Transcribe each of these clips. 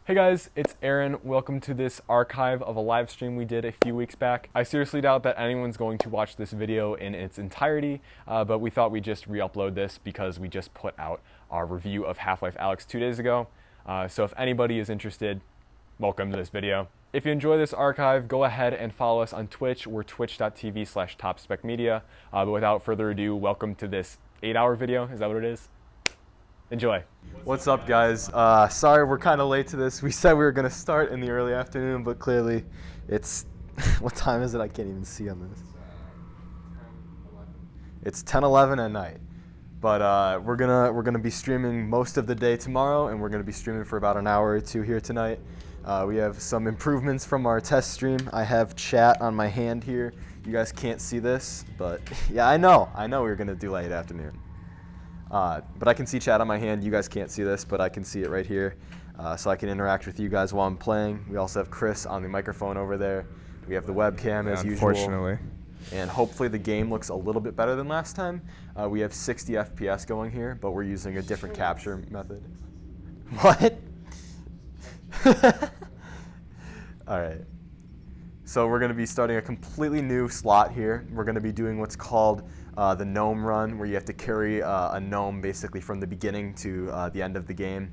Hey guys, it's Aaron. Welcome to this archive of a live stream we did a few weeks back. I seriously doubt that anyone's going to watch this video in its entirety, but we thought we'd just re-upload this because we just put out our review of Half-Life Alyx 2 days ago. So if anybody is interested, welcome to this video. If you enjoy this archive, go ahead and follow us on Twitch. We're twitch.tv/TopSpecMedia. But without further ado, welcome to this 8-hour video. Is that what it is? Enjoy. What's up, guys? Sorry we're kind of late to this. We said we were going to start in the early afternoon, but clearly it's... what time is it? I can't even see on this. It's 10:11 at night. But we're gonna be streaming most of the day tomorrow, and we're gonna be streaming for about an hour or two here tonight. We have some improvements from our test stream. I have chat on my hand here. You guys can't see this, but yeah, I know we were gonna do late afternoon. But I can see chat on my hand. You guys can't see this, but I can see it right here. So I can interact with you guys while I'm playing. We also have Chris on the microphone over there. We have the webcam as usual. Unfortunately. And hopefully the game looks a little bit better than last time. We have 60 FPS going here, but we're using a different capture method. What? All right. So we're going to be starting a completely new slot here. We're going to be doing what's called the Gnome run, where you have to carry a gnome basically from the beginning to the end of the game.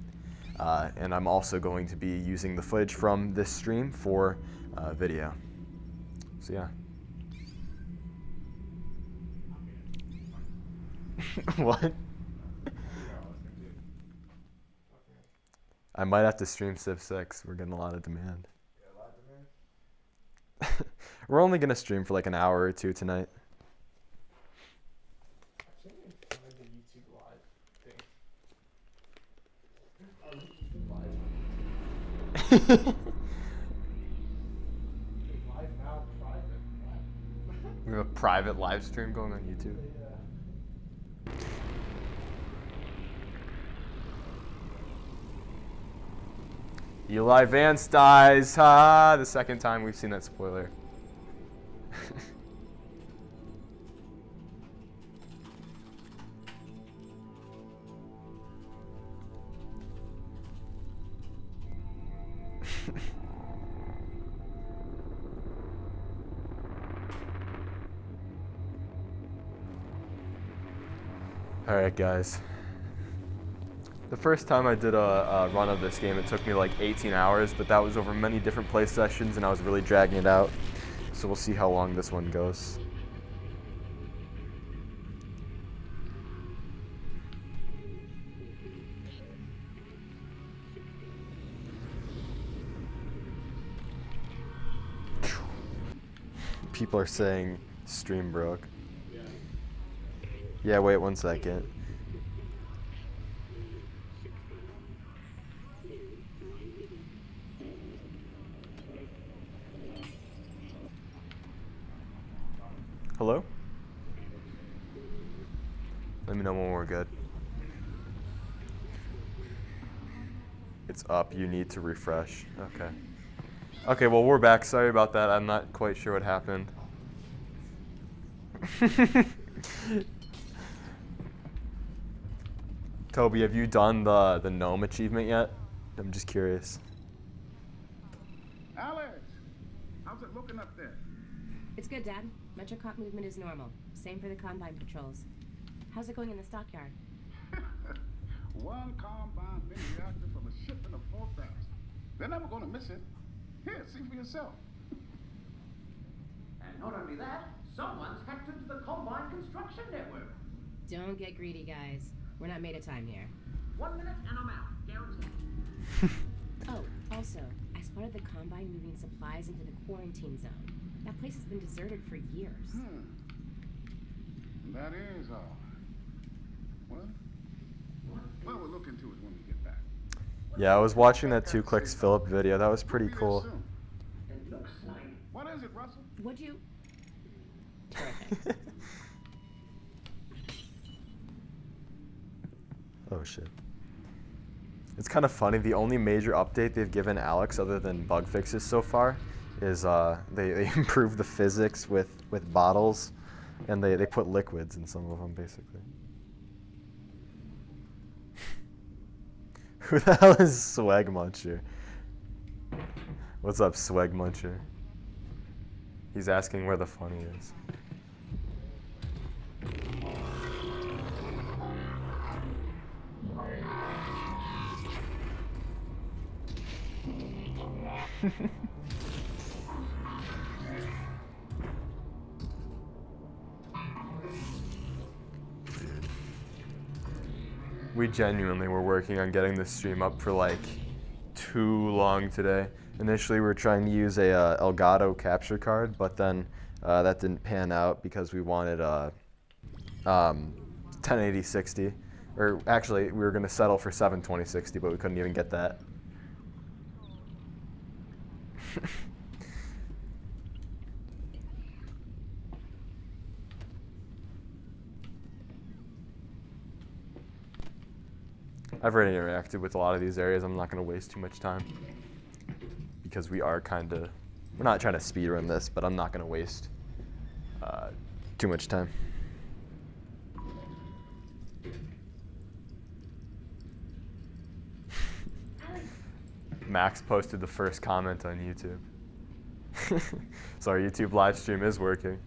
And I'm also going to be using the footage from this stream for video. So yeah. What? I might have to stream Civ 6. We're getting a lot of demand. We're only going to stream for like an hour or two tonight. We have a private live stream going on YouTube. Eli Vance dies. Ha! The second time we've seen that spoiler. All right, guys. The first time I did a run of this game, it took me like 18 hours, but that was over many different play sessions, and I was really dragging it out. So we'll see how long this one goes. People are saying stream broke. Yeah, wait 1 second. Hello? Let me know when we're good. It's up. You need to refresh. Okay. Okay, well, we're back. Sorry about that. I'm not quite sure what happened. Toby, have you done the Gnome achievement yet? I'm just curious. Alyx, how's it looking up there? It's good, Dad. Metrocop movement is normal. Same for the Combine patrols. How's it going in the stockyard? One Combine mini reactor from a shipment of 4,000. They're never going to miss it. Here, see for yourself. And not only that, someone's hacked into the Combine construction network. Don't get greedy, guys. We're not made of time here. 1 minute and I'm out. Guaranteed. Oh, also, I spotted the Combine moving supplies into the quarantine zone. That place has been deserted for years. That is all. Well, we'll look into it when we get back. Yeah, I was watching that 2 Clicks Philip video. That was pretty cool. It looks like... What is it, Russell? Would you... Terrific. Oh shit. It's kind of funny. The only major update they've given Alyx, other than bug fixes so far, is they improved the physics with bottles, and they put liquids in some of them, basically. Who the hell is Swag Muncher? What's up, Swag Muncher? He's asking where the funny is. We genuinely were working on getting this stream up for like too long today. Initially, we were trying to use a Elgato capture card, but then that didn't pan out because we wanted 1080-60. Or actually, we were going to settle for 720-60, but we couldn't even get that. I've already interacted with a lot of these areas. I'm not going to waste too much time because we are we're not trying to speedrun this, but I'm not going to waste too much time. Max posted the first comment on YouTube. So our YouTube live stream is working.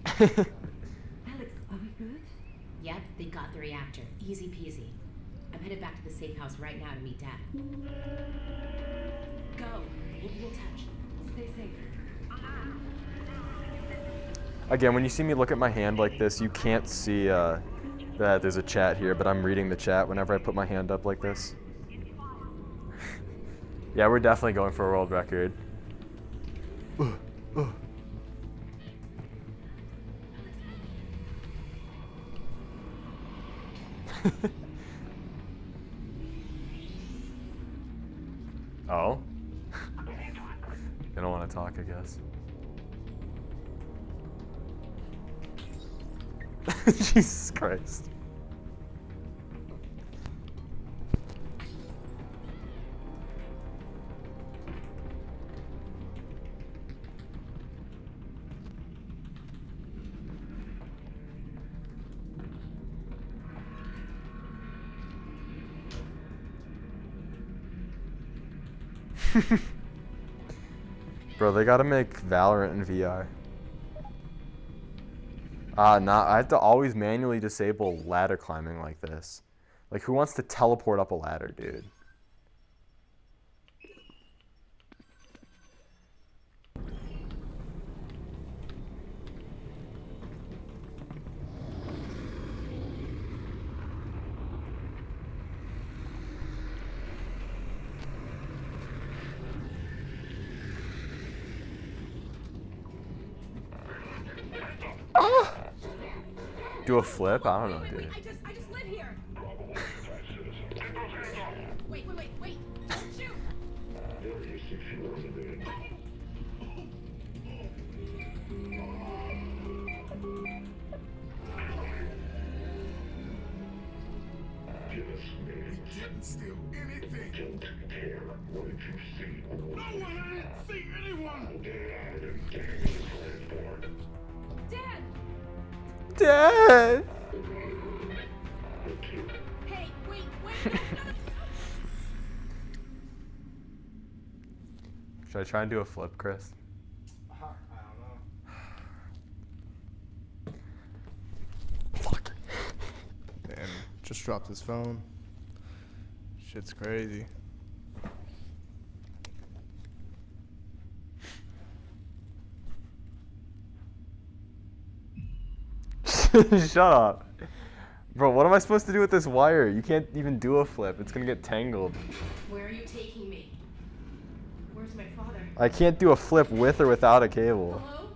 Alyx, are we good? Yep, they got the reactor. Easy peasy. I'm headed back to the safe house right now to meet Dad. Go. We'll touch. Stay safe. Again, when you see me look at my hand like this, you can't see that there's a chat here, but I'm reading the chat whenever I put my hand up like this. Yeah, we're definitely going for a world record. Oh? They don't want to talk, I guess. Jesus Christ. Bro, they gotta make Valorant in VR. Nah, I have to always manually disable ladder climbing like this. Like, who wants to teleport up a ladder, dude? Do a flip? I don't know, dude. I just live here. Wait. Don't shoot. Didn't steal anything. Don't care. What did you see? No one! I didn't see anyone! Dad. Dad! Hey, wait. Should I try and do a flip, Chris? I don't know. Fuck. Man, just dropped his phone. Shit's crazy. Shut up. Bro, what am I supposed to do with this wire? You can't even do a flip. It's gonna get tangled. Where are you taking me? Where's my father? I can't do a flip with or without a cable. Hello?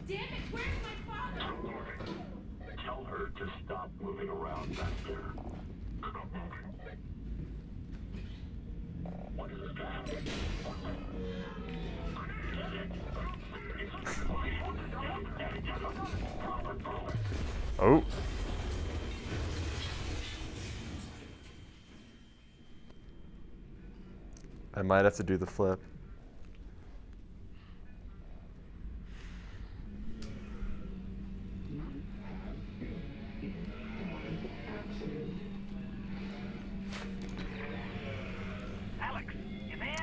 Damn it, where's my father? Tell her to stop moving around back there. Stop moving. What is that? Oh. I might have to do the flip.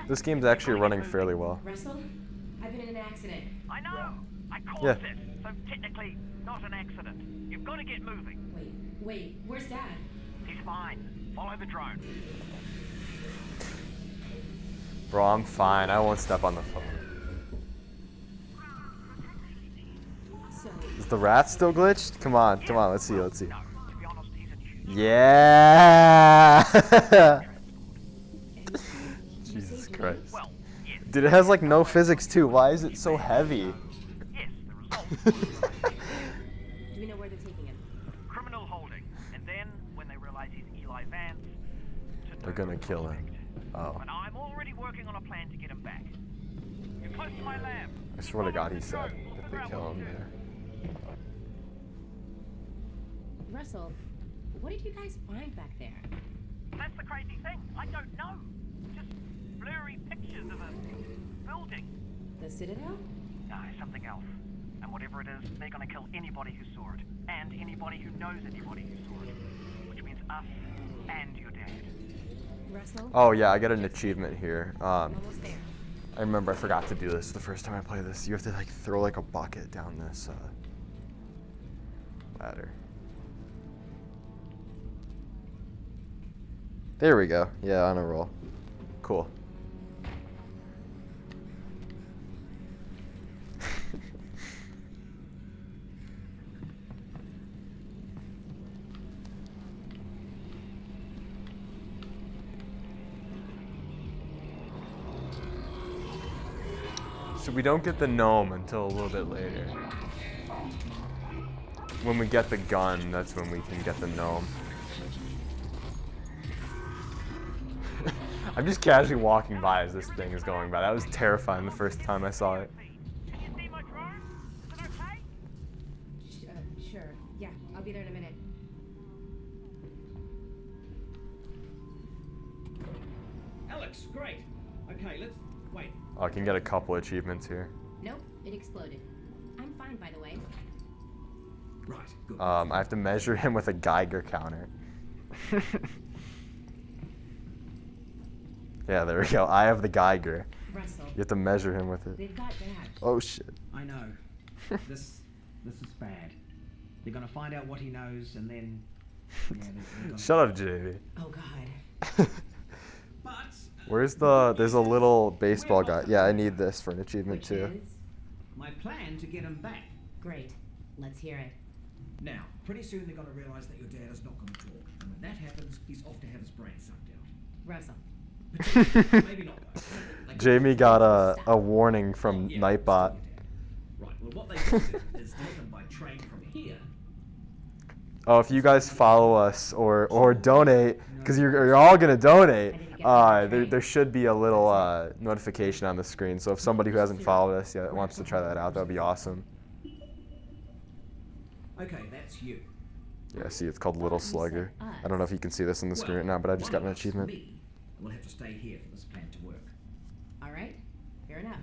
This game's actually running fairly well. Russell, I've been in an accident. I know. I caused Yeah. it, so technically not an accident. You've got to get moving. Wait, where's Dad? He's fine. Follow the drone. Bro, I'm fine. I won't step on the phone. So, Is the rat still glitched? Come on, come on. Let's see. Let's see. No, to be honest, he's in huge. Yeah. Jesus Christ. Well, yes. Dude, it has like no physics too. Why is it so heavy? Yes, the result. do we know where they're taking him? Criminal holding. And then, when they realize he's Eli Vance, to They're gonna kill him. Oh. But I'm already working on a plan to get him back. You're close to my lab. I swear to God, he said if they kill him there. Russell, what did you guys find back there? That's the crazy thing. I don't know. Just blurry pictures of a building. The Citadel? No, something else. And whatever it is, they're gonna kill anybody who saw it. And anybody who knows anybody who saw it. Which means us and your dad. Russell? Oh yeah, I got an achievement here. I'm almost there. I remember I forgot to do this the first time I played this. You have to like throw like a bucket down this ladder. There we go. Yeah, on a roll. Cool. So we don't get the gnome until a little bit later. When we get the gun, that's when we can get the gnome. I'm just casually walking by as this thing is going by. That was terrifying the first time I saw it. Can you see my drone? Is it okay? Sure. Yeah, I'll be there in a minute. Alex, great. Okay, let's wait. Oh, I can get a couple achievements here. Nope, it exploded. I'm fine, by the way. Right, good. I have to measure him with a Geiger counter. Yeah, there we go. I have the Geiger. Russell, You have to measure him with it. they've got Dad. Oh shit. I know. This is bad. They're gonna find out what he knows, and then. Yeah, they're gonna... Shut up, JV. Oh God. But Where's the? There's a little baseball guy. Yeah, I need this for an achievement Which too. is? my plan to get him back. Great. Let's hear it. Now, pretty soon they're going to realise that your dad is not going to talk. And when that happens, he's off to have his brain sucked out. Russell. Maybe not, though. Like, Jamie got a warning from yeah, Nightbot. right, well, what they will do is take him by train from here. Oh, if you guys follow us or donate, because you're all gonna donate, there should be a little notification on the screen. So if somebody who hasn't followed us yet wants to try that out, that'd be awesome. Okay, that's you. Yeah, see, it's called Little Slugger. I don't know if you can see this on the screen right now, but I just got an one of us, achievement. me, will have to stay here for this plan to work. All right. Fair enough.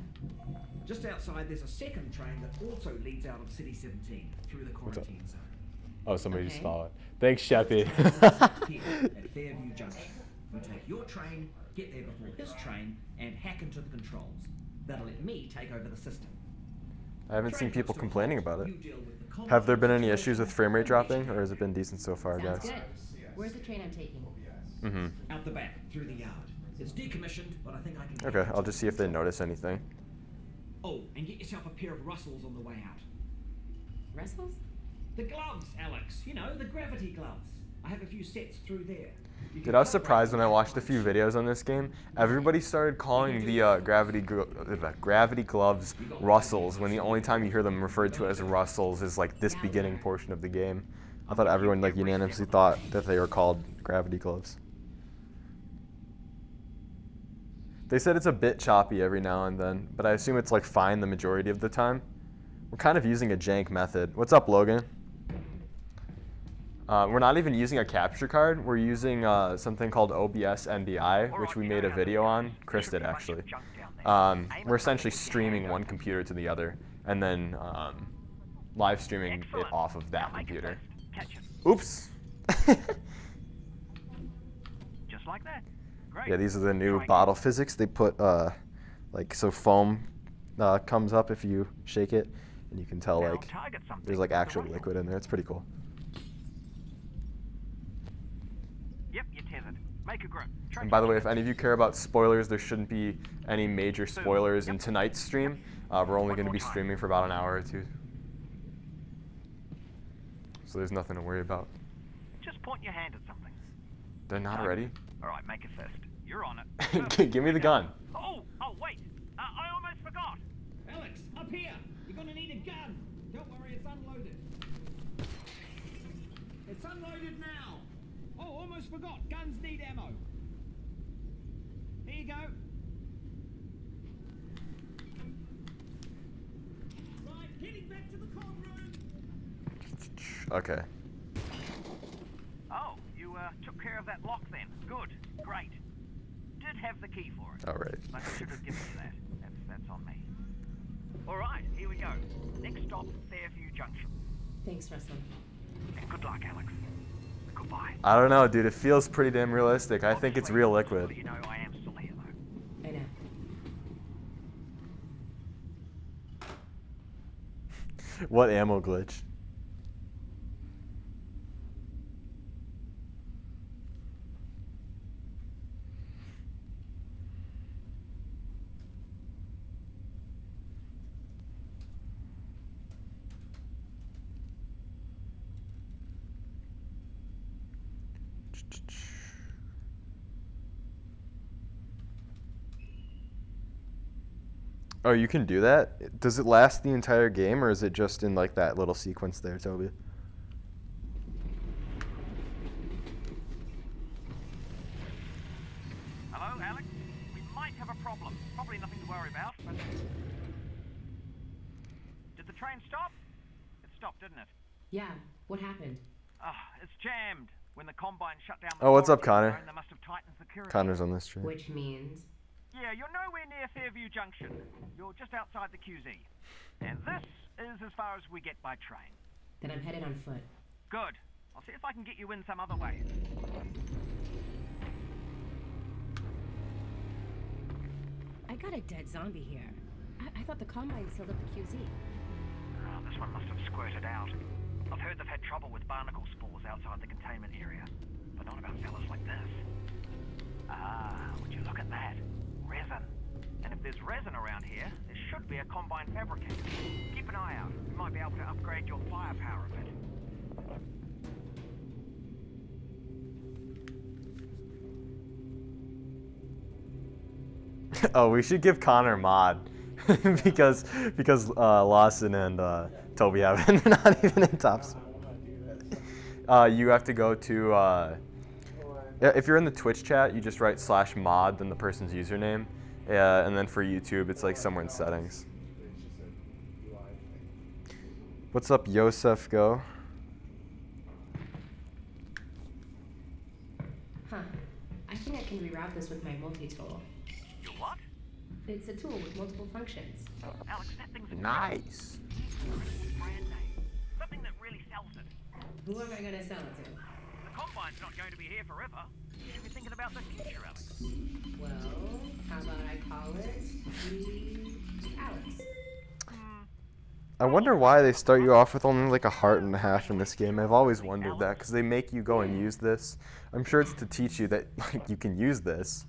Just outside, there's a second train that also leads out of City 17 through the quarantine zone. Oh, somebody Okay. just followed. Thanks, Sheppy. Here at Fairview Junction. You take your train, get there before his train, and hack into the controls. That'll let me take over the system. I haven't seen people complaining about it. You deal with the common Have there been any situation issues with frame rate dropping, or has it been decent so far, Sounds guys? good. Where's the train I'm taking? Mm-hmm. out the back, through the yard. It's decommissioned, but I think I can... Okay, I'll just see if they notice anything. Oh, and get yourself a pair of Russells on the way out. Russell's? The gloves, Alex. You know, the gravity gloves. I have a few sets through there. You Dude, can I was cut surprised right when I down watched a my few ship. videos on this game. Everybody started calling the gravity gloves Russells, when the only time you hear them referred to as Russells is like this beginning portion of the game. I thought everyone like unanimously thought that they were called gravity gloves. They said it's a bit choppy every now and then, but I assume it's like fine the majority of the time. We're kind of using a jank method. What's up, Logan? We're not even using a capture card. We're using something called OBS NDI, which we made a video on. Chris did, actually. We're essentially streaming one computer to the other, and then live streaming it off of that computer. Catch it. Oops. Just like that. Great. Yeah, these are the new bottle physics. They put like so foam comes up if you shake it, and you can tell Now like target something there's like with the actual rifle. liquid in there. It's pretty cool. Yep, you're tethered. Make a grip. Try And by the way, to- if any of you care about spoilers, there shouldn't be any major spoilers in tonight's stream. We're only going to be streaming for about an hour or two. So there's nothing to worry about. Just point your hand at something. They're not ready? All right, make a fist. You're on it. Give me the gun. Oh, wait. I almost forgot. Alex, up here! You're gonna need a gun! Don't worry, it's unloaded. It's unloaded now! Oh, almost forgot. Guns need ammo. Here you go. Right, heading back to the comm room. Okay. Oh, you took care of that lock then. Good. Great. Did have the key for it. All right. But I should have given you that. That's on me. All right, here we go. Next stop, Fairview Junction. Thanks, Russell. And good luck, Alex. Goodbye. I don't know, dude. It feels pretty damn realistic. I think it's real liquid. You know, I am still here, though. I know. What ammo glitch? Oh, you can do that? Does it last the entire game, or is it just in like that little sequence there, Toby? Hello, Alex? We might have a problem. Probably nothing to worry about, but... Did the train stop? It stopped, didn't it? Yeah, what happened? It's jammed. When the Combine shut down the Oh, what's up, storage Connor? zone, they must have tightened security. Connor's on this stream. Which means? Yeah, you're nowhere near Fairview Junction. You're just outside the QZ. And this is as far as we get by train. Then I'm headed on foot. Good. I'll see if I can get you in some other way. I got a dead zombie here. I thought the Combine sealed up the QZ. Oh, this one must have squirted out. I've heard they've had trouble with barnacle spores outside the containment area. But not about fellas like this. Ah, would you look at that? Resin. And if there's resin around here, there should be a Combine fabricator. Keep an eye out. We might be able to upgrade your firepower a bit. Oh, we should give Connor mod because Lawson and Toby haven't. They're not even in top speed. You have to go to if you're in the Twitch chat, you just write /mod, then the person's username, and then for YouTube, it's like somewhere in settings. What's up, Yosef? Go. Huh. I think I can reroute this with my multi-tool. Your what? It's a tool with multiple functions. Alex, that thing's a Nice. brand name. Something that really sells it. Who am I gonna sell it to? The Combine's not going to be here forever. You should be thinking about the future, Alex. Well, how about I call it the Alyx? I wonder why they start you off with only like a heart and a half in this game. I've always wondered that because they make you go and use this. I'm sure it's to teach you that like you can use this,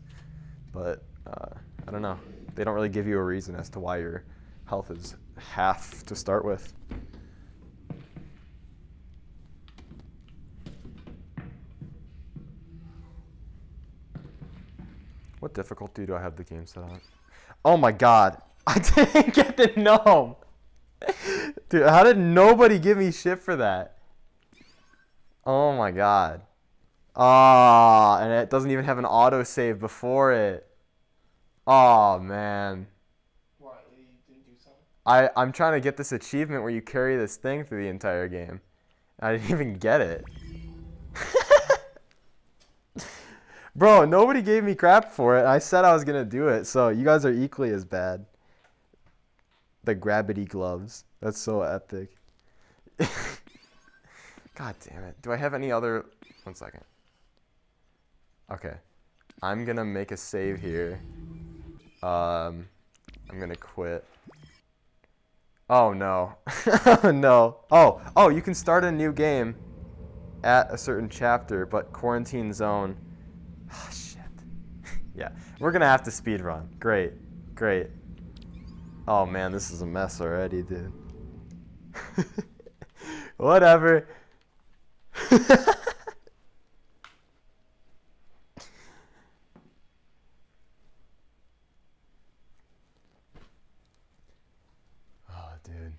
but I don't know. They don't really give you a reason as to why your health is half to start with. What difficulty do I have the game set on? Oh my god. I didn't get the gnome. Dude, how did nobody give me shit for that? Oh my god. Ah, and it doesn't even have an autosave before it. Oh man. What, you didn't do something? I'm trying to get this achievement where you carry this thing through the entire game. I didn't even get it. Bro, nobody gave me crap for it. I said I was gonna do it, so you guys are equally as bad. The gravity gloves. That's so epic. God damn it. Do I have any other... 1 second. Okay. I'm gonna make a save here. I'm gonna quit. Oh no. No. Oh, you can start a new game at a certain chapter, but quarantine zone. Oh, shit. Yeah, we're gonna have to speed run. Great. Oh man, this is a mess already, dude. Whatever. Oh, dude.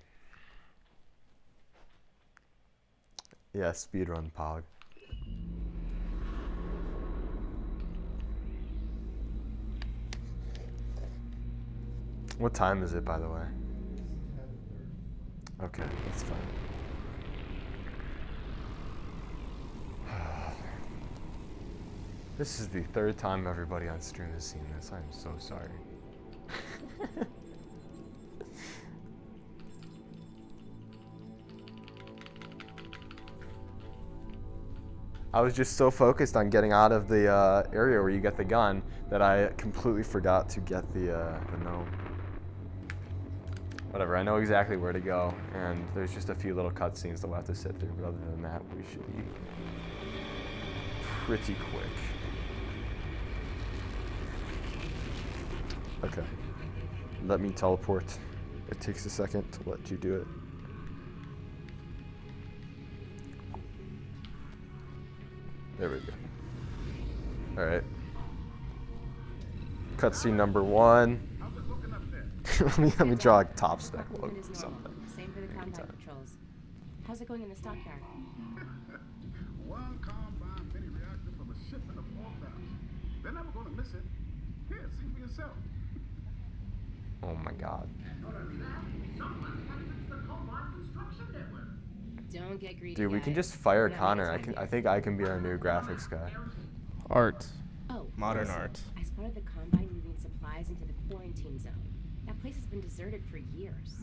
Yeah, speedrun Pog. What time is it, by the way? Okay, that's fine. This is the third time everybody on stream has seen this. I'm so sorry. I was just so focused on getting out of the area where you get the gun that I completely forgot to get the gnome. Whatever, I know exactly where to go, and there's just a few little cutscenes that we'll have to sit through, but other than that, we should be pretty quick. Okay, let me teleport. It takes a second to let you do it. There we go. All right. Cutscene number 1. let me draw a top spec logo or something. Same for the combat controls. How's it going in the stockyard? One combine mini reactor from a shipment of all maps. They're never going to miss it. Here, see for yourself. Oh my god. Don't get greedy. Dude, we can guys. just fire We don't Connor. have time I think I can be our new graphics guy. Art. Oh, Modern listen, art. I spotted the combine moving supplies into the quarantine zone. That place has been deserted for years.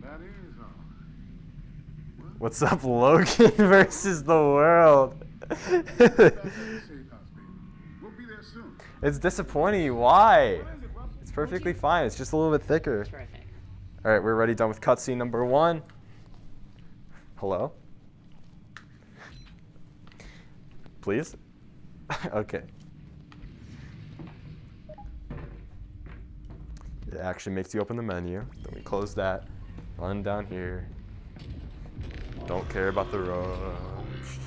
That is all. What's up, Logan versus the world? We'll be there soon. It's disappointing. Why? What is it, Russell? It's perfectly fine. It's just a little bit thicker. Terrific. All right, we're ready. Done with cutscene number 1. Hello? Please? Okay. It actually makes you open the menu. Then we close that. Run down here. Don't care about the rush.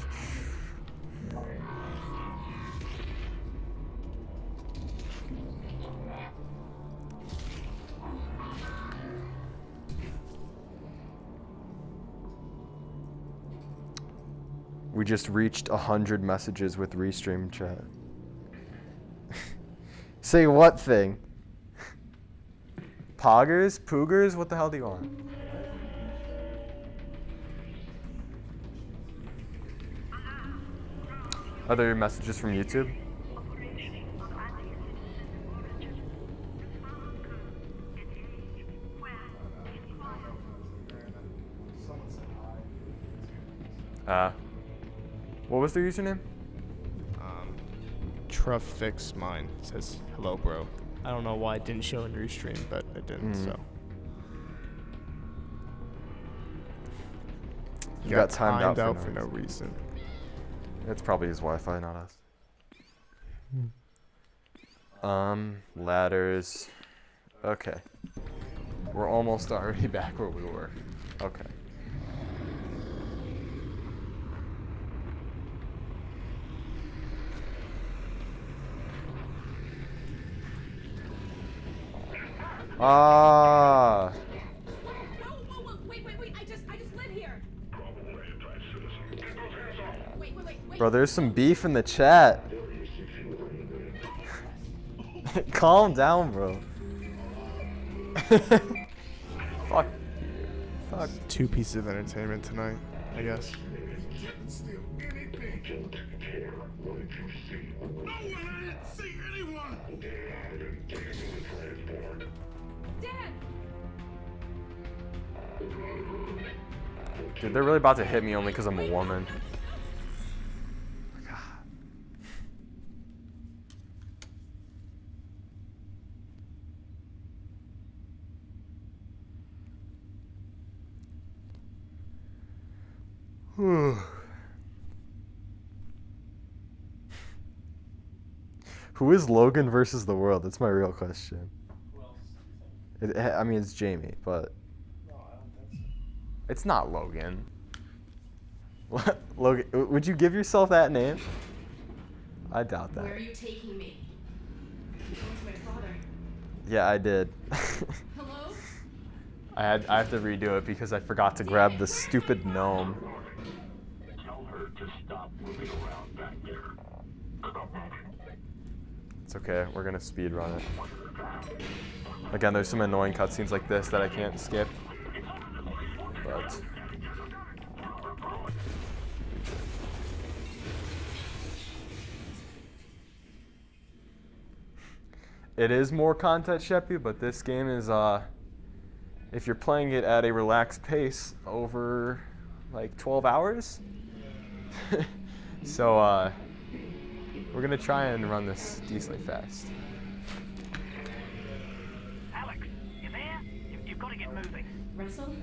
We just reached 100 messages with Restream chat. Say what thing? Poggers? Poogers? What the hell do you want? Are there messages from YouTube? What was their username? Truffix mine says hello, bro. I don't know why it didn't show in Restream, but it didn't. So You got timed out for no reason. It's probably his Wi-Fi, not us. Ladders. Okay. We're almost already back where we were. Okay. Ah. Whoa, wait, I just live here. Wait. Bro, there's some beef in the chat. Calm down, bro. Fuck you. Fuck. 2 pieces of entertainment tonight, I guess. Didn't steal anything. No one, I didn't see anyone. Dad! Dude, they're really about to hit me only because I'm a woman. God. Who is Logan versus the world? That's my real question. I mean, it's Jamie, but it's not Logan. What? Logan? Would you give yourself that name? I doubt that. Where are you taking me? Where's my father? Yeah, I did. Hello? I have to redo it because I forgot to grab the stupid gnome. Tell her to stop moving around back there. It's okay. We're gonna speed run it. Again, there's some annoying cutscenes like this that I can't skip. But it is more content sheppy, but this game is if you're playing it at a relaxed pace over like 12 hours. So we're gonna try and run this decently fast. Alyx, you there? You've got to get moving. Russell?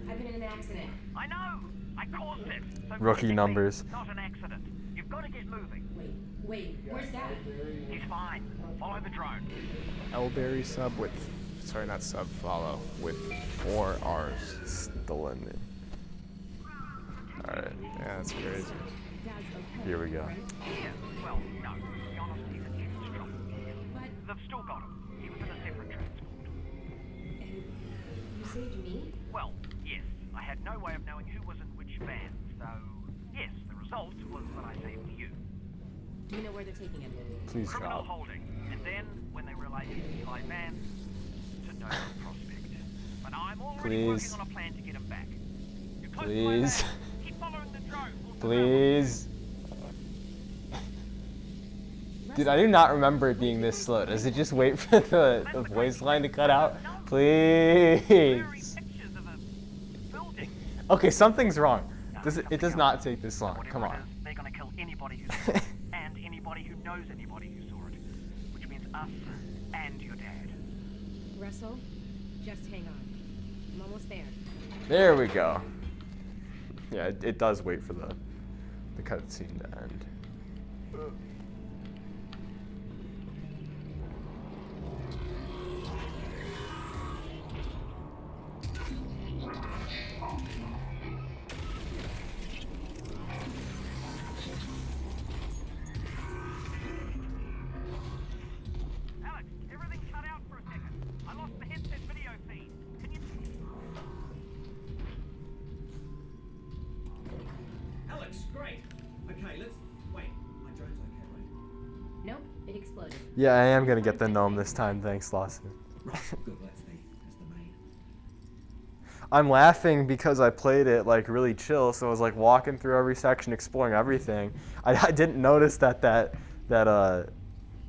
I've been in an accident. I know. I caused it. So Rookie basically, numbers. Not an accident. You've got to get moving. Wait, where's Dad? He's fine. Follow the drone. Elberry sub with, sorry, not sub, follow with 4 R's. Stolen me. Alright, Yeah, that's crazy. Dad's okay. here we go. Yeah. Well, no. The honesty's a huge drop. But, They've still got him. He was in a separate transport. and you saved me? Well, yes. I had no way of knowing who was in which van, so yes, the result was that I saved you. Do you know where they're taking him? Please Criminal drop. holding. And then, when they realized he was Eli Van, to no prospect. But I'm already Please. working on a plan to get him back. You're close Please. to my van. Keep following the drone. We'll Please. Dude, I do not remember it being this slow. Does it just wait for the voice line to cut out? Please. pictures of a building. Okay, something's wrong. No, It does not take this long. Whatever Come it on. is, they're gonna kill anybody who saw it, and anybody who knows anybody who saw it, which means us and your dad. Russell, just hang on. I'm almost there. There we go. Yeah, it does wait for the cutscene to end. Alyx, everything cut out for a second. I lost the headset video feed. Can you? Alyx, great. Okay, let's wait. My drone's okay, right? Nope, it exploded. Yeah, I am gonna get the gnome this time. Thanks, Lawson. Right, good. That's the main. I'm laughing because I played it like really chill, so I was like walking through every section, exploring everything. I didn't notice that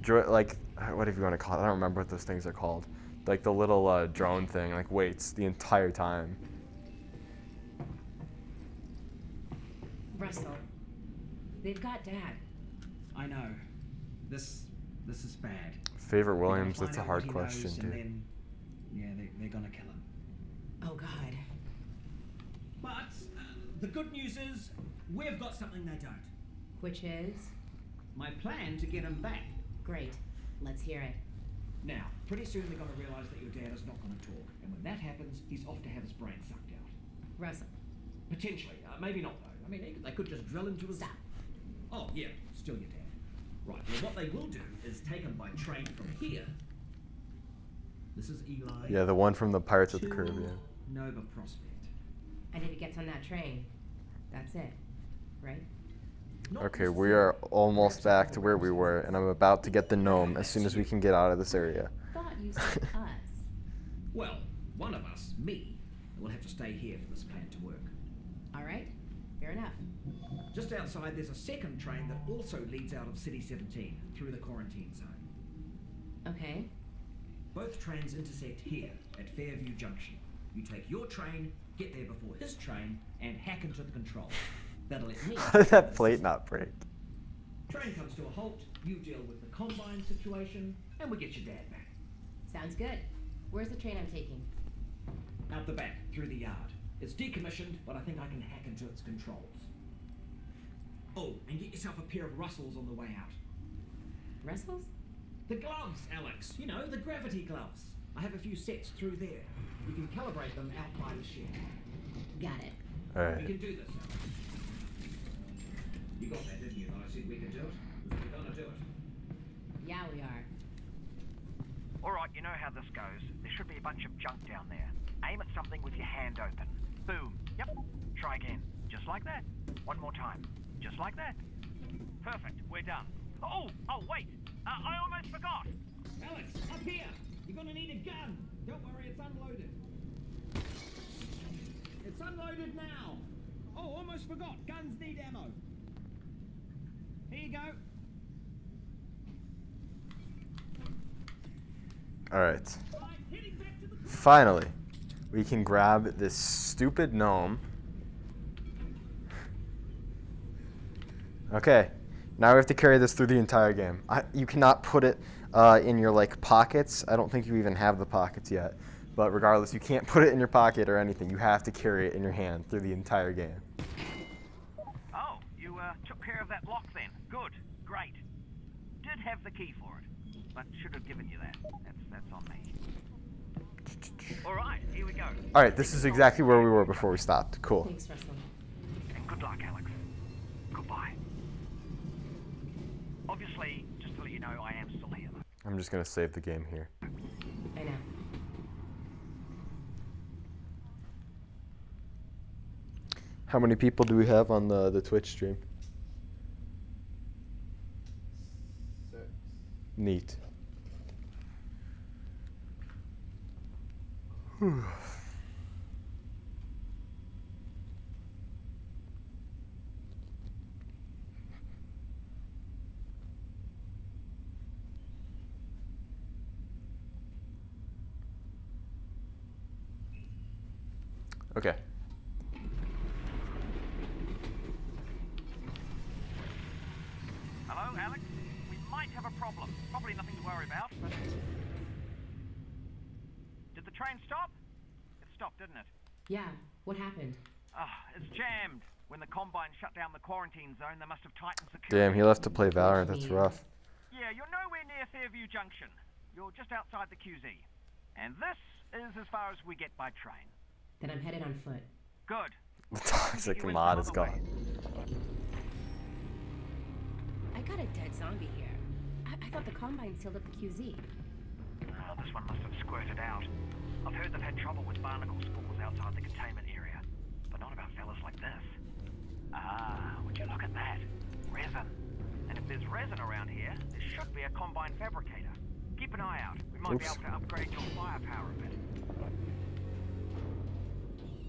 like, what if you want to call it? I don't remember what those things are called. Like the little drone thing, like waits the entire time. Russell, they've got Dad. I know. This is bad. Favorite We're gonna Williams? find That's a out hard what he question, knows, dude. and then, they're gonna kill him. Oh God. But the good news is we've got something they don't. Which is? My plan to get him back. Great. Let's hear it. Now, pretty soon they're gonna realize that your dad is not gonna talk, and when that happens, he's off to have his brain sucked out. Russell, Potentially, maybe not though. I mean, they could just drill into his. stop. Oh yeah, still your dad. Right. Well, what they will do is take him by train from here. This is Eli. Yeah, the one from the Pirates of the to Caribbean. Nova Prospect. And if he gets on that train, that's it, right? Not Okay, we are almost back to where we were, and I'm about to get the gnome as soon as we can get out of this area. Thought you said us. Well, one of us, me, will have to stay here for this plan to work. All right, fair enough. Just outside, there's a second train that also leads out of City 17 through the quarantine zone. Okay. Both trains intersect here at Fairview Junction. You take your train, get there before his train, and hack into the controls. That'll let me. How did that plate not break? Train comes to a halt, you deal with the combine situation, and we get your dad back. Sounds good. Where's the train I'm taking? Out the back, through the yard. It's decommissioned, but I think I can hack into its controls. Oh, and get yourself a pair of Russells on the way out. Russells? The gloves, Alex. You know, the gravity gloves. I have a few sets through there. You can calibrate them out by the shed. Got it. We Alright. can do this, Alex. You got that, didn't you? That I said we could do it. We're gonna do it. Yeah, we are. Alright, you know how this goes. There should be a bunch of junk down there. Aim at something with your hand open. Boom. Yep. Try again. Just like that. One more time. Just like that. Perfect. We're done. Oh, wait. I almost forgot. Alex, up here! You're gonna need a gun! Don't worry, it's unloaded. It's unloaded now! Oh, almost forgot. Guns need ammo. Here you go. Alright. Right, heading back to the... Finally, we can grab this stupid gnome. Okay, now we have to carry this through the entire game. You cannot put it in your like pockets. I don't think you even have the pockets yet. But regardless, you can't put it in your pocket or anything. You have to carry it in your hand through the entire game. Oh, you took care of that lock then. Good. Great. Did have the key for it, but should have given you that. That's on me. Alright, here we go. Alright, this is exactly where we were before we stopped. Cool. Thanks, Russell. And good luck, Alex. Goodbye. Obviously, just to let you know, I am still here. I'm just going to save the game here. I know. How many people do we have on the Twitch stream? 6. Neat. Okay. Hello, Alex? We might have a problem. Probably nothing to worry about, but... Did the train stop? It stopped, didn't it? Yeah, what happened? It's jammed. When the Combine shut down the quarantine zone, they must have tightened security. Damn, he left to play Valorant. That's rough. Yeah, you're nowhere near Fairview Junction. You're just outside the QZ. And this is as far as we get by train. Then I'm headed on foot. Good. The toxic mod is gone. I got a dead zombie here. I thought the Combine sealed up the QZ. Oh, this one must have squirted out. I've heard they've had trouble with barnacle spores outside the containment area. But not about fellas like this. Would you look at that? Resin. And if there's resin around here, there should be a Combine fabricator. Keep an eye out. We might be able to upgrade your firepower a bit.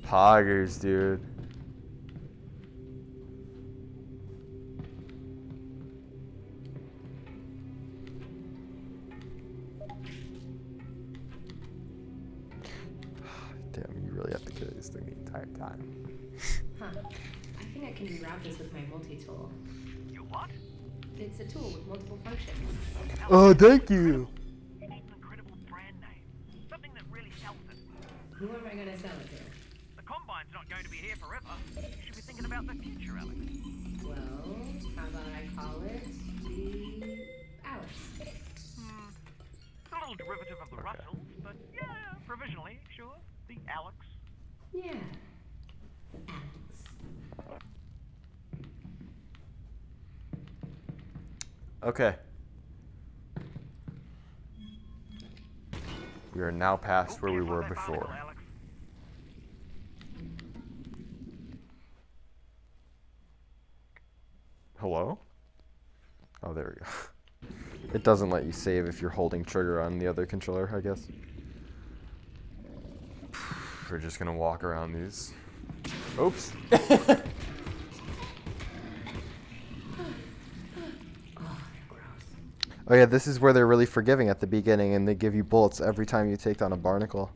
Poggers, dude. Damn, you really have to carry this thing the entire time. Huh. I think I can reroute this with my multi-tool. You what? It's a tool with multiple functions. Oh, thank you. You need an incredible brand name. Something that really sells it. Who am I going to sell it to? The Combine's not going to be here forever. You should be thinking about the future, Alex. Well, how about I call it the Alyx? It's a little derivative of the Russells, but yeah, provisionally, sure. The Alyx. Yeah. The Alyx. Okay. We are now past where we were before. Alex. Hello? Oh, there we go. It doesn't let you save if you're holding trigger on the other controller, I guess. We're just gonna walk around these. Oops. Oh yeah, this is where they're really forgiving at the beginning, and they give you bullets every time you take down a barnacle.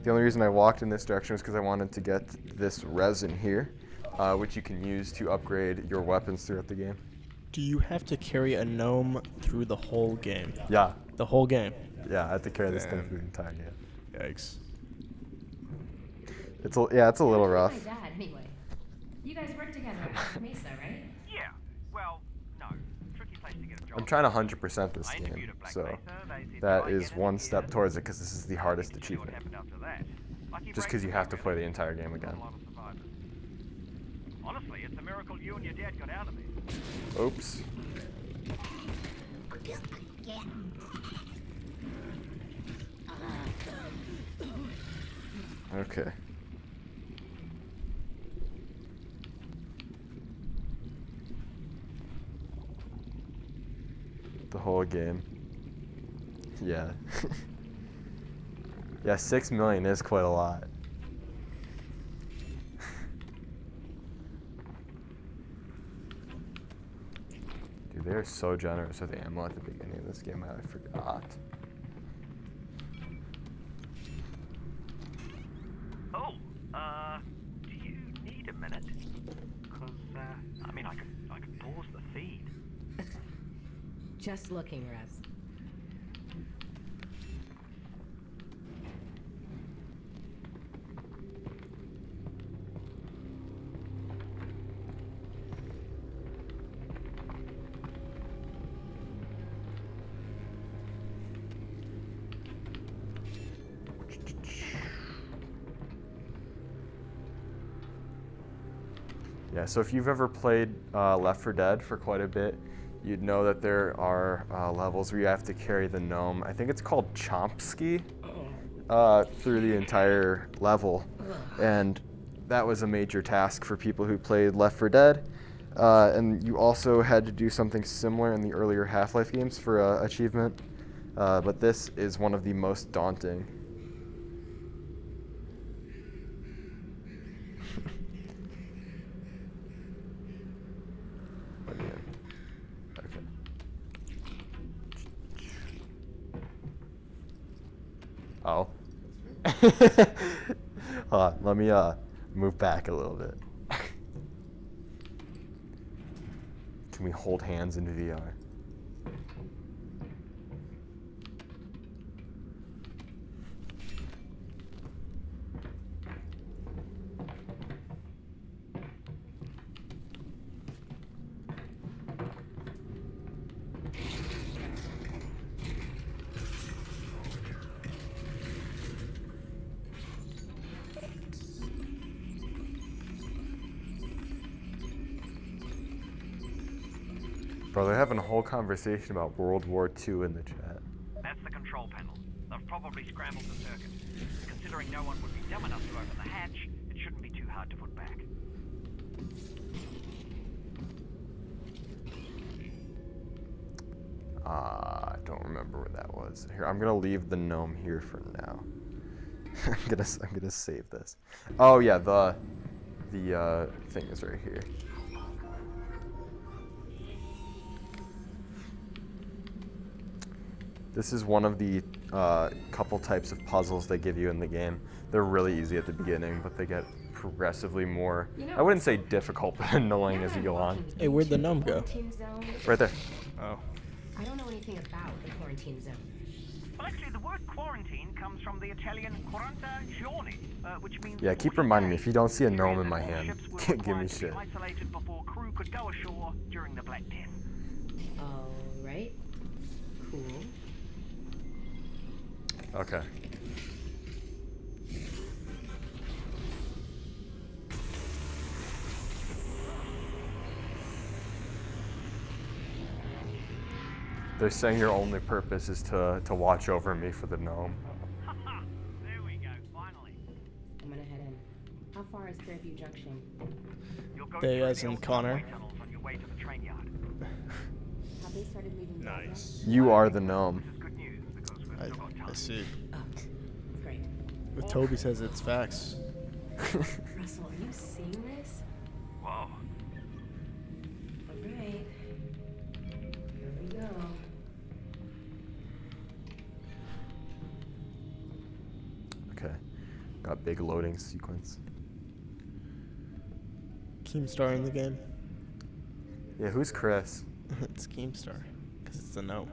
The only reason I walked in this direction was because I wanted to get this resin here, which you can use to upgrade your weapons throughout the game. Do you have to carry a gnome through the whole game? Yeah. The whole game? Yeah, I have to carry this thing Damn. through the entire game. Yikes. It's a little rough. My dad, anyway. You guys work together at Mesa, right? Yeah. Well, no. Tricky place to get a job. I'm trying to 100% this I interviewed game, at Black so Mesa. They said that I is get one it, step yeah. towards it because this is the hardest Waiting to see what achievement. happened after that. Lucky Just break because you for have to me, play the really. entire game Not again. a lot of survivors. Honestly, it's a miracle you and your dad got out of there. Oops. Okay. The whole game. Yeah. Yeah, 6 million is quite a lot. Dude, they're so generous with ammo at the beginning of this game, I forgot. Oh, do you need a minute? Because, I mean, I could pause the feed. Just looking, Russ. Yeah, so if you've ever played Left 4 Dead for quite a bit, you'd know that there are levels where you have to carry the gnome. I think it's called Chomsky through the entire level, and that was a major task for people who played Left 4 Dead. And you also had to do something similar in the earlier Half-Life games for achievement, but this is one of the most daunting. Oh. Hold on, let me move back a little bit. Can we hold hands in VR? Bro, they're having a whole conversation about World War II in the chat. That's the control panel. They've probably scrambled the circuit. Considering no one would be dumb enough to open the hatch, it shouldn't be too hard to put back. I don't remember where that was. Here, I'm gonna leave the gnome here for now. I'm gonna save this. Oh yeah, the thing is right here. This is one of the couple types of puzzles they give you in the game. They're really easy at the beginning, but they get progressively more, I wouldn't say difficult, but annoying as you go on. Hey, where'd the gnome go? Right there. Oh. I don't know anything about the quarantine zone. Well, actually, the word quarantine comes from the Italian quaranta giorni, which means... Yeah, keep 40 reminding me, days. if you don't see a Period gnome in that my all hand, ships were give me required to be shit. isolated before crew could go ashore during the Black Death. All right. Cool. Okay. They're saying your only purpose is to watch over me for the gnome. There we go, finally. I'm gonna head in. How far is Fairview Junction? You'll go They through as the in old Connor. subway tunnels on your way to the train yard. Have they started moving back yet? Nice. You are the gnome. This is good news because we've still got I time. see. Oh, great. But Toby says it's facts. Russell, are you seeing this? Whoa. All right. Here we go. Okay. Got big loading sequence. Keemstar in the game. Yeah, who's Chris? It's Keemstar. Because it's a gnome.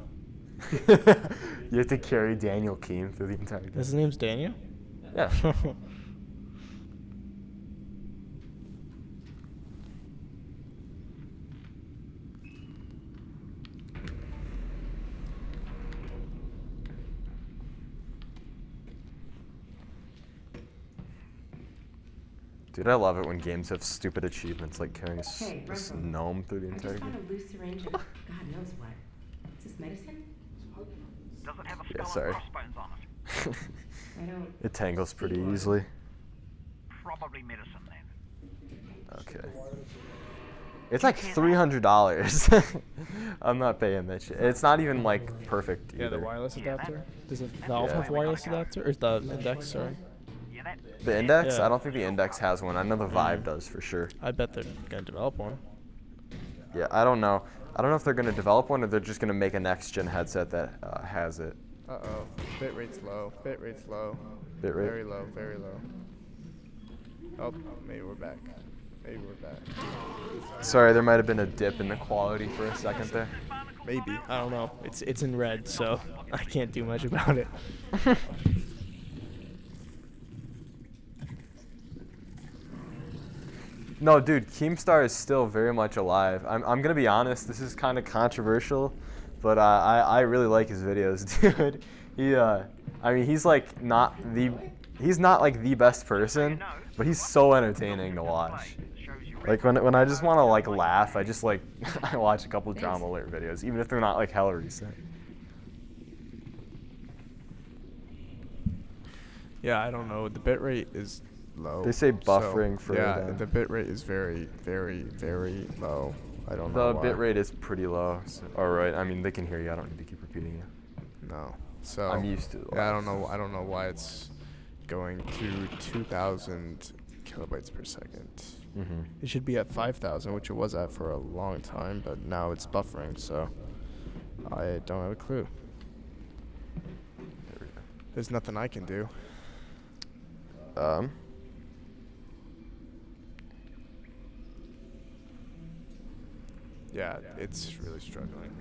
You have to carry Daniel Keene through the entire game. His name's Daniel? Yeah. Dude, I love it when games have stupid achievements like carrying Hey, this Russell. gnome through the I entire just game. found a loose syringe of God knows what. Is this medicine? Does it have a Yeah, skull sorry. and crossbones on it? I don't. It tangles pretty see one. easily. Probably medicine then. Okay. It's like $300. I'm not paying that shit. It's not even like perfect either. Yeah, the wireless Yeah, adapter. Does the Valve Yeah. have wireless adapter? Or the Index, sorry? Yeah, that. The Index? Yeah. I don't think the Index has one. I know the Vive does for sure. I bet they're gonna develop one. Yeah, I don't know. I don't know if they're going to develop one or they're just going to make a next-gen headset that has it. Uh-oh. Bit rate's low. Bit rate's low. Bit rate? Very low, very low. Oh, maybe we're back. Maybe we're back. Sorry, there might have been a dip in the quality for a second there. Maybe. I don't know. It's in red, so I can't do much about it. No, dude, Keemstar is still very much alive. I'm going to be honest, this is kind of controversial, but I really like his videos, dude. I mean, he's like he's not like the best person, but he's so entertaining to watch. Like when I just want to like laugh, I just like I watch a couple drama alert videos, even if they're not like hella recent. Yeah, I don't know. The bit rate is low. They say buffering for yeah, them. the bit rate is very, very, very low. I don't know The why. bit rate is pretty low. So, all right, I mean they can hear you. I don't need to keep repeating you. No. So I'm used to it. Yeah, I don't know why it's going to 2,000 kilobytes per second. Mm-hmm. It should be at 5,000, which it was at for a long time, but now it's buffering, so I don't have a clue. There we go. There's nothing I can do. Yeah, it's really struggling.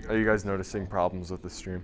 Are you guys noticing problems with the stream?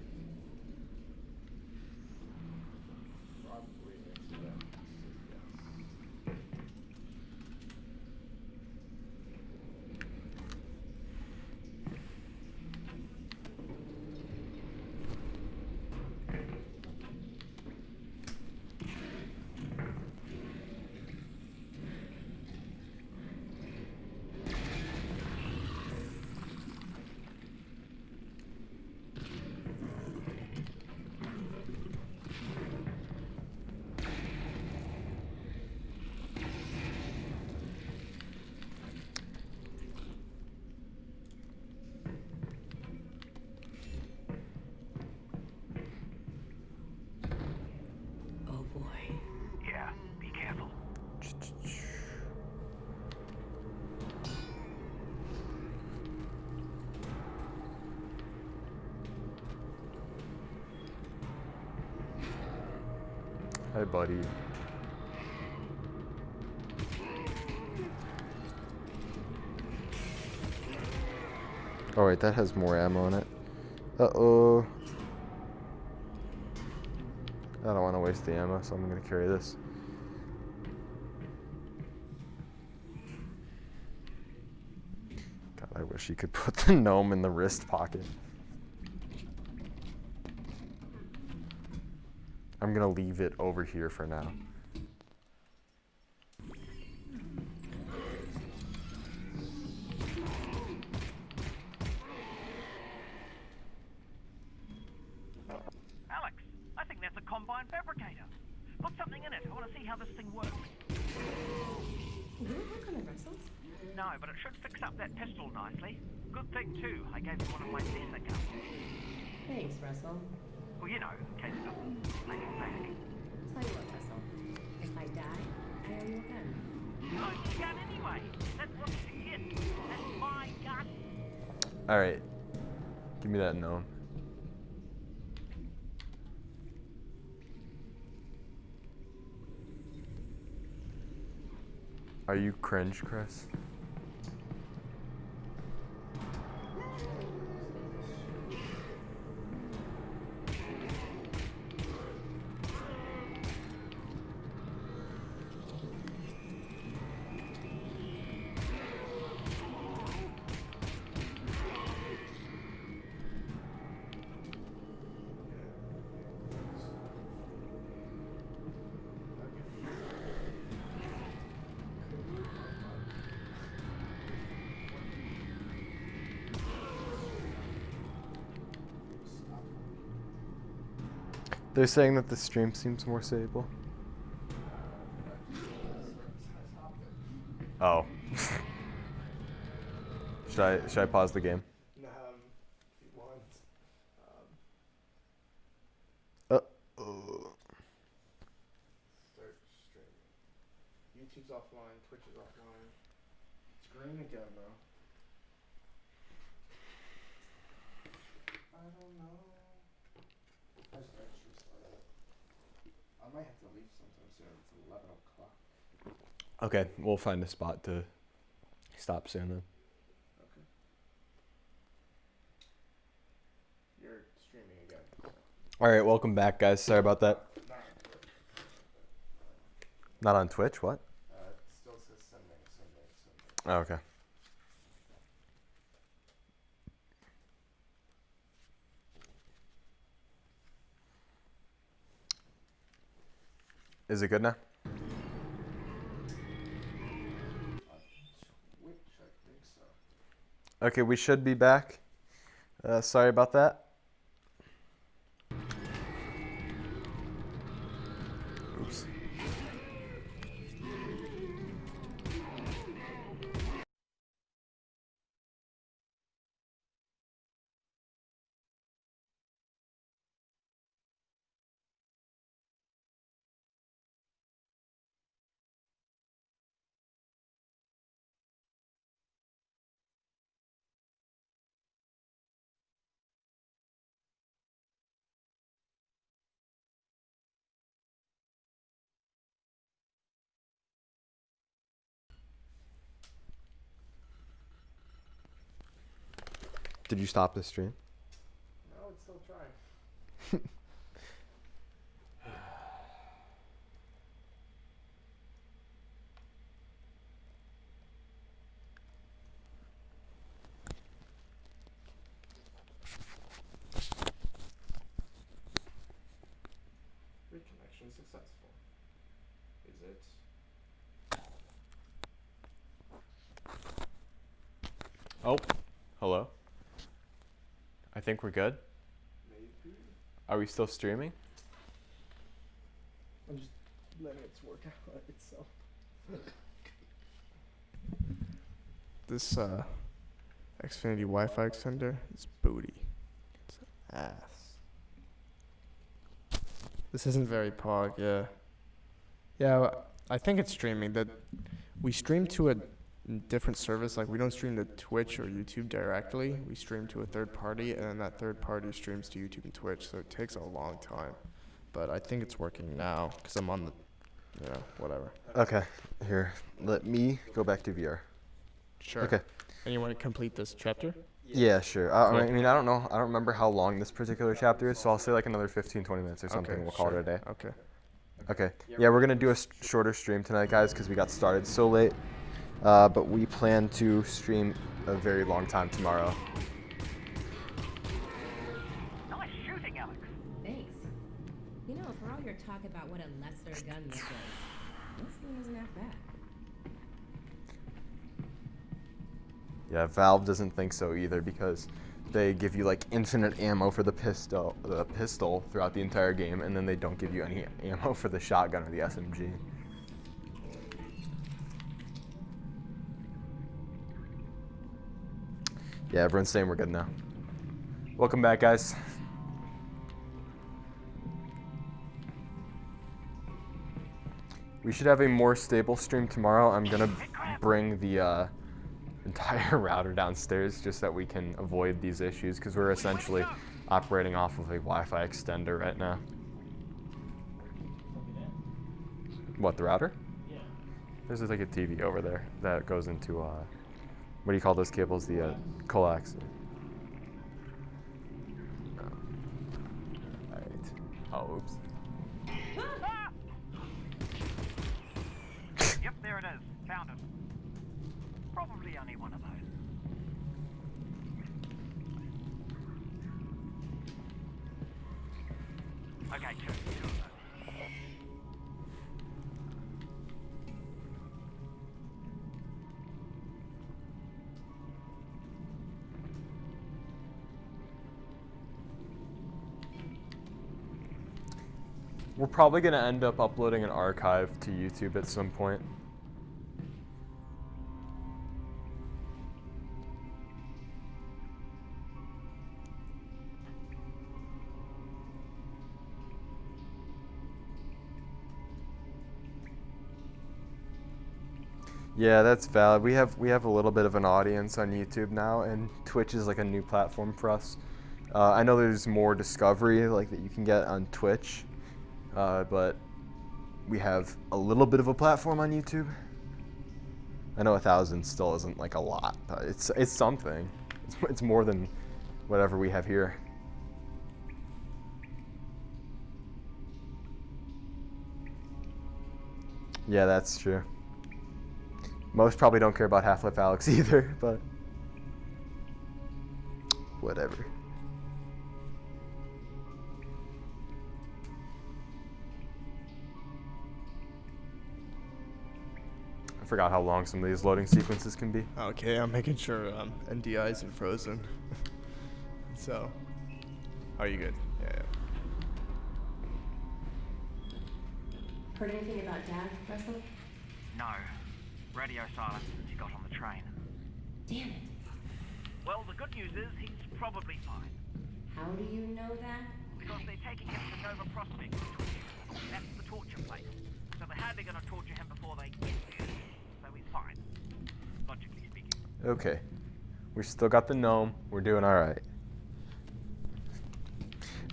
Oh boy. Yeah, be careful. Hi, buddy. Oh wait, that has more ammo in it. Uh-oh. I don't want to waste the ammo, so I'm going to carry this. God, I wish you could put the gnome in the wrist pocket. I'm going to leave it over here for now. Alex, I think that's a combine fabricator. Put something in it. I want to see how this thing works. You don't work on the Russells? No, but it should fix up that pistol nicely. Good thing, too. I gave him one of my Cessna guns. Thanks, Russell. Well, you know, in case it doesn't make it back. Tell you what, Russell. If I die, I owe you a gun. Oh, the gun anyway. That's what shit. That's my gun. All right. Give me that gnome. Are you cringe, Chris? They're saying that the stream seems more stable. Oh. Should I pause the game? If you want. Start streaming. YouTube's offline, Twitch is offline. It's green again, though. I don't know. I just restarted it. I might have to leave sometime soon. It's 11 o'clock. Okay, we'll find a spot to stop soon then. Okay. You're streaming again. So. All right, welcome back, guys. Sorry about that. Not on Twitch? What? It still says sending. Oh, okay. Is it good now? Twitch, I think so. Okay, we should be back. Sorry about that. Oops. Did you stop the stream? No, it's still trying. Reconnection successful. Is it? Oh, hello. I think we're good. Maybe. Are we still streaming? I'm just letting it work out itself. This Xfinity Wi-Fi extender is booty. It's ass. This isn't very pog, yeah. Yeah, I think it's streaming. That we stream to a different service. Like, we don't stream to Twitch or YouTube directly. We stream to a third party, and then that third party streams to YouTube and Twitch. So it takes a long time. But I think it's working now because I'm on the, whatever. Okay, here. Let me go back to VR. Sure. Okay. And you want to complete this chapter? Yeah, sure. I mean, I don't know. I don't remember how long this particular chapter is, so I'll say like another 15, 20 minutes or something. Okay, We'll call sure. it a day. Okay. Okay. Yeah, we're going to do a shorter stream tonight, guys, because we got started so late. But we plan to stream a very long time tomorrow. Nice shooting, Alyx. Thanks. You know, for all your talk about what a lesser gun this thing isn't half bad. Yeah, Valve doesn't think so either because they give you like infinite ammo for the pistol throughout the entire game, and then they don't give you any ammo for the shotgun or the SMG. Yeah, everyone's saying we're good now. Welcome back, guys. We should have a more stable stream tomorrow. I'm gonna bring the entire router downstairs just that we can avoid these issues because we're essentially operating off of a Wi-Fi extender right now. What, the router? Yeah. There's like a TV over there that goes into, what do you call those cables? The coax. Alright. Oh, oops. Yep, there it is. Found it. Probably only one of those. Okay, two of those. We're probably going to end up uploading an archive to YouTube at some point. Yeah, that's valid. We have a little bit of an audience on YouTube now, and Twitch is like a new platform for us. I know there's more discovery like that you can get on Twitch, but we have a little bit of a platform on YouTube. I know 1,000 still isn't like a lot, but it's something. It's more than whatever we have here. Yeah, that's true. Most probably don't care about Half-Life Alyx either, but whatever. I forgot how long some of these loading sequences can be. Okay, I'm making sure NDI isn't frozen. So, are you good? Yeah. Heard anything about Dad, Russell? No. Radio silence since he got on the train. Damn it. Well, the good news is he's probably fine. How do you know that? Because they're taking him to Nova Prospect. That's the torture place. So they're hardly going to torture him before they get there. So he's fine. Logically speaking. Okay. We still got the gnome. We're doing all right.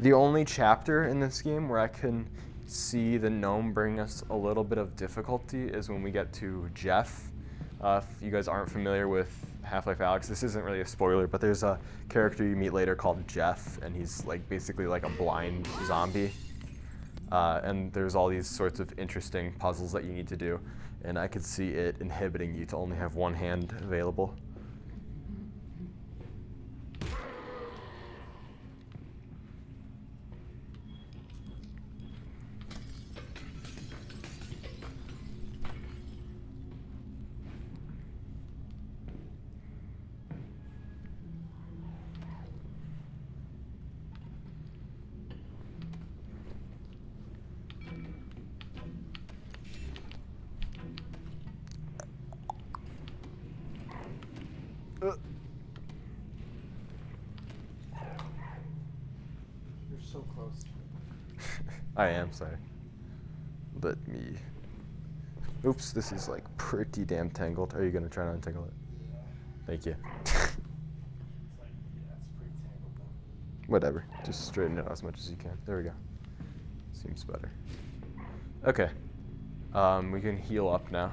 The only chapter in this game where I can see the gnome bring us a little bit of difficulty is when we get to Jeff. If you guys aren't familiar with Half-Life Alyx, this isn't really a spoiler, but there's a character you meet later called Jeff, and he's like basically like a blind zombie. And there's all these sorts of interesting puzzles that you need to do, and I could see it inhibiting you to only have one hand available. You're so close. I am, sorry. Let me... Oops, this is like pretty damn tangled. Are you gonna try to untangle it? Thank you. Whatever, just straighten it out as much as you can. There we go. Seems better. Okay, we can heal up now.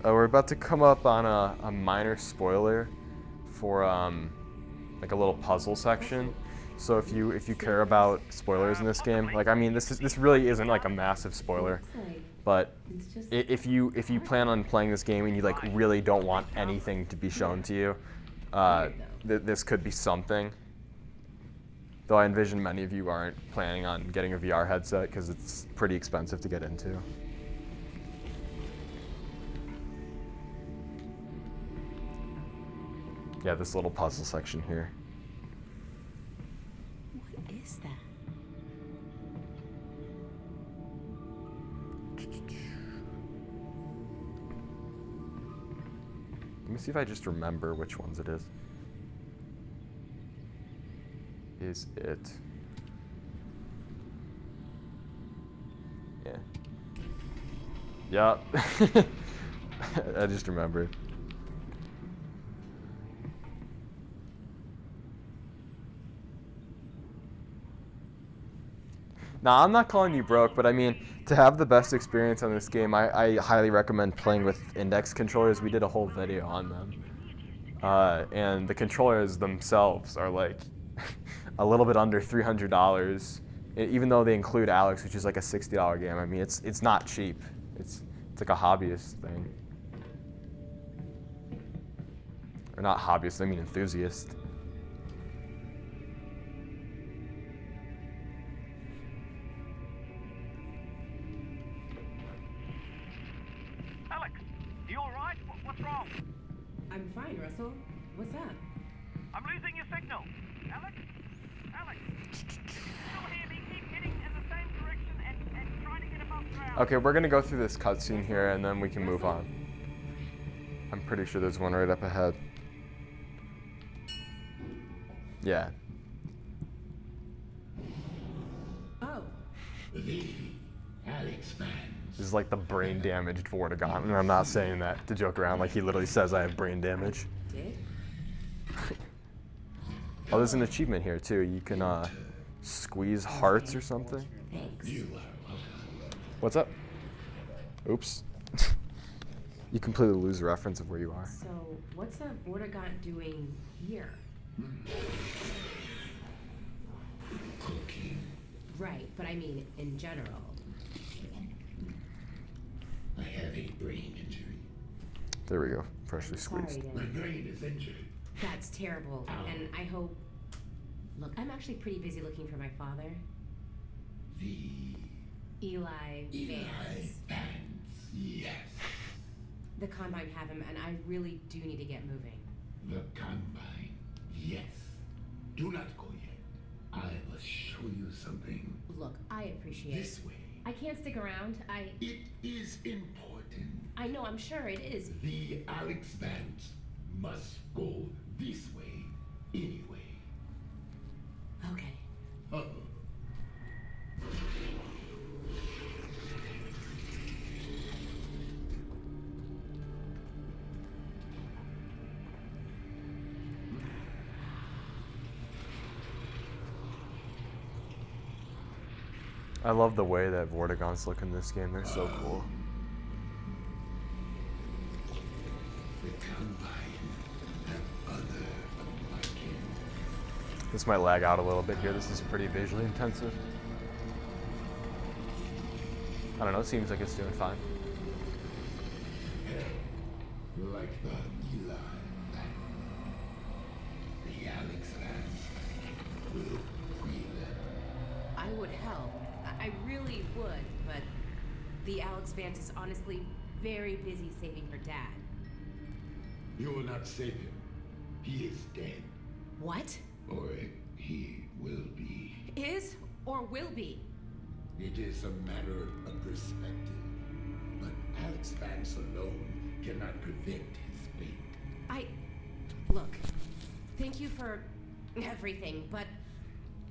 We're about to come up on a minor spoiler for like a little puzzle section. So if you care about spoilers in this game, like I mean this really isn't like a massive spoiler, but if you plan on playing this game and you like really don't want anything to be shown to you, this could be something. Though I envision many of you aren't planning on getting a VR headset because it's pretty expensive to get into. Yeah, this little puzzle section here. What is that? Let me see if I just remember which ones it is. Is it? Yeah. Yep. I just remembered. Now, I'm not calling you broke, but I mean, to have the best experience on this game, I highly recommend playing with index controllers. We did a whole video on them. And the controllers themselves are like a little bit under $300, even though they include Alyx, which is like a $60 game, I mean, it's not cheap. It's like a hobbyist thing. Or not hobbyist, I mean enthusiast. Alyx, you alright? What's wrong? I'm fine, Russell. What's up? I'm losing your signal. Alyx? Alyx? Still hear me? Keep heading in the same direction and trying to get above ground. Okay, we're gonna go through this cutscene here and then we can move on. I'm pretty sure there's one right up ahead. Yeah. Oh, The Alyx fans. This is like the brain damaged Vortigaunt, and I'm not saying that to joke around, like he literally says I have brain damage. did? Oh, there's an achievement here too. You can squeeze hearts or something. Thanks. What's up? Oops. You completely lose the reference of where you are. So, what's a Vortigaunt doing here? Cooking. Right, but I mean in general. I have a brain injury. There we go. Freshly Sorry, squeezed. My Dan. brain is injured. That's terrible, and I hope. Look, I'm actually pretty busy looking for my father, The Eli Eli Vance. fans. Yes. The Combine have him, and I really do need to get moving. The Combine. Yes. Do not go yet. I must show you something. Look, I appreciate it. This way. I can't stick around. It is important. I know, I'm sure it is. The Alyx fans must go this way anyway. Okay. Oh. I love the way that Vortigaunts look in this game. They're so cool. The Combine have other of my kin. This might lag out a little bit here. This is pretty visually intensive. I don't know, it seems like it's doing fine. Like the Eli fans. The Alyx fans will free them. I would help. I really would, but the Alyx Vance is honestly very busy saving her dad. You will not save him. He is dead. What? Or he will be. Is or will be? It is a matter of perspective. But Alyx Vance alone cannot prevent his fate. Look, thank you for everything, but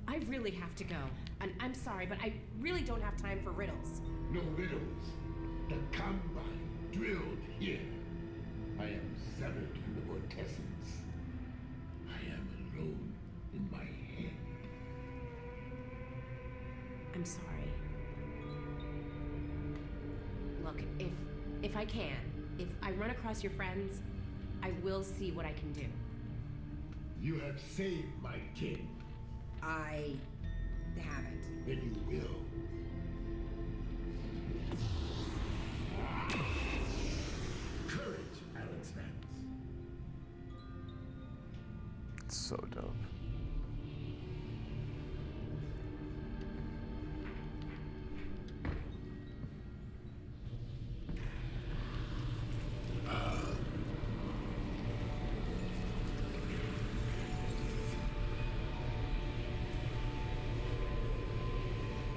I really have to go. And I'm sorry, but I really don't have time for riddles. No riddles. The Combine drilled here. I am severed from the vortessence. I am alone in my head. I'm sorry. Look, if I can, if I run across your friends, I will see what I can do. You have saved my kin. I haven't. Then you will. Courage, Alyx Vance. It's so dope.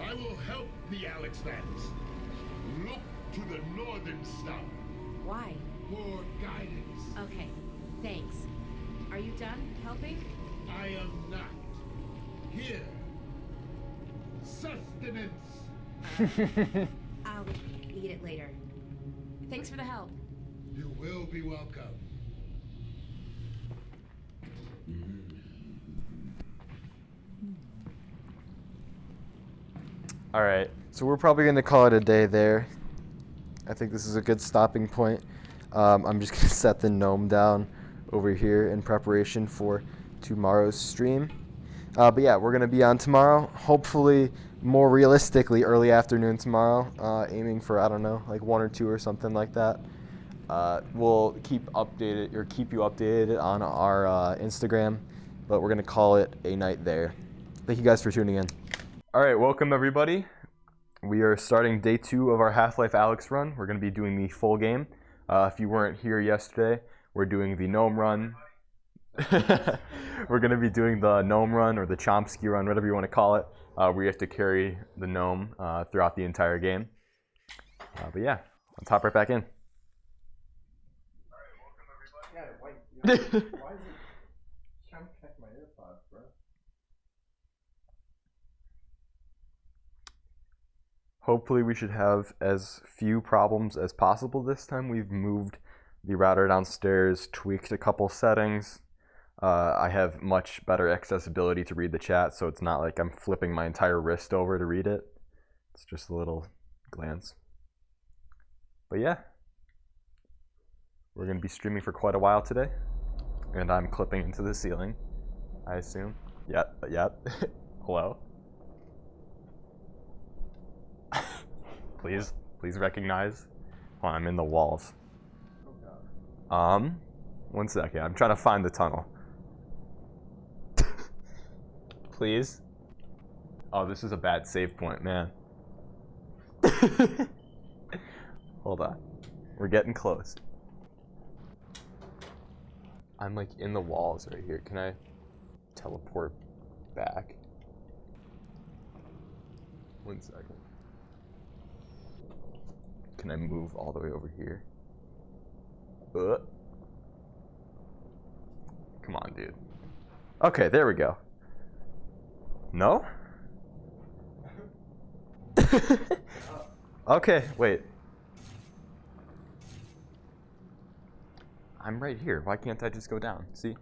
I will help the Alyx Vance. Look to the northern star Why? for guidance. Okay, thanks. Are you done helping? I am not. Here. Sustenance. I'll need it later. Thanks for the help. You will be welcome. All right, so we're probably gonna call it a day there. I think this is a good stopping point. I'm just gonna set the gnome down over here in preparation for tomorrow's stream. But yeah, we're going to be on tomorrow. Hopefully, more realistically, early afternoon tomorrow. Aiming for, I don't know, like 1 or 2 or something like that. We'll keep you updated on our Instagram, but we're going to call it a night there. Thank you guys for tuning in. All right, welcome everybody. We are starting day 2 of our Half-Life Alyx run. We're going to be doing the full game. If you weren't here yesterday, we're doing the Gnome run. We're going to be doing the Gnome run or the Chomsky run, whatever you want to call it, where you have to carry the Gnome throughout the entire game. But yeah, let's hop right back in. Why is it can't connect my AirPods, bro? Hopefully we should have as few problems as possible this time. We've moved the router downstairs, tweaked a couple settings. I have much better accessibility to read the chat, so it's not like I'm flipping my entire wrist over to read it. It's just a little glance. But yeah, we're going to be streaming for quite a while today. And I'm clipping into the ceiling, I assume. Yep. Hello? Please recognize. Oh, I'm in the walls. 1 second. I'm trying to find the tunnel. Please. Oh, this is a bad save point, man. Hold on. We're getting close. I'm like in the walls right here. Can I teleport back? 1 second. Can I move all the way over here? Come on, dude. Okay, there we go. No? Okay, wait. I'm right here. Why can't I just go down? See?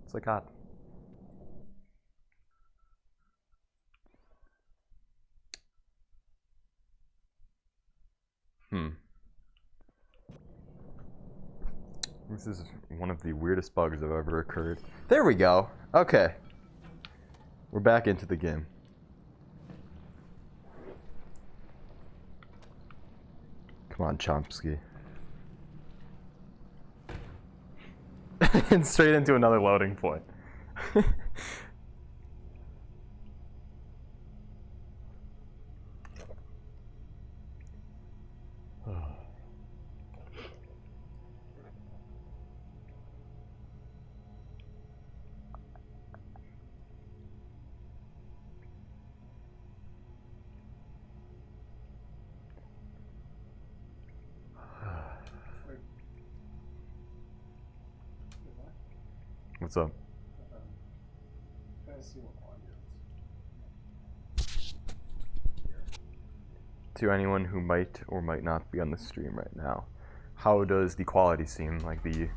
It's like odd. This is one of the weirdest bugs that have ever occurred. There we go. Okay. We're back into the game. Come on, Chomsky. And straight into another loading point. What's up? To anyone who might or might not be on the stream right now, how does the quality seem? Like the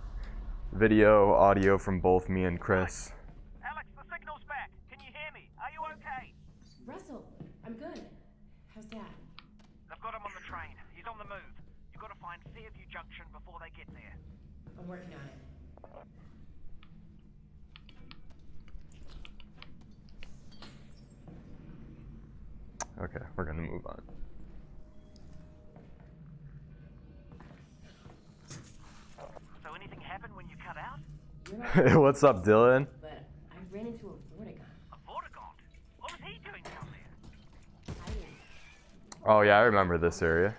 video, audio from both me and Chris? Alyx, the signal's back. Can you hear me? Are you okay? Russell, I'm good. How's Dad? They've got him on the train. He's on the move. You've got to find Fairview Junction before they get there. I'm working on it. Okay, we're gonna move on. So anything happened when you cut out? You're not What's up, Dylan? but I ran into a Vortigaunt. A Vortigaunt? What was he doing down there? Hiding. Oh yeah, I remember this area.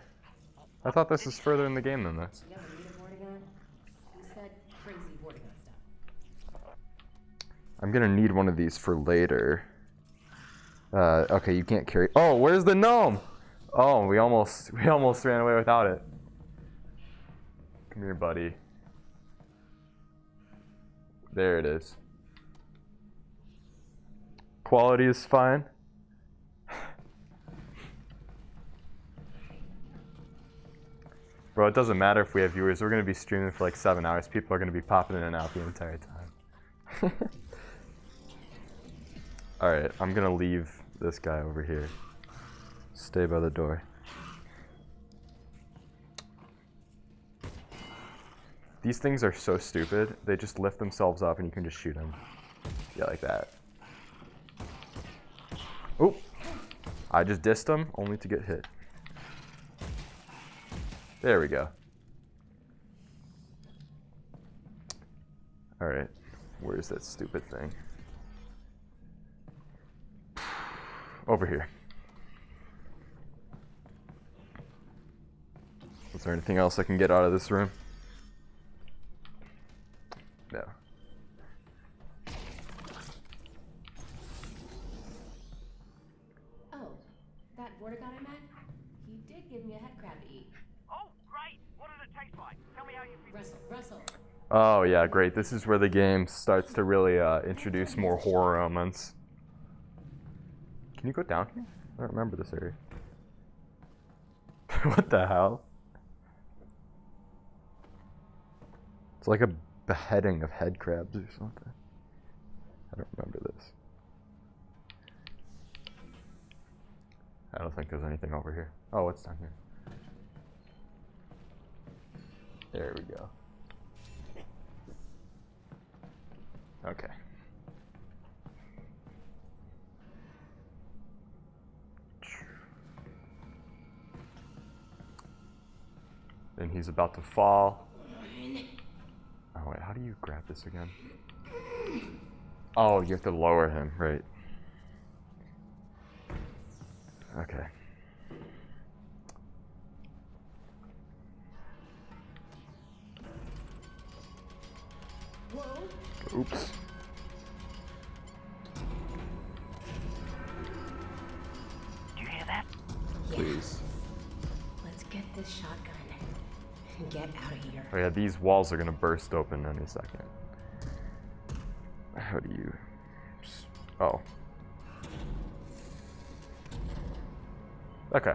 I thought this was further in the game than this. You ever meet a Vortigaunt? He said crazy Vortigaunt stuff. I'm gonna need one of these for later. Okay, you can't carry. Oh, where's the gnome? Oh, we almost ran away without it. Come here, buddy. There it is. Quality is fine. Bro, it doesn't matter if we have viewers. We're gonna be streaming for like 7 hours. People are gonna be popping in and out the entire time. Alright, I'm gonna leave this guy over here. Stay by the door. These things are so stupid. They just lift themselves up and you can just shoot them. Yeah, like that. Oop. I just dissed him, only to get hit. There we go. Alright. Where's that stupid thing? Over here. Is there anything else I can get out of this room? No. Oh, that Vortigaunt I met? He did give me a head crab to eat. Oh, great! What does it taste like? Tell me how you feel. Russell. Oh yeah, great. This is where the game starts to really introduce more horror elements. Can you go down here? I don't remember this area. What the hell? It's like a beheading of head crabs or something. I don't remember this. I don't think there's anything over here. Oh, what's down here? There we go. Okay. Then he's about to fall. Oh wait, how do you grab this again? Oh, you have to lower him, right. Okay. Oops. Do you hear that? Please. Let's get this shotgun and get out of here. Oh yeah, these walls are gonna burst open any second. How do you... Oh. Okay.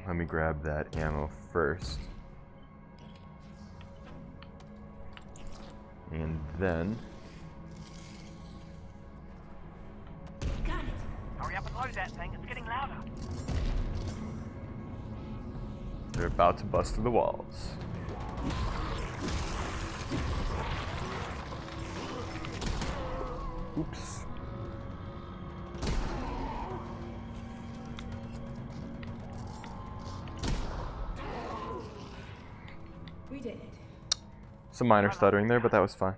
Let me grab that ammo first. And then... Got it. Hurry up and load that thing. It's getting louder. They're about to bust through the walls. Oops. We did it. Some minor stuttering there, but that was fine.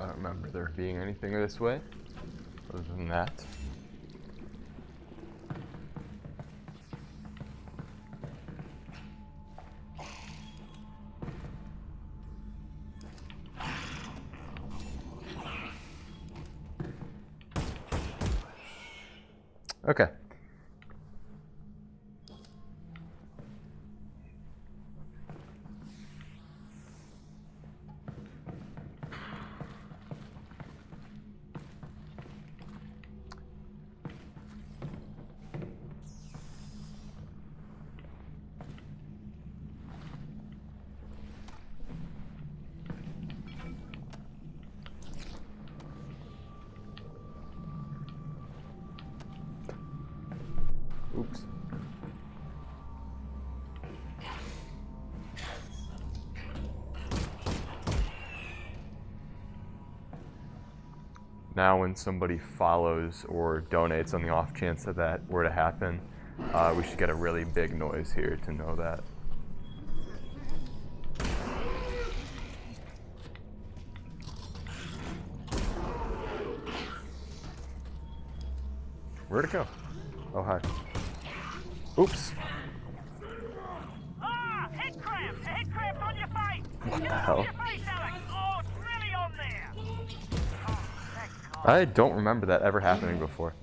I don't remember there being anything this way, other than that. Okay. Oops. Now when somebody follows or donates on the off chance that that were to happen, we should get a really big noise here to know that. Where'd it go? Oh, hi. Oops. Ah! Head crab! A head crab's on your face! What the hell? On your face, Alyx! Oh, it's really on there! Oh, thank God. I don't remember that ever happening before.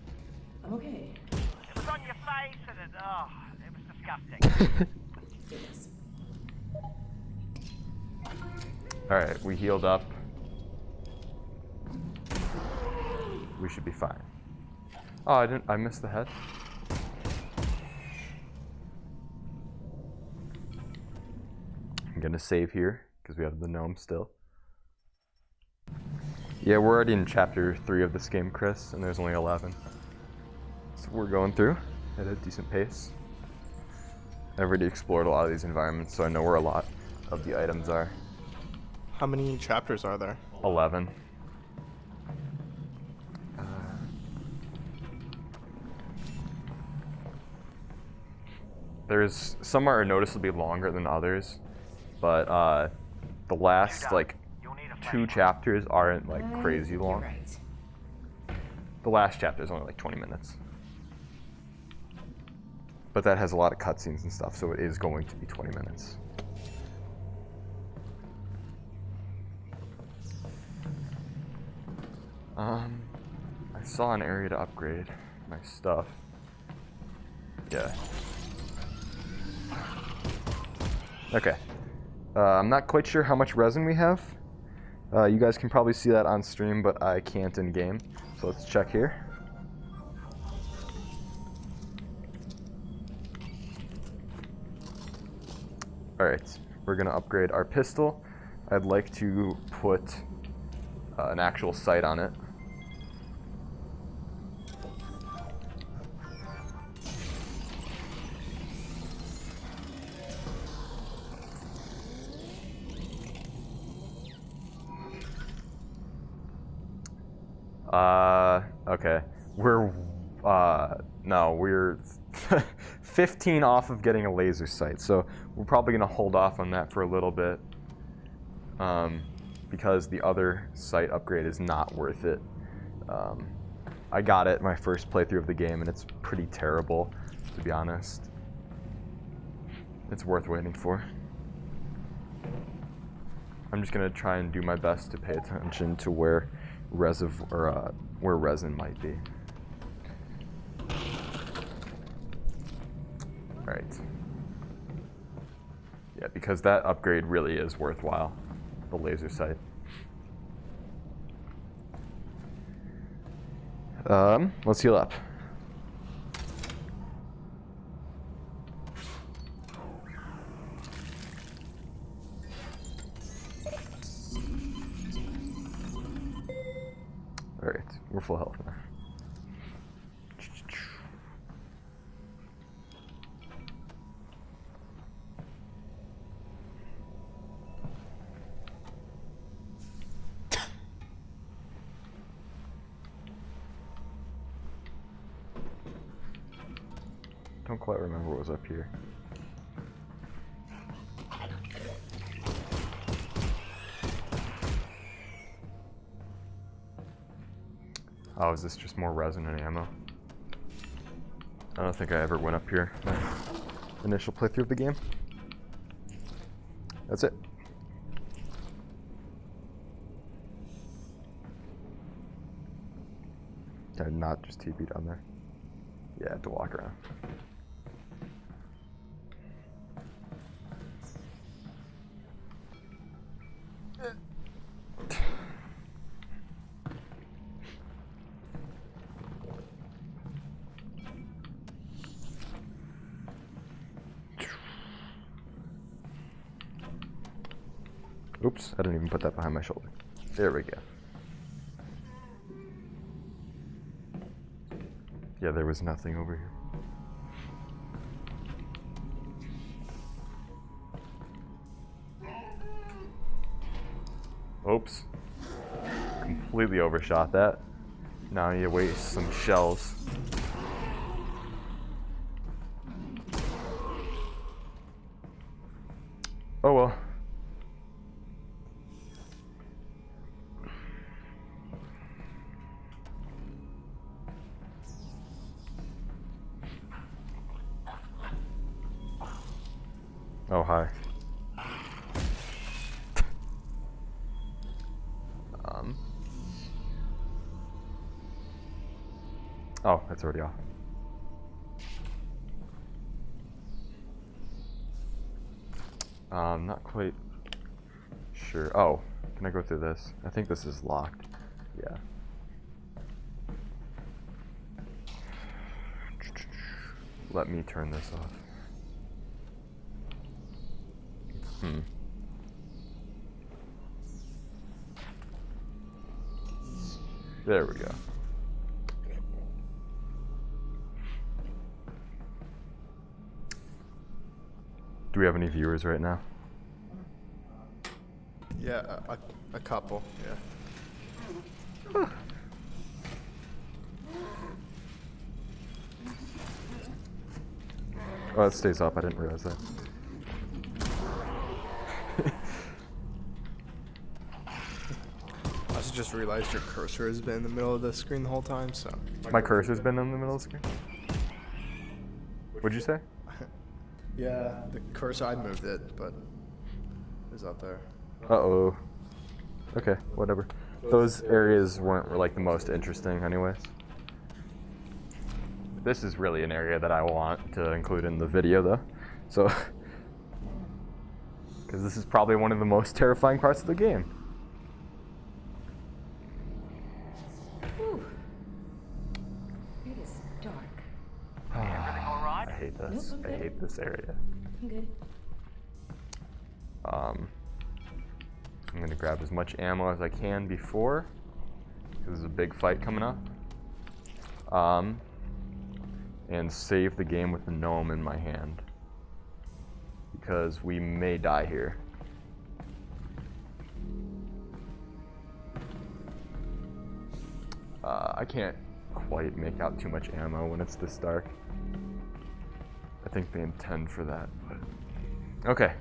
I'm okay. It was on your face and it was disgusting. Goodness. Alright, we healed up. We should be fine. Oh, I missed the head. I'm gonna save here, because we have the gnome still. Yeah, we're already in chapter 3 of this game, Chris, and there's only 11. So we're going through at a decent pace. I've already explored a lot of these environments, so I know where a lot of the items are. How many chapters are there? 11. There's some are noticeably longer than others, but the last like 2 chapters aren't like crazy long. You're right. The last chapter is only like 20 minutes. But that has a lot of cutscenes and stuff, so it is going to be 20 minutes. I saw an area to upgrade my stuff. Yeah. Okay. I'm not quite sure how much resin we have. You guys can probably see that on stream, but I can't in game. So let's check here. Alright, we're gonna upgrade our pistol. I'd like to put an actual sight on it. Okay. We're 15 off of getting a laser sight, so we're probably gonna hold off on that for a little bit, because the other sight upgrade is not worth it. I got it my first playthrough of the game, and it's pretty terrible, to be honest. It's worth waiting for. I'm just gonna try and do my best to pay attention to where resin might be. Alright. Yeah, because that upgrade really is worthwhile, the laser sight. Let's heal up. Alright, we're full health now. Don't quite remember what was up here. Oh, is this just more resin and ammo? I don't think I ever went up here. My initial playthrough of the game. That's it. Did I not just TP down there? Yeah, I have to walk around. Oops, I didn't even put that behind my shoulder. There we go. Yeah, there was nothing over here. Oops. Completely overshot that. Now you waste some shells. Oh well. Oh, hi. Oh, it's already off. Not quite sure. Oh, can I go through this? I think this is locked. Yeah. Let me turn this off. There we go. Do we have any viewers right now? Yeah, a couple, yeah. Oh, it stays up. I didn't realize that. I also just realized your cursor has been in the middle of the screen the whole time, so. My cursor's been in the middle of the screen? What'd you say? Yeah, the cursor, I moved it, but it was up there. Uh-oh. Okay, whatever. Those areas weren't like the most interesting anyways. This is really an area that I want to include in the video though. So, because this is probably one of the most terrifying parts of the game. Whew. It is dark. Everything all right? I hate this. Nope, I'm I good. hate this area. I'm good. I'm gonna grab as much ammo as I can before, because there's a big fight coming up. And save the game with the gnome in my hand, because we may die here. I can't quite make out too much ammo when it's this dark. I think they intend for that, but... Okay,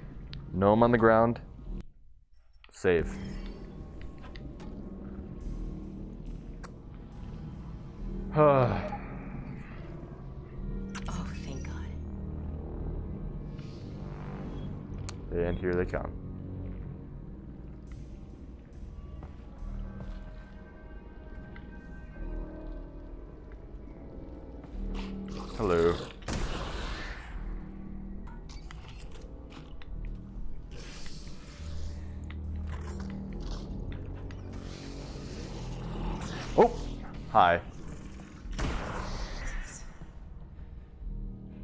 gnome on the ground. Save. Oh, thank God. And here they come. Hello. Oh, hi.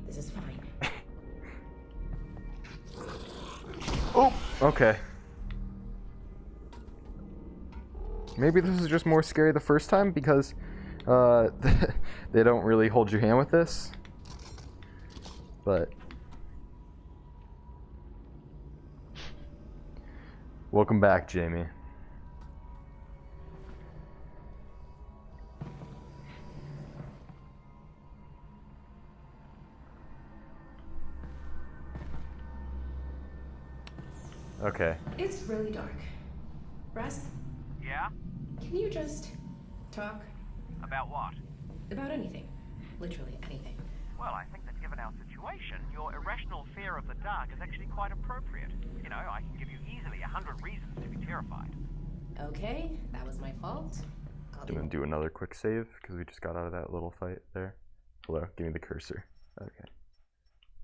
This is fine. Oh, okay. Maybe this is just more scary the first time because they don't really hold your hand with this. But welcome back, Jamie. Okay. It's really dark. Russ, Yeah? can you just talk About what? about anything? Literally anything. Well, I think that given our situation, your irrational fear of the dark is actually quite appropriate. You know, I can give you easily 100 reasons to be terrified. Okay, that was my fault. I'll I'm gonna do another quick save because we just got out of that little fight there. Hello, give me the cursor. Okay.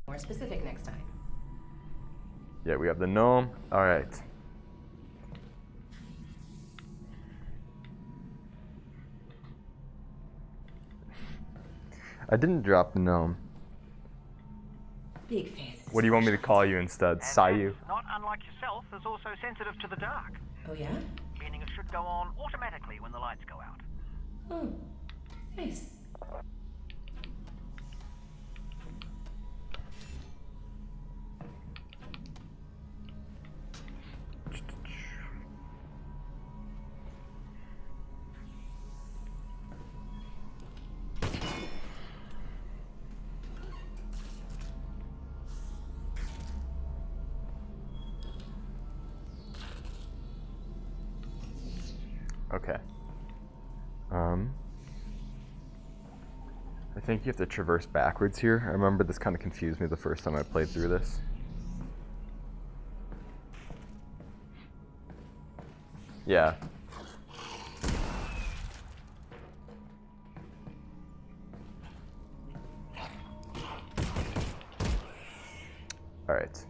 more specific next time. Yeah, we have the gnome. All right. I didn't drop the gnome. Big fan. What do you want me to call you instead? And Sayu? that's not unlike yourself, is also sensitive to the dark, Oh yeah? meaning it should go on automatically when the lights go out. Oh, nice. Okay. I think you have to traverse backwards here. I remember this kind of confused me the first time I played through this. Yeah. All right.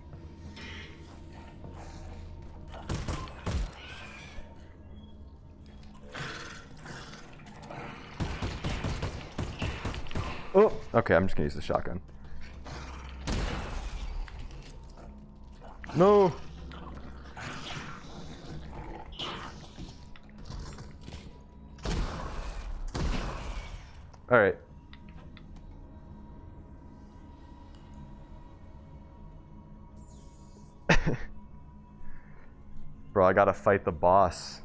Oh, okay, I'm just gonna use the shotgun. No! Alright. Bro, I gotta fight the boss.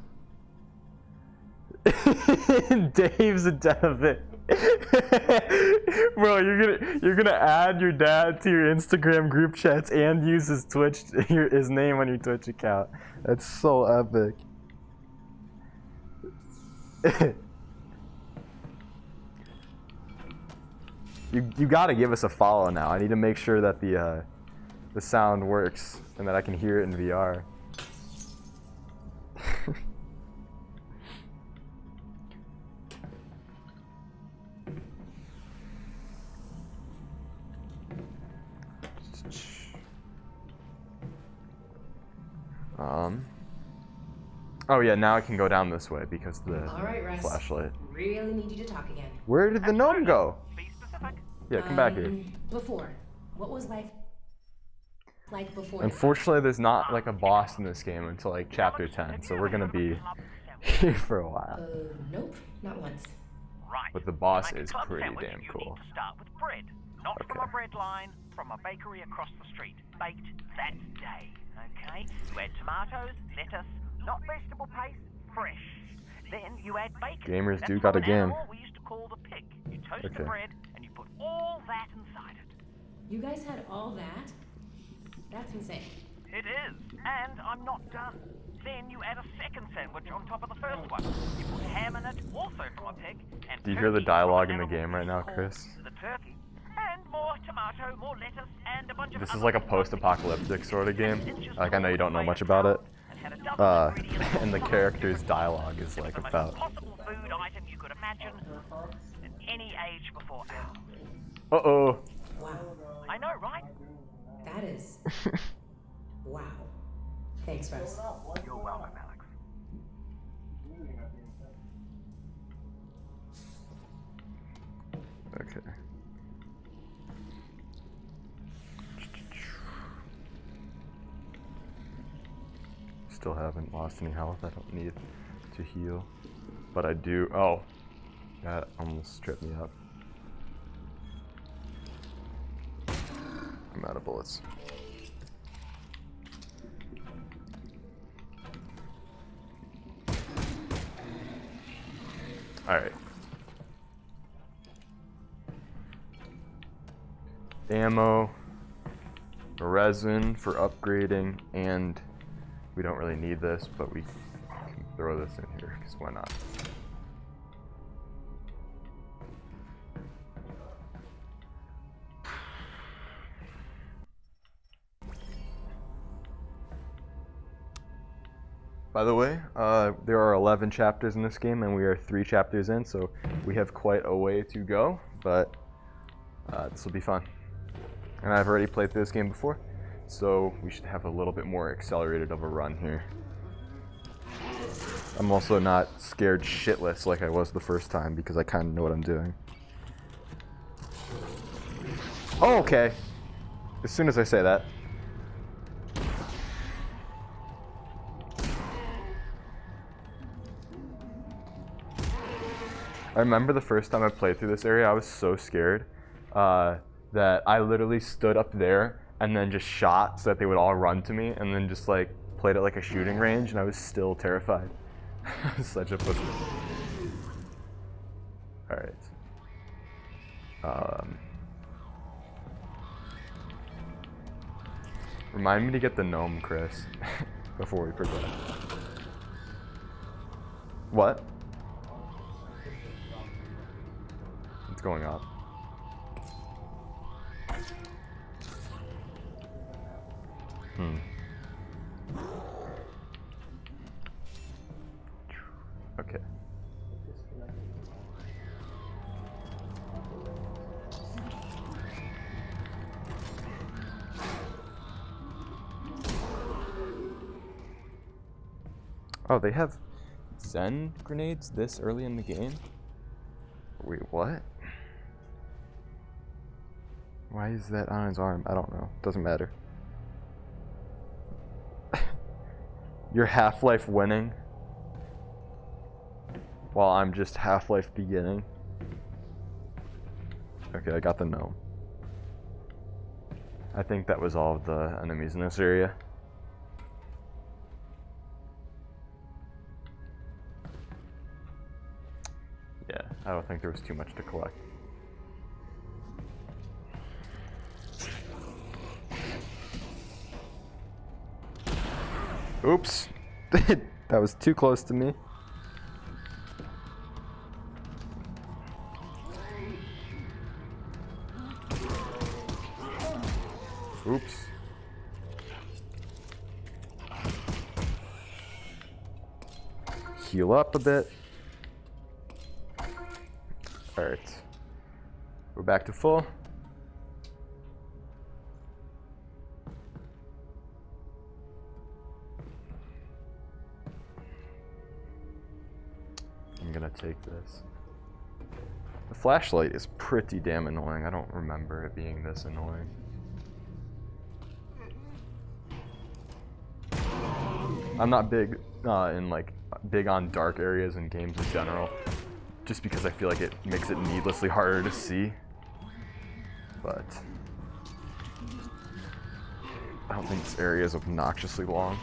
Dave's a Devin. Bro, you're gonna add your dad to your Instagram group chats and use his his name on your Twitch account. That's so epic. You gotta give us a follow now. I need to make sure that the sound works and that I can hear it in VR. Oh yeah, now I can go down this way because of the All right, Russ. flashlight. Really need you to talk again. Where did the gnome go? Be specific. Yeah, come back here. Before. What was life like before? Unfortunately, there's not like a boss in this game until like chapter 10, so we're gonna be here for a while. Nope, not once. Right. But the boss To make a is club pretty sandwich, damn you cool. need to start with bread. Not from a bread line, from a bakery across the street. Baked that day. Okay? You add tomatoes, lettuce, not vegetable paste, fresh. Then you add bacon. Gamers That's do from got a an game. animal we used to call the pig. You toast the Okay. bread and you put all that inside it. You guys had all that? That's insane. It is, and I'm not done. Then you add a second sandwich on top of the first one. You put ham in it, also from a pig, and Do you hear the turkey dialogue from in an the animal game right now, called Chris? The turkey, and more tomato, more lettuce, and a bunch of This is other like a little post-apocalyptic sort of game. inches Like I know you don't know long much by about it. itself, and had a dozen ingredients And the all character's different dialogue is It was like the most about. possible food item you could imagine in any age before ours. Uh-oh. Wow. I know, right? That is. Wow. Thanks, Russ. You're welcome, Alex. Okay. Still haven't lost any health. I don't need to heal. But I do. Oh. That almost tripped me up. I'm out of bullets. Alright. Ammo, resin for upgrading, and we don't really need this, but we can throw this in here, because why not? By the way, there are 11 chapters in this game, and we are 3 chapters in, so we have quite a way to go, but this will be fun. And I've already played through this game before, so we should have a little bit more accelerated of a run here. I'm also not scared shitless like I was the first time, because I kind of know what I'm doing. Oh, okay. As soon as I say that. I remember the first time I played through this area, I was so scared that I literally stood up there and then just shot so that they would all run to me, and then just like played at like a shooting range, and I was still terrified. I was such a pussy. Alright. Remind me to get the gnome, Chris, before we progress. What? What's going on? Okay. Oh, they have Zen grenades this early in the game? Wait, what? Why is that on his arm? I don't know. Doesn't matter. You're Half-Life winning, while I'm just Half-Life beginning. Okay, I got the gnome. I think that was all of the enemies in this area. I don't think there was too much to collect. Oops. That was too close to me. Oops. Heal up a bit. Alright. We're back to full. I'm gonna take this. The flashlight is pretty damn annoying. I don't remember it being this annoying. I'm not big big on dark areas in games in general, just because I feel like it makes it needlessly harder to see. But I don't think this area is obnoxiously long.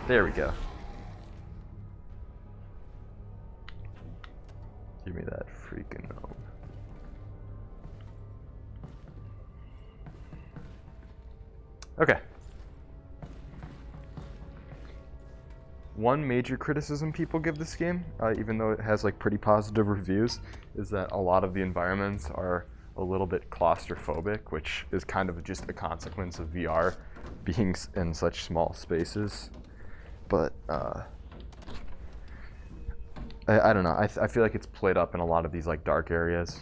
There we go. Give me that freaking gnome. Okay. One major criticism people give this game, even though it has like pretty positive reviews, is that a lot of the environments are a little bit claustrophobic, which is kind of just a consequence of VR being in such small spaces. But I don't know. I feel like it's played up in a lot of these like dark areas.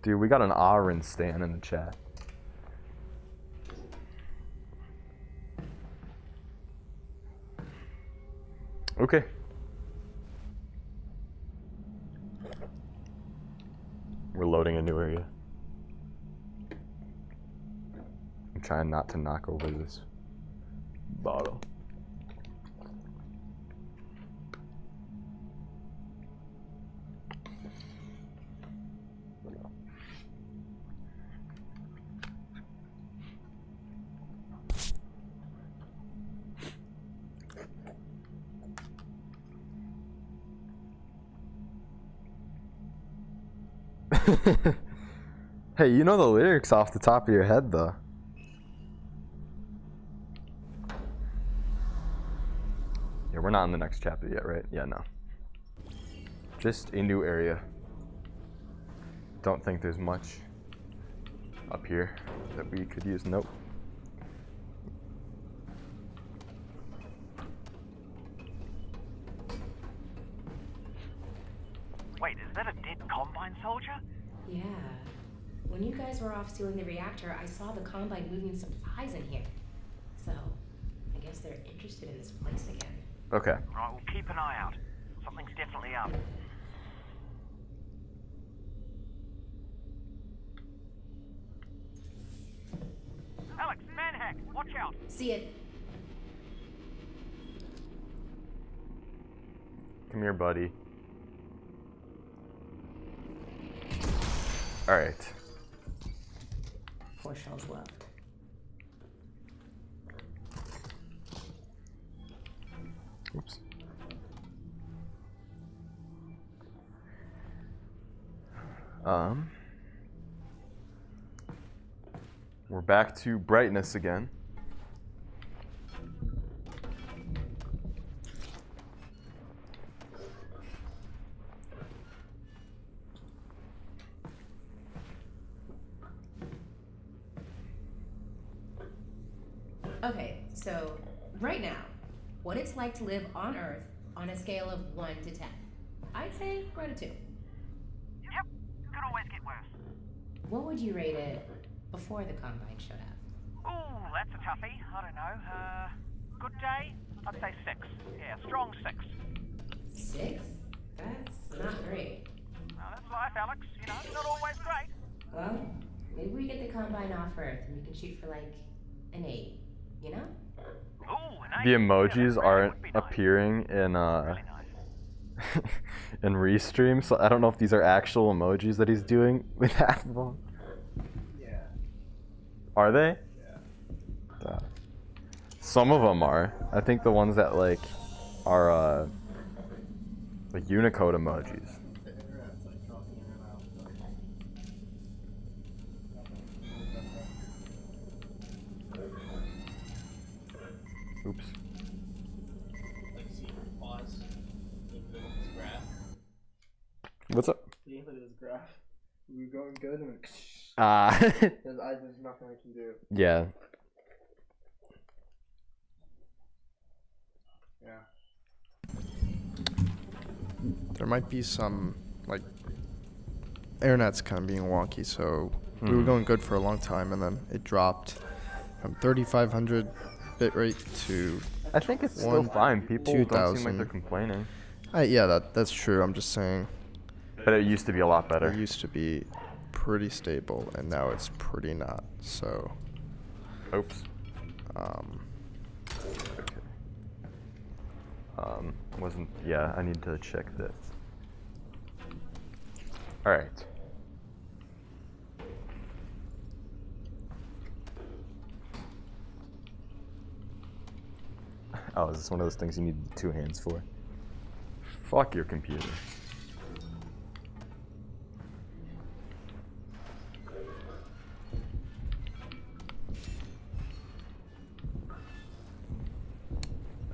Dude, we got an Aaron Stan in the chat. Okay. We're loading a new area. I'm trying not to knock over this bottle. Hey, you know the lyrics off the top of your head, though. Yeah, we're not in the next chapter yet, right? Yeah, no. Just a new area. Don't think there's much up here that we could use. Nope. Wait, is that a dead Combine soldier? Yeah. When you guys were off stealing the reactor, I saw the Combine moving supplies in here. So, I guess they're interested in this place again. Okay. Right, we'll keep an eye out. Something's definitely up. Alyx, manhack, watch out! See it. Come here, buddy. All right. 4 shells left. Oops. We're back to brightness again. Okay, so right now, what it's like to live on Earth on a scale of 1 to 10. I'd say we're at a 2. Yep, could always get worse. What would you rate it before the Combine showed up? Ooh, that's a toughie. I don't know. Good day? I'd say 6. Yeah, strong 6. 6? That's not great. Well, that's life, Alyx. You know, not always great. Well, maybe we get the Combine off Earth and we can shoot for like an 8, you know? Ooh, an 8. The Yeah, emojis that aren't would be nice. appearing in Really nice. in Restream, so I don't know if these are actual emojis that he's doing with half of them. Yeah. Are they? Yeah. Some of them are. I think the ones that like are like Unicode emojis. Oops. What's up? Yeah, look at this graph. We were going good and there's nothing I can do. Yeah. Yeah. There might be some, like, internet's kind of being wonky, so we were going good for a long time, and then it dropped from 3,500 bitrate to I think it's still fine. People don't 2,000. seem like they're complaining. Yeah, that's true. I'm just saying. But it used to be a lot better. It used to be pretty stable, and now it's pretty not. So. Oops. Wasn't. Yeah, I need to check this. All right. Oh, is this one of those things you need 2 hands for? Fuck your computer.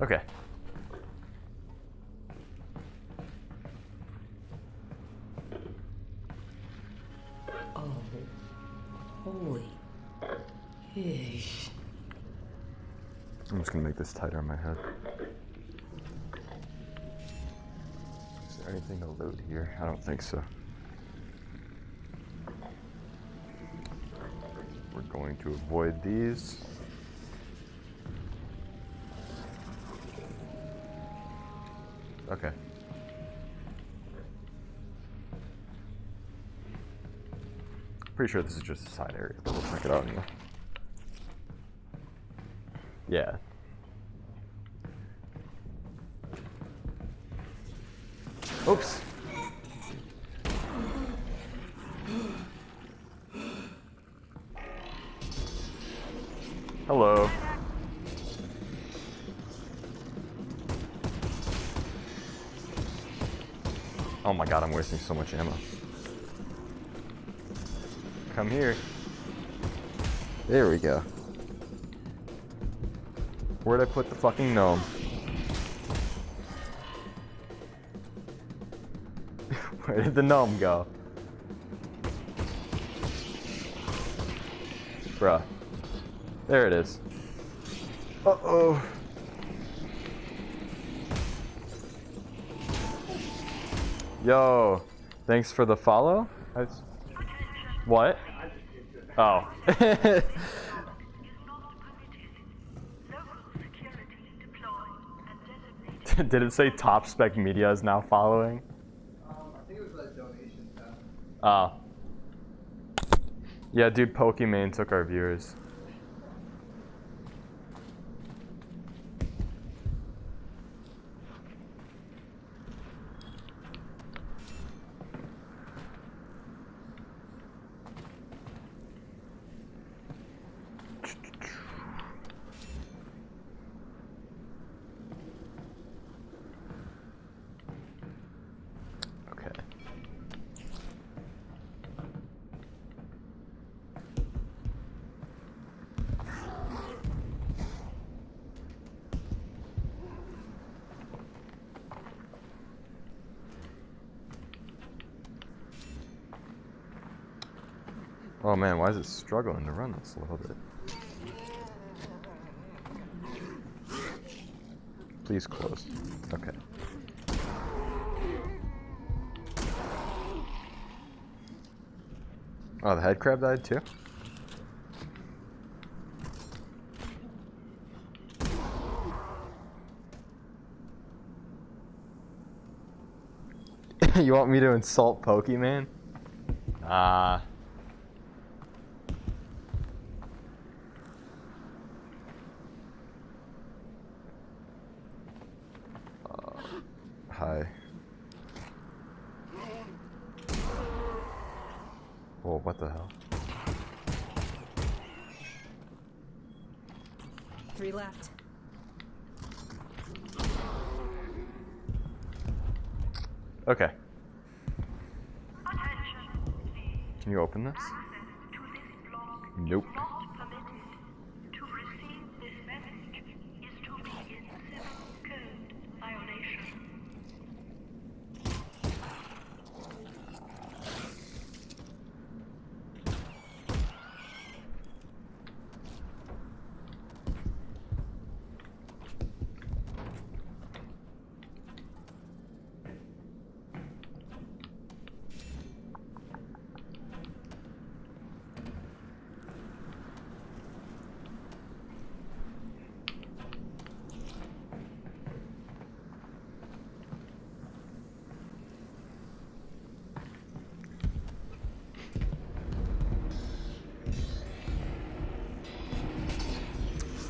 Okay. Oh, holy. Yeesh. I'm just gonna make this tighter on my head. Is there anything to load here? I don't think so. We're going to avoid these. Okay. Pretty sure this is just a side area, but we'll check it out anyway. Yeah. Oops. Hello. Oh my god, I'm wasting so much ammo. Come here. There we go. Where'd I put the fucking gnome? Where did the gnome go? Bruh. There it is. Uh-oh. Yo, thanks for the follow. What? Oh. Did it say Top Spec Media is now following? I think it was a donation tab. Oh. Yeah, dude, Pokemon took our viewers. Oh man, why is it struggling to run this a little bit? Please close. Okay. Oh, the head crab died too? You want me to insult Pokemon? Ah. Hi. Whoa, what the hell? 3 left. Okay. Can you open this? Nope.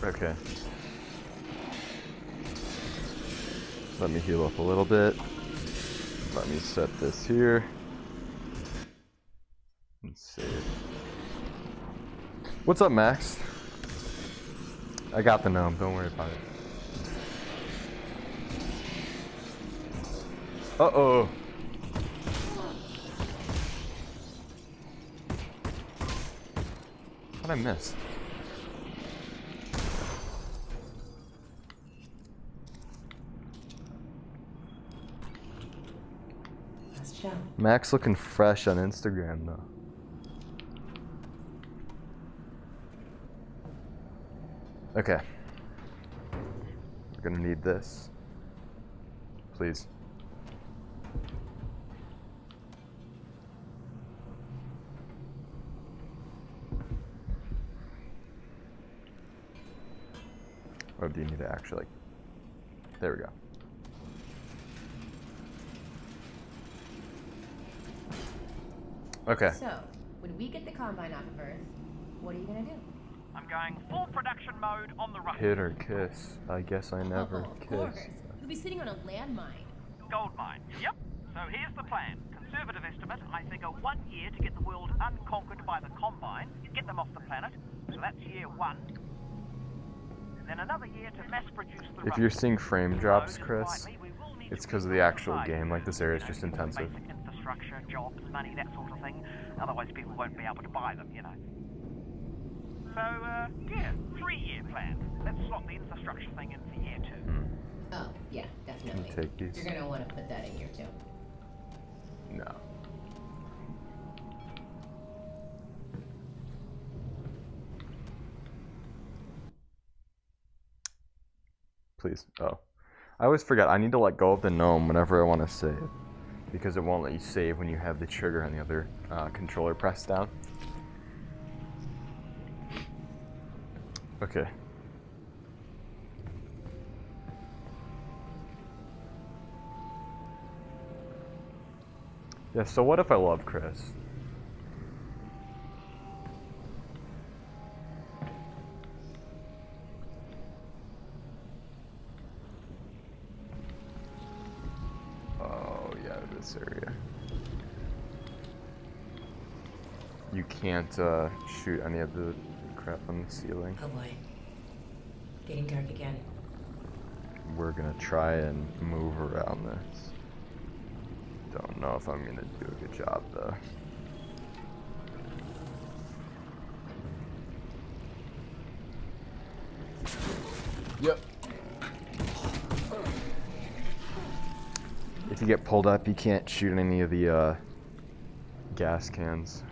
Okay. Let me heal up a little bit. Let me set this here. Let's save. What's up, Max? I got the gnome, don't worry about it. Uh-oh. How'd I miss? Max looking fresh on Instagram though. Okay. We're gonna need this. Please. Or do you need to actually, like, there we go. Okay. So, when we get the Combine off of Earth, what are you gonna do? I'm going full production mode on the run. Hit or kiss. I guess I never Of course. kissed. You'll be sitting on a landmine. Gold mine. Yep. So here's the plan. Conservative estimate, I figure 1 year to get the world unconquered by the Combine, get them off the planet. So that's year 1. Then another year to mass produce the If you're seeing frame drops, Chris, it's because of the actual game. Like, this area is just intensive. Basic infrastructure, jobs, money, that sort of thing. Otherwise people won't be able to buy them, you know. So, yeah, 3-year plan. Let's slot the infrastructure thing in for year 2. Oh, yeah, definitely. Take these. You're gonna want to put that in here too. No. Please. Oh. I always forget. I need to let go of the gnome whenever I want to save. Because it won't let you save when you have the trigger on the other controller pressed down. Okay. Yeah, so what if I love Chris? Oh, yeah, this area. You can't shoot any of the crap on the ceiling. Oh boy. Getting dark again. We're gonna try and move around this. Don't know if I'm gonna do a good job though. Yep. If you get pulled up, you can't shoot any of the gas cans.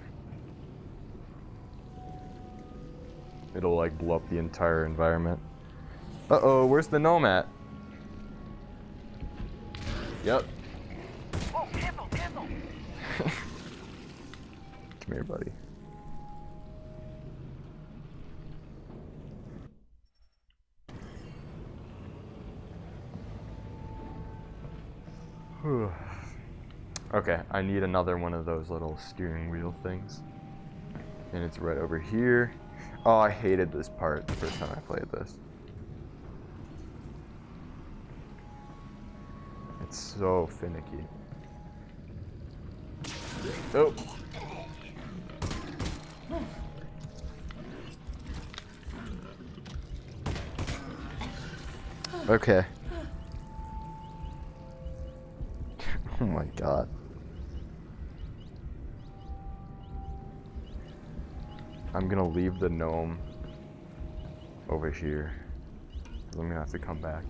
It'll like blow up the entire environment. Uh-oh, where's the gnome at? Yep. Oh, careful, careful! Come here, buddy. Okay, I need another one of those little steering wheel things. And it's right over here. Oh, I hated this part the first time I played this. It's so finicky. Oh. Okay. Oh my god. I'm gonna leave the gnome over here. I'm gonna have to come back.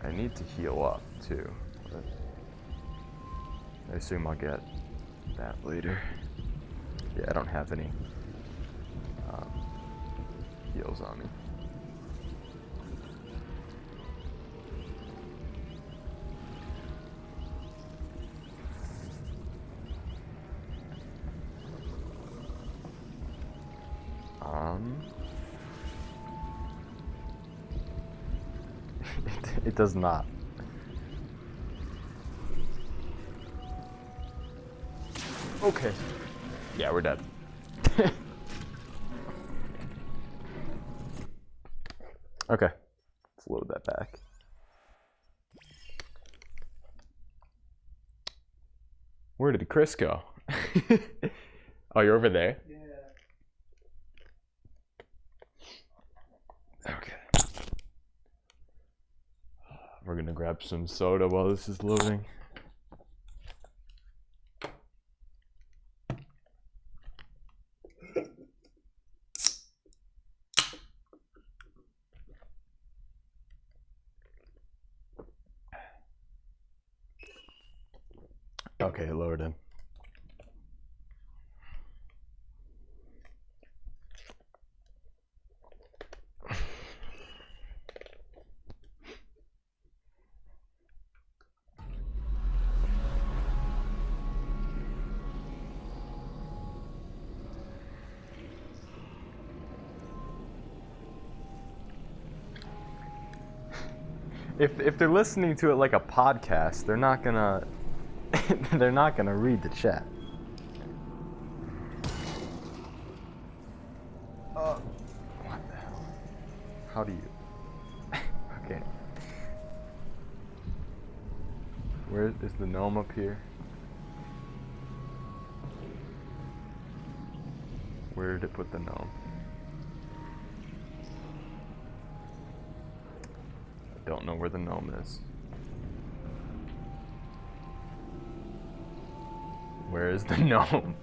I need to heal up too. But I assume I'll get that later. Yeah, I don't have any heals on me. It does not. Okay. Yeah, we're dead. Okay. Let's load that back. Where did Chris go? Oh, you're over there? Yeah. Okay. We're gonna grab some soda while this is loading. Okay, loaded. If they're listening to it like a podcast, they're not gonna they're not gonna read the chat. What the hell? How do you? Okay. Where is the gnome up here? Where did it put the gnome? I don't know where the gnome is. Where is the gnome?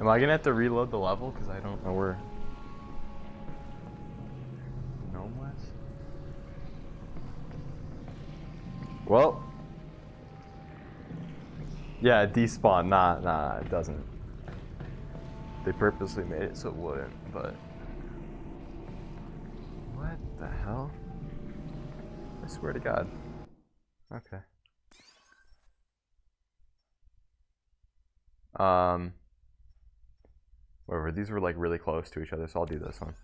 Am I gonna have to reload the level? Because I don't know where the gnome was. Well. Yeah, it despawned. Nah, it doesn't. They purposely made it so it wouldn't, but... What the hell? I swear to God. Okay. Whatever, these were like really close to each other, so I'll do this one.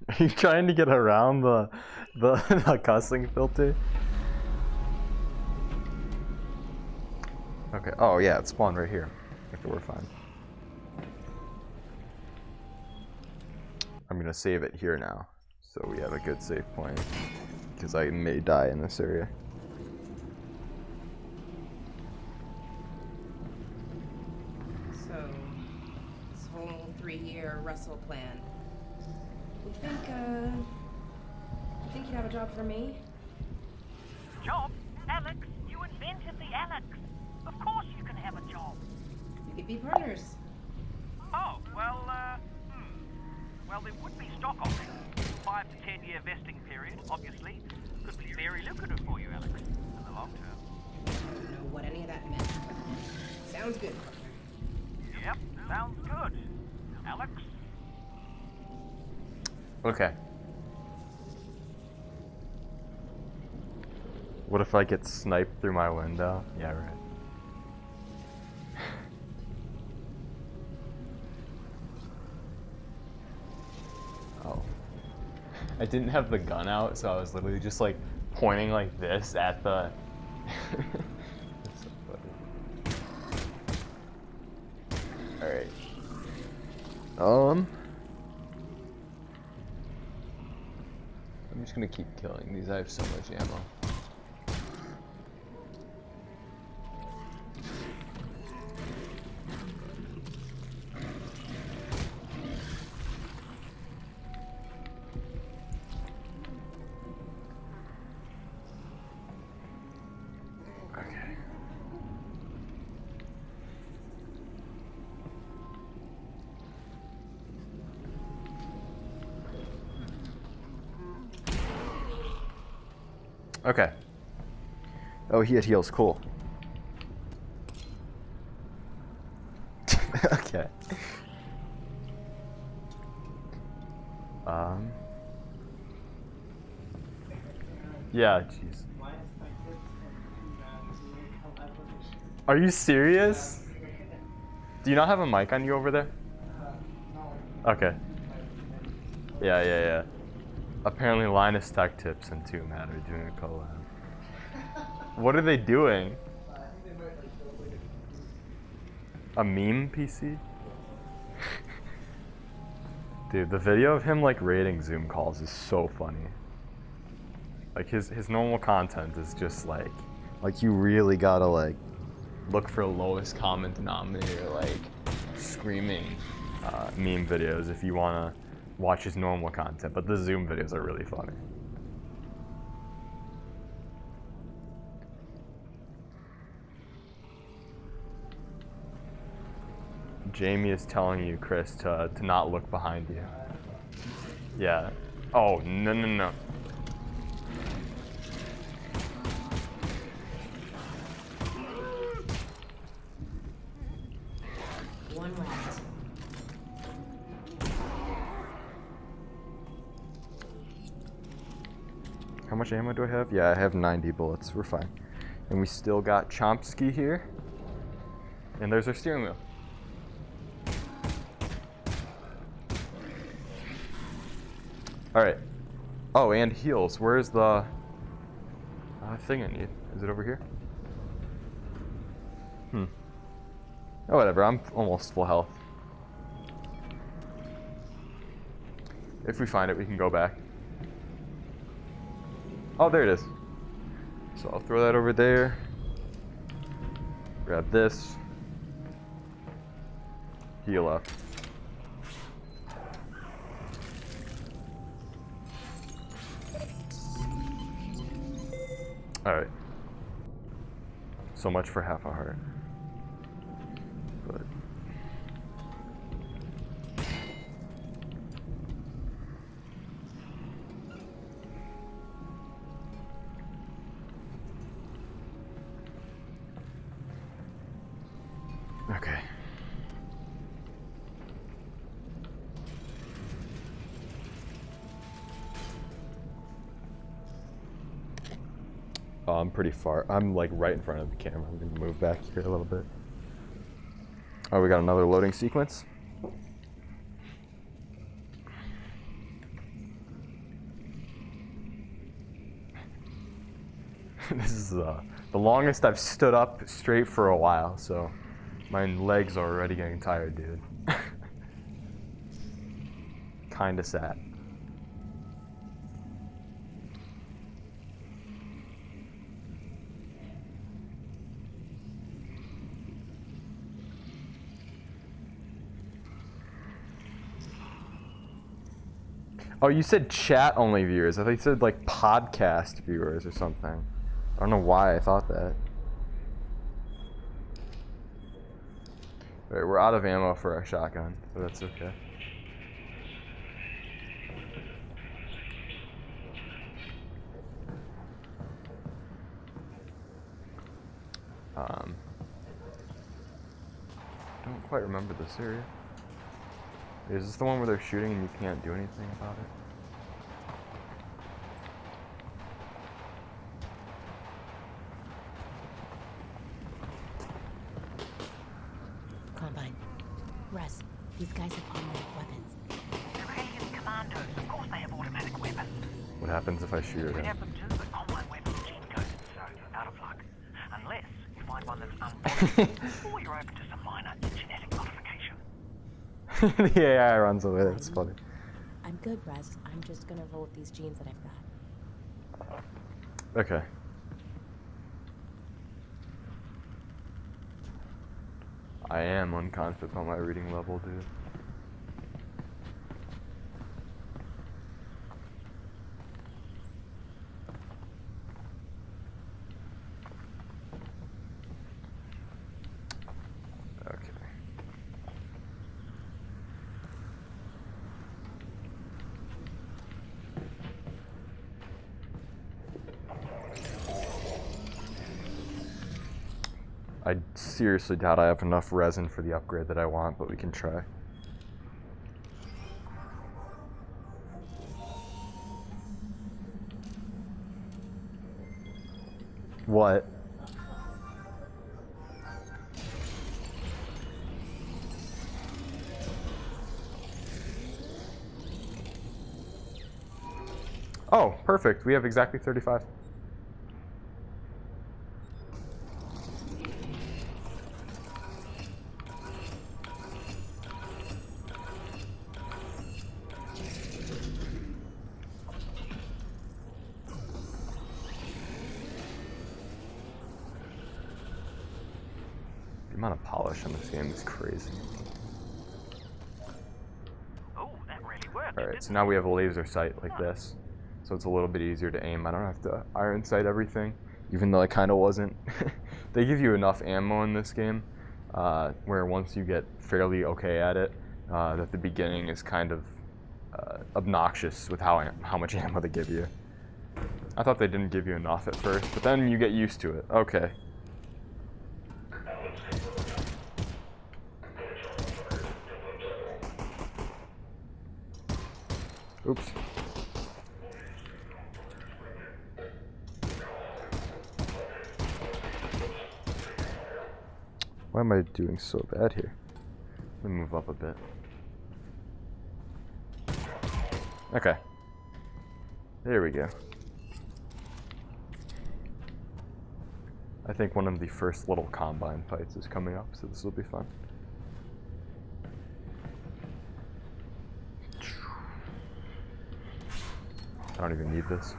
Are you trying to get around the the cussing filter? Okay. Oh yeah, it spawned right here. Okay, we're fine. I'm gonna save it here now, so we have a good save point, because I may die in this area. So, this whole 3-year Russell plan. You think you'd have a job for me? Job? Alyx? You invented the Alyx. Of course you can have a job. We could be partners. Oh, well, well, there would be stock options. 5 to 10 year vesting period, obviously. Could be very lucrative for you, Alyx, in the long term. I don't know what any of that meant. Sounds good. Yep, sounds good. Alyx? Okay. What if I get sniped through my window? Yeah, right. Oh. I didn't have the gun out, so I was literally just like pointing like this at the... That's so funny. Alright. I'm just gonna keep killing these. I have so much ammo. Okay. Okay. Oh, he had heals. Cool. Okay. Yeah, jeez. Are you serious? Do you not have a mic on you over there? Okay. Yeah. Apparently Linus Tech Tips and 2 Matt are doing a collab. What are they doing? A meme PC? Dude, the video of him like rating Zoom calls is so funny. Like his normal content is just like you really gotta like look for lowest common denominator, like screaming meme videos if you wanna watch his normal content, but the Zoom videos are really funny. Jamie is telling you, Chris, to not look behind you. Yeah. Oh, no. One left. How much ammo do I have? Yeah, I have 90 bullets. We're fine. And we still got Chomsky here. And there's our steering wheel. Alright. Oh, and heals. Where's the thing I need? Is it over here? Oh, whatever. I'm almost full health. If we find it, we can go back. Oh, there it is. So I'll throw that over there. Grab this. Heal up. Alright. So much for half a heart. But okay. Oh, I'm pretty far. I'm like right in front of the camera. I'm gonna move back here a little bit. Oh, we got another loading sequence. This is the longest I've stood up straight for a while, so my legs are already getting tired, dude. Kinda sad. Oh, you said chat-only viewers. I thought you said, like, podcast viewers or something. I don't know why I thought that. Alright, we're out of ammo for our shotgun, so that's okay. I don't quite remember this area. Is this the one where they're shooting and you can't do anything about it? These guys have automatic weapons. They're alien commandos. Of course they have automatic weapons. What happens if I shoot We him? have them too, but combine weapons gene coded, so out of luck. Unless you find one that's unblocked, or you're open to some minor genetic modification. The AI runs away. That's funny. I'm good, Rez. I'm just gonna roll with these genes that I've got. Okay. I am unconscious on my reading level, dude. Okay. I seriously doubt I have enough resin for the upgrade that I want, but we can try. What? Oh, perfect. We have exactly 35. The amount of polish on this game is crazy. Oh, that really worked. Alright, so now we have a laser sight like this. So it's a little bit easier to aim. I don't have to iron sight everything, even though I kind of wasn't. They give you enough ammo in this game, where once you get fairly okay at it, that the beginning is kind of obnoxious with how much ammo they give you. I thought they didn't give you enough at first, but then you get used to it. Okay. Oops. Why am I doing so bad here? Let me move up a bit. Okay. There we go. I think one of the first little combine fights is coming up, so this will be fun. I don't even need this.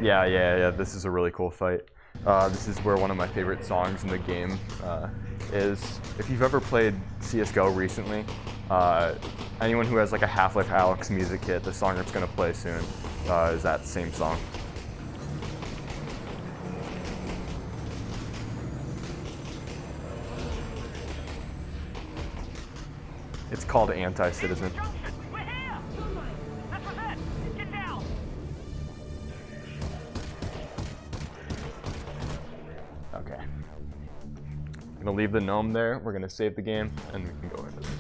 Yeah, this is a really cool fight. This is where one of my favorite songs in the game is. If you've ever played CSGO recently, anyone who has like a Half-Life Alyx music kit, the song that's gonna play soon is that same song. It's called Anti-Citizen. We're here! This was it! Get down! Okay. I'm gonna leave the gnome there. We're gonna save the game, and we can go into this.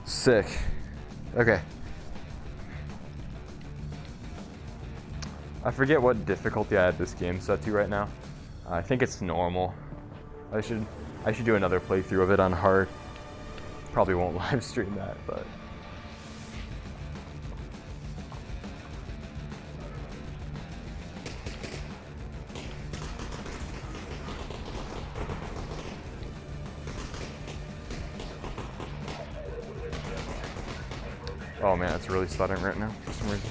Sick. Okay. I forget what difficulty I had this game set to right now. I think it's normal. I should do another playthrough of it on hard. Probably won't live stream that, but oh man, it's really stuttering right now for some reason.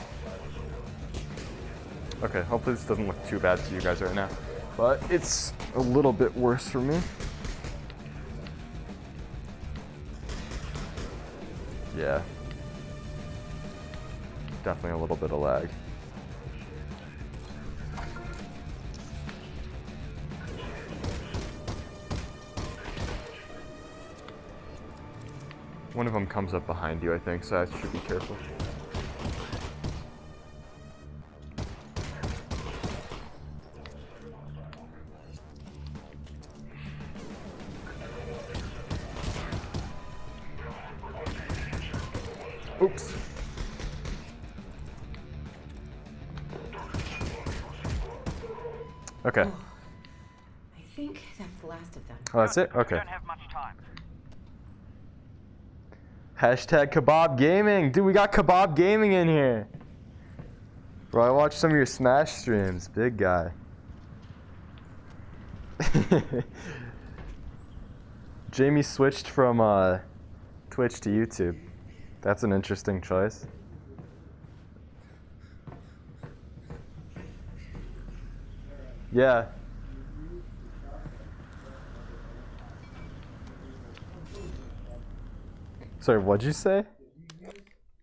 Okay, hopefully this doesn't look too bad to you guys right now, but it's a little bit worse for me. Yeah. Definitely a little bit of lag. One of them comes up behind you, I think, so I should be careful. Oops. Okay. Oh, I think that's the last of them. Oh, that's it? We Okay. don't have much time. Hashtag kebab gaming. Dude, we got kebab gaming in here. Bro, I watched some of your Smash streams. Big guy. Jamie switched from Twitch to YouTube. That's an interesting choice. Yeah. Sorry, what'd you say? If you use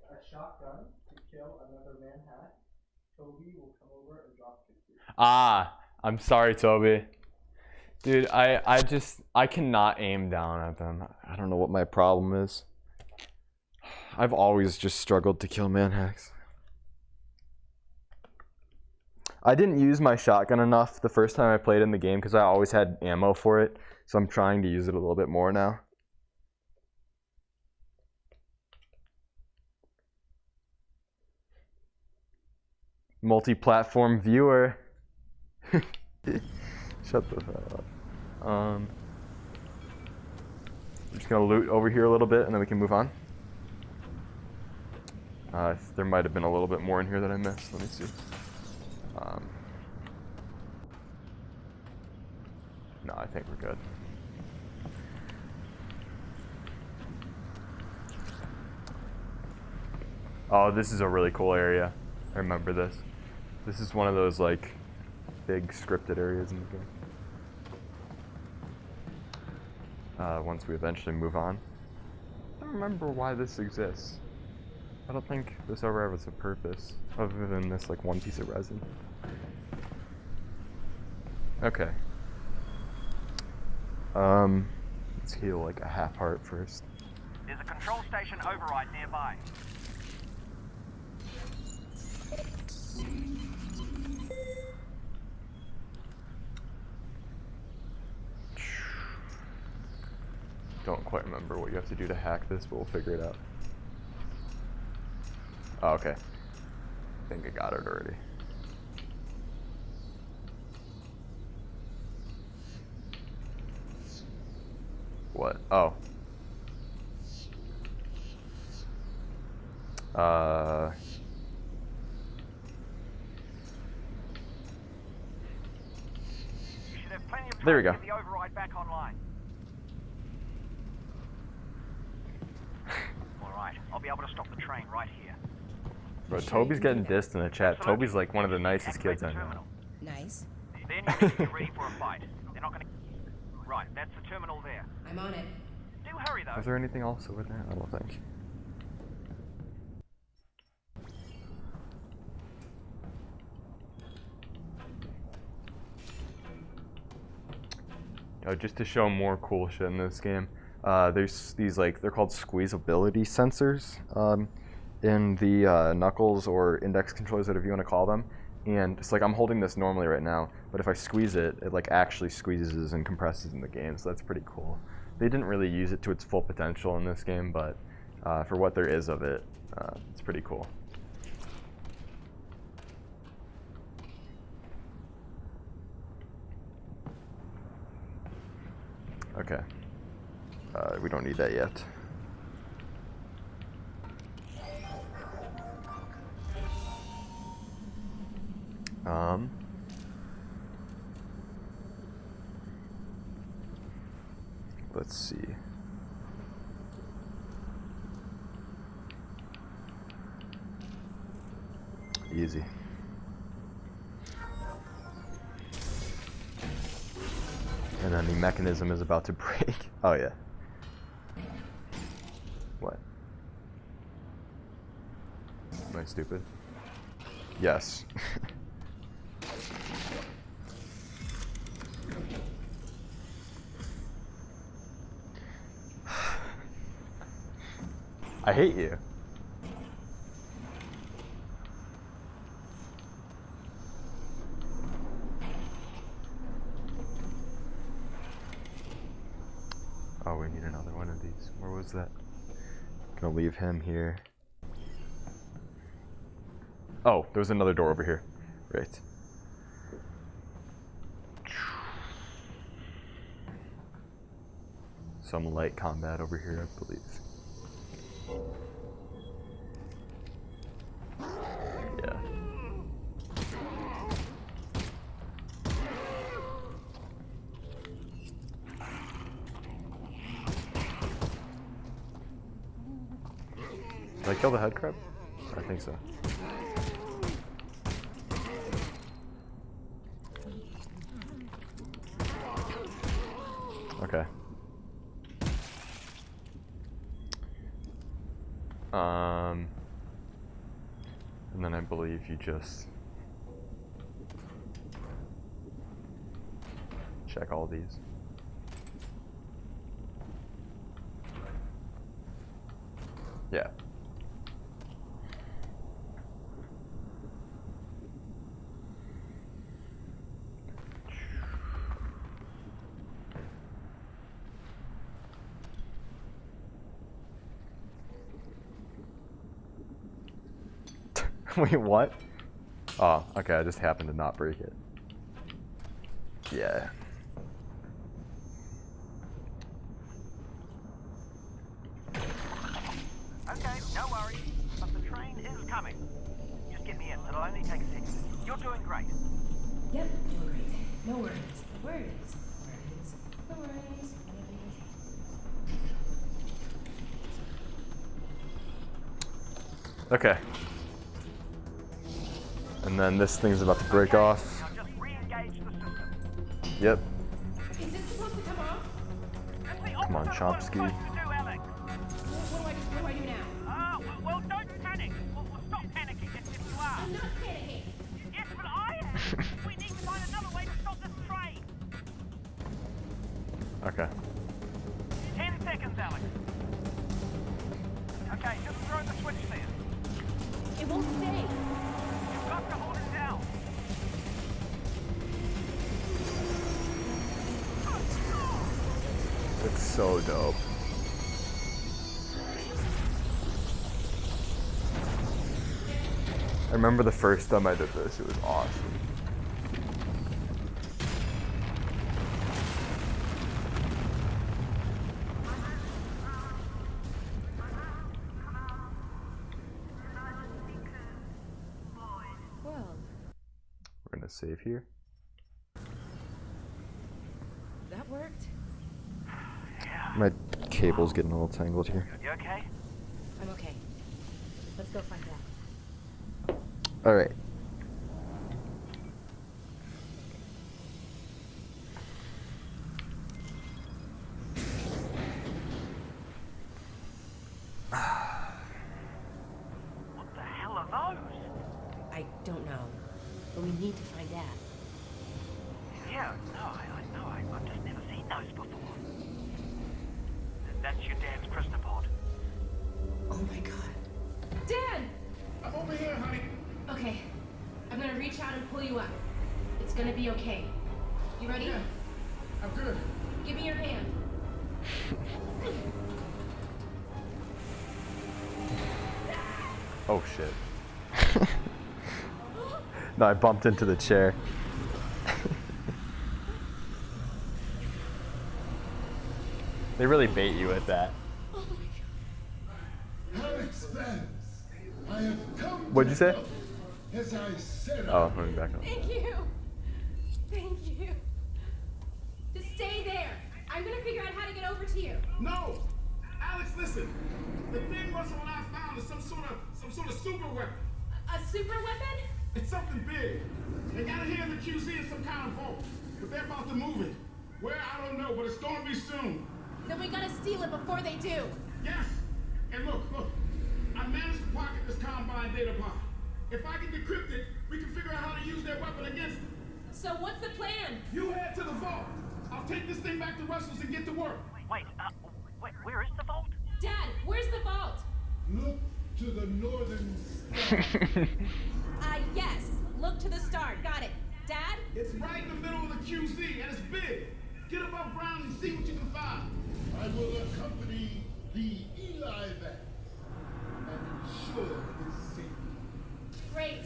a shotgun to kill another manhat, Toby will come over and drop kick you. Ah, I'm sorry, Toby. Dude, I cannot aim down at them. I don't know what my problem is. I've always just struggled to kill manhacks. I didn't use my shotgun enough the first time I played in the game because I always had ammo for it, so I'm trying to use it a little bit more now. Multi-platform viewer. Shut the fuck up. I'm just gonna loot over here a little bit and then we can move on. There might have been a little bit more in here that I missed. Let me see. No, I think we're good. Oh, this is a really cool area. I remember this. This is one of those like big scripted areas in the game. Once we eventually move on. I don't remember why this exists. I don't think this ever has a purpose other than this like one piece of resin. Okay. Let's heal like a half heart first. There's a control station override nearby. Don't quite remember what you have to do to hack this, but we'll figure it out. Oh, okay. I think I got it already. What? Oh. You should have plenty of time There we to go. get the override back online. Alright, I'll be able to stop the train right here. Bro, Toby's getting dissed in the chat. Toby's like one of the nicest kids I know. Nice. Then you need to get ready for a fight. They're not gonna... Right, that's the terminal there. I'm on it. Do hurry though. Is there anything else over there? I don't think. Just to show more cool shit in this game, there's these like, they're called squeezability sensors in the knuckles or index controllers, whatever you want to call them. And it's like I'm holding this normally right now, but if I squeeze it, it like actually squeezes and compresses in the game, so that's pretty cool. They didn't really use it to its full potential in this game, but for what there is of it, it's pretty cool. Okay. We don't need that yet. Let's see. Easy. And then the mechanism is about to break. Oh yeah. What? Am I stupid? Yes. I hate you. Oh, we need another one of these. Where was that? Gonna leave him here. Oh, there was another door over here. Right. Some light combat over here, I believe. Yeah. Did I kill the head crab? I think so. Okay. And then I believe you just check all these. Yeah. Wait, what? Oh, okay, I just happened to not break it. Yeah. Okay, no worries. But the train is coming. Just get me in. It'll only take a second. You're doing great. Yep, doing great. No worries. Worries. Worries. No worries. Okay. And then this thing's about to break off. Now just re-engage the system. Yep. Is this supposed to come off? That's the Come on, opposite of what it's Chomsky. supposed to do, Alyx. What do I do now? Well, don't panic. Well, stop panicking if you are. I'm not panicking. Yes, but I am. We need to find another way to stop this train. Okay. 10 seconds, Alyx. Okay, just throw the switch there. It won't stay. You've got to hold it down. It's so dope. I remember the first time I did this, it was awesome. Well, We're gonna save here. that worked. My cable's getting a little tangled here. You okay? I'm okay. Let's go find out. All right. What the hell are those? I don't know, but we need to find Dad. Yeah, no, I know. I've just never seen those before. That's your dad's prisoner pod. Oh my God. Dad! I'm over here, honey. Okay, I'm gonna reach out and pull you up. It's gonna be okay. You ready? Yeah, I'm good. Give me your hand. Oh shit. No, I bumped into the chair. They really bait you with that. Alyx Vance, I have come. What'd you say? help, as I said. Oh, let me back up. Thank you. Thank you. Just stay there. I'm gonna figure out how to get over to you. No, Alyx, listen. The thing Russell and I found is some sort of super weapon. A super weapon? It's something big. They got it here in the QZ in some kind of vault, but they're about to move it. Where, I don't know, but it's gonna be soon. Then we gotta steal it before they do. Yes. And look, I managed to pocket this Combine data block. If I can decrypt it, we can figure out how to use their weapon against them. So what's the plan? You head to the vault. I'll take this thing back to Russell's and get to work. Wait, where is the vault? Dad, where's the vault? Look to the northern star. Yes. Look to the star. Got it. Dad? It's right in the middle of the QZ, and it's big. Get above ground and see what you can find. I will accompany the Eli Vance and ensure his safety. Great.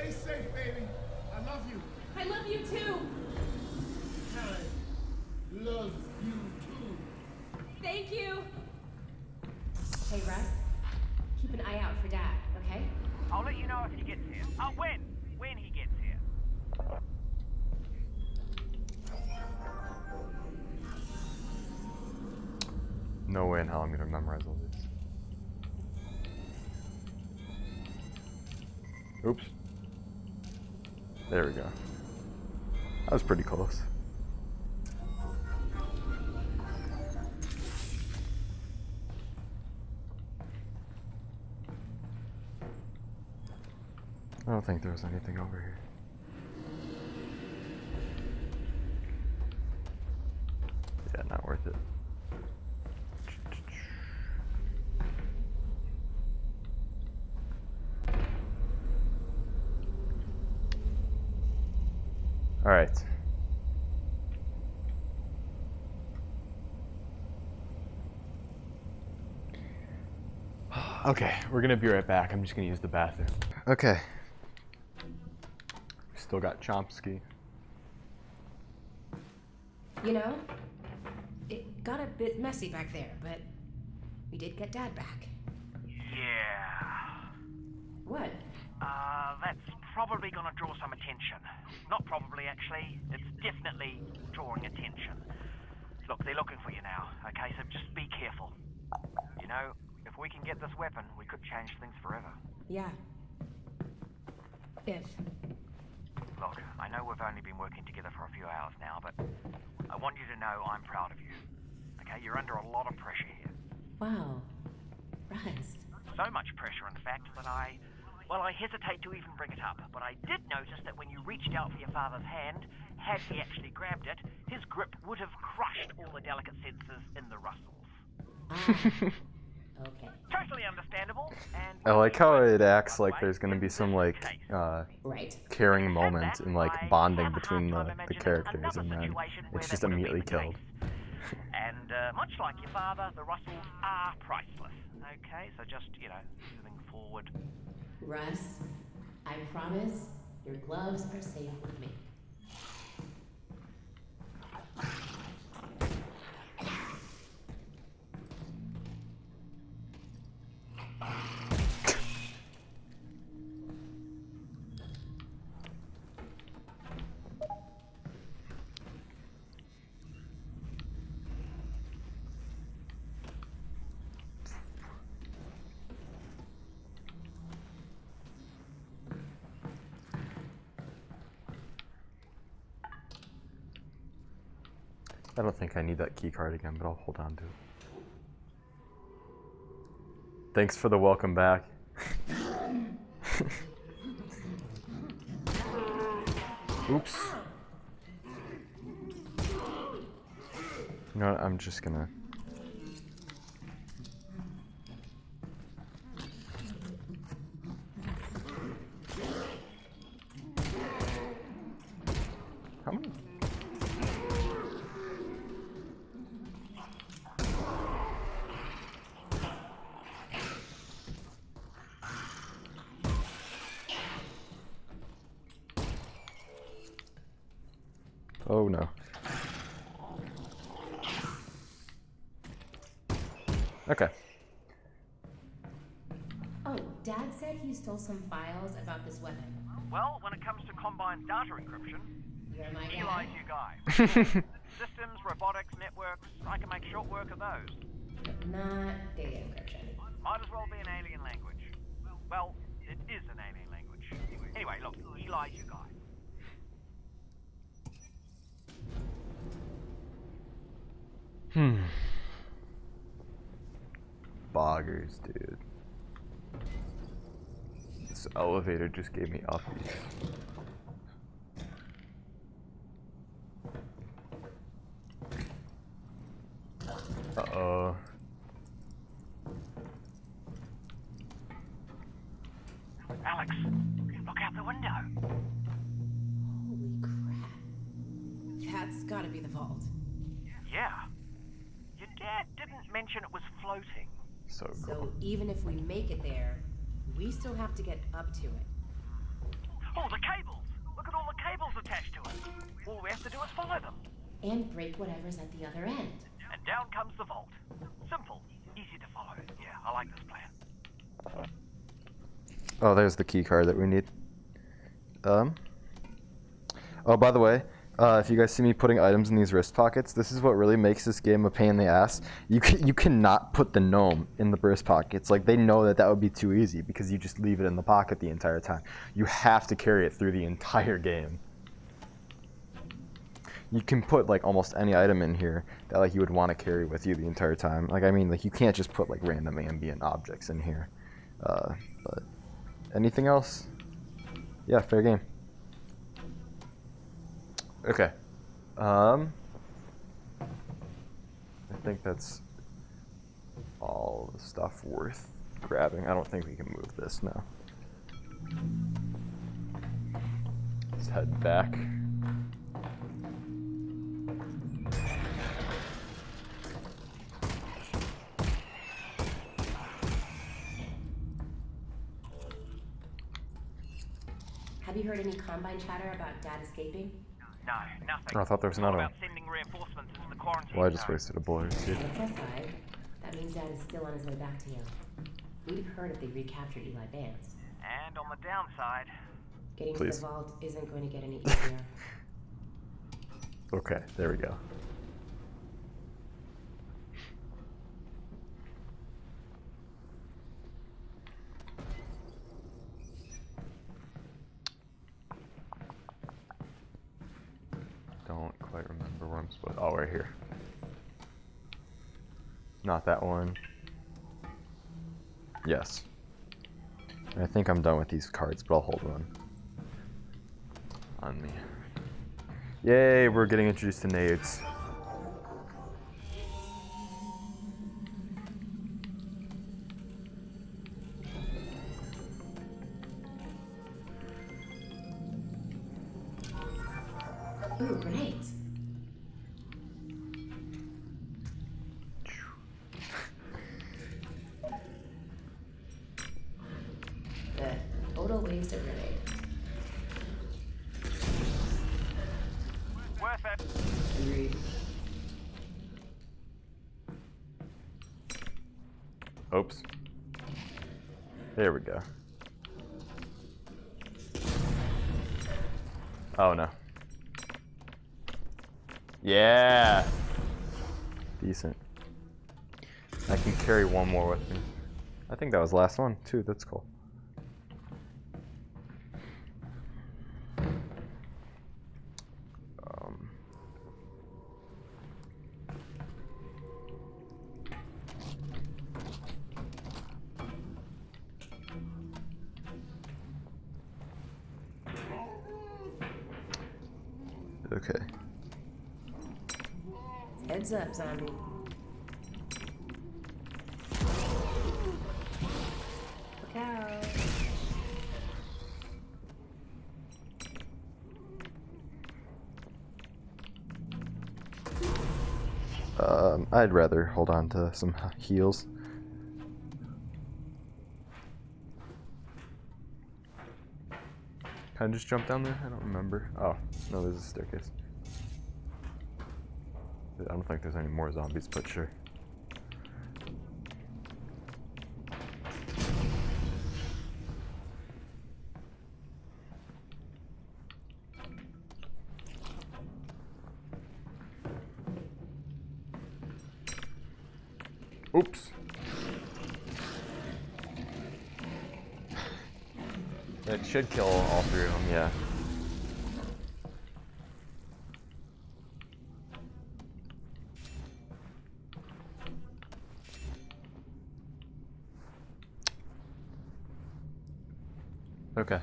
Stay safe, baby. I love you. I love you too. I love you too. Thank you. Hey, Russ. Keep an eye out for Dad, okay? I'll let you know if he gets here. Oh, when he gets here. No way in hell I'm gonna memorize all these. Oops. There we go. That was pretty close. I don't think there was anything over here. Yeah, not worth it. All right. Okay, we're gonna be right back. I'm just gonna use the bathroom. Okay. Still got Chomsky. You know, it got a bit messy back there, but we did get Dad back. Yeah. What? That's probably gonna draw some attention. Not probably, actually. It's definitely drawing attention. Look, they're looking for you now, okay? So just be careful. You know, if we can get this weapon, we could change things forever. Yeah. If. Look, I know we've only been working together for a few hours now, but I want you to know I'm proud of you. Okay? You're under a lot of pressure here. Wow. Russ. So much pressure, in fact, that I hesitate to even bring it up. But I did notice that when you reached out for your father's hand, had he actually grabbed it, his grip would have crushed all the delicate sensors in the Russells. Okay. Totally understandable. And I like how it acts like there's gonna be some like Right. caring moment and like bonding between the characters, and then it's just immediately killed. And much like your father, the Russells are priceless. Okay, so just, you know, moving forward. Russ, I promise your gloves are safe with me. I don't think I need that key card again, but I'll hold on to it. Thanks for the welcome back. Oops. You know what, I'm just gonna... How many? Oh no. Okay. Oh, Dad said he stole some files about this weapon. Well, when it comes to Combine's data encryption, You're my guy. Eli's your guy. Systems, robotics, networks, I can make short work of those. But not data encryption. Might as well be an alien language. Well, it is an alien language. Anyway, look, Eli's your guy. Boggers, dude. This elevator just gave me uppies. Uh-oh. Alyx, look out the window. Holy crap. That's gotta be the vault. Yeah. Your dad didn't mention it was floating. So cool. So even if we make it there, we still have to get up to it. Oh, follow them. And break whatever's at the other end. And down comes the vault. Simple, easy to follow. Yeah, I like this plan. Oh, there's the key card that we need. Oh, by the way, if you guys see me putting items in these wrist pockets, this is what really makes this game a pain in the ass. You cannot put the gnome in the wrist pockets. Like, they know that would be too easy because you just leave it in the pocket the entire time. You have to carry it through the entire game. You can put like almost any item in here that like you would want to carry with you the entire time. Like, I mean, like, you can't just put like random ambient objects in here. But anything else? Yeah, fair game. Okay. I think that's all the stuff worth grabbing. I don't think we can move this now. Let's head back. Have you heard any Combine chatter about Dad escaping? No, nothing. Oh, I thought there was All another one. about sending reinforcements into the quarantine Well, I just zone. wasted a bullet or two. On the plus side, that means Dad is still on his way back to you. We'd have heard if they recaptured Eli Vance. And on the downside, Getting to Please. the vault isn't going to get any easier. Okay, there we go. Don't quite remember where I'm supposed. Oh, right here. Not that one. Yes. I think I'm done with these cards, but I'll hold one on me. Yay, we're getting introduced to nades. Ooh, grenades. Good. Total waste of grenade. worth it. Agreed. Oops. There we go. Oh no. Yeah. Decent. I can carry one more with me. I think that was the last one too. That's cool. Okay. Heads up, zombie. Look out. I'd rather hold on to some heals. Can I just jump down there? I don't remember. Oh, no, there's a staircase. I don't think there's any more zombies, but sure. Oops. It should kill all three of them, yeah. Okay.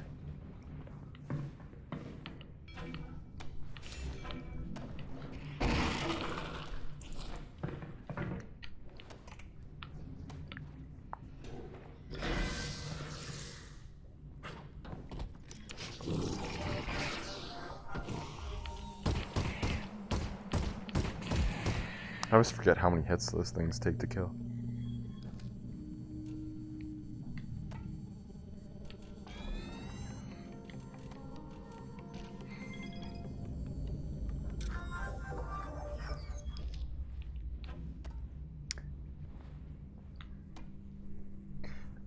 I always forget how many hits those things take to kill.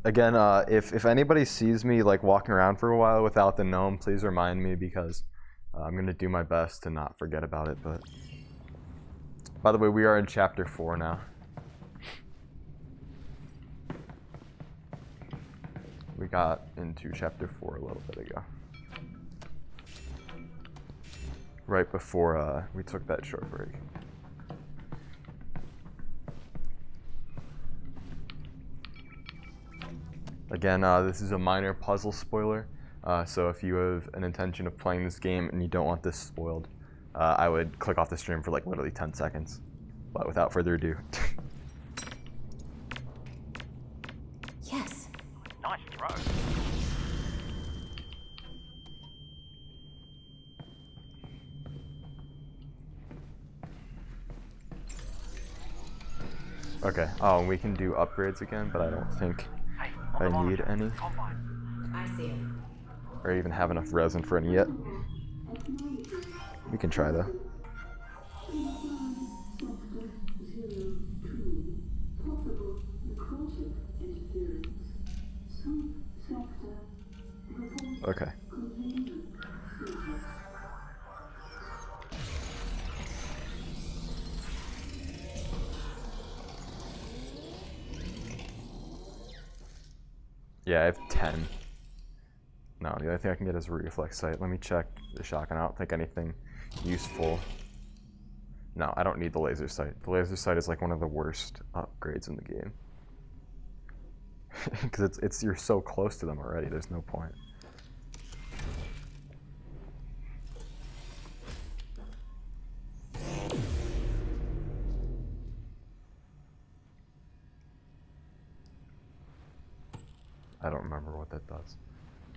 Again, if anybody sees me like walking around for a while without the gnome, please remind me because I'm gonna do my best to not forget about it. But by the way, we are in chapter 4 now. We got into chapter 4 a little bit ago, right before we took that short break. Again, this is a minor puzzle spoiler, so if you have an intention of playing this game and you don't want this spoiled, I would click off the stream for like literally 10 seconds. But without further ado. Yes. Nice throw. Okay, oh, and we can do upgrades again, but I don't think Hey, I need any, I see him. or even have enough resin for any yet. We can try though. Okay. Yeah, I have 10. No, the only thing I can get is a reflex sight. Let me check the shotgun. I don't think anything useful. No, I don't need the laser sight. The laser sight is like one of the worst upgrades in the game. Because it's you're so close to them already, there's no point. I don't remember what that does.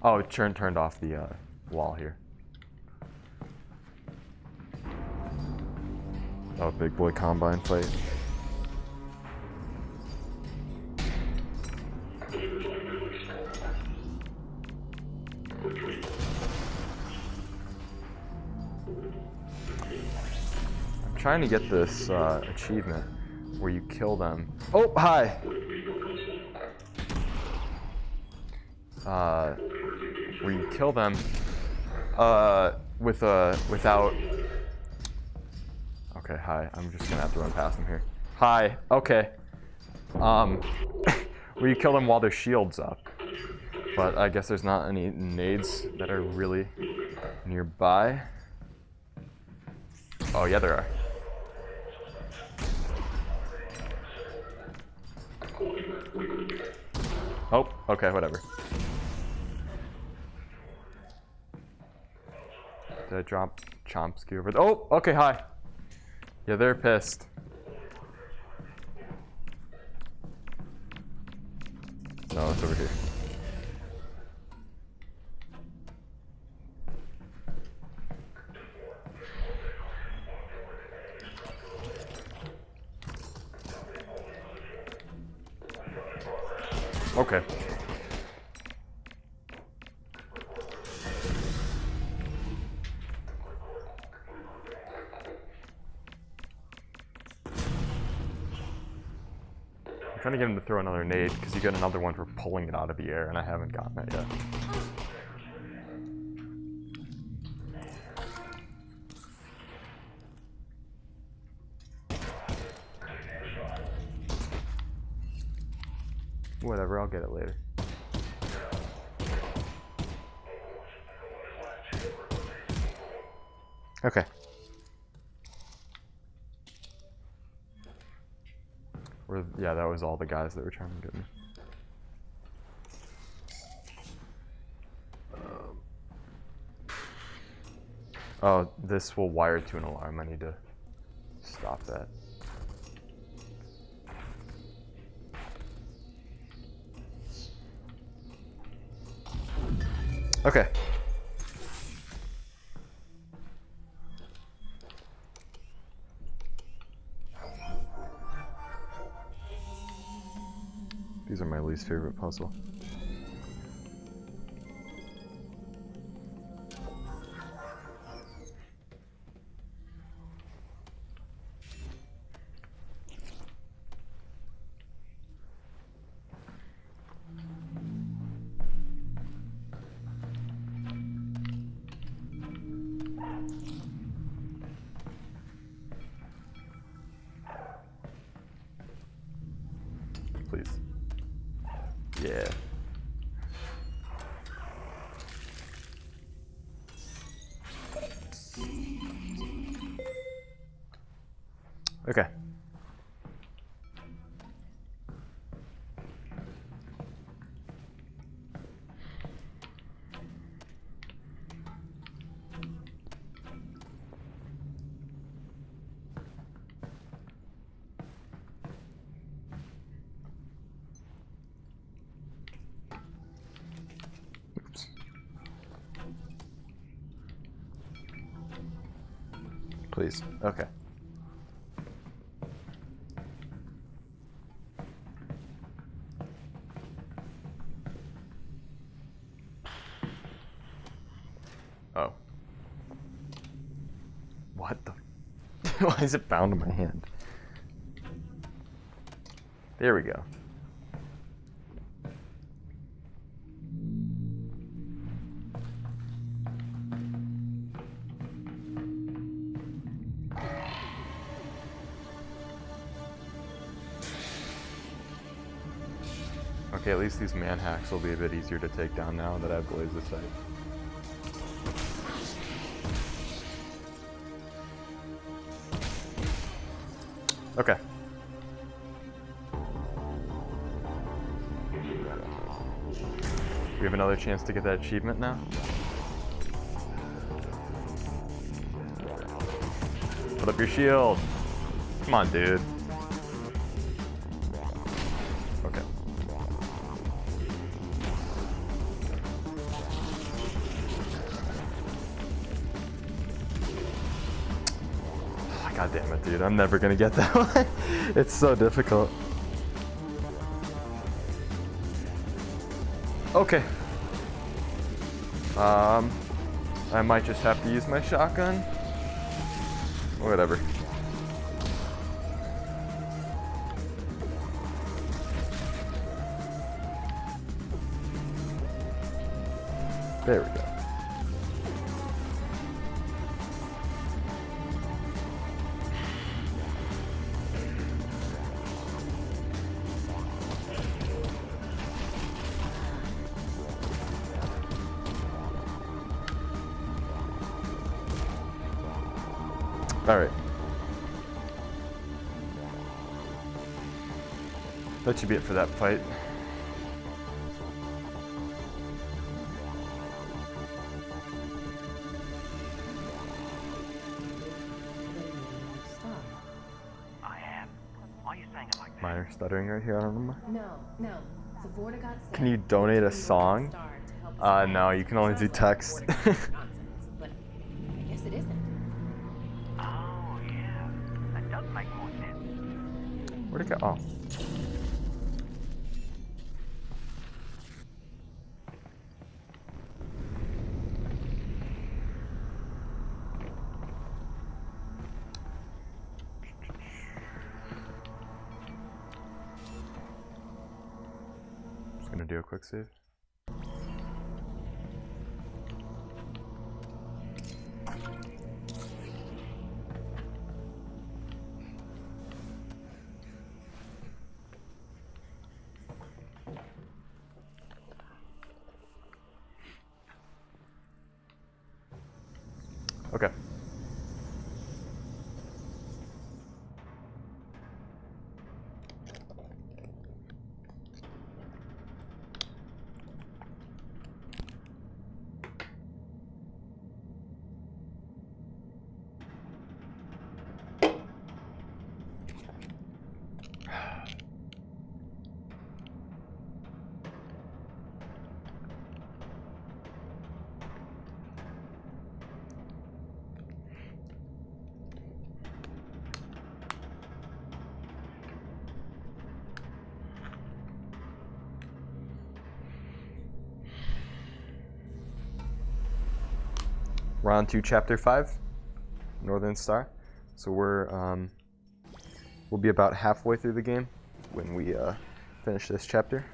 Oh, it turned off the wall here. Oh, big boy combine fight. I'm trying to get this achievement where you kill them. Oh, hi! Where you kill them without. Okay, hi. I'm just gonna have to run past them here. Hi. Okay. Where you kill them while their shield's up. But I guess there's not any nades that are really nearby. Oh yeah, there are. Oh, okay, whatever. Did I drop Chomsky over there? Oh, okay, hi. Yeah, they're pissed. No, it's over here. Okay. I'm trying to get him to throw another nade because you get another one for pulling it out of the air, and I haven't gotten it yet. Whatever, I'll get it later. Okay. Yeah, that was all the guys that were trying to get me. Oh, this will wire to an alarm. I need to stop that. Okay. These are my least favorite puzzle. Yeah. Okay. Oops. Please. Okay. Oh. What the? Why is it bound in my hand? There we go. Okay, at least these man hacks will be a bit easier to take down now that I have Blaze of Sight. Okay. We have another chance to get that achievement now. Put up your shield. Come on, dude. Okay. God damn it, dude. I'm never gonna get that one. It's so difficult. Okay. I might just have to use my shotgun. Whatever. There we go. All right. That should be it for that fight. I am. Why are you saying it like that? Minor stuttering right here. I don't know. No. The Vorta got sick. Can you donate a song? No, you can only do text. But I guess it isn't. Oh, yeah. That does make more sense. Where'd it go? Oh. Just gonna do a quick save. Okay. We're on to chapter 5, Northern Star. So we'll be about halfway through the game when we finish this chapter.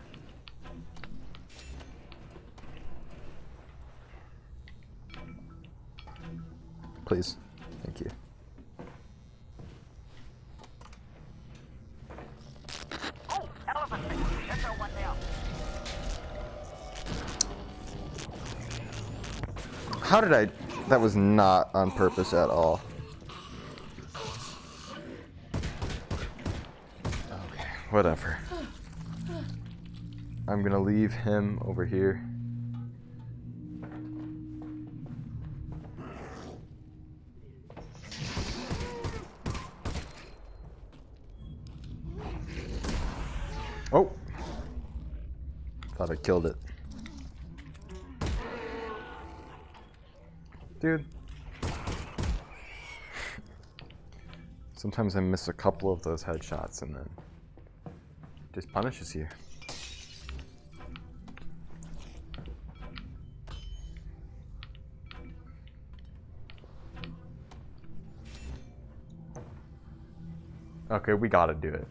Please, thank you. Oh, elephant! Let's go one down. How did I? That was not on purpose at all. Okay, whatever. I'm gonna leave him over here. Oh! Thought I killed it. Dude. Sometimes I miss a couple of those headshots and then just punishes you. Okay, we gotta do it.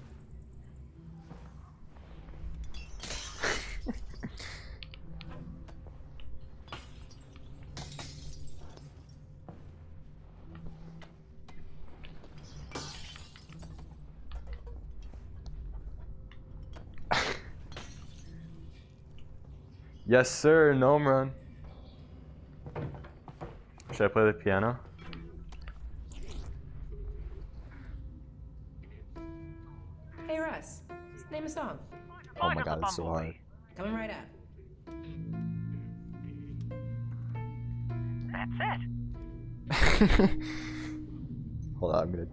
Yes, sir, Gnome Run. Should I play the piano? Hey Russ, name a song. Oh my god, it's so hard. Coming right up. That's it. Hold on, I'm gonna.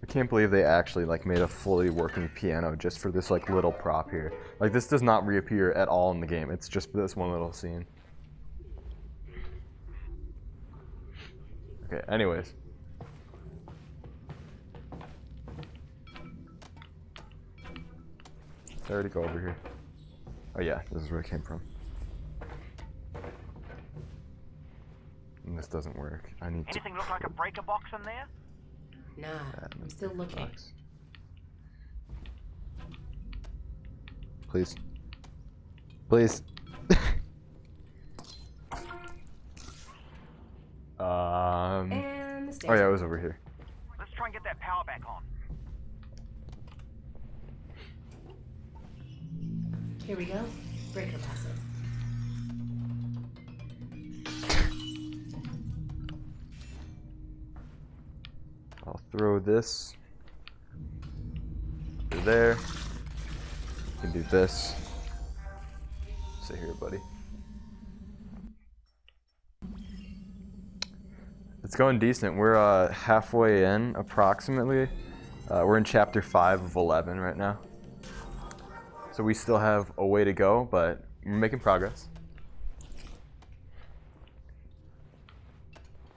I can't believe they actually like made a fully working piano just for this like little prop here. Like this does not reappear at all in the game. It's just this one little scene. Okay, anyways. Did I already go over here? Oh yeah, this is where it came from. And this doesn't work. I need to... Anything look like a breaker box in there? Nah, I'm still looking. Please. Please. And the stairs. Oh yeah, it was over here. Let's try and get that power back on. Here we go. Breaker passive. I'll throw this through there. You can do this. Sit here, buddy. It's going decent. We're halfway in, approximately. We're in chapter 5 of 11 right now. So we still have a way to go, but we're making progress.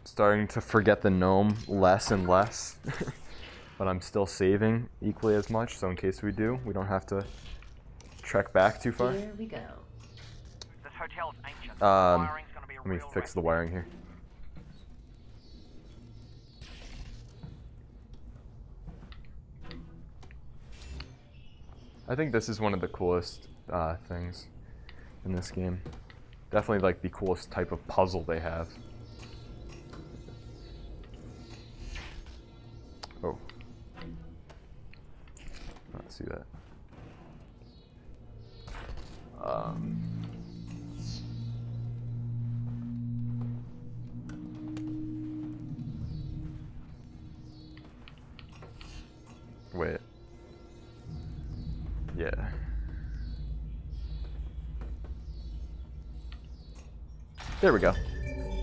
Starting to forget the gnome less and less. But I'm still saving equally as much, so in case we do, we don't have to trek back too far. Here we go. This hotel is ancient. Let Wiring's gonna be a me real fix the wreck. wiring here. I think this is one of the coolest things in this game. Definitely like the coolest type of puzzle they have. Oh. Let's see that. Wait. Yeah. There we go.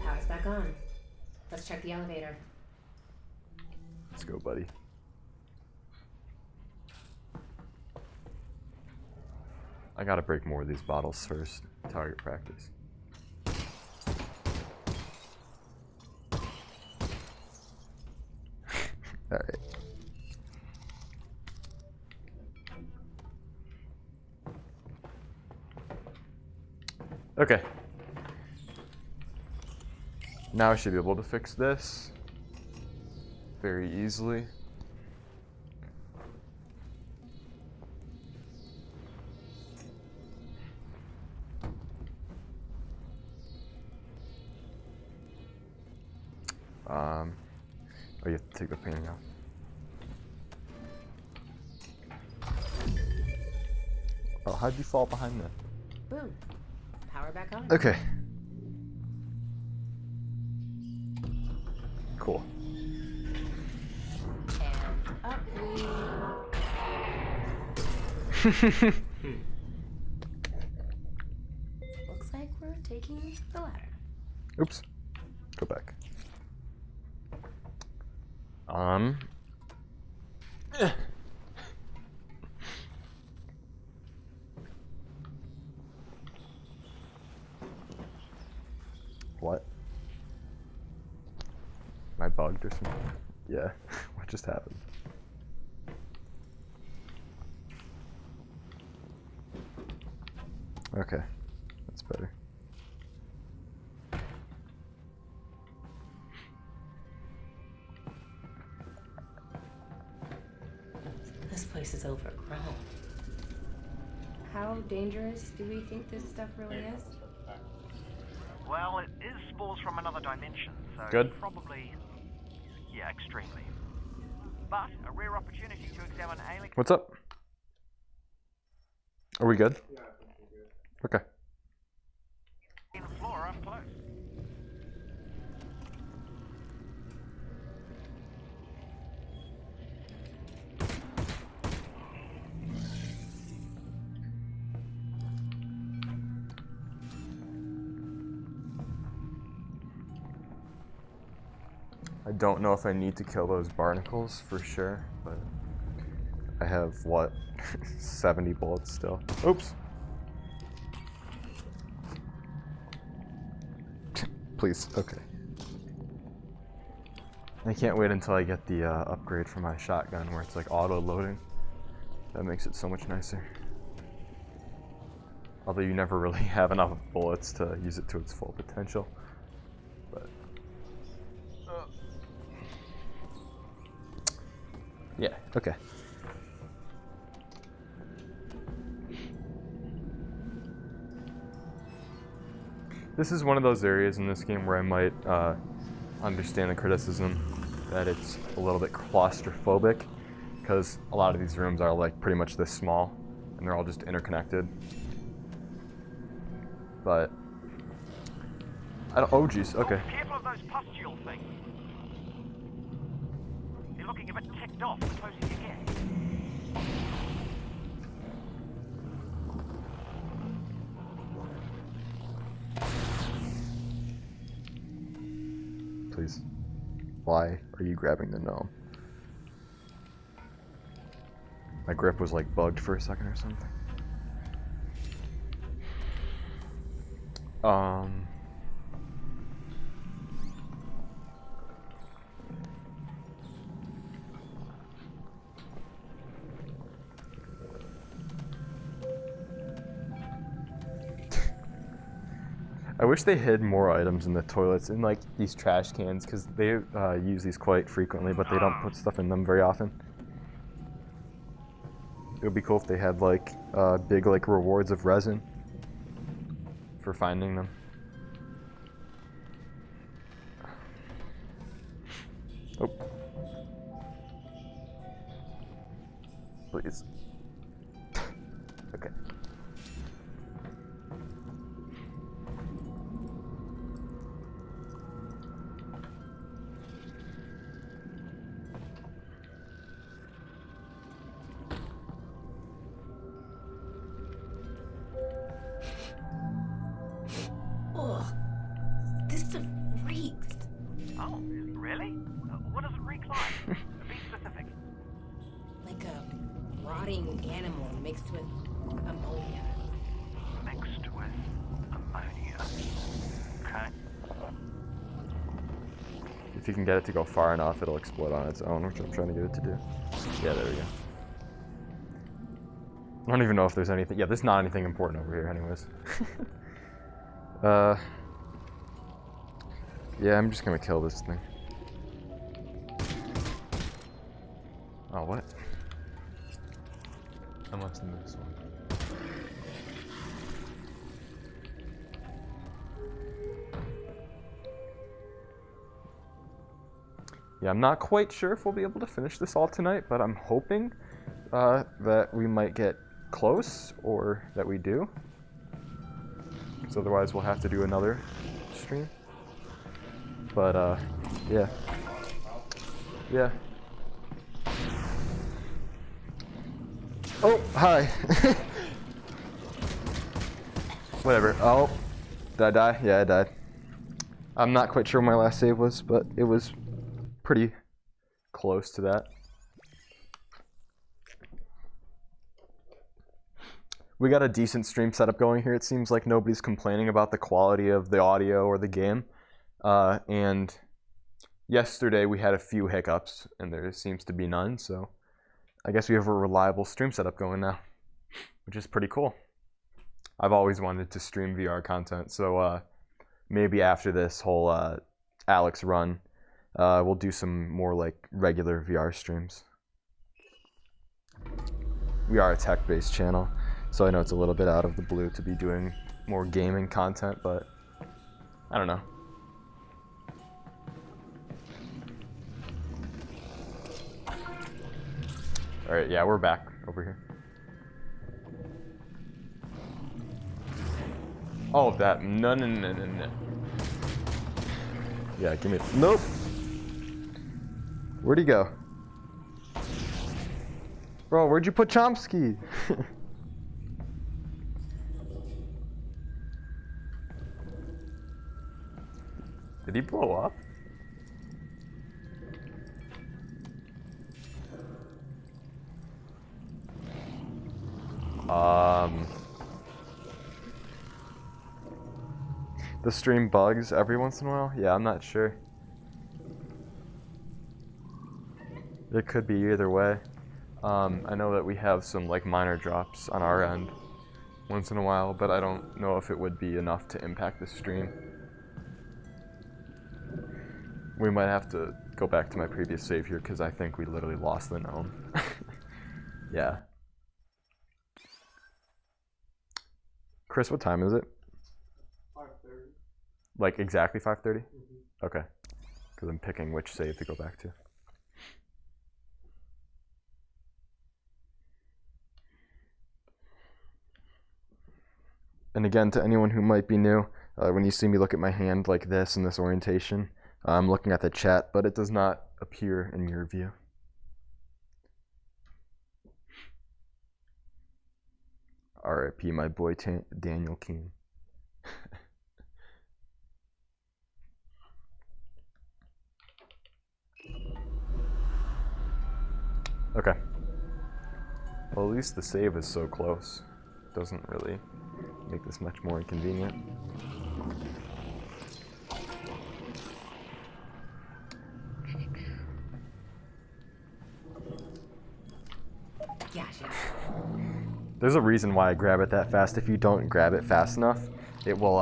Power's back on. Let's check the elevator. Let's go, buddy. I gotta break more of these bottles first. Target practice. Alright. Okay. Now I should be able to fix this very easily. Oh, you have to take the painting out. Oh, how'd you fall behind that? Boom. Power back on. Okay. Cool. And up we... Looks like we're taking the ladder. Oops. Go back. What? Am I bugged or something? Yeah. What just happened? Okay. That's better. This place is overgrown. How dangerous do we think this stuff really is? Well, it is spores from another dimension, so Good. probably, yeah, extremely. But a rare opportunity to examine Alyx. What's up? Are we good? Yeah, I think we're good. Okay. In flora up close. I don't know if I need to kill those barnacles for sure, but I have, what, 70 bullets still. Oops. Please, okay. I can't wait until I get the upgrade for my shotgun where it's like auto-loading. That makes it so much nicer. Although you never really have enough bullets to use it to its full potential. But yeah, okay. This is one of those areas in this game where I might understand the criticism that it's a little bit claustrophobic, because a lot of these rooms are like pretty much this small and they're all just interconnected. But I don't. Oh, geez. Okay. Oh, careful of those pustule things. You're looking a bit ticked off the closer you get. Please. Why are you grabbing the gnome? My grip was like bugged for a second or something. I wish they hid more items in the toilets in like these trash cans, because they use these quite frequently, but they don't put stuff in them very often. It would be cool if they had like big like rewards of resin for finding them. Oh. Please. Okay. Ugh, this stuff reeks. Oh, really? What does it reek like? Be specific. Like a rotting animal mixed with ammonia. Mixed with ammonia. Okay. If you can get it to go far enough, it'll explode on its own, which I'm trying to get it to do. Yeah, there we go. I don't even know if there's anything. Yeah, there's not anything important over here anyways. Yeah, I'm just gonna kill this thing. Oh, what? I must have missed one. yeah, I'm not quite sure if we'll be able to finish this all tonight, but I'm hoping that we might get close, or that we do. So otherwise we'll have to do another stream. But yeah. Yeah. Oh, hi. Whatever. Oh, did I die? Yeah, I died. I'm not quite sure where my last save was, but it was pretty close to that. We got a decent stream setup going here. It seems like nobody's complaining about the quality of the audio or the game. And yesterday we had a few hiccups, and there seems to be none, so I guess we have a reliable stream setup going now, which is pretty cool. I've always wanted to stream VR content, so maybe after this whole Alyx run, we'll do some more like regular VR streams. We are a tech-based channel, so I know it's a little bit out of the blue to be doing more gaming content, but I don't know. Alright, yeah, we're back over here. Oh, that. No. Yeah, give me it. Nope. Where'd he go? Bro, where'd you put Chomsky? Did he blow up? The stream bugs every once in a while? Yeah, I'm not sure. It could be either way. I know that we have some like minor drops on our end once in a while, but I don't know if it would be enough to impact the stream. We might have to go back to my previous save here because I think we literally lost the gnome. Yeah. Chris, what time is it? 5:30. Like exactly 5:30? Mm-hmm. Okay. Because I'm picking which save to go back to. And again, to anyone who might be new, when you see me look at my hand like this in this orientation, I'm looking at the chat, but it does not appear in your view. R.I.P. my boy Daniel Keene. Okay. Well, at least the save is so close. Doesn't really make this much more inconvenient. Gotcha. There's a reason why I grab it that fast. If you don't grab it fast enough, it will,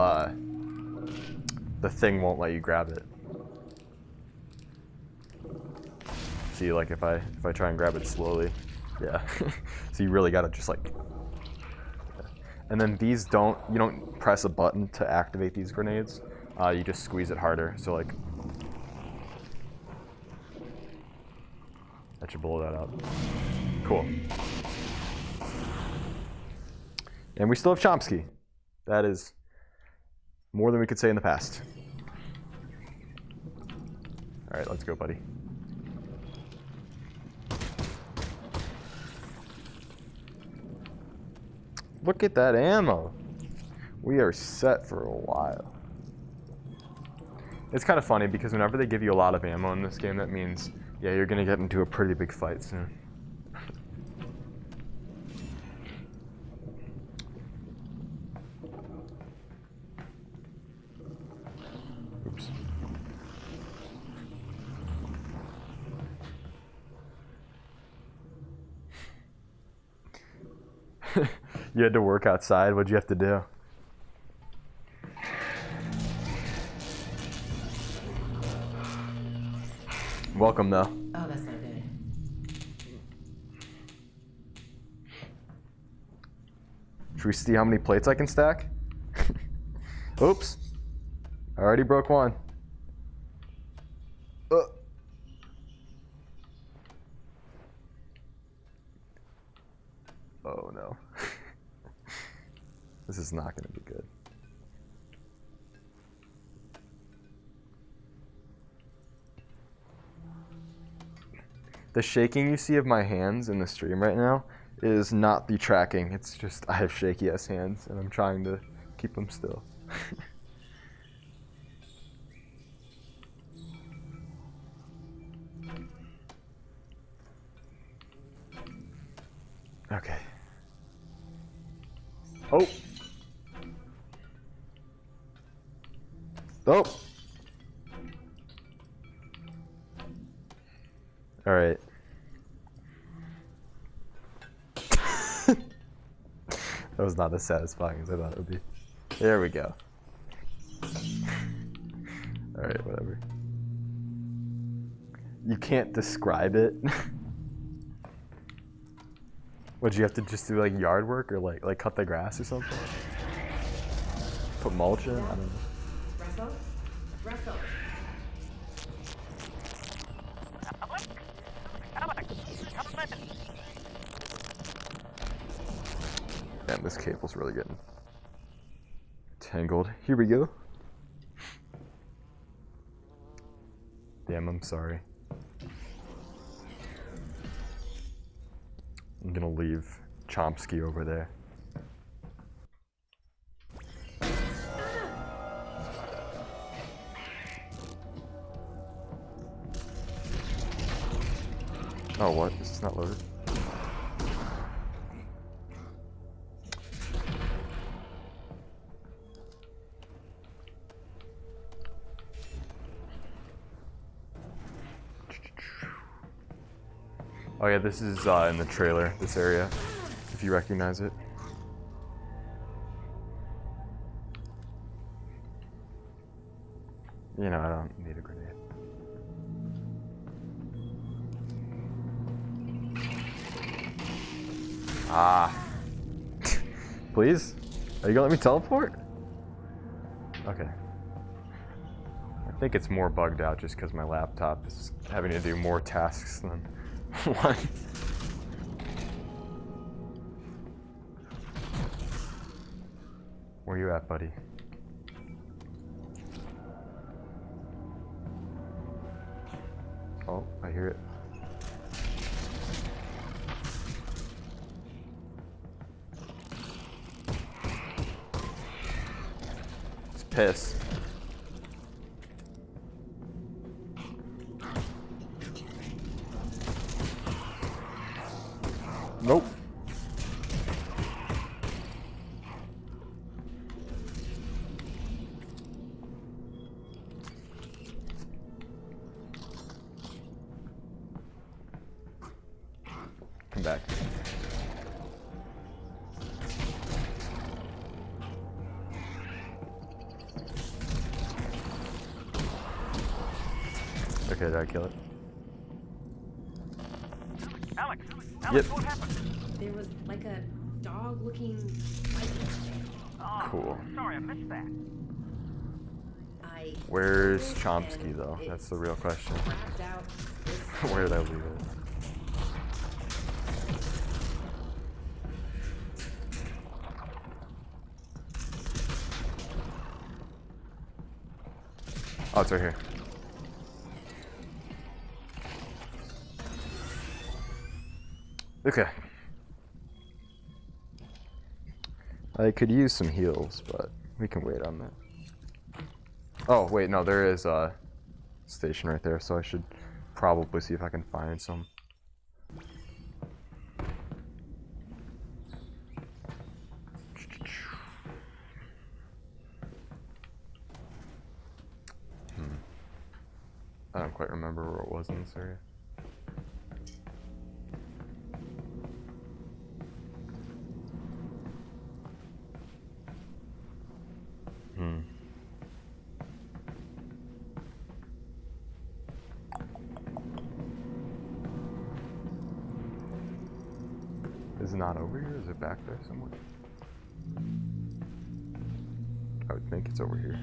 the thing won't let you grab it. See, like if I try and grab it slowly, yeah. So you really gotta just like, yeah. And then these you don't press a button to activate these grenades. You just squeeze it harder. So like, that should blow that up. Cool. And we still have Chomsky. That is more than we could say in the past. All right, let's go, buddy. Look at that ammo. We are set for a while. It's kind of funny because whenever they give you a lot of ammo in this game, that means, yeah, you're going to get into a pretty big fight soon. Oops. You had to work outside. What'd you have to do? Welcome, though. Oh, that's not good. Should we see how many plates I can stack? Oops. I already broke one. Oh no. This is not going to be good. The shaking you see of my hands in the stream right now is not the tracking. It's just I have shaky ass hands and I'm trying to keep them still. Okay. Oh. Oh. All right. That was not as satisfying as I thought it would be. There we go. All right, whatever. You can't describe it. Would you have to just do like yard work or like cut the grass or something? Put mulch in? I don't know. Russell? Russell. Damn, this cable's really getting tangled. Here we go. Damn, I'm sorry. I'm gonna leave Chomsky over there. Oh, what? This is not loaded. Oh yeah, this is in the trailer, this area, if you recognize it. You know, I don't need a grenade. Ah. Please? Are you gonna let me teleport? Okay. I think it's more bugged out just because my laptop is having to do more tasks than one. Where you at, buddy? Oh, I hear it. It's piss. Nope. Come back. Okay, did I kill it? Alyx, Yep. what happened? There was like a dog-looking Oh, Cool. sorry, I missed that. I Where's Chomsky, though? That's the real question. crapped out. Where did I leave it? Oh, it's right here. Okay. I could use some heals, but we can wait on that. Oh, wait, no, there is a station right there, so I should probably see if I can find some. I don't quite remember where it was in this area. Is it not over here? Is it back there somewhere? I would think it's over here.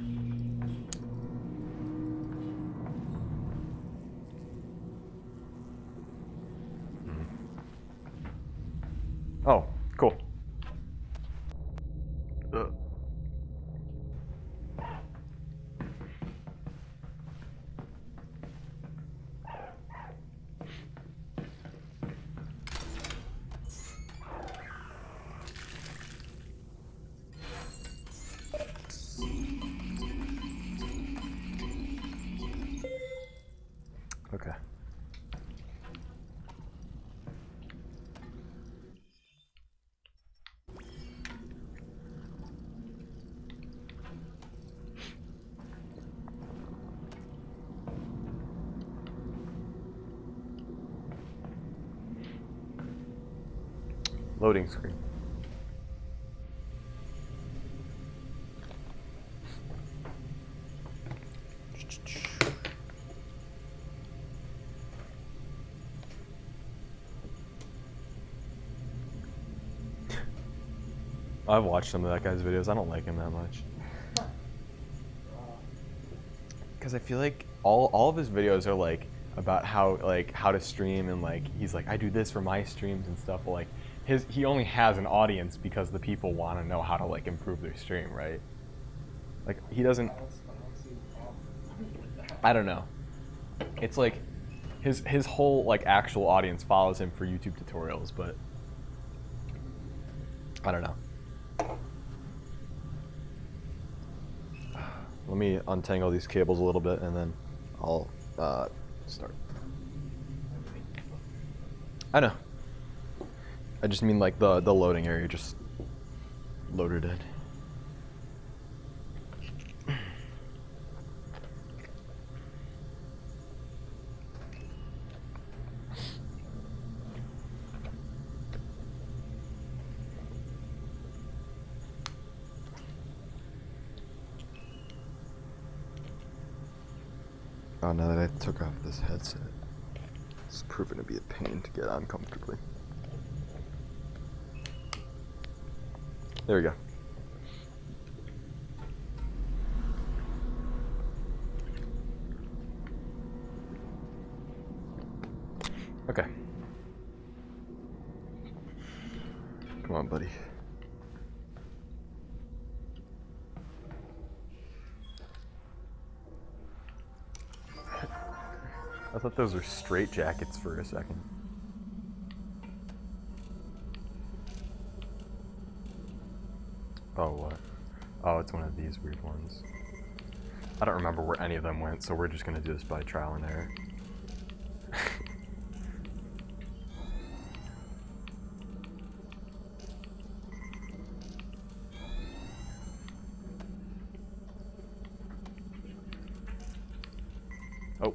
Oh, cool. Loading screen. I've watched some of that guy's videos. I don't like him that much. Because I feel like all of his videos are like about how to stream, and like he's like, I do this for my streams and stuff, but like he only has an audience because the people want to know how to like improve their stream, right? Like he doesn't, I don't know. It's like his whole like actual audience follows him for YouTube tutorials, but I don't know. Let me untangle these cables a little bit and then I'll start. I know. I just mean like the loading area just loaded it. Oh, now that I took off this headset, it's proven to be a pain to get on comfortably. There we go. Okay. Come on, buddy. I thought those were straight jackets for a second. Oh, what? Oh, it's one of these weird ones. I don't remember where any of them went, so we're just gonna do this by trial and error. Oh.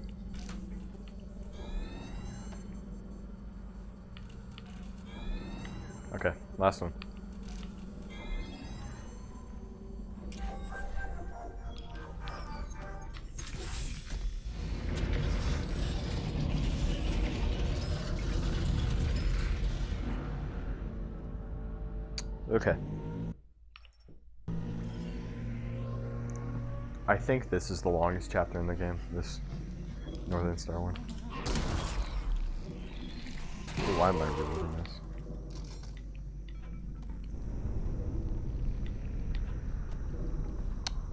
Okay, last one. Okay. I think this is the longest chapter in the game, this Northern Star one. Why am I reloading this?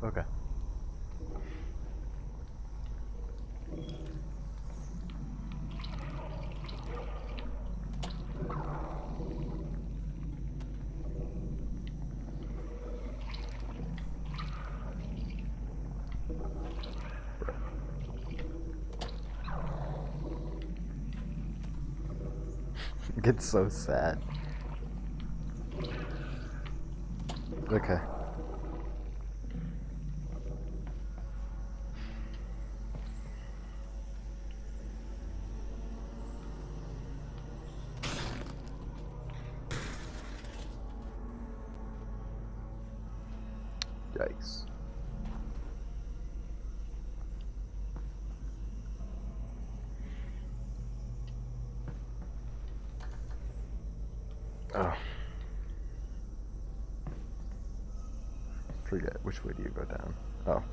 Okay. It gets so sad. Okay. Yikes. Oh. Forget, which way do you go down? Oh.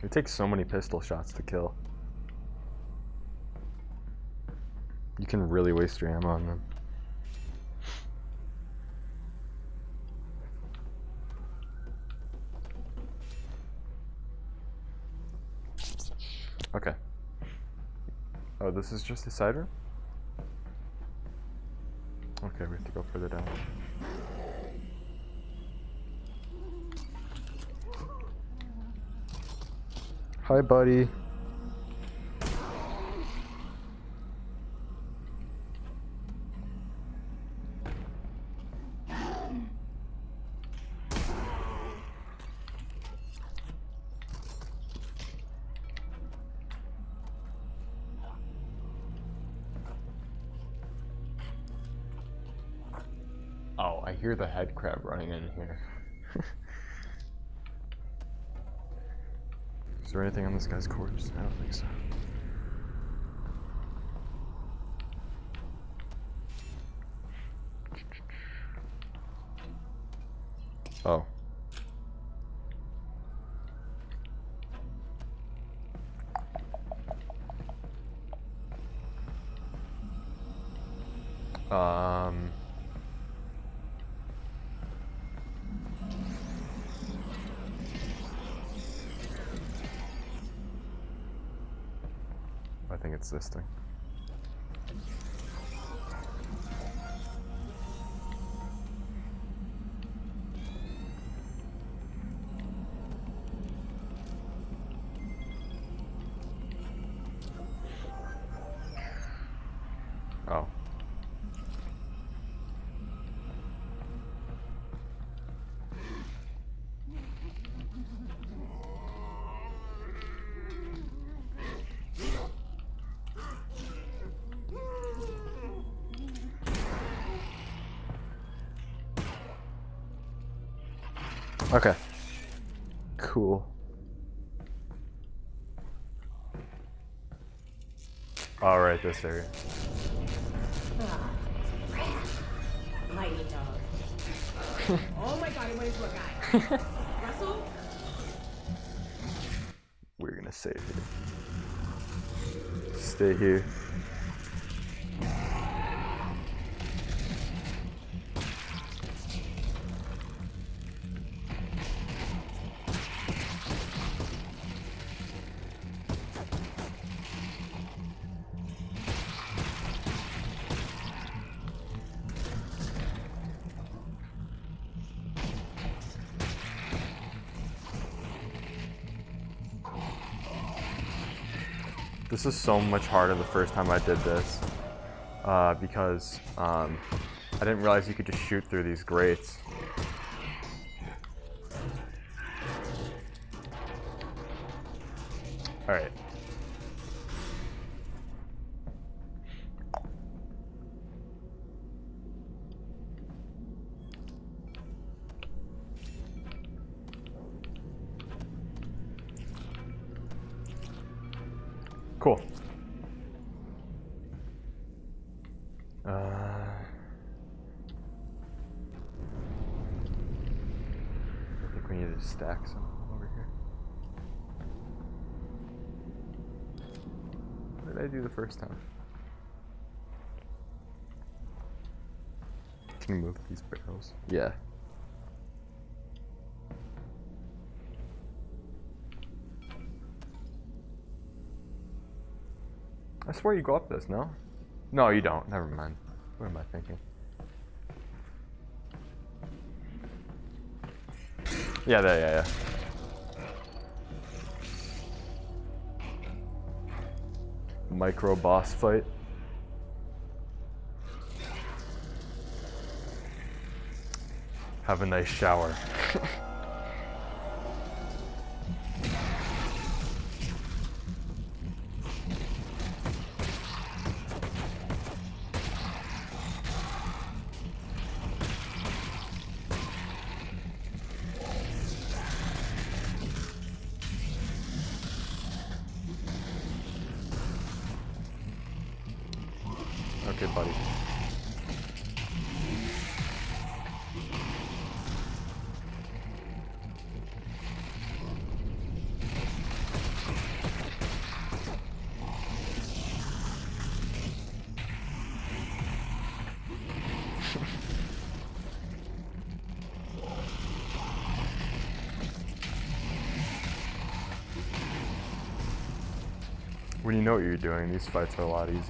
It takes so many pistol shots to kill. You can really waste your ammo on them. Okay. Oh, this is just the side room? Okay, we have to go further down. Hi, buddy. Oh, I hear the head crab running in here. Is there anything on this guy's corpse? I don't think so. Oh. I think it's this thing. Oh. Okay. Cool. All right, this area. Ah, lightning dog. Oh my god, it went into a guy. Russell? We're gonna save here. Stay here. This is so much harder the first time I did this because I didn't realize you could just shoot through these grates. All right. Cool. I think we need to stack some over here. What did I do the first time? Can you move these barrels? Yeah. I swear you go up this, no? No, you don't. Never mind. What am I thinking? Yeah, there, yeah. Micro boss fight. Have a nice shower. Okay, buddy. When you know what you're doing, these fights are a lot easier.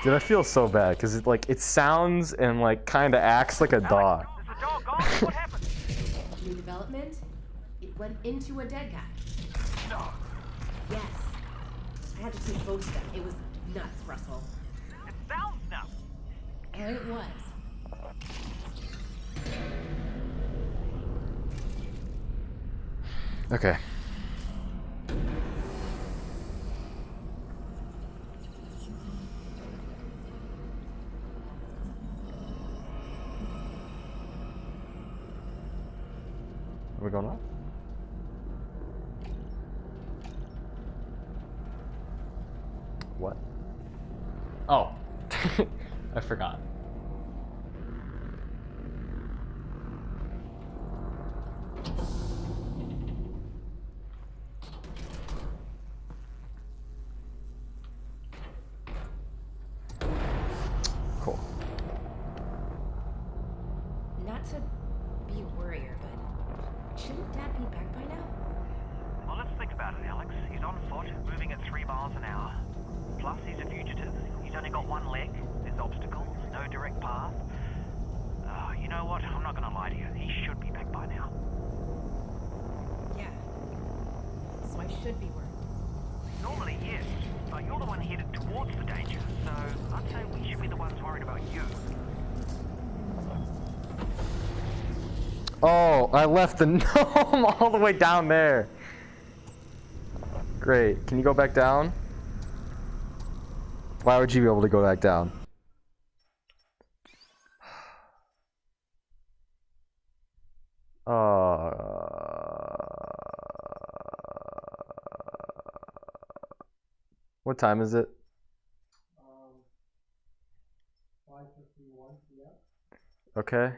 Dude, I feel so bad because it sounds and like kind of acts like a dog. Is the dog gone? What happened? New development? It went into a dead guy. No. Yes. I had to take both of them. It was nuts, Russell. It sounds nuts. And it was. Okay. Are we going off? What? Oh. I forgot. Cool. Not to be a worrier, but shouldn't Dad be back by now? Well, let's think about it, Alex. He's on foot, moving at 3 miles an hour. Plus, he's a fugitive. He's only got one leg. There's obstacles, no direct path. You know what? I'm not gonna lie to you. He should be back by now. Yeah. So I should be worried. Normally, yes. But you're the one headed towards the danger, so I'd say we should be the ones worried about you. Oh, I left the gnome all the way down there. Great. Can you go back down? Why would you be able to go back down? What time is it? 5:51 p.m. Okay.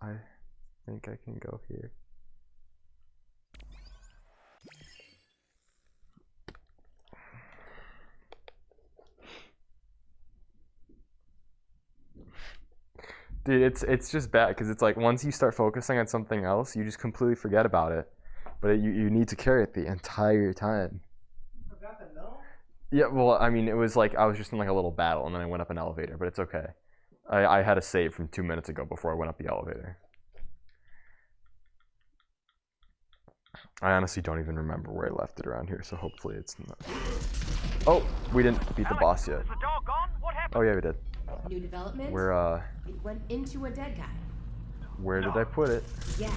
I think I can go here. Dude, it's just bad because it's like once you start focusing on something else, you just completely forget about it. But you need to carry it the entire time. You forgot the gnome? Yeah, well, I mean, it was like I was just in like a little battle, and then I went up an elevator, but it's okay. I had a save from 2 minutes ago before I went up the elevator. I honestly don't even remember where I left it around here, so hopefully it's not. Oh, we didn't beat the Alex, boss yet. Is the dog gone? What happened? Oh yeah, we did. New development? Where It went into a dead guy. where did I put it? Yes.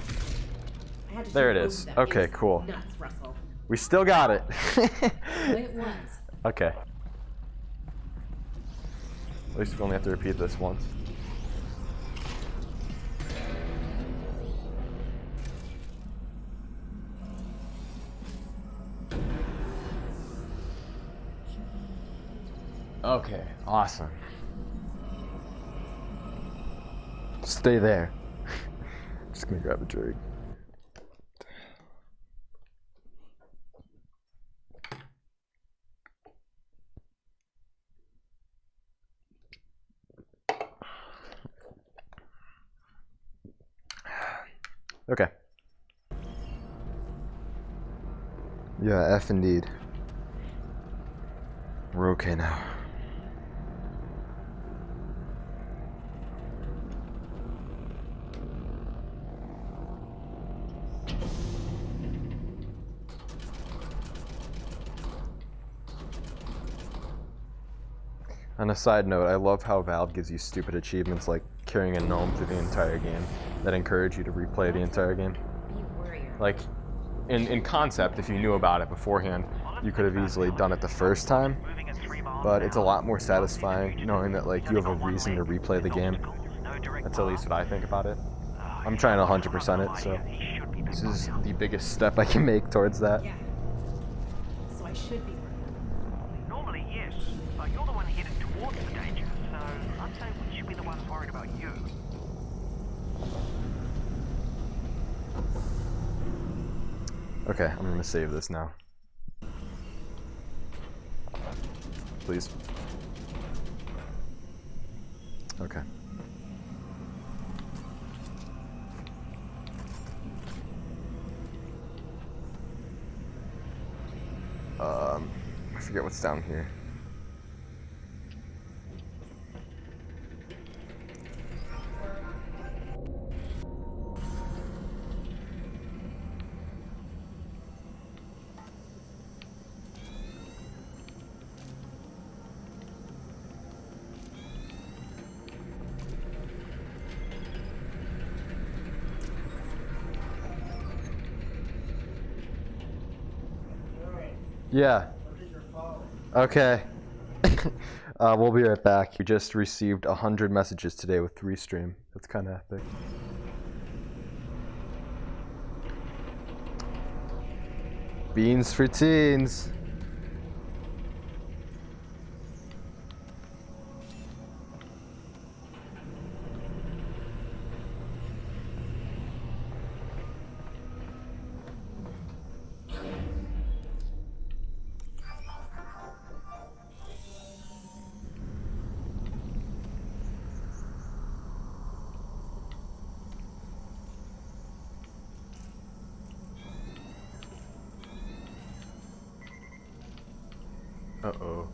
I had to There take it both is. of them. Okay, It was cool. Nuts, Russell. We still got it. But it was. Okay. At least we only have to repeat this once. Okay, awesome. Stay there. Just gonna grab a drink. Okay. Yeah, F indeed. We're okay now. On a side note, I love how Valve gives you stupid achievements like carrying a gnome through the entire game that encourage you to replay the entire game. Be a worrier. Like, in concept, if you knew about it beforehand, you could have easily done it the first time, but it's a lot more satisfying knowing that like you have a reason to replay the game. That's at least what I think about it. I'm trying to 100% it, so this is the biggest step I can make towards that. Yeah. So I should be worried. Normally, yes, but you're the one headed towards the danger, so I'd say we should be the ones worried about you. Okay, I'm gonna save this now. Please. Okay. I forget what's down here. Yeah. Okay. We'll be right back. We just received 100 messages today with Restream. That's kind of epic. Beans for teens. Uh-oh.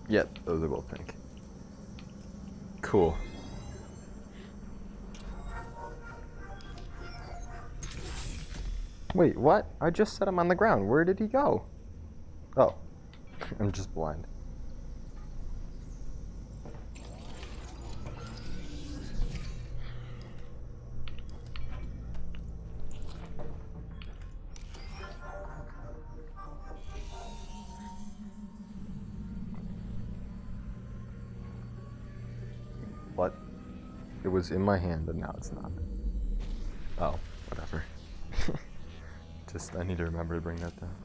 Yep, those are both pink. Cool. Wait, what? I just set him on the ground. Where did he go? Oh, I'm just blind. What? It was in my hand, and now it's not. Oh, whatever. Just, I need to remember to bring that down.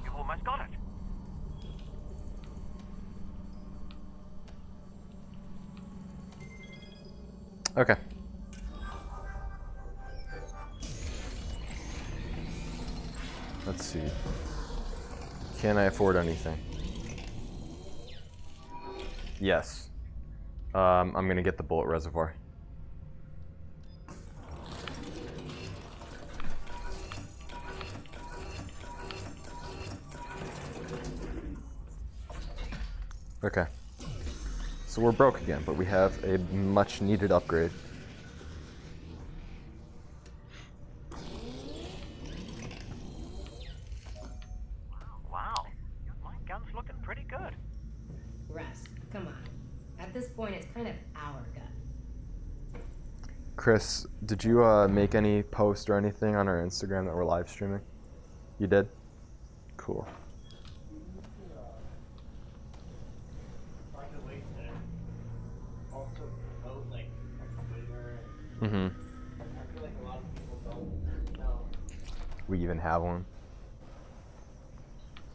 You almost got it. Okay. Let's see. Can I afford anything? Yes. I'm gonna get the bullet reservoir. Okay. So we're broke again, but we have a much needed upgrade. Wow, my gun's looking pretty good. Russ, come on. At this point, it's kind of our gun. Chris, did you make any post or anything on our Instagram that we're live streaming? You did? Cool. Mm-hmm. I feel like a lot of people don't know. We even have one.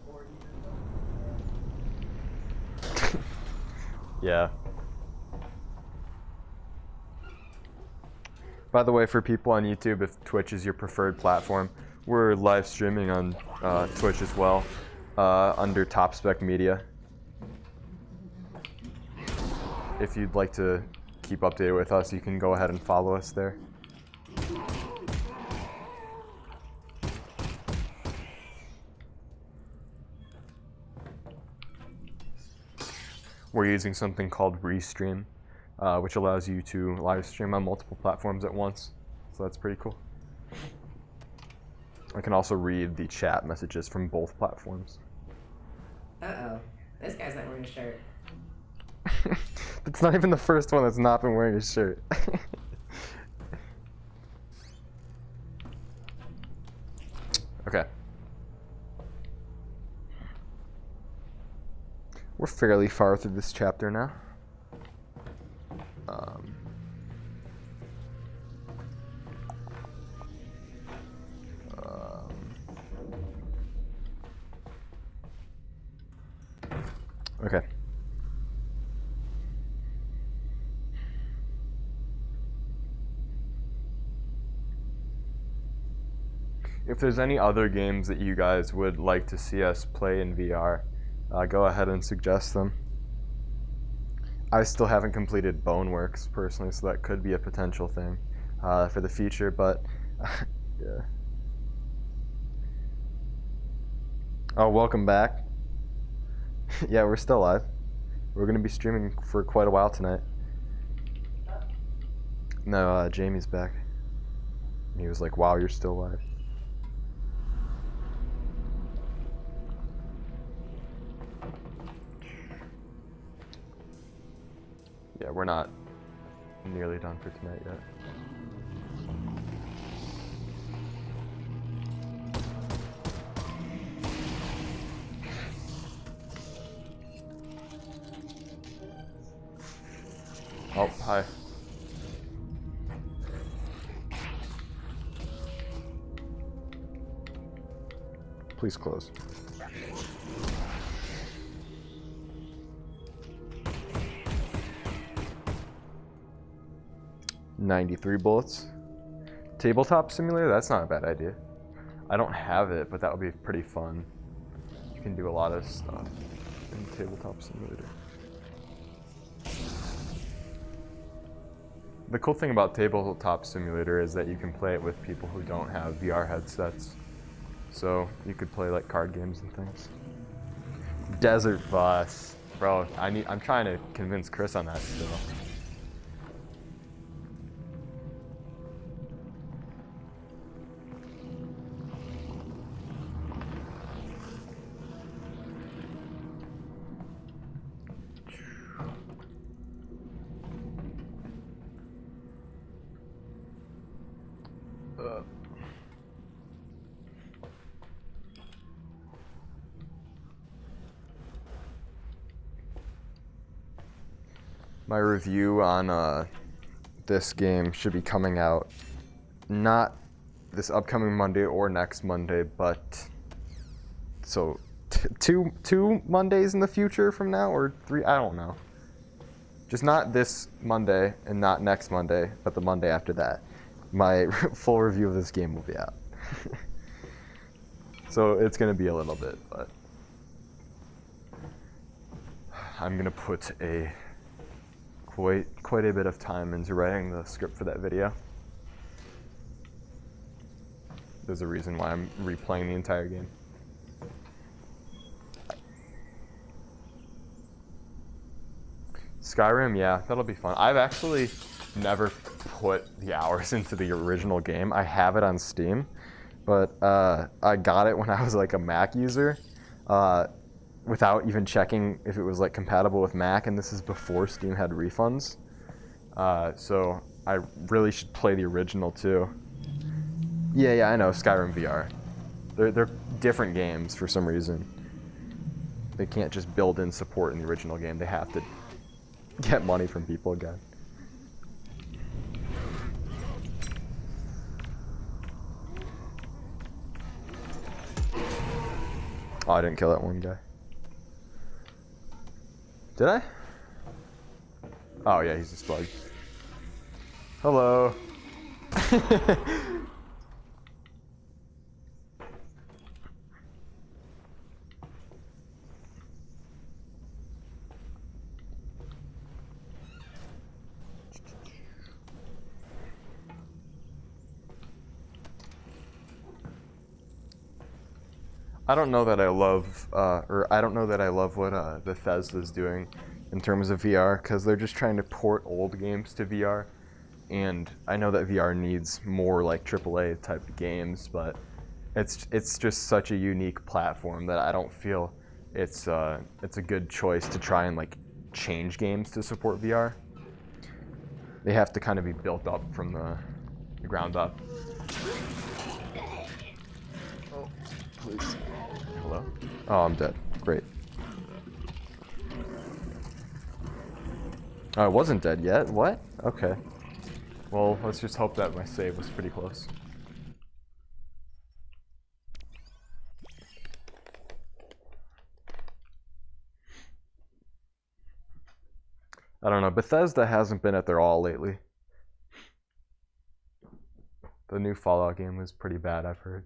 Or even Yeah. By the way, for people on YouTube, if Twitch is your preferred platform, we're live streaming on Twitch as well, under Top Spec Media. If you'd like to keep updated with us, you can go ahead and follow us there. We're using something called Restream, which allows you to live stream on multiple platforms at once. So that's pretty cool. I can also read the chat messages from both platforms. Uh-oh. This guy's not wearing a shirt. It's not even the first one that's not been wearing a shirt. Okay. We're fairly far through this chapter now. Okay. If there's any other games that you guys would like to see us play in VR, go ahead and suggest them. I still haven't completed Boneworks personally, so that could be a potential thing for the future, but yeah. Oh, welcome back. Yeah, we're still live. We're going to be streaming for quite a while tonight. No, Jamie's back. He was like, wow, you're still alive. Yeah, we're not nearly done for tonight yet. Oh, hi. Please close. $93 bullets. Tabletop simulator? That's not a bad idea. I don't have it, but that would be pretty fun. You can do a lot of stuff in tabletop simulator. The cool thing about tabletop simulator is that you can play it with people who don't have VR headsets. So you could play like card games and things. Desert Bus. Bro, I'm trying to convince Chris on that still. My review on this game should be coming out not this upcoming Monday or next Monday, but so two Mondays in the future from now, or three, I don't know. Just not this Monday and not next Monday, but the Monday after that. My full review of this game will be out. So it's gonna be a little bit, but I'm gonna put quite a bit of time into writing the script for that video. There's a reason why I'm replaying the entire game. Skyrim, yeah, that'll be fun. I've actually never put the hours into the original game. I have it on Steam, but I got it when I was like a Mac user without even checking if it was like compatible with Mac, and this is before Steam had refunds. So I really should play the original too. Yeah, I know, Skyrim VR. They're different games for some reason. They can't just build in support in the original game. They have to get money from people again. Oh, I didn't kill that one guy. Did I? Oh yeah, he's just bugged. Hello. I don't know that I love, I don't know that I love what Bethesda's doing in terms of VR, because they're just trying to port old games to VR, and I know that VR needs more like AAA type games, but it's just such a unique platform that I don't feel it's a good choice to try and like change games to support VR. They have to kind of be built up from the ground up. Oh, please. Hello? Oh, I'm dead. Great. Oh, I wasn't dead yet? What? Okay. Well, let's just hope that my save was pretty close. I don't know. Bethesda hasn't been at their all lately. The new Fallout game was pretty bad, I've heard.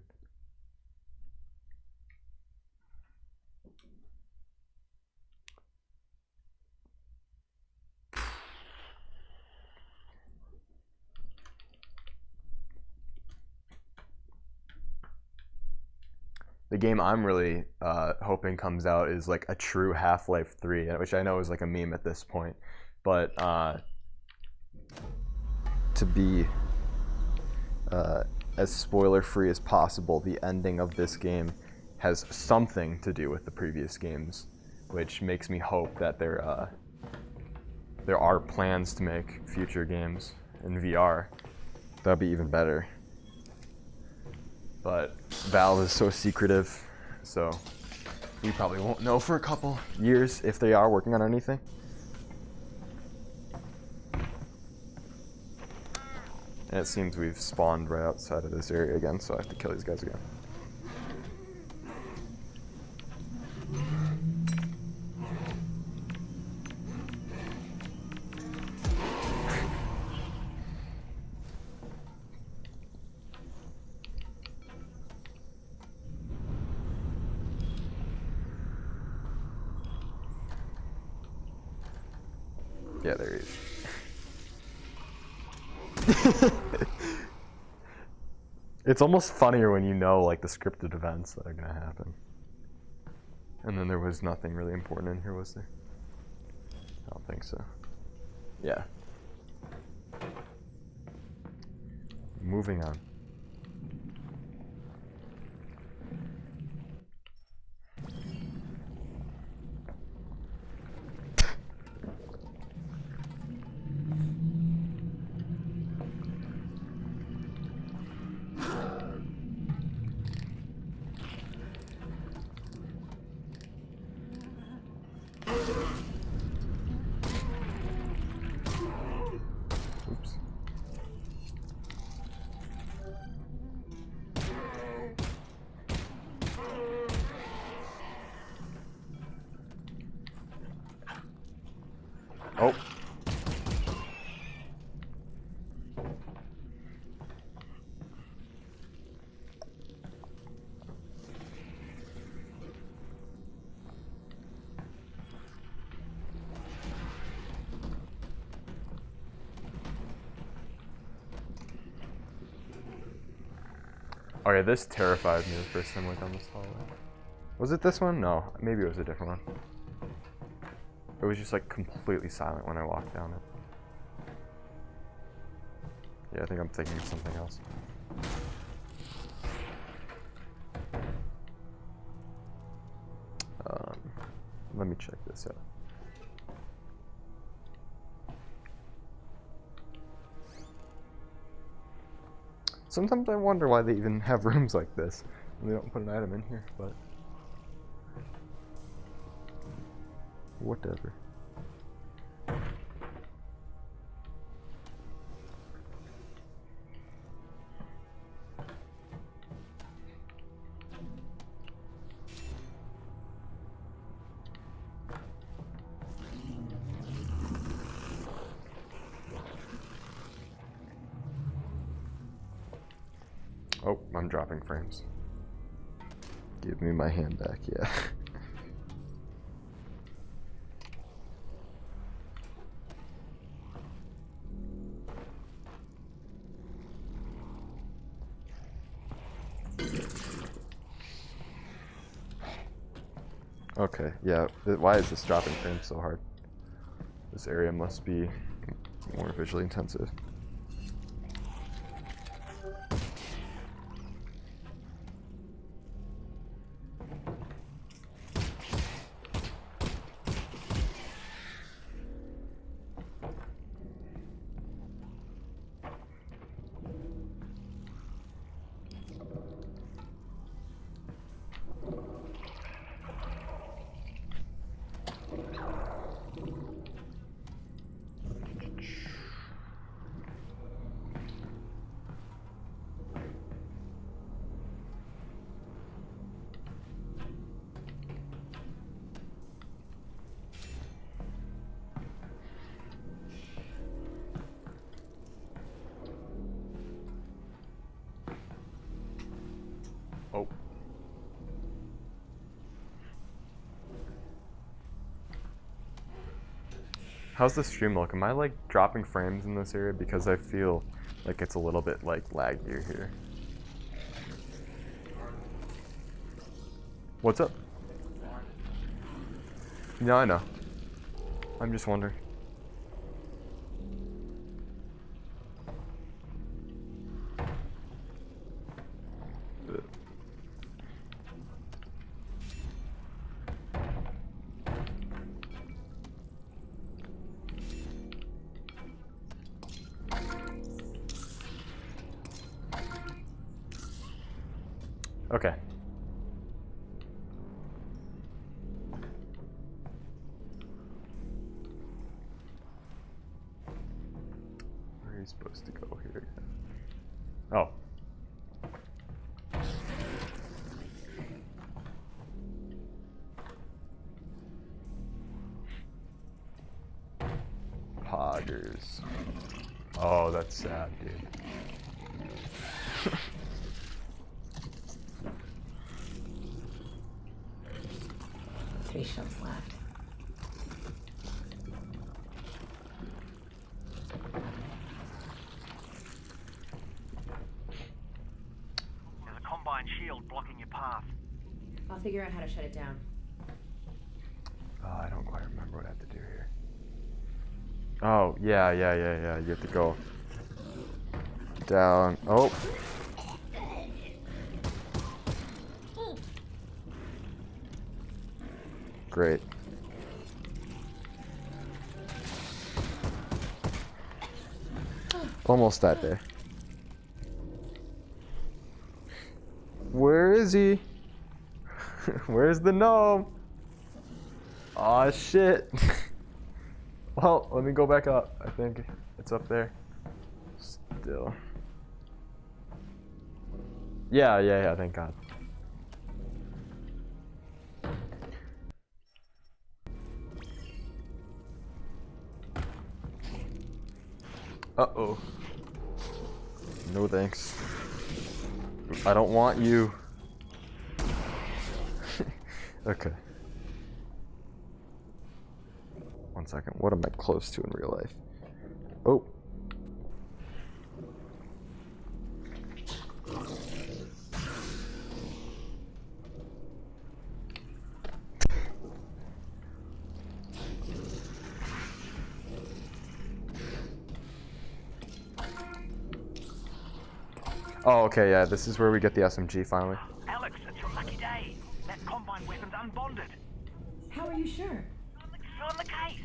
The game I'm really hoping comes out is like a true Half-Life 3, which I know is like a meme at this point. But to to be as spoiler-free as possible, the ending of this game has something to do with the previous games, which makes me hope that there are plans to make future games in VR. That'd be even better. But Valve is so secretive, so we probably won't know for a couple years if they are working on anything. And it seems we've spawned right outside of this area again, so I have to kill these guys again. Yeah, there he is. It's almost funnier when you know like the scripted events that are gonna happen. And then there was nothing really important in here, was there? I don't think so. Yeah. Moving on. Oops. Oh. Okay, this terrified me the first time I went down this hallway. Was it this one? No, maybe it was a different one. It was just like completely silent when I walked down it. Yeah, I think I'm thinking of something else. Let me check this out. Sometimes I wonder why they even have rooms like this and they don't put an item in here, but whatever. Oh, I'm dropping frames. Give me my hand back, yeah. Okay, yeah. Why is this dropping frames so hard? This area must be more visually intensive. Oh. How's the stream look? Am I like dropping frames in this area? Because I feel like it's a little bit like laggier here. What's up? Yeah, I know. I'm just wondering. Okay. Where are you supposed to go here? Oh. Poggers. Oh, that's sad, dude. 3 shells left. There's a Combine shield blocking your path. I'll figure out how to shut it down. Oh, I don't quite remember what I have to do here. Oh, yeah. You have to go down. Oh. Great. Almost that day. Where is he? Where's the gnome? Aw, shit. Well, let me go back up. I think it's up there. Still. Yeah, thank God. Uh-oh. No thanks. I don't want you. Okay. 1 second. What am I close to in real life? Oh. Oh, okay, yeah, this is where we get the SMG finally. Alyx, it's your lucky day. That Combine weapon's unbonded. How are you sure? Still in the case.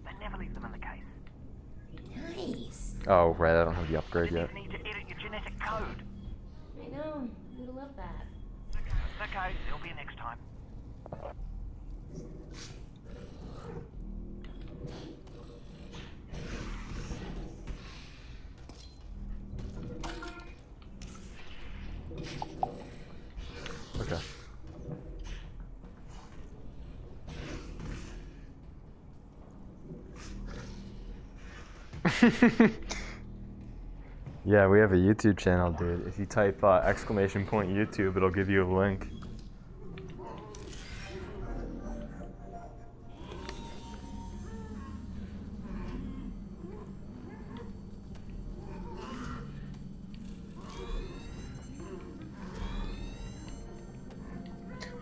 They never leave them in the case. Nice. Oh, right, I don't have the upgrade You yet. need to edit your genetic code. I know. You'd love that. Okay, there'll be a next time. Okay. Yeah, we have a YouTube channel, dude. If you type !YouTube, it'll give you a link.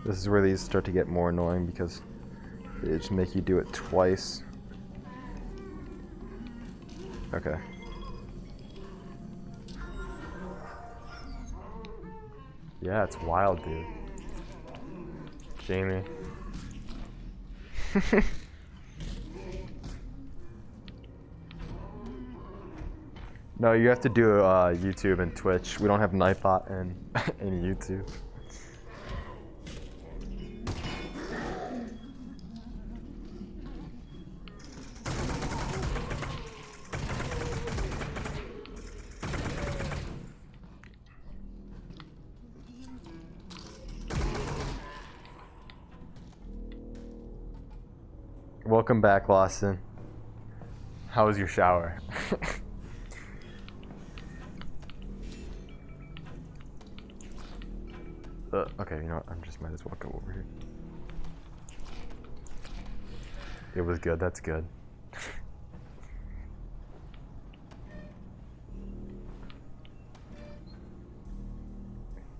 This is where these start to get more annoying because they just make you do it twice. Okay. Yeah, it's wild, dude. Jamie. No, you have to do YouTube and Twitch. We don't have Nightbot and YouTube. Welcome back, Lawson. How was your shower? Okay, you know what? I just might as well go over here. It was good. That's good.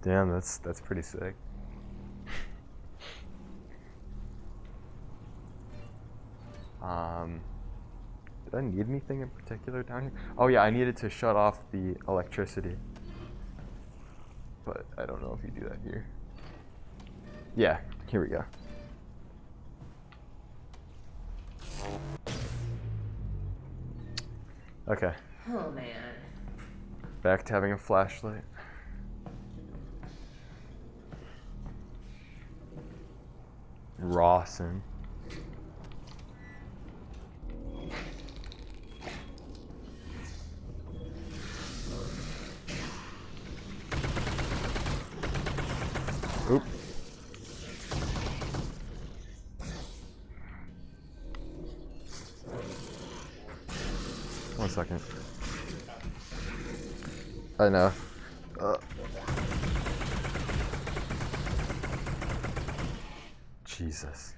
Damn, that's pretty sick. Did I need anything in particular down here? Oh yeah, I needed to shut off the electricity. But I don't know if you do that here. Yeah, here we go. Okay. Oh man. Rawson. Oop. One second. I know. Jesus.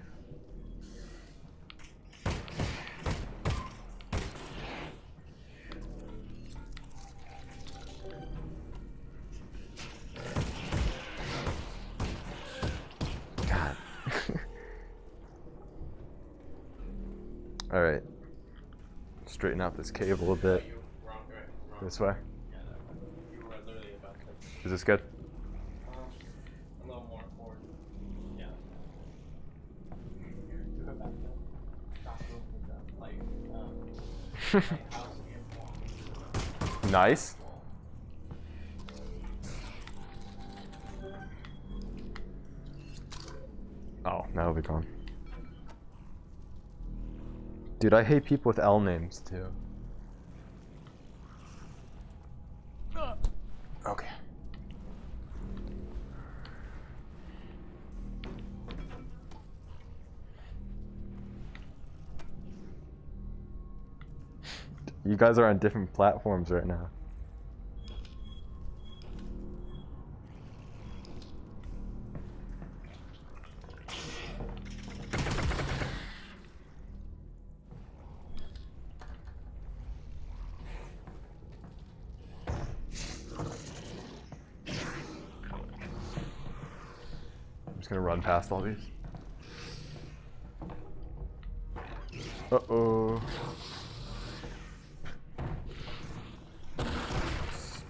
God. All right. Straighten out this cave a little bit. This way. You were literally about to. Is this good? A little more forward. Yeah. Do it back there. Stop moving the, like house and Nice. Oh, that'll be gone. Dude, I hate people with L names too. Okay. You guys are on different platforms right now. I'm just gonna run past all these. Uh-oh.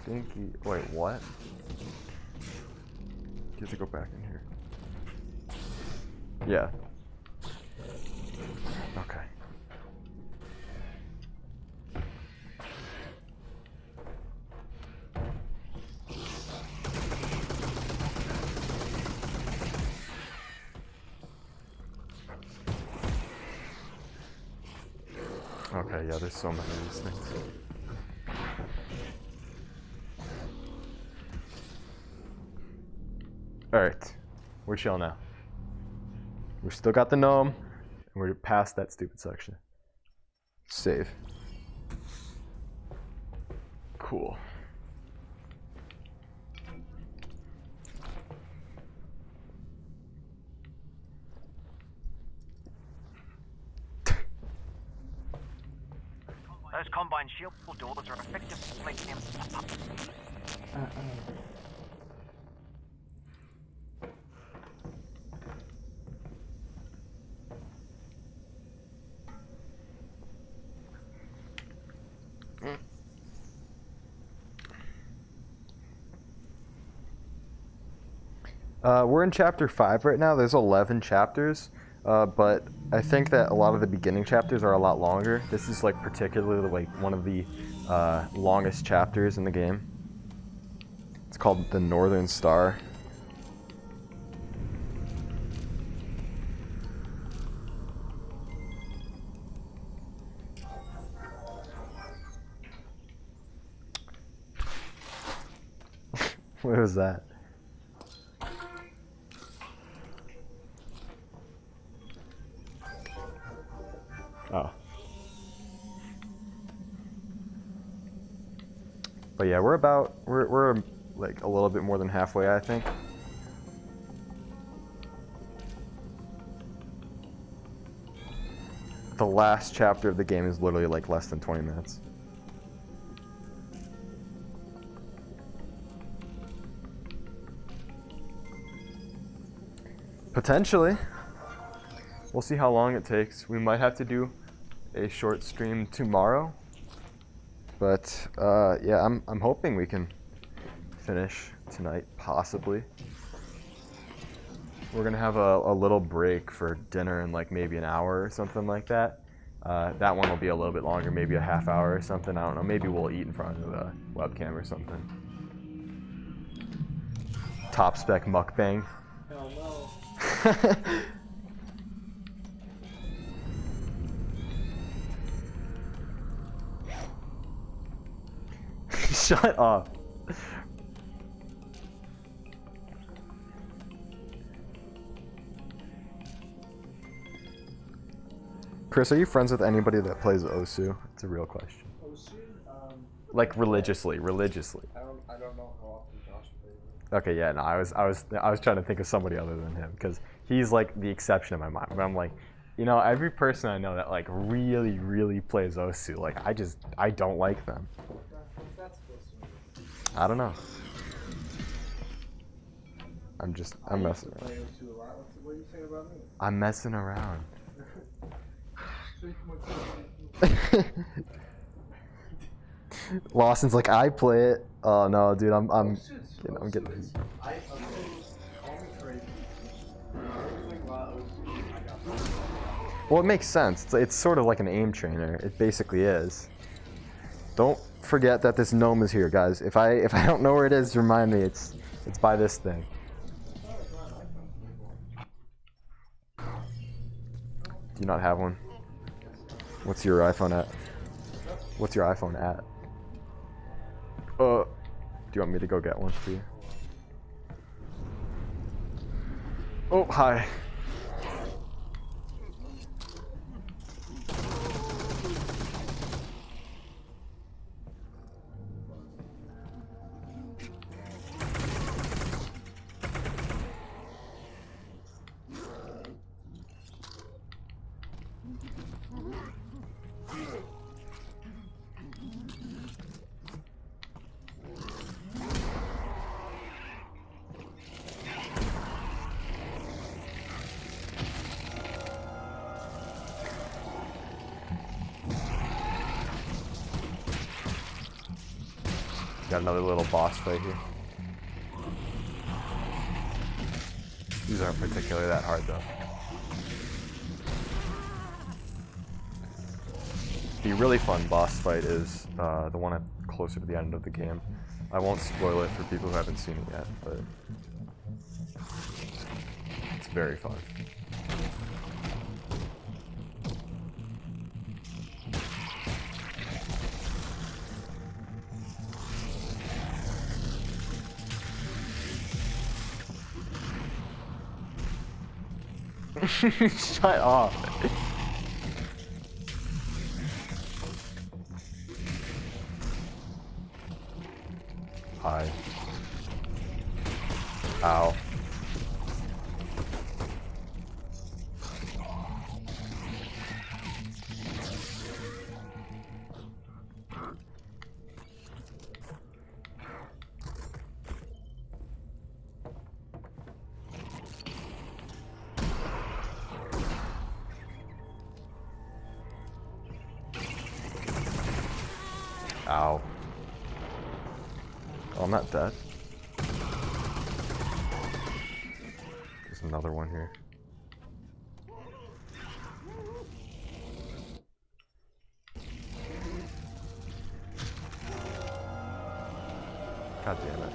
Stinky. Wait, what? You have to go back in here. Yeah. Okay. Okay, yeah, there's so many of these things. Alright, we're chill now. We've still got the gnome, and we're past that stupid section. Save. Cool. Those combine shield doors are effectively We're in chapter 5 right now. There's 11 chapters, but I think that a lot of the beginning chapters are a lot longer. This is like particularly like one of the longest chapters in the game. It's called The Northern Star. What was that? Oh. But yeah, we're like a little bit more than halfway, I think. The last chapter of the game is literally like less than 20 minutes. Potentially. We'll see how long it takes. We might have to do a short stream tomorrow. But yeah, I'm hoping we can finish tonight, possibly. We're gonna have a little break for dinner in like maybe an hour or something like that. That one will be a little bit longer, maybe a half hour or something. I don't know. Maybe we'll eat in front of the webcam or something. Top spec mukbang. Hell no. Shut up. Chris, are you friends with anybody that plays Osu? It's a real question. Osu? Like religiously. I don't know how often Josh plays it. Okay, yeah, no, I was trying to think of somebody other than him because he's like the exception in my mind. But I'm like, you know, every person I know that like really plays Osu, like I don't like them. What's that supposed to mean? I don't know. I'm messing I around. used to play Osu a lot. What are you saying about me? I'm messing around. Show you my Lawson's like, I play it. Oh no, dude, I'm getting. I call me crazy. I playing a lot of Osu. I got Well, it makes sense. It's sort of like an aim trainer. It basically is. Don't forget that this gnome is here, guys. If I don't know where it is, remind me. It's by this thing. Do you not have one? What's your iPhone at? What's your iPhone at? Do you want me to go get one for you? Oh, hi. Got another little boss fight here. These aren't particularly that hard though. The really fun boss fight is the one closer to the end of the game. I won't spoil it for people who haven't seen it yet, but it's very fun. Shut up. Hi. Ow. Ow. Oh, I'm not dead. There's another one here. God damn it.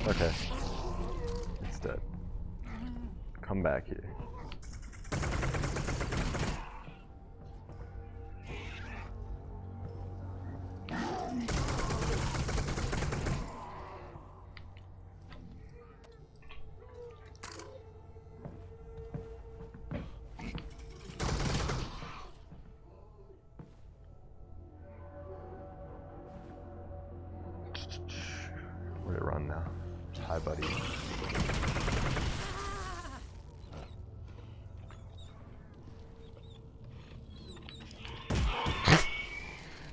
Okay. It's dead. Come back here. Where'd it run now? Hi, buddy.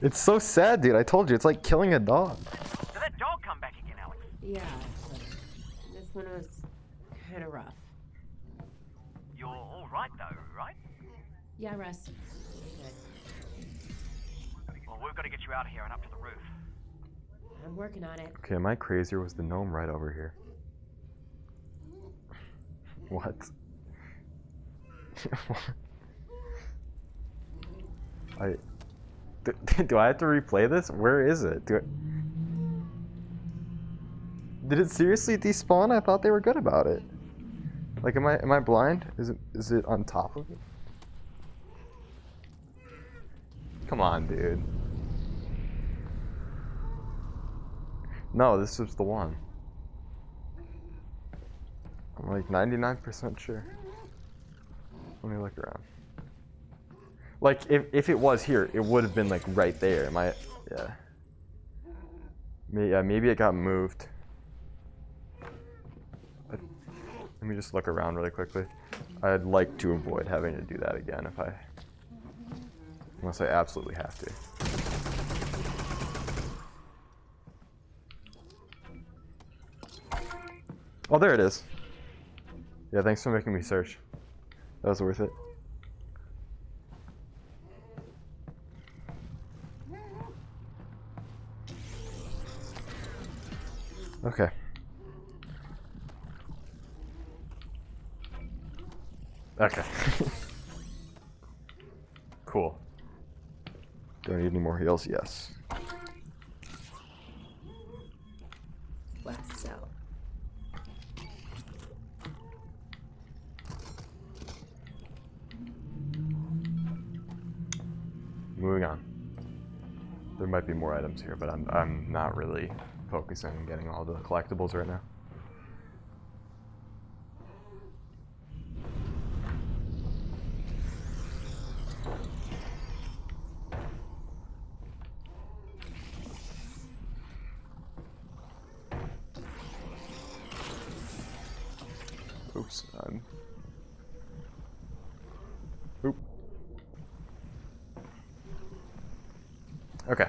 It's so sad, dude. I told you, it's like killing a dog. So that Yeah, but this one was kind of rough. You're all right though, right? Yeah, Russ. Good. Well, we've got to get you out of here and up to the roof. I'm working on it. Okay, am I crazy or was the gnome right over here? What? Do I have to replay this? Where is it? Did it seriously despawn? I thought they were good about it. Like, am I blind? Is it on top of it? Come on, dude. No, this was the one. I'm like 99% sure. Let me look around. Like, if it was here, it would have been like right there. Yeah. Maybe it got moved. Let me just look around really quickly. I'd like to avoid having to do that again unless I absolutely have to. Oh, there it is. Yeah, thanks for making me search. That was worth it. Okay. Okay. Cool. Do I need any more heals? Yes. West, so. Moving on. There might be more items here, but I'm not really focusing on getting all the collectibles right now. Oops. Oop. Okay.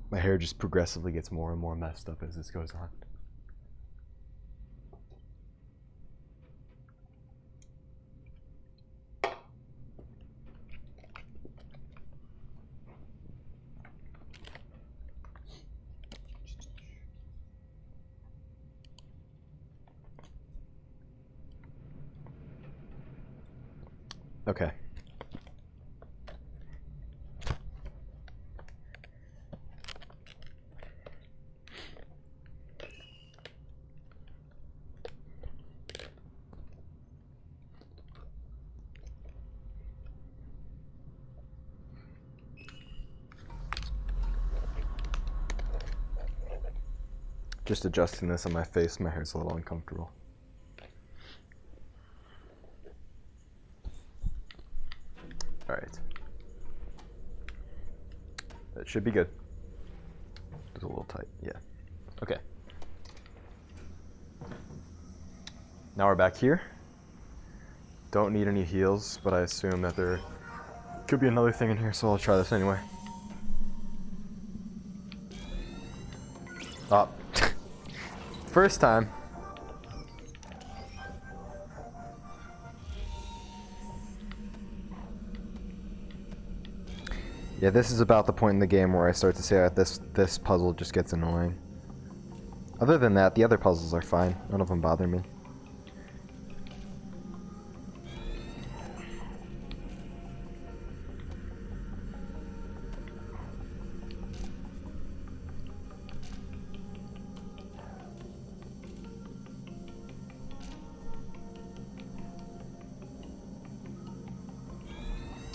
My hair just progressively gets more and more messed up as this goes on. Okay. Just adjusting this on my face, my hair's a little uncomfortable. All right. That should be good. It's a little tight, yeah. Okay. Now we're back here. Don't need any heals, but I assume that there could be another thing in here, so I'll try this anyway. Oh. First time. Yeah, this is about the point in the game where I start to say that this puzzle just gets annoying. Other than that, the other puzzles are fine. None of them bother me.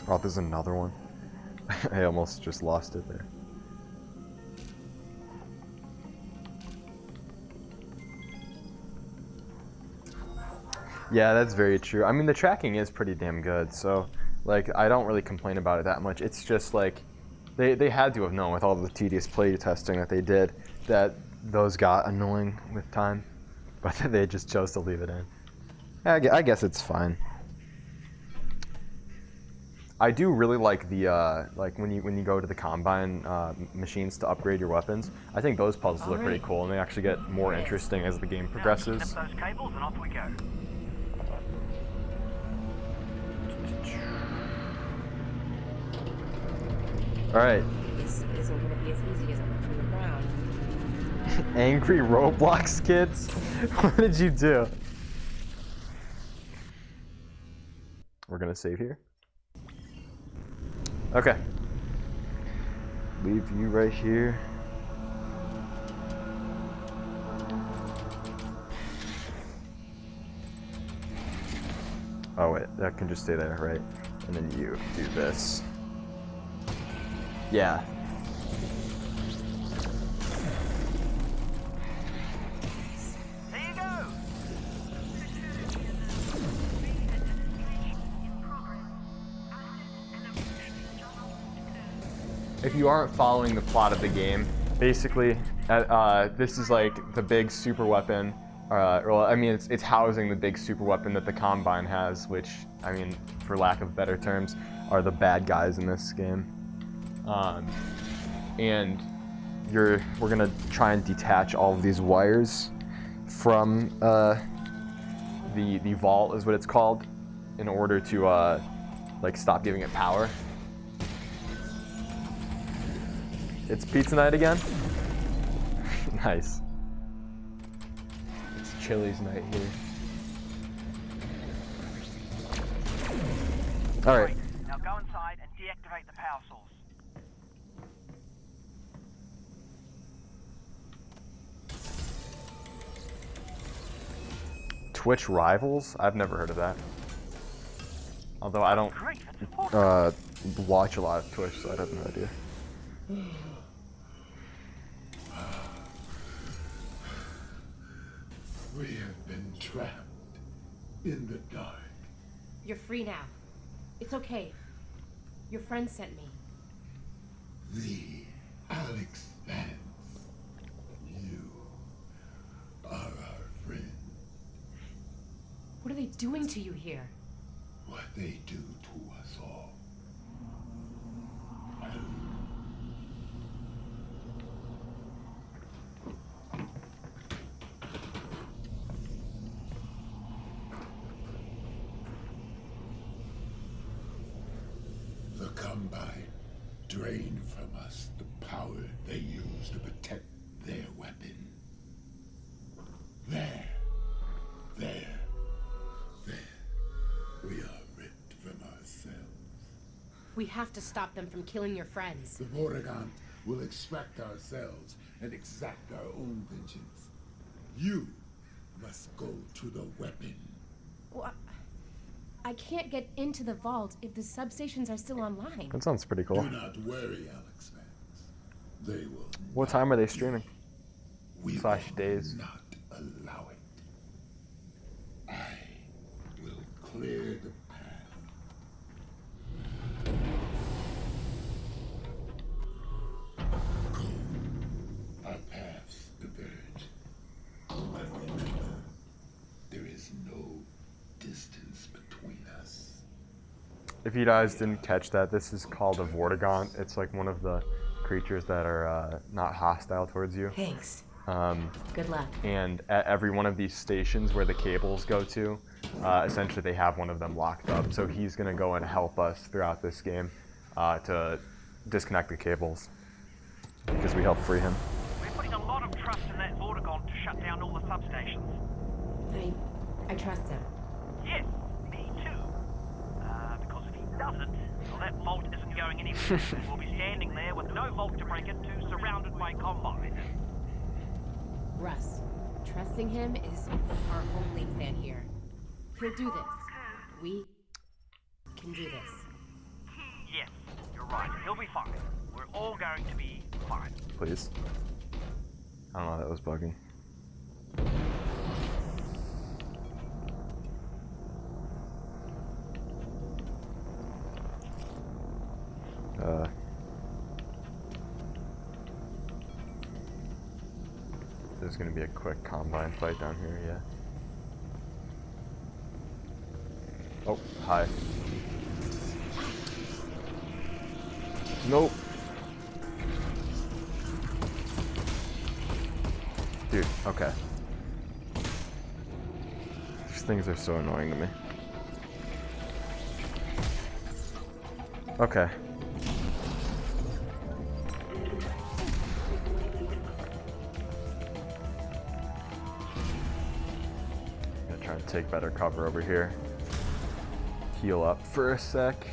Oh, there's another one. I almost just lost it there. Yeah, that's very true. I mean, the tracking is pretty damn good, so like I don't really complain about it that much. It's just like They had to have known with all the tedious play testing that they did that those got annoying with time, but they just chose to leave it in. I guess it's fine. I do really like the like when you go to the combine machines to upgrade your weapons. I think those puzzles are pretty cool, and they actually get more interesting as the game progresses. Those cables and off we go. All right. This isn't going to be as easy as it looks from the ground. Angry Roblox kids? What did you do? We're gonna save here. Okay. Leave you right here. Oh wait, that can just stay there, right? And then you do this. Yeah. There you go. If you aren't following the plot of the game, basically, this is like the big super weapon. Well, I mean, it's housing the big super weapon that the Combine has, which, I mean, for lack of better terms, are the bad guys in this game. And we're gonna try and detach all of these wires from the vault, is what it's called, in order to like stop giving it power. It's pizza night again? Nice. It's Chili's night here. Alright. Now go inside and deactivate the power source. Twitch rivals? I've never heard of that. Although I don't watch a lot of Twitch, so I have no idea. We have been trapped in the dark. You're free now. It's okay. Your friend sent me. The Alyx fans. You are our friend. What are they doing to you here? What they do to us all. The Combine drain from us the power they use to protect their weapon. There. We are ripped from ourselves. We have to stop them from killing your friends. The Vortigaunt will extract ourselves and exact our own vengeance. You must go to the weapon. Well, I can't get into the vault if the substations are still online. That sounds pretty cool. Do not worry, Alyx fans. They will. What time are they streaming? We Slash will days. not allow it. I will clear the path. Go. Our paths diverge. But remember, there is no distance between us. If you guys didn't catch that, this is called a Vortigaunt. It's like one of the creatures that are not hostile towards you. Thanks. Good luck. And at every one of these stations where the cables go to, essentially they have one of them locked up. So he's going to go and help us throughout this game to disconnect the cables because we helped free him. We're putting a lot of trust in that Vortigaunt to shut down all the substations. I trust him. Yes, me too. Because if he doesn't, well, that vault isn't going anywhere. We'll be standing there with no vault to break into, surrounded by Combine. Russ, trusting him is our only plan here. He'll do this. We can do this. Yes, you're right. He'll be fine. We're all going to be fine. Please. I don't know, that was bugging. there's gonna be a quick combine fight down here, yeah. Oh, hi. Nope. Dude, okay. These things are so annoying to me. Okay. Gonna try and take better cover over here. Heal up for a sec.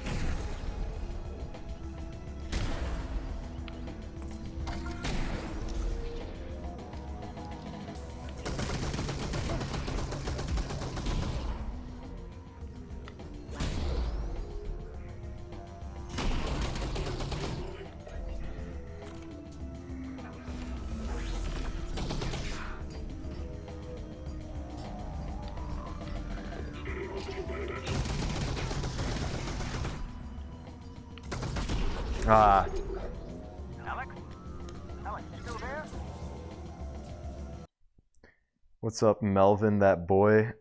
Ah. Alex? Alex, you still there? What's up, Melvin, that boy?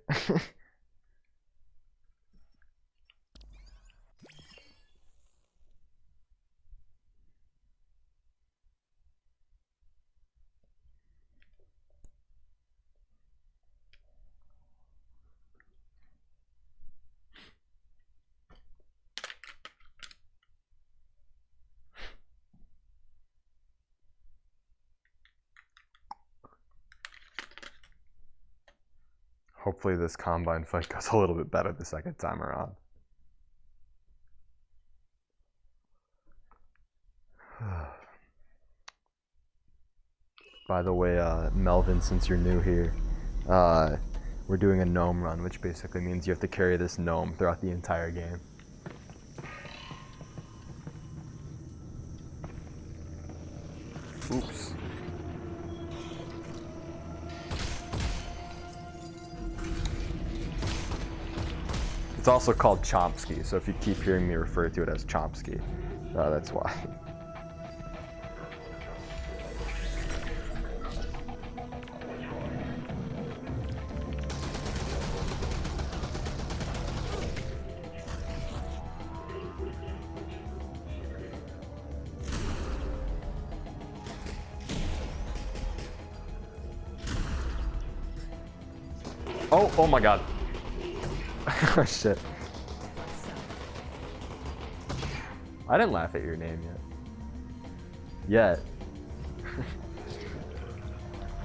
Hopefully this combine fight goes a little bit better the second time around. By the way, Melvin, since you're new here, we're doing a gnome run, which basically means you have to carry this gnome throughout the entire game. Oops. It's also called Chomsky, so if you keep hearing me refer to it as Chomsky, that's why. Oh my god. Oh shit. I didn't laugh at your name yet.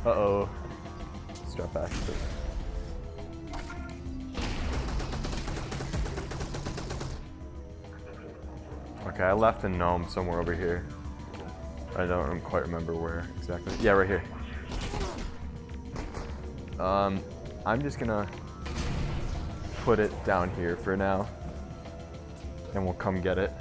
Uh-oh. Strap back. Okay, I left a gnome somewhere over here. I don't quite remember where exactly. Yeah, right here. I'm just gonna put it down here for now, and we'll come get it.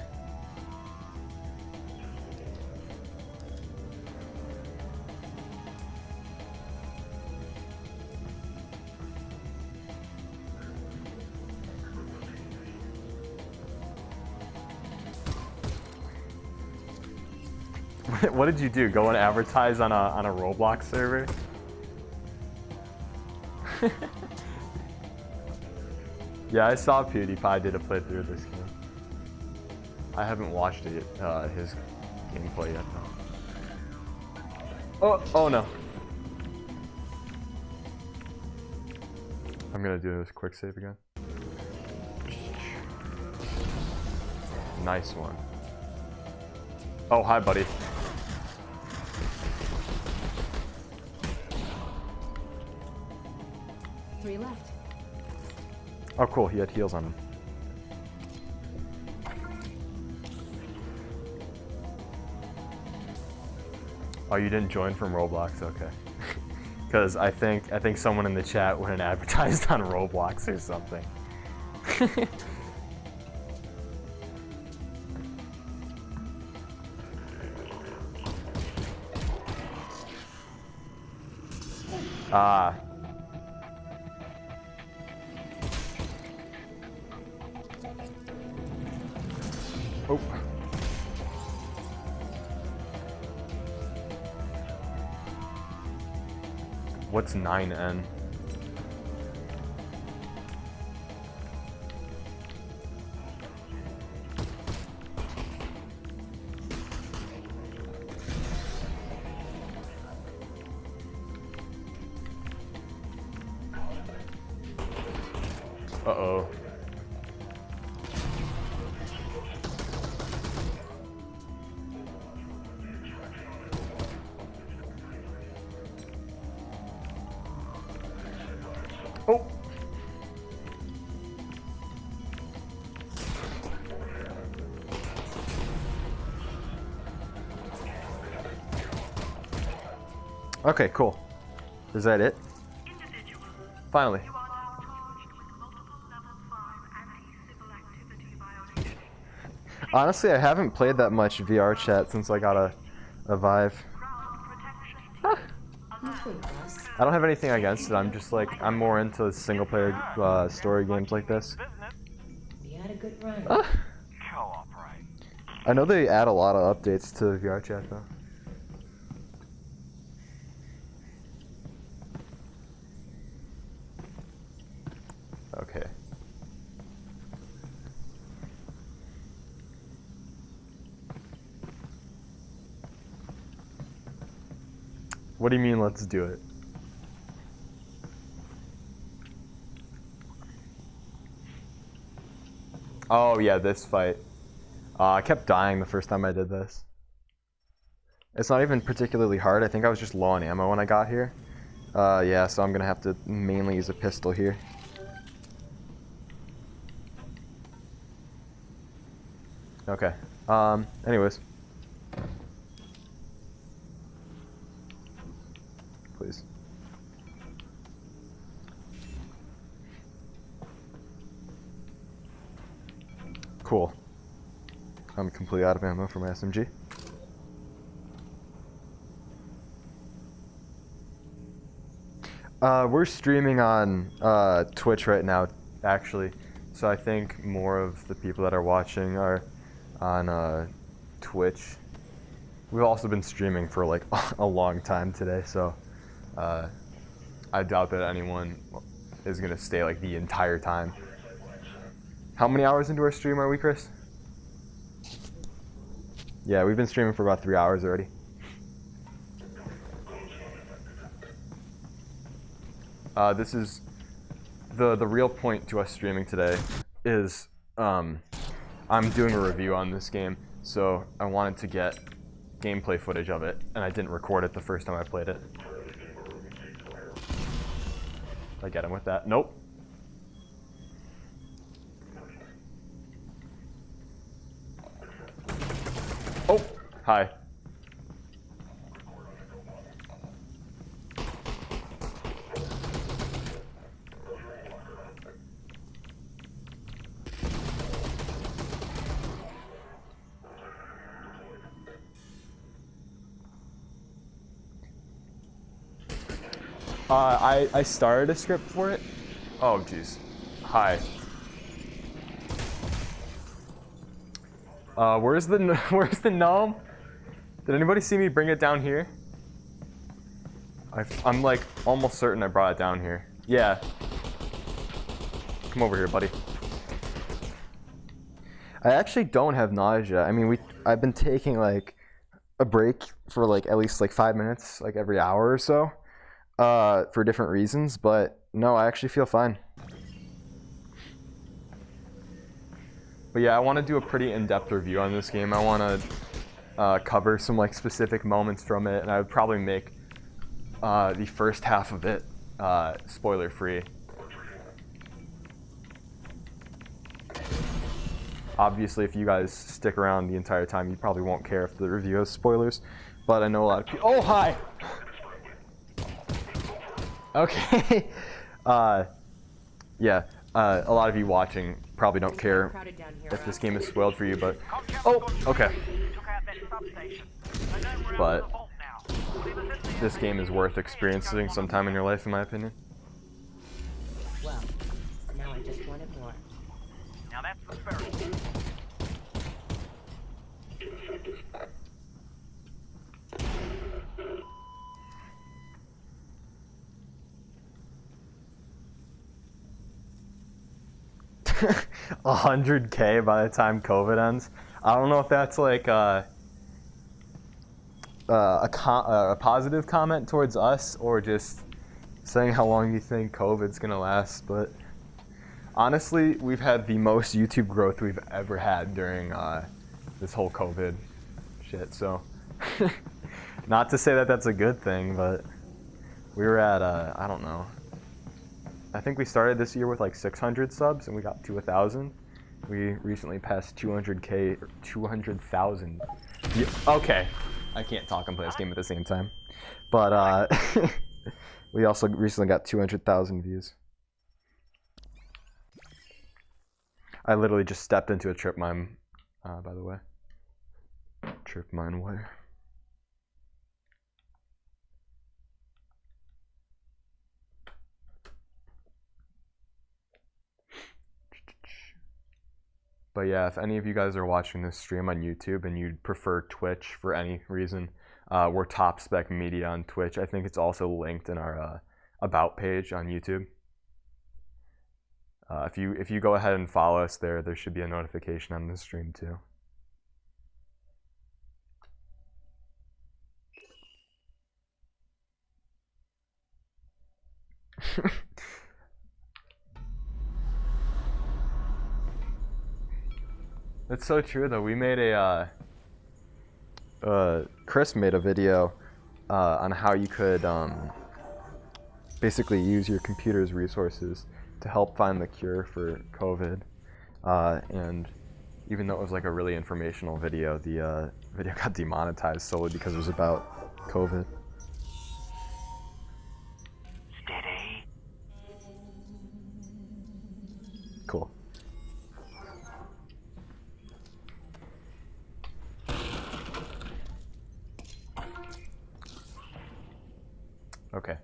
What did you do? Go and advertise on a Roblox server? Yeah, I saw PewDiePie did a playthrough of this game. I haven't watched it, his gameplay yet. No. Oh no. I'm gonna do this quick save again. Nice one. Oh, hi, buddy. Three left. Oh, cool. He had heals on him. Oh, you didn't join from Roblox? Okay. Because I think someone in the chat went and advertised on Roblox or something. Ah. Oh. What's 9N? Uh-oh. Oh! Okay, cool. Is that it? Finally. Honestly, I haven't played that much VR chat since I got a Vive. Ah. I don't have anything against it. I'm just like, I'm more into single player story games like this. You had a good run. Ah. I know they add a lot of updates to VR chat though. Okay. What do you mean, let's do it? Oh yeah, this fight. I kept dying the first time I did this. It's not even particularly hard. I think I was just low on ammo when I got here. Yeah, so I'm gonna have to mainly use a pistol here. Okay. Anyways. Please. Cool. I'm completely out of ammo for my SMG. We're streaming on Twitch right now, actually. So I think more of the people that are watching are on Twitch. We've also been streaming for like a long time today, so I doubt that anyone is gonna stay like the entire time. How many hours into our stream are we, Chris? Yeah, we've been streaming for about 3 hours already. This is the real point to us streaming today is I'm doing a review on this game, so I wanted to get gameplay footage of it, and I didn't record it the first time I played it. Did I get him with that? Nope. Oh, hi. I started a script for it. Oh, jeez. Hi. Where's the gnome? Did anybody see me bring it down here? I'm like almost certain I brought it down here. Yeah. Come over here, buddy. I actually don't have nausea. I mean, I've been taking like a break for like at least like 5 minutes, like every hour or so, for different reasons. But no, I actually feel fine. But yeah, I want to do a pretty in-depth review on this game. I want to cover some like specific moments from it, and I would probably make the first half of it spoiler-free. Obviously, if you guys stick around the entire time, you probably won't care if the review has spoilers. But I know a lot of people. Oh, hi. Okay. Yeah. A lot of you watching probably don't care if this game is spoiled for you, but oh, okay. But this game is worth experiencing sometime in your life, in my opinion. Well, now I just want it more. Now that's the spirit. 100K by the time COVID ends. I don't know if that's like a positive comment towards us or just saying how long you think COVID's gonna last, but honestly, we've had the most YouTube growth we've ever had during this whole COVID shit, so not to say that that's a good thing, but we were at, I don't know, I think we started this year with like 600 subs and we got to 1,000. We recently passed 200K, or 200,000. Yeah, okay, I can't talk and play this game at the same time. But we also recently got 200,000 views. I literally just stepped into a trip mine, by the way. Trip mine wire. But yeah, if any of you guys are watching this stream on YouTube and you'd prefer Twitch for any reason, we're Top Spec Media on Twitch. I think it's also linked in our About page on YouTube. If you go ahead and follow us there should be a notification on the stream too. That's so true though. We made Chris made a video on how you could basically use your computer's resources to help find the cure for COVID. And even though it was like a really informational video, the video got demonetized solely because it was about COVID. Steady. Cool. Okay.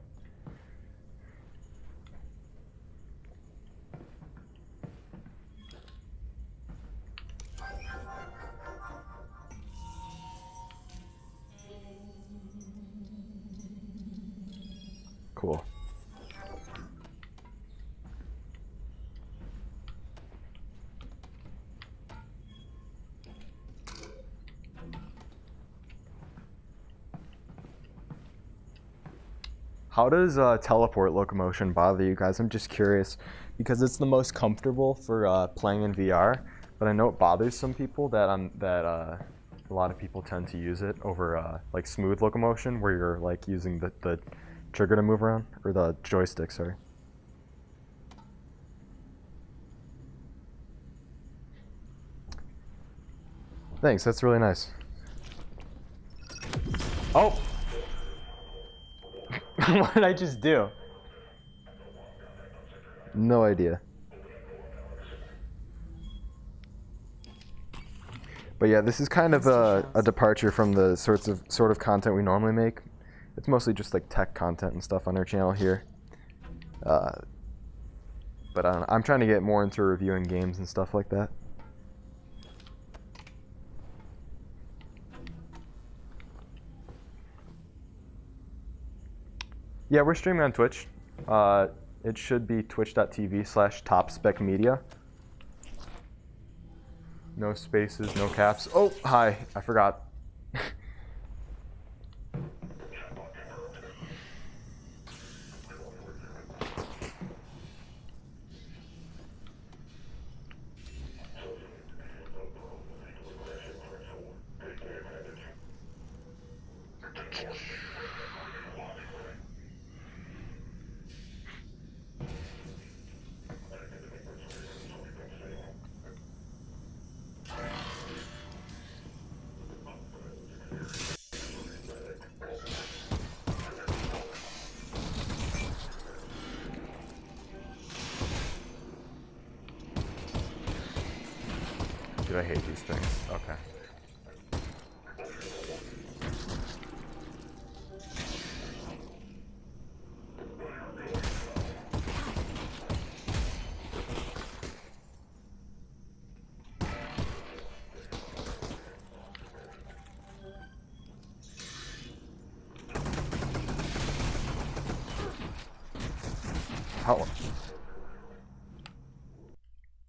Cool. How does teleport locomotion bother you guys? I'm just curious because it's the most comfortable for playing in VR, but I know it bothers some people that a lot of people tend to use it over like smooth locomotion where you're like using the trigger to move around, or the joystick, sorry. Thanks, that's really nice. Oh! What did I just do? No idea. But yeah, this is kind of a departure from the sort of content we normally make. It's mostly just like tech content and stuff on our channel here. But I don't know, I'm trying to get more into reviewing games and stuff like that. Yeah, we're streaming on Twitch. It should be twitch.tv/topspecmedia. No spaces, no caps. Oh, hi, I forgot. Dude, I hate these things. Okay. How?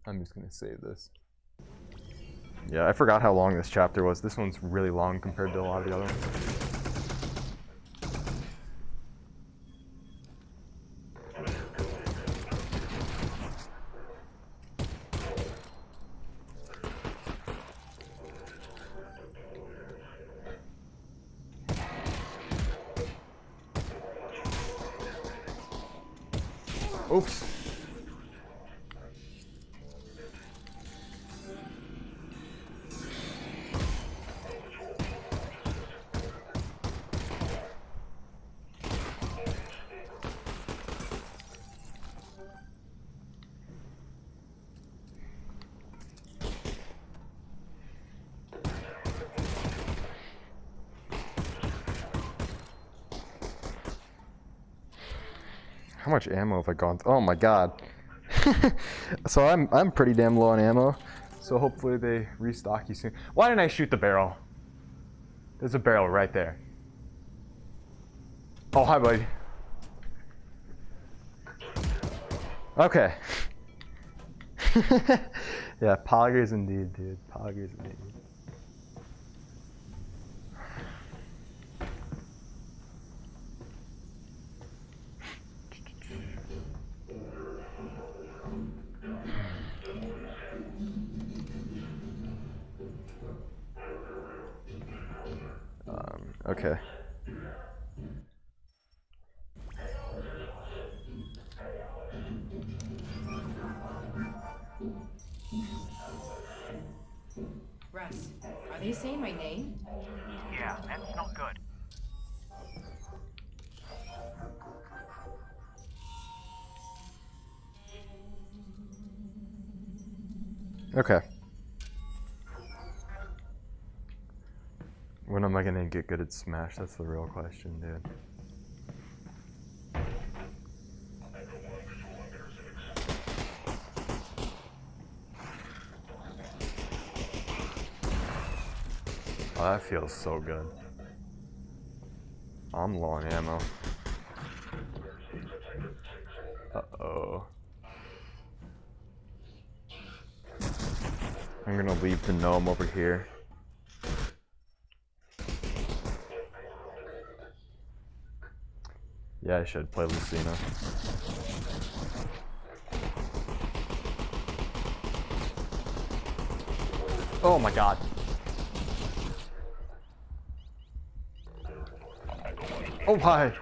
I'm I'm just gonna save this. Yeah, I forgot how long this chapter was. This one's really long compared to a lot of the other ones. Oops. How much ammo have I gone through? Oh my god. So I'm pretty damn low on ammo. So hopefully they restock you soon. Why didn't I shoot the barrel? There's a barrel right there. Oh, hi buddy. Okay. Yeah, poggers indeed, dude. Poggers indeed. Okay. Russ, are they saying my name? Yeah, that's not good. Okay. When am I gonna get good at Smash? That's the real question, dude. Oh, that feels so good. I'm low on ammo. Uh-oh. I'm gonna leave the gnome over here. Yeah, I should play Lucina. Oh my god. Oh, hi.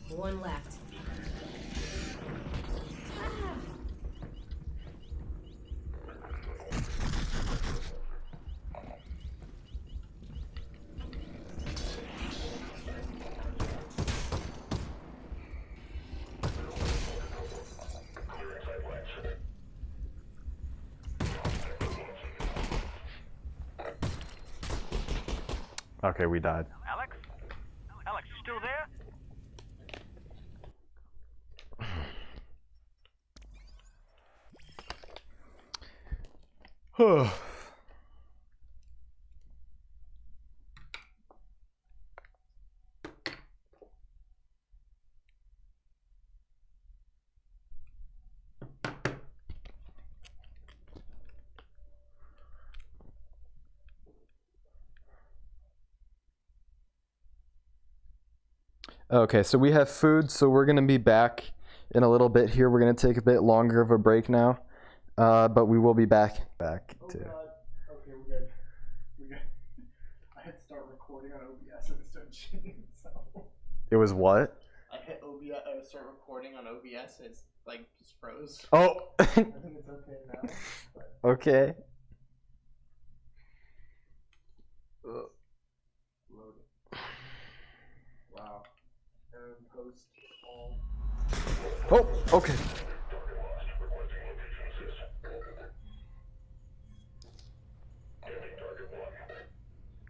One left. Okay, we died. Alyx? Alyx, you still there? Okay, so we have food, so we're gonna be back in a little bit here. We're gonna take a bit longer of a break now, but we will be back. Oh god. Okay, we're good. We're good. I had to start recording on OBS and it started shitting itself. It was what? I hit OBS, start recording on OBS and it's like just froze. Oh. I think it's okay now. But... Okay. Loading. Wow. Post all. Oh, okay.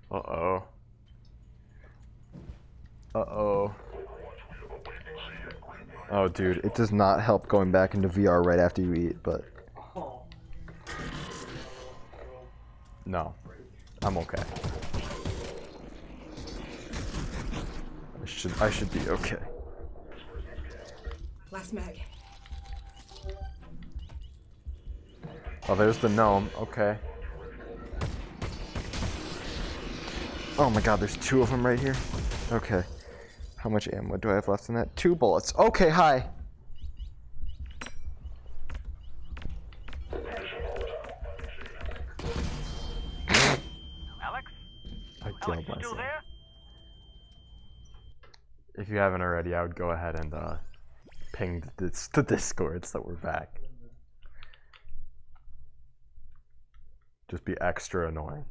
Uh-oh. Uh-oh. Oh, dude, it does not help going back into VR right after you eat, but... Oh. No. I'm okay. I should be okay. Last mag. Oh, there's the gnome. Okay. Oh my god, there's 2 of them right here. Okay. How much ammo do I have left in that? 2 bullets. Okay, hi. Alex? I Alex, killed you still myself. there? If you haven't already, I would go ahead and ping the Discords that we're back. Just be extra annoying.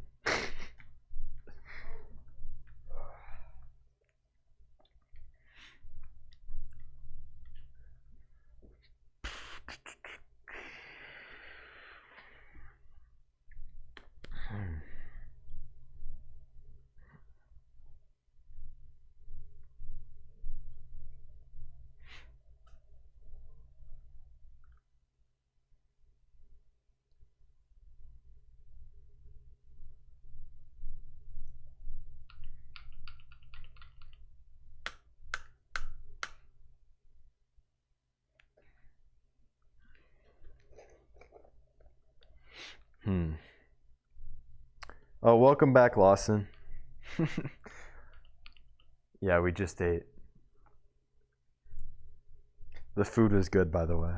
Oh, welcome back, Lawson. Yeah, we just ate. The food was good, by the way.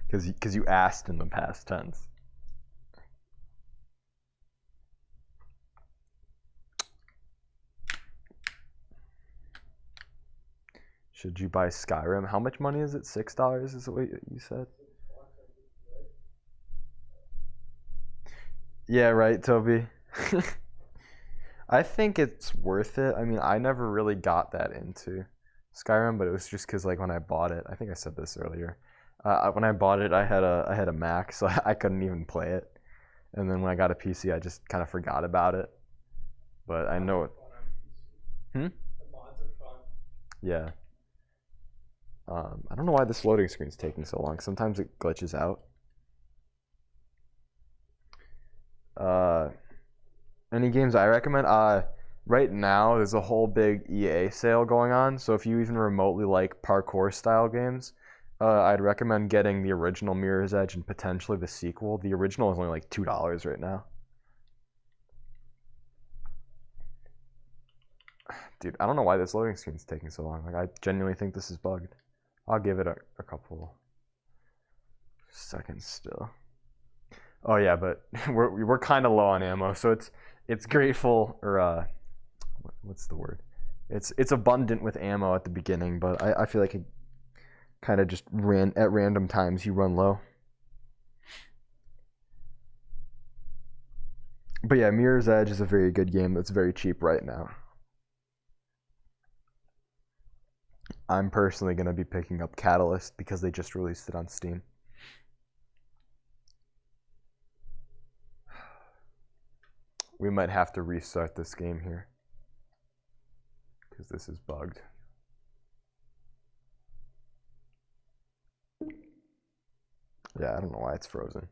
Because you asked in the past tense. Should you buy Skyrim? How much money is it? $6 is what you said? Yeah, right, Toby. I think it's worth it. I mean, I never really got that into Skyrim, but it was just because, like, when I bought it, I think I said this earlier. When I bought it, I had a Mac, so I couldn't even play it. And then when I got a PC, I just kind of forgot about it. But I know it. The mods are fun. Yeah. I don't know why this loading screen is taking so long. Sometimes it glitches out. Any games I recommend? Right now, there's a whole big EA sale going on. So if you even remotely like parkour style games, I'd recommend getting the original Mirror's Edge and potentially the sequel. The original is only like $2 right now. Dude, I don't know why this loading screen is taking so long. Like, I genuinely think this is bugged. I'll give it a couple seconds still. Oh yeah, but we're kind of low on ammo, so it's grateful, or what's the word? It's abundant with ammo at the beginning, but I feel like it kind of just at random times you run low. But yeah, Mirror's Edge is a very good game that's very cheap right now. I'm personally going to be picking up Catalyst because they just released it on Steam. We might have to restart this game here because this is bugged. Yeah, I don't know why it's frozen.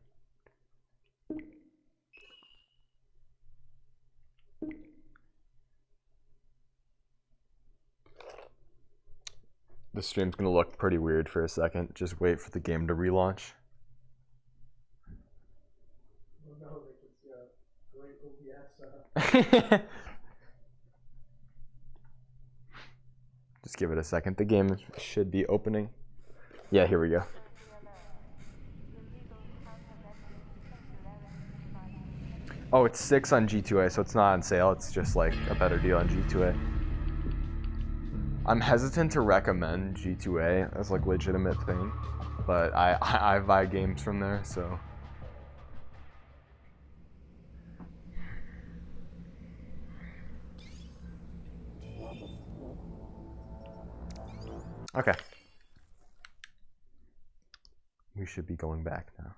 The stream's gonna look pretty weird for a second. Just wait for the game to relaunch. Oh no, they can see a great OBS. Just give it a second. The game should be opening. Yeah, here we go. Oh, it's 6 on G2A, so it's not on sale. It's just like a better deal on G2A. I'm hesitant to recommend G2A as like legitimate thing, but I buy games from there, so. Okay. We should be going back now.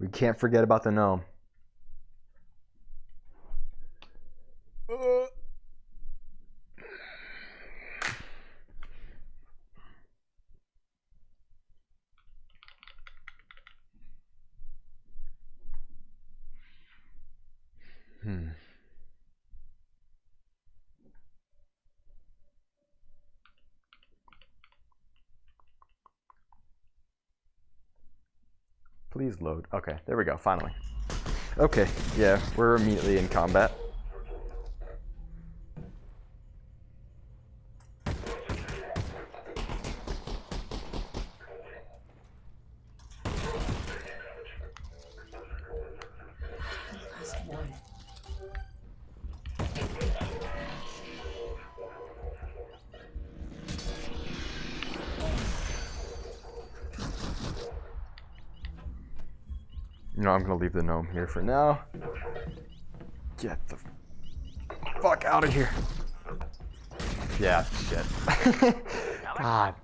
We can't forget about the gnome. Please load. Okay, there we go, finally. Okay, yeah, we're immediately in combat. Last one. You know, I'm gonna leave the gnome here for now. Get the fuck out of here. Yeah, shit. God.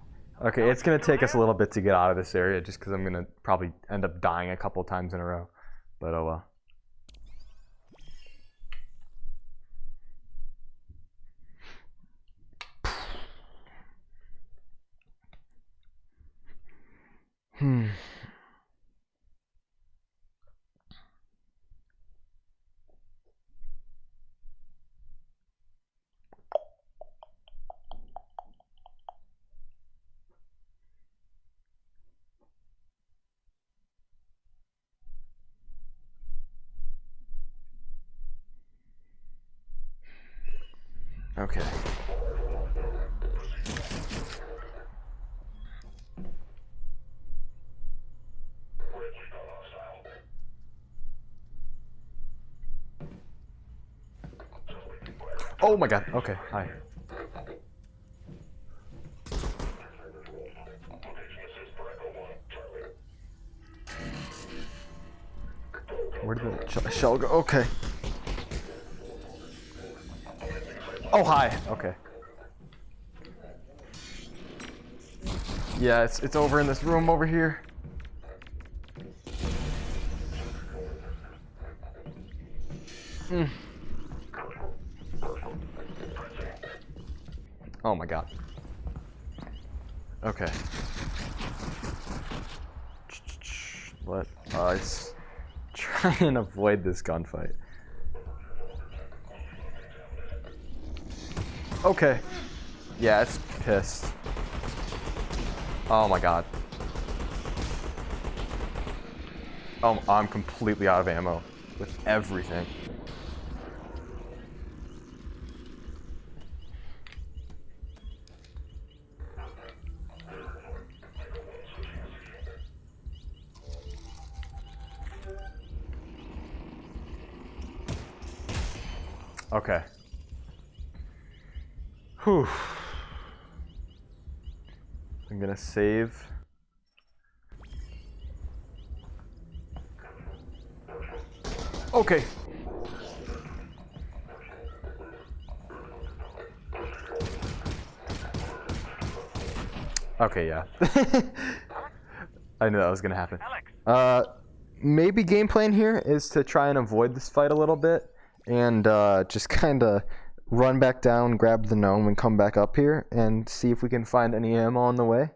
Okay, it's gonna take us a little bit to get out of this area just because I'm gonna probably end up dying a couple times in a row. But oh well. Okay. Oh my god. Okay, hi. Where did the shell go? Okay. Oh, hi. Okay. Yeah, it's over in this room over here. Oh my god. Okay. Let's try and avoid this gunfight. Okay. Yeah, it's pissed. Oh my god. Oh, I'm completely out of ammo with everything. Okay. Whew. I'm gonna save. Okay. Okay, yeah. I knew that was gonna happen. Maybe game plan here is to try and avoid this fight a little bit and just kind of run back down, grab the gnome, and come back up here and see if we can find any ammo on the way.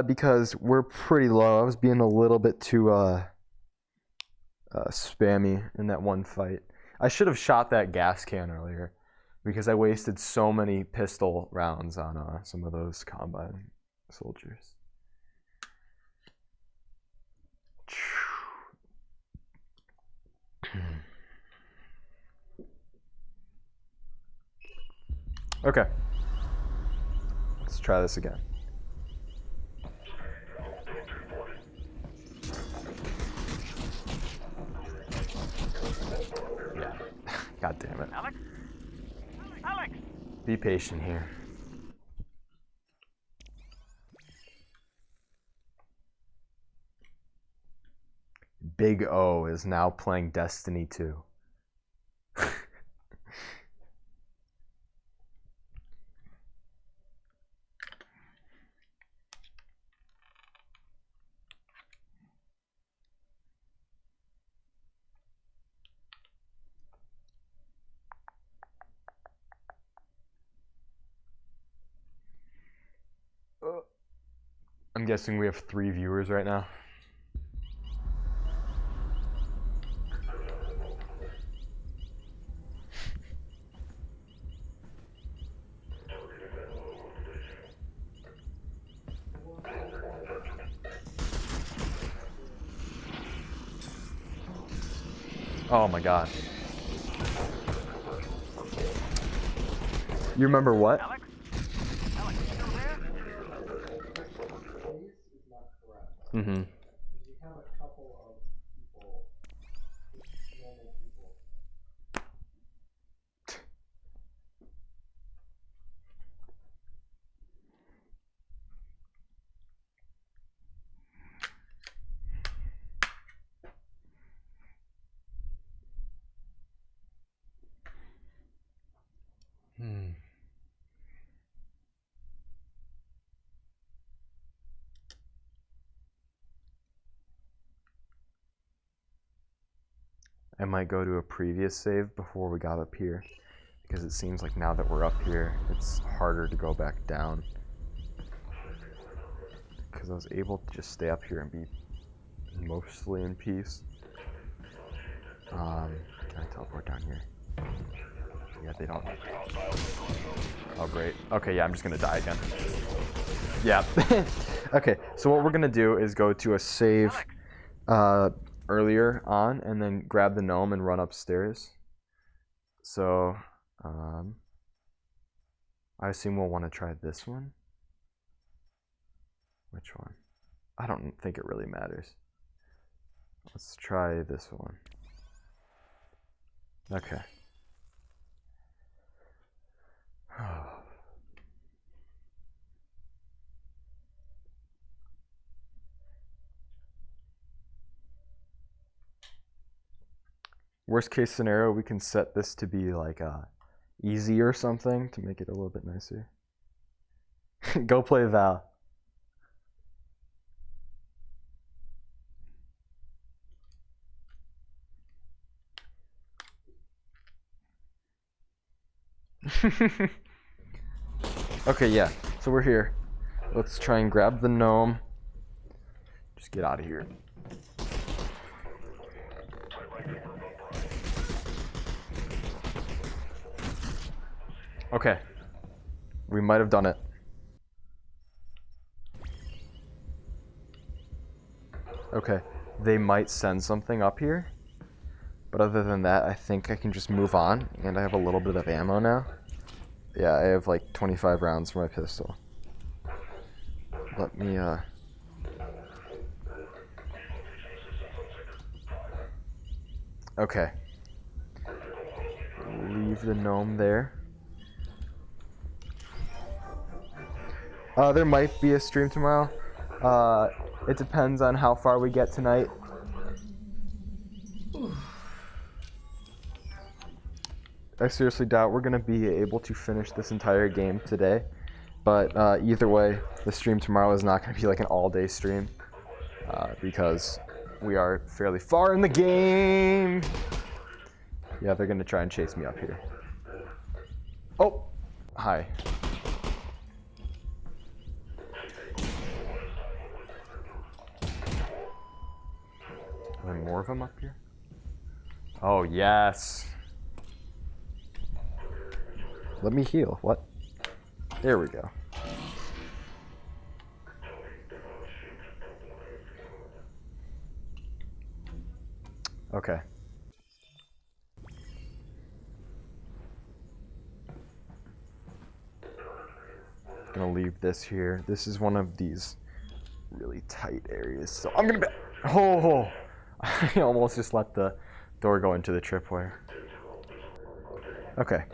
Because we're pretty low. I was being a little bit too spammy in that one fight. I should have shot that gas can earlier because I wasted so many pistol rounds on some of those combine soldiers. Okay. Let's try this again. Yeah. God damn it. Alyx? Alyx! Be patient here. Big O is now playing Destiny 2. I'm guessing we have 3 viewers right now. Oh my god. You remember what? Alex? Alex, you still there? Case is not correct. Mm-hmm. We have a couple of people, just normal people. Hmm. I might go to a previous save before we got up here, because it seems like now that we're up here, it's harder to go back down. Because I was able to just stay up here and be mostly in peace. Can I teleport down here? Yeah, they don't. Oh, great. Okay, yeah, I'm just gonna die again. Yeah. Okay, so what we're gonna do is go to a save earlier on, and then grab the gnome and run upstairs. So, I assume we'll want to try this one. Which one? I don't think it really matters. Let's try this one. Okay. Worst case scenario, we can set this to be like easy or something to make it a little bit nicer. Go play Val. Okay, yeah. So we're here. Let's try and grab the gnome. Just get out of here. Okay. We might have done it. Okay. They might send something up here. But other than that, I think I can just move on. And I have a little bit of ammo now. Yeah, I have like 25 rounds for my pistol. Let me, Okay. Leave the gnome there. There might be a stream tomorrow. It depends on how far we get tonight. I seriously doubt we're going to be able to finish this entire game today. But either way, the stream tomorrow is not going to be like an all-day stream. Because we are fairly far in the game. Yeah, they're going to try and chase me up here. Oh! Hi. Are there more of them up here? Oh, yes. Let me heal. What? There we go. Okay. Gonna leave this here. This is one of these really tight areas, so I'm gonna be. Oh! I almost just let the door go into the tripwire. Okay.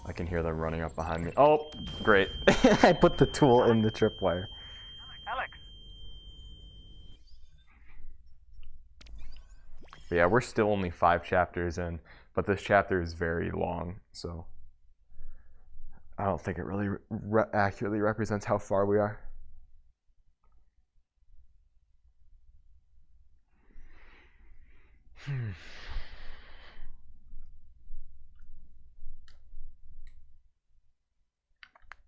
I can hear them running up behind me. Oh, great. I put the tool in the tripwire. Alex! But yeah, we're still only 5 chapters in, but this chapter is very long, so I don't think it really accurately represents how far we are.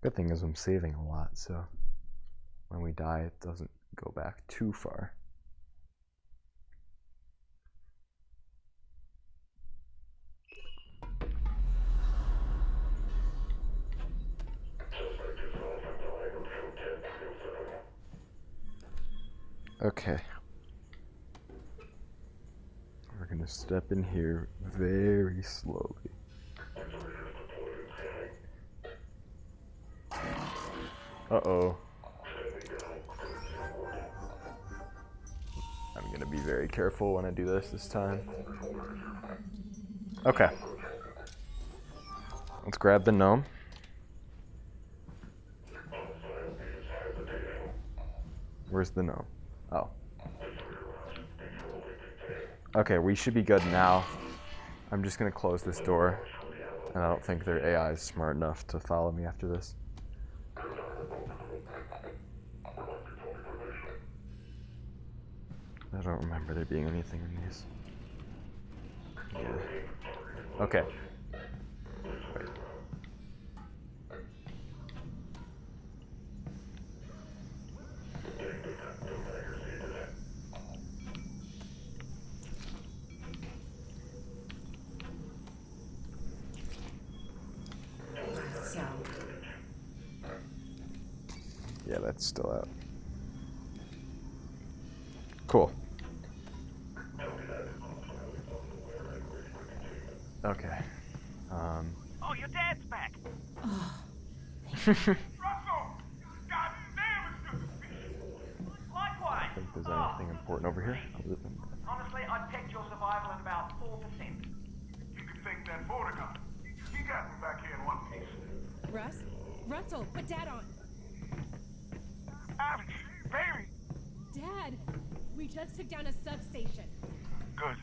Good thing is I'm saving a lot, so when we die, it doesn't go back too far. Okay. We're gonna step in here very slowly. Uh-oh. I'm gonna be very careful when I do this time. Okay. Let's grab the gnome. Where's the gnome? Oh. Okay, we should be good now. I'm just gonna close this door. And I don't think their AI is smart enough to follow me after this. I don't remember there being anything in these. Yeah. Okay. Wait. So, Yeah, that's still out. Cool. Okay. Oh, your dad's back. Russell! God damn, it's good to see you. Likewise. I think there's anything important over here. Other than Honestly, I'd pegged your survival at about 4%. You can thank that border guy. He got me back here in one piece. Russell, put Dad on. Alyx, baby. Dad, we just took down a substation. Good.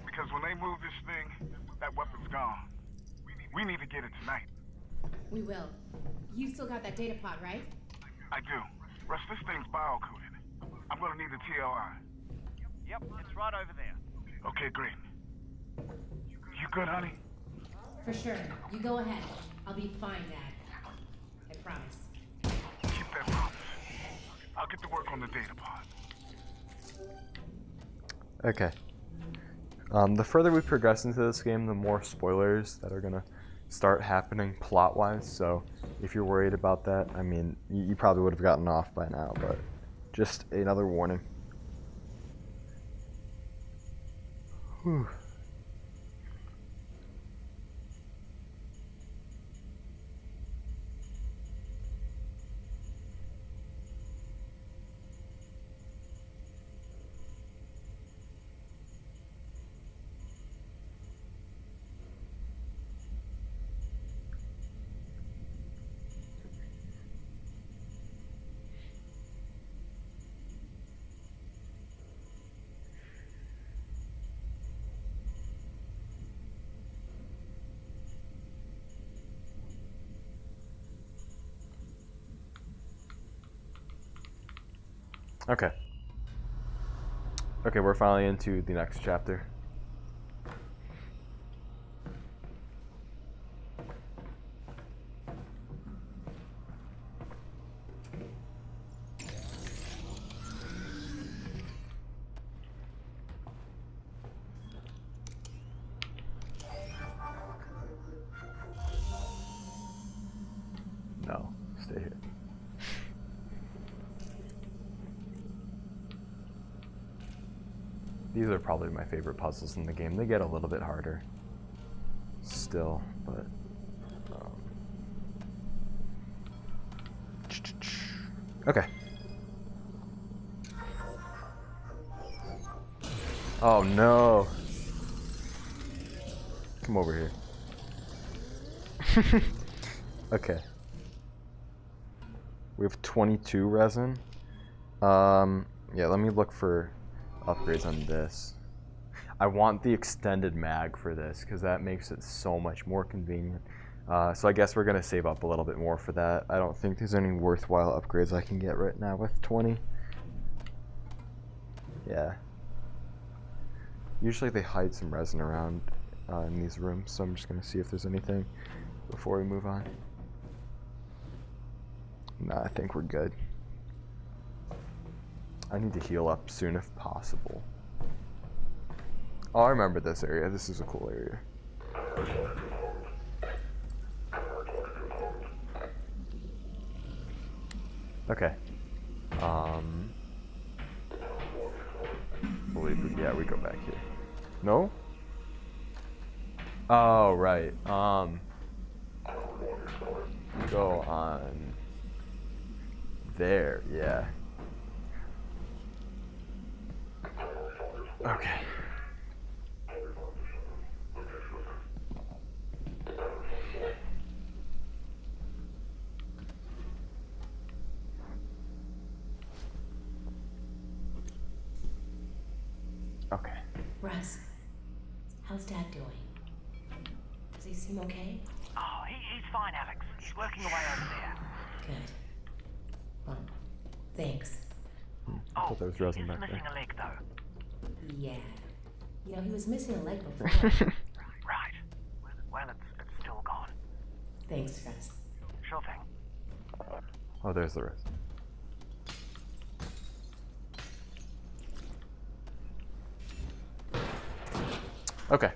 Because when they move this thing, that weapon's gone. We need to get it tonight. we will. You still got that data pod, right? I do. Russ, this thing's bio-coded. I'm gonna need the TLI. Yep, it's right over there. Okay, great. You good, honey? For sure. You go ahead. I'll be fine, Dad. I promise. Keep that promise. I'll get to work on the data pod. Okay. The further we progress into this game, the more spoilers that are gonna start happening plot-wise. So if you're worried about that, I mean, you probably would have gotten off by now, but just another warning. Whew. Okay. Okay, we're finally into the next chapter. No, stay here. These are probably my favorite puzzles in the game. They get a little bit harder still, but okay. Oh no. Come over here. Okay. We have 22 resin. Yeah, let me look for upgrades on this. I want the extended mag for this because that makes it so much more convenient. So I guess we're gonna save up a little bit more for that. I don't think there's any worthwhile upgrades I can get right now with 20. Yeah. Usually they hide some resin around in these rooms, so I'm just gonna see if there's anything before we move on. Nah, I think we're good. I need to heal up soon if possible. Oh, I remember this area. This is a cool area. Okay. Yeah, we go back here. No? Oh, right. Go on there, yeah. Okay. Okay. Russ, how's Dad doing? Does he seem okay? Oh, he's fine, Alyx. He's working away over there. Good. Well, thanks. I thought there was resin back missing there. a leg, though. Yeah. You know, he was missing a leg before. Right. Well, it's still gone. Thanks, Russ. Sure thing. Oh, there's the rest. Okay.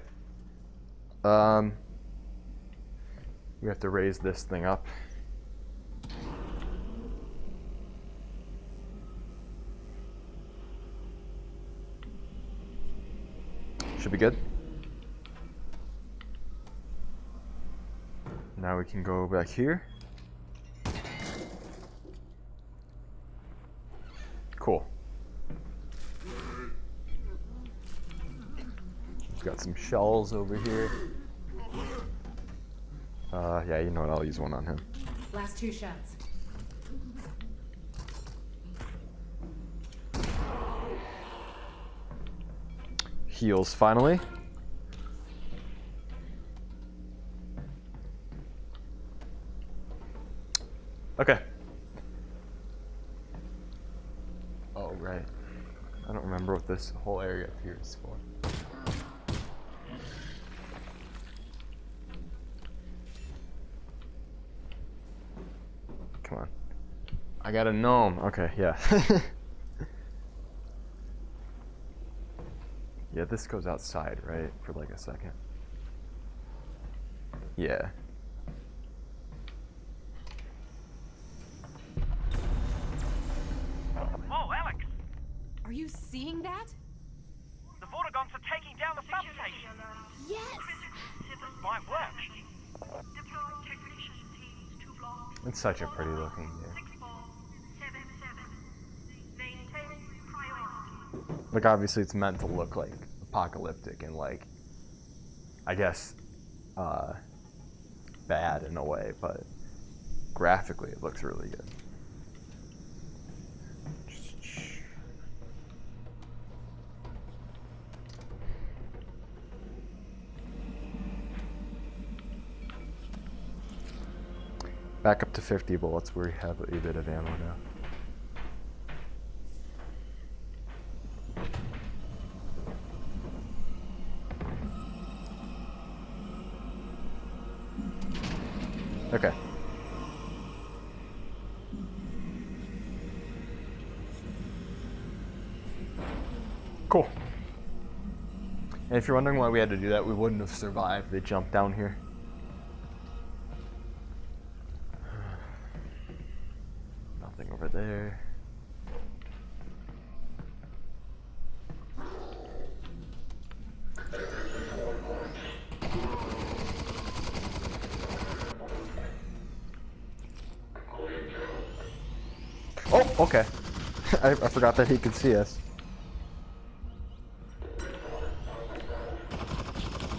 We have to raise this thing up. Should be good. Now we can go back here. Cool. We've got some shells over here. Yeah, you know what? I'll use one on him. Last 2 shots. Heals finally. Okay. Oh, right. I don't remember what this whole area up here is for. Come on. I got a gnome. Okay, yeah. Yeah, this goes outside, right? For like a second. Yeah. Whoa, Alyx! Are you seeing that? The Vortigaunts are taking down the substation. Yes! This might work. It's such a pretty looking game. Like, obviously it's meant to look like apocalyptic and like, I guess, bad in a way, but graphically it looks really good. Back up to 50 bullets. We have a bit of ammo now. Okay. Cool. And if you're wondering why we had to do that, we wouldn't have survived the jump down here. Nothing over there. Oh, okay. I forgot that he could see us.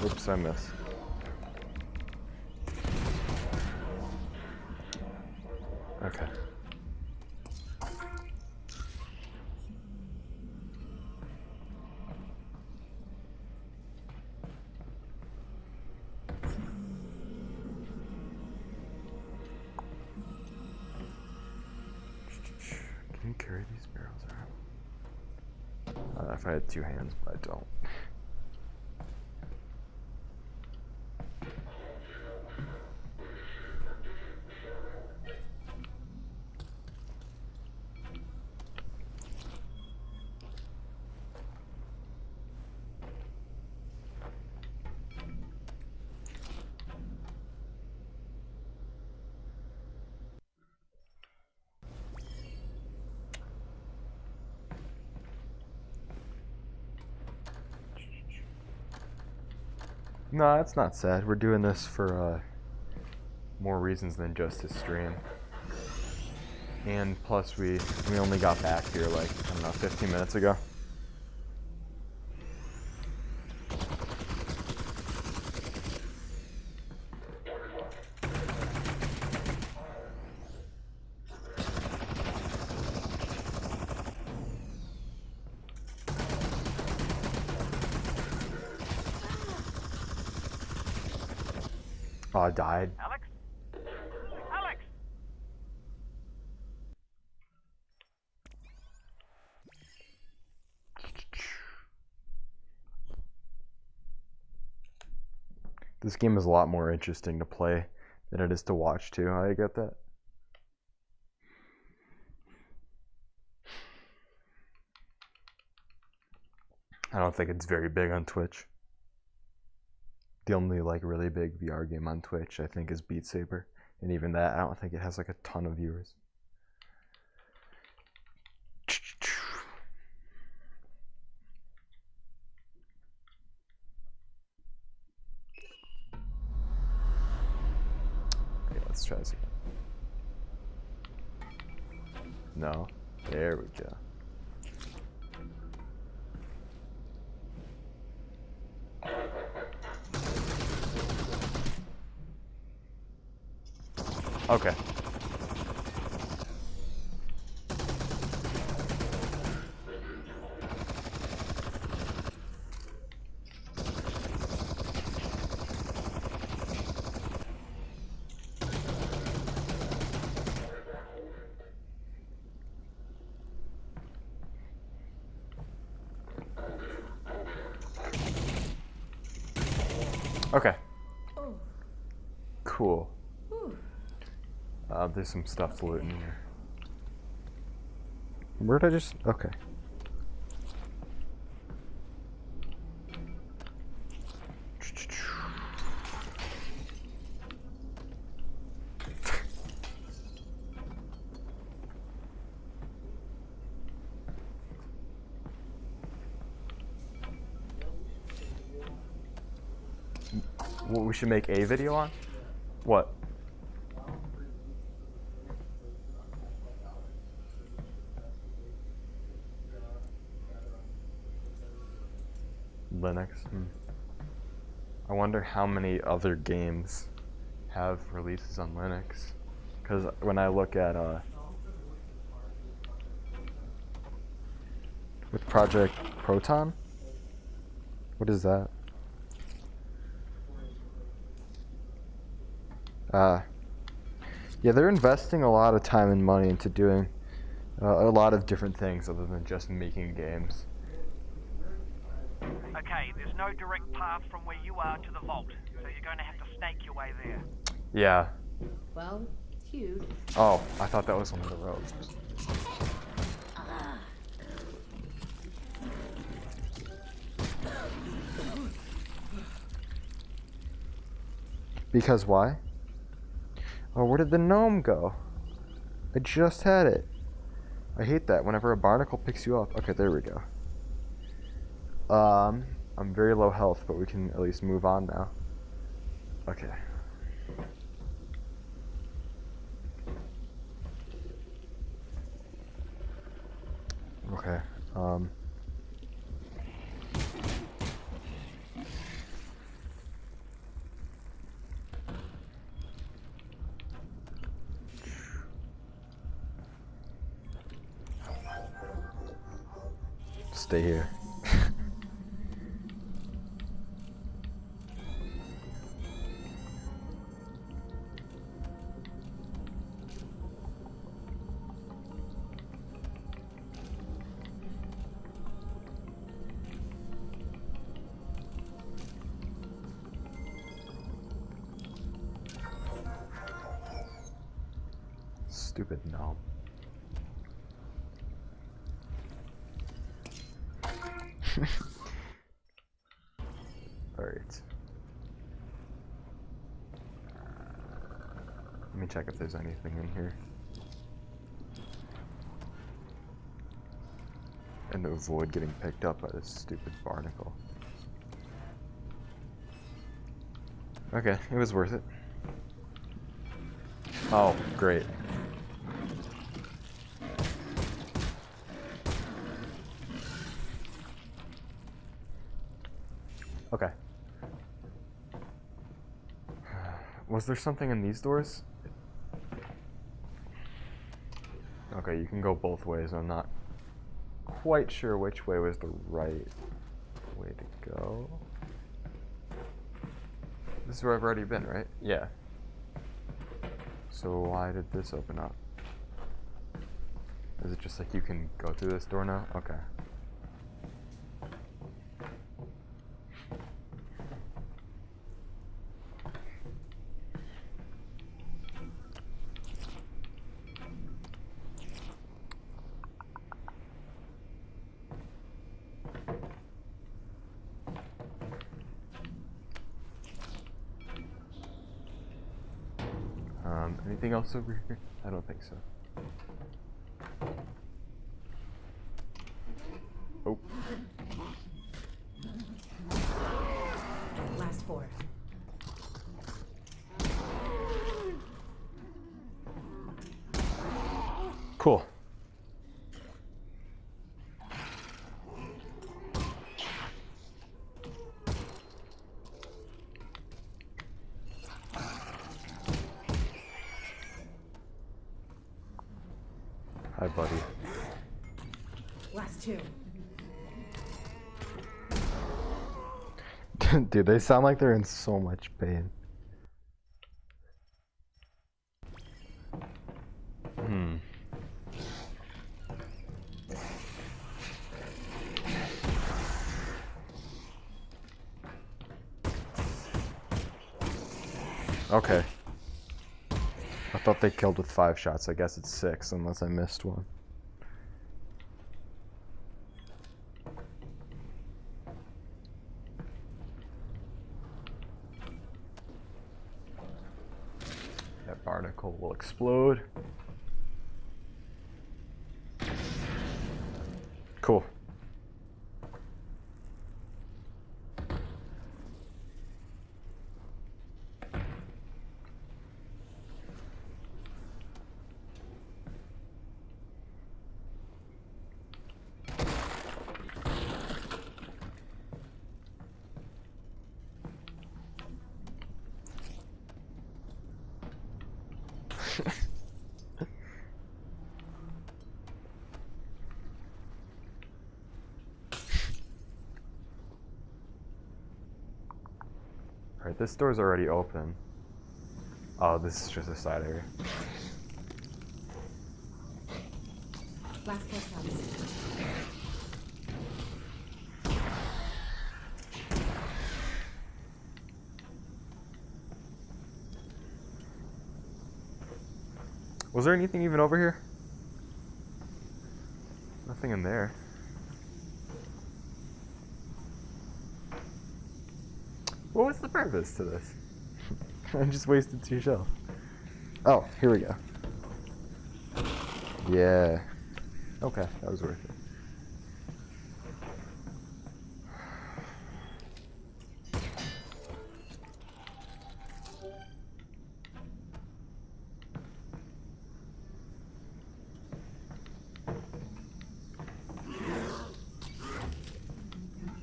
Oops, I missed. Okay. Can you carry these barrels around? If I had 2 hands, but I don't. No, it's not sad. We're doing this for more reasons than just to stream. And plus we only got back here like, I don't know, 15 minutes ago. Oh, I died. Alyx? Alyx! This game is a lot more interesting to play than it is to watch too. I get that. I don't think it's very big on Twitch. The only like really big VR game on Twitch I think is Beat Saber, and even that I don't think it has like a ton of viewers. Okay, let's try this again. No, there we go. Okay. Okay. Cool. There's some stuff to loot in here. Where did I just... Okay. What we should make a video on? What? Linux. I wonder how many other games have releases on Linux. Because when I look at with Project Proton, what is that? Yeah, they're investing a lot of time and money into doing a lot of different things other than just making games. Okay, there's no direct path from where you are to the vault, so you're going to have to snake your way there. Yeah. Well, it's huge. Oh, I thought that was one of the roads. Because why? Oh, where did the gnome go? I just had it. I hate that whenever a barnacle picks you up. Okay, there we go. I'm very low health, but we can at least move on now. Okay. Okay, stay here. Stupid gnome. Alright. Let me check if there's anything in here. And to avoid getting picked up by this stupid barnacle. Okay, it was worth it. Oh, great. Okay. Was there something in these doors? Okay, you can go both ways. I'm not quite sure which way was the right way to go. This is where I've already been, right? Yeah. So why did this open up? Is it just like you can go through this door now? Okay. Anything else over here? I don't think so. Oh. Last 4. Cool. Hi, buddy. Last 2. Dude, they sound like they're in so much pain. Okay. I thought they killed with 5 shots. I guess it's 6 unless I missed one. That barnacle will explode. Cool. Alright, this door's already open. Oh, this is just a side area. Last 4 shots. Was there anything even over here? Nothing in there. What was the purpose to this? I just wasted 2 shells. Oh, here we go. Yeah. Okay, that was worth it.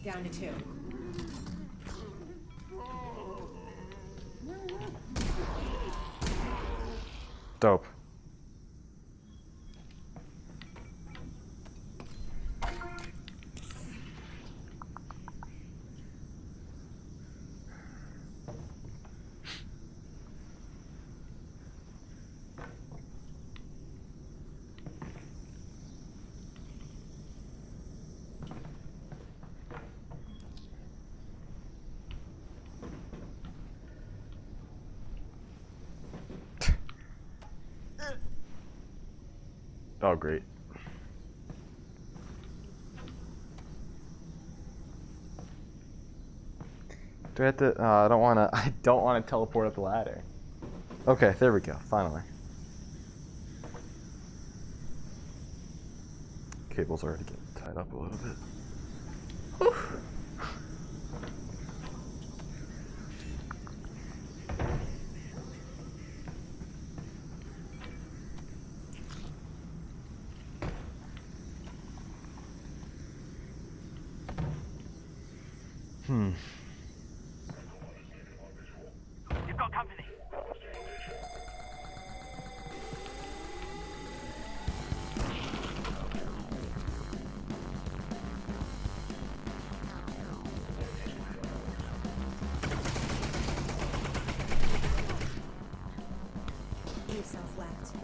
Down to 2. Dope. Oh, great. Do I have to? I don't want to. I don't want to teleport up the ladder. Okay, there we go. Finally. Cable's already getting tied up a little bit. Whew. You've got company. Yourself left.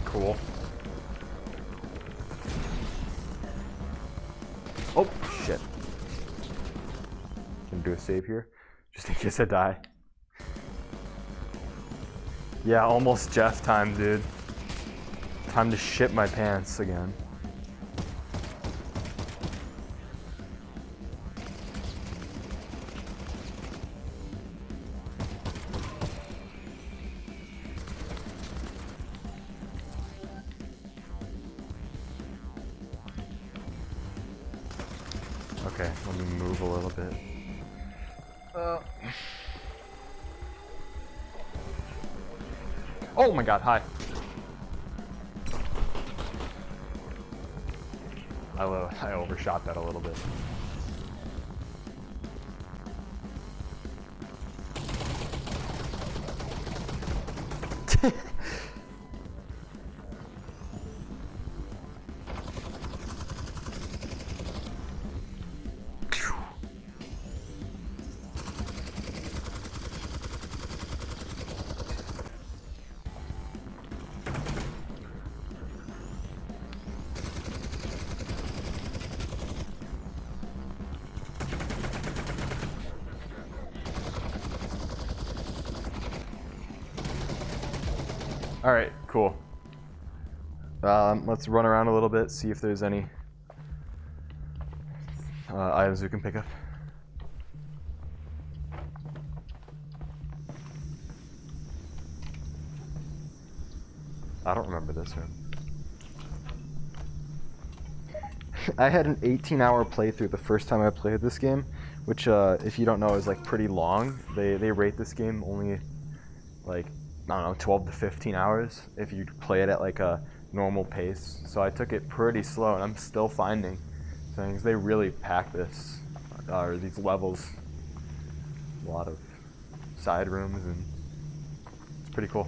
Cool. Oh, shit. Can do a save here, just in case I die. Yeah, almost Jeff time, dude. Time to shit my pants again. Okay, let me move a little bit. Oh my god, hi. I overshot that a little bit. All right, cool. Let's run around a little bit, see if there's any items we can pick up. I don't remember this room. I had an 18-hour playthrough the first time I played this game, which, if you don't know, is like pretty long. They rate this game only like, I don't know, 12 to 15 hours if you play it at like a normal pace. So I took it pretty slow, and I'm still finding things. They really pack this, or these levels. A lot of side rooms, and it's pretty cool.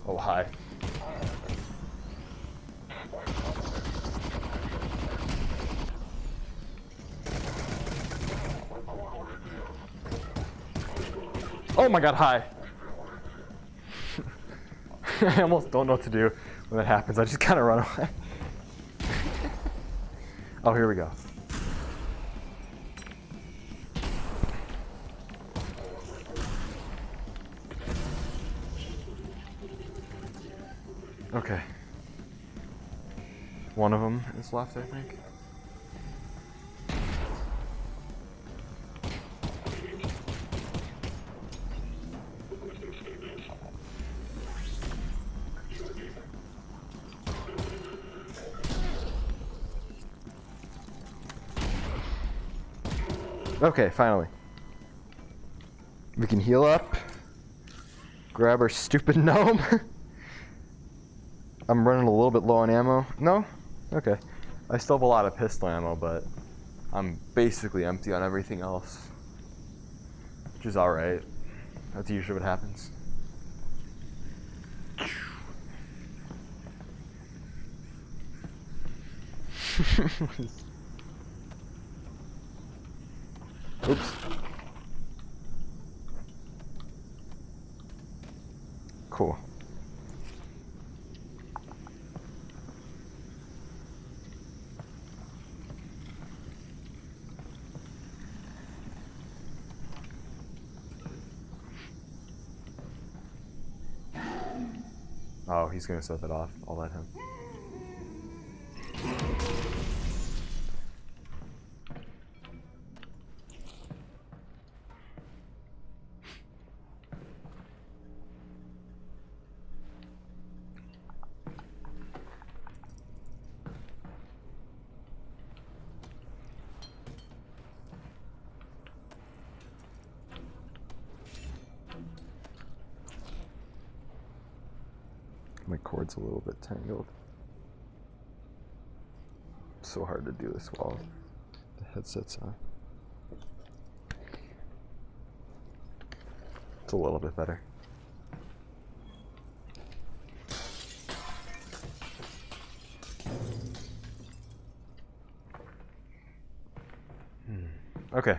Oh, hi. Oh my god, hi. I almost don't know what to do when that happens. I just kind of run away. Oh, here we go. Okay. One of them is left, I think. Okay, finally. We can heal up. Grab our stupid gnome. I'm running a little bit low on ammo. No? Okay. I still have a lot of pistol ammo, but I'm basically empty on everything else. Which is alright. That's usually what happens. Oops. Cool. Oh, he's gonna set that off. I'll let him. My cord's a little bit tangled. It's so hard to do this while the headset's on. It's a little bit better. Okay.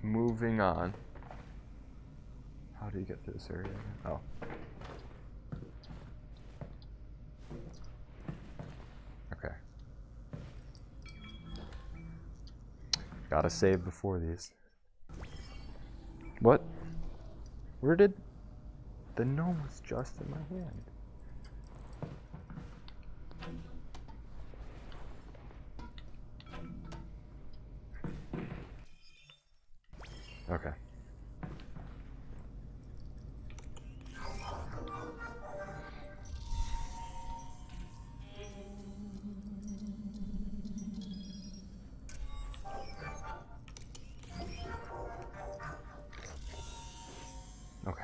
Moving on. How do you get through this area again? Oh. Okay. Gotta save before these. What? Where did... The gnome was just in my hand. Okay. Okay.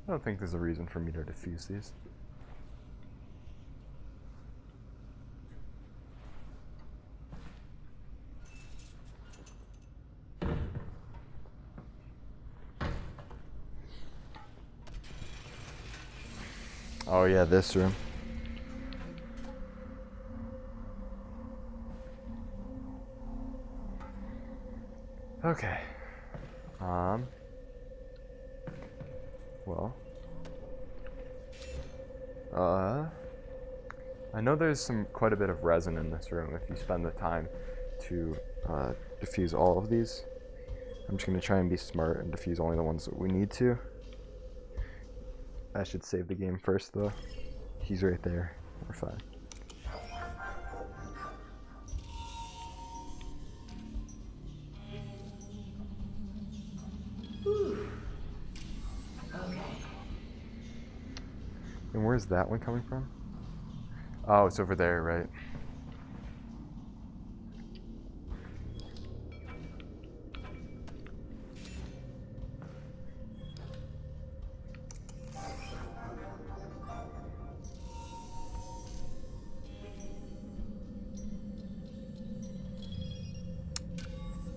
I don't think there's a reason for me to defuse these. Oh yeah, this room. Okay. Well. I know there's quite a bit of resin in this room if you spend the time to diffuse all of these. I'm just gonna try and be smart and diffuse only the ones that we need to. I should save the game first though. He's right there. We're fine. And where's that one coming from? Oh, it's over there, right?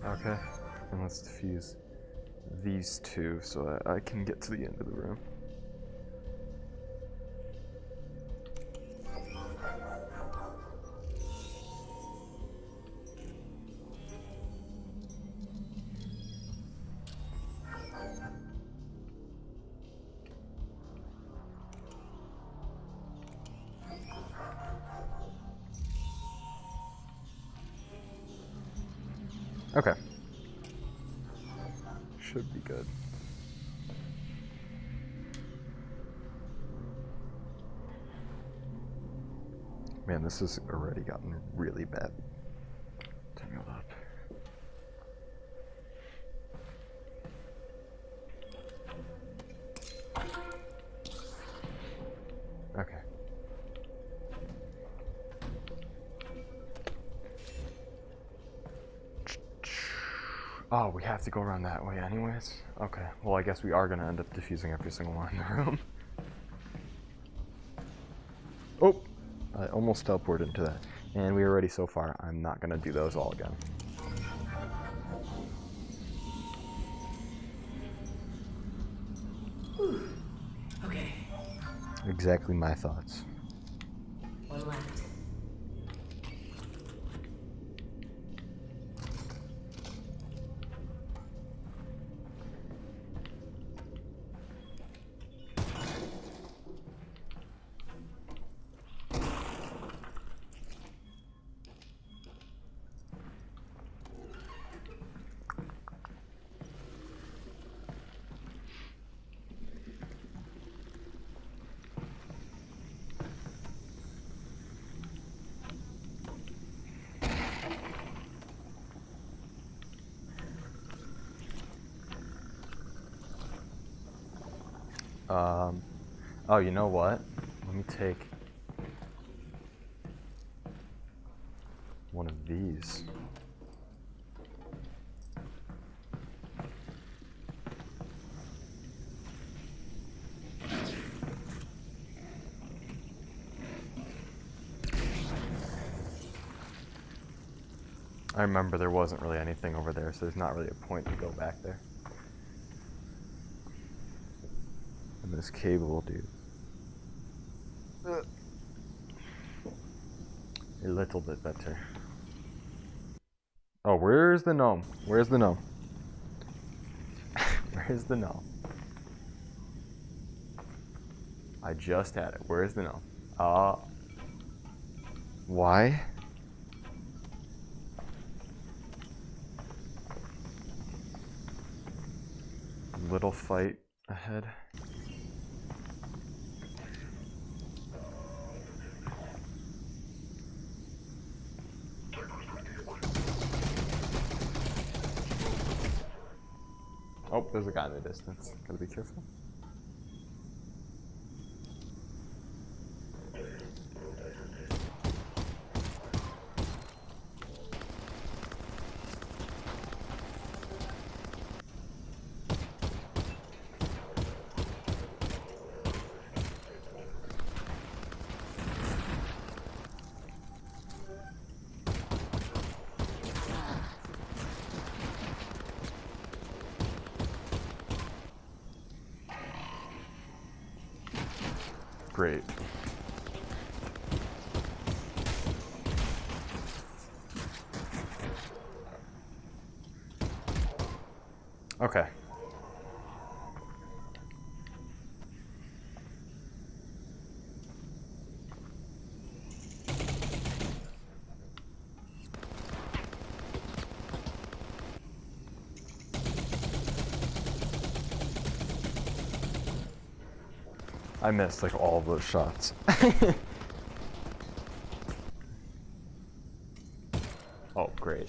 Okay, and let's diffuse these two so that I can get to the end of the room. Okay. Should be good. Man, this has already gotten really bad. Tangled up. Okay. Oh, we have to go around that way anyways? Okay, well I guess we are gonna end up diffusing every single one in the room. Oh! I almost teleported into that. And we are ready so far. I'm not gonna do those all again. Whew. Okay. Exactly my thoughts. One left. Oh, you know what? Let me take one of these. I remember there wasn't really anything over there, so there's not really a point to go back there. And this cable, dude. A little bit better. Oh, where's the gnome? Where's the gnome? Where's the gnome? I just had it. Where's the gnome? Why? Little fight ahead. Oh, there's a guy in the distance. Gotta be careful. Great. Okay. I missed like all of those shots. Oh, great.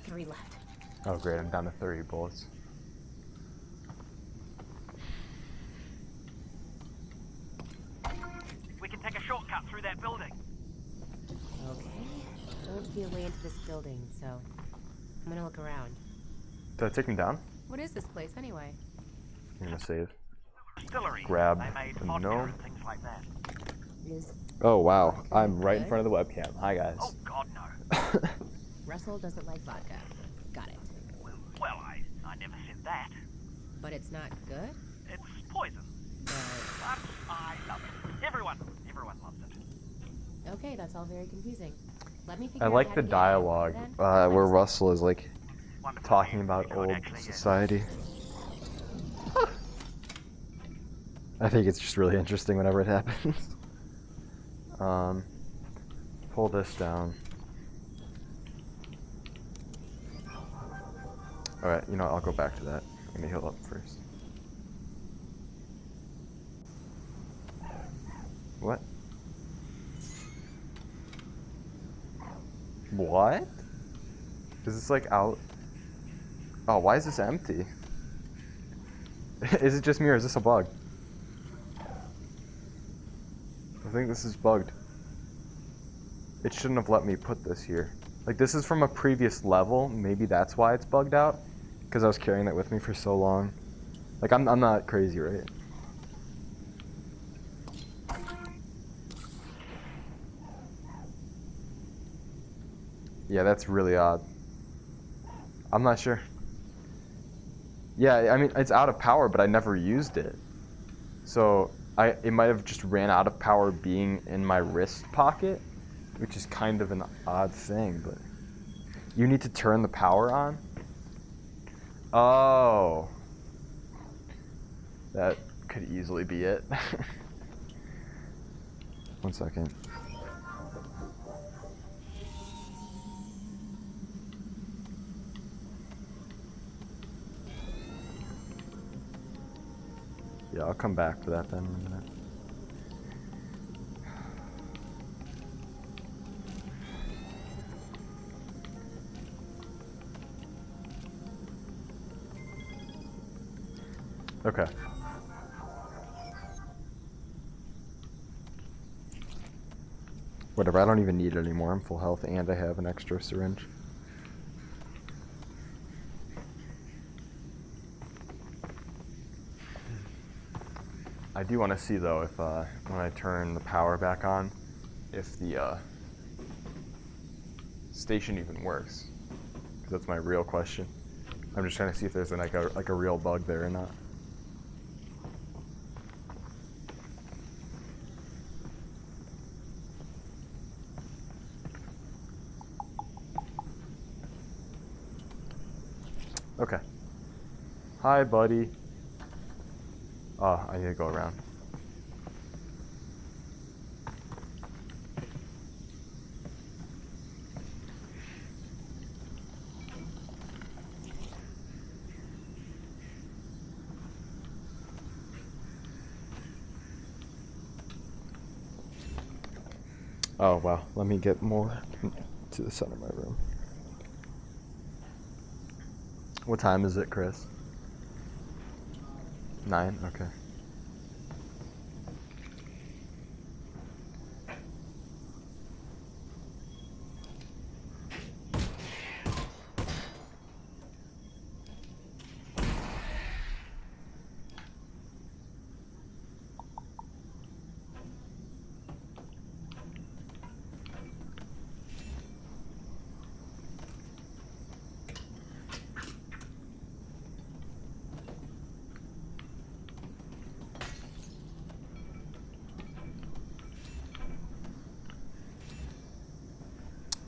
Three left. Oh, great. I'm down to 30 bullets. We can take a shortcut through that building. Okay. I don't see a way into this building, so I'm gonna look around. Did I take him down? What is this place anyway? I'm gonna save. Distillery. Grab They made the vodka gnome. and things like that. Is Oh, wow. vodka I'm right in good? front of the webcam. Hi, guys. Oh God, no. Russell doesn't like vodka. Got it. Well, I never said that. But it's not good? It's poison. But I love it. Everyone loves it. okay, that's all very confusing. Let me figure I out like how the to get dialogue in, then. where Russell is like Wonderful. talking about Good, old actually, yeah. society. I think it's just really interesting whenever it happens. Pull this down. Alright, you know, I'll go back to that. I'm gonna heal up first. What? What? Is this like out? Oh, why is this empty? Is it just me or is this a bug? I think this is bugged. It shouldn't have let me put this here. Like, this is from a previous level. Maybe that's why it's bugged out. Because I was carrying that with me for so long. Like, I'm not crazy, right? Yeah, that's really odd. I'm not sure. Yeah, I mean, it's out of power, but I never used it. So, it might have just ran out of power being in my wrist pocket, which is kind of an odd thing, but... You need to turn the power on? Oh. That could easily be it. 1 second. Yeah, I'll come back for that then in a minute. Okay. Whatever, I don't even need it anymore. I'm full health and I have an extra syringe. I do want to see though if when I turn the power back on, if the station even works. Because that's my real question. I'm just trying to see if there's like a real bug there or not. Okay. Hi, buddy. Oh, I need to go around. Oh, wow. Let me get more to the center of my room. What time is it, Chris? 9? Okay.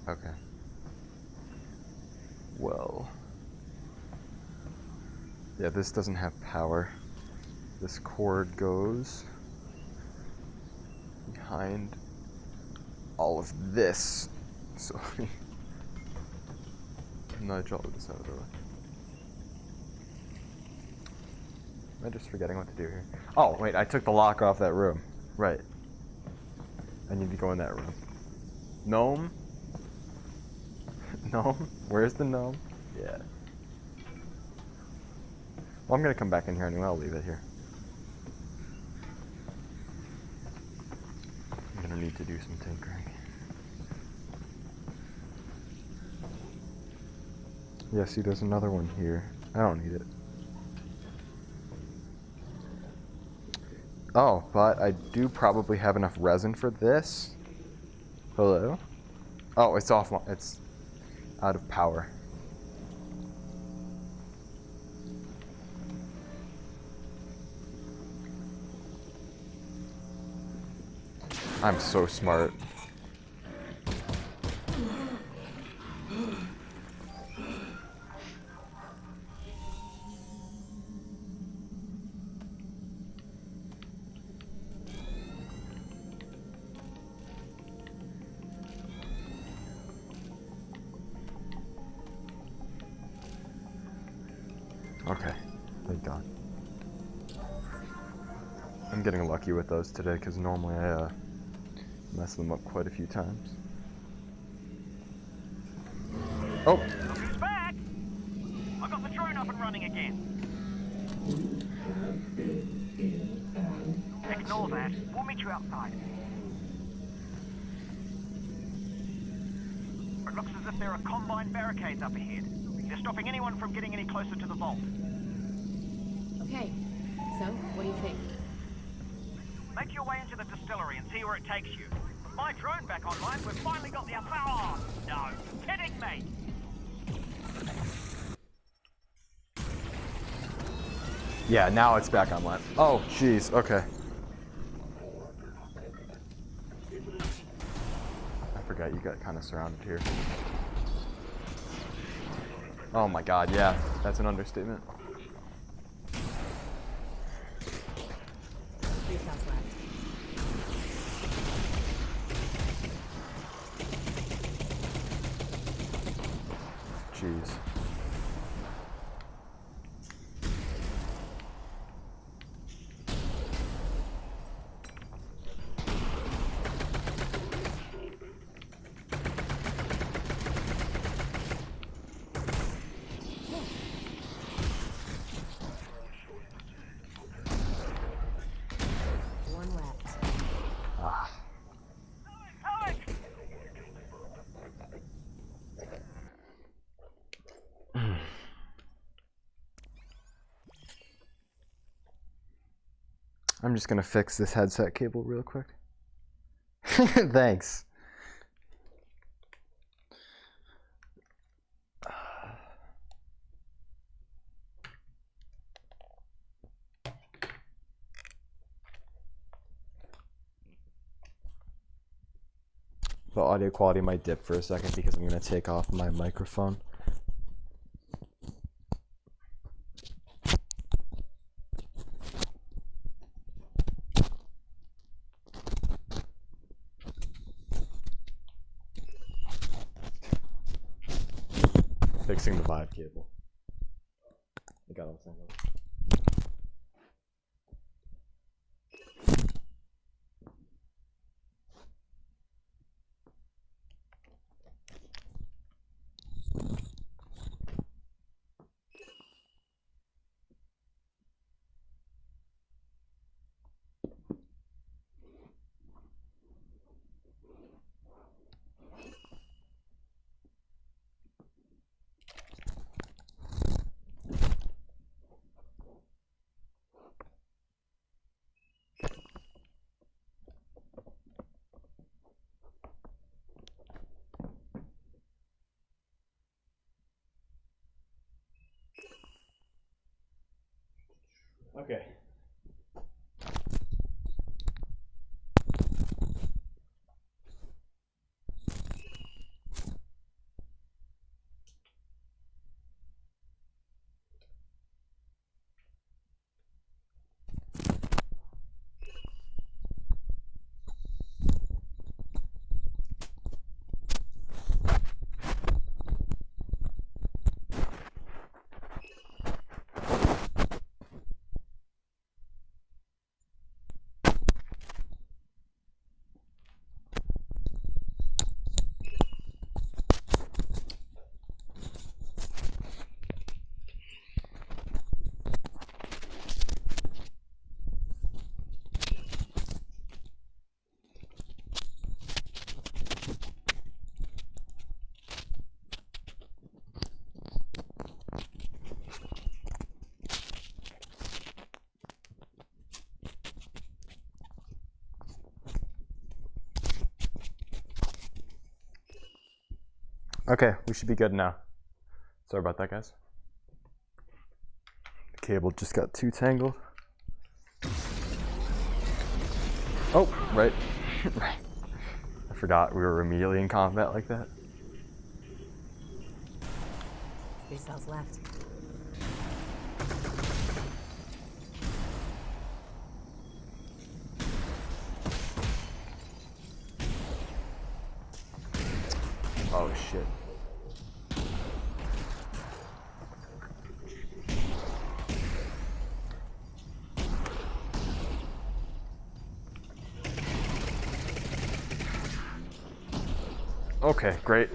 Okay. Well. Yeah, this doesn't have power. This cord goes behind all of this. So nudge all of this out of the way. Am I just forgetting what to do here? Oh, wait, I took the lock off that room. Right. I need to go in that room. Gnome? Gnome? Where's the gnome? Yeah. Well, I'm gonna come back in here anyway. I'll leave it here. I'm gonna need to do some tinkering. Yeah, see, there's another one here. I don't need it. Oh, but I do probably have enough resin for this. Hello? Oh, it's off. It's out of power. I'm so smart. Okay, thank God. I'm getting lucky with those today because normally I mess them up quite a few times. Oh! Who's back? I got the drone up and running again. Ignore that. We'll meet you outside. It looks as if there are combine barricades up ahead. They're stopping anyone from getting any closer to the vault. Okay, so what do you think? Make your way into the distillery and see where it takes you. With my drone back online, we've finally got the upper. Oh, no, kidding me! Yeah, now it's back online. Oh, jeez, okay. I forgot you got kind of surrounded here. Oh my God, yeah, that's an understatement. 3 cells left. Jeez. I'm just gonna fix this headset cable real quick. Thanks. The audio quality might dip for a second because I'm gonna take off my microphone. Fixing the Vive cable. I got all tangled. Okay. Okay, we should be good now. Sorry about that, guys. The cable just got too tangled. Oh, right. Right. I forgot we were immediately in combat like that. 3 cells left. Oh, shit. Okay, great.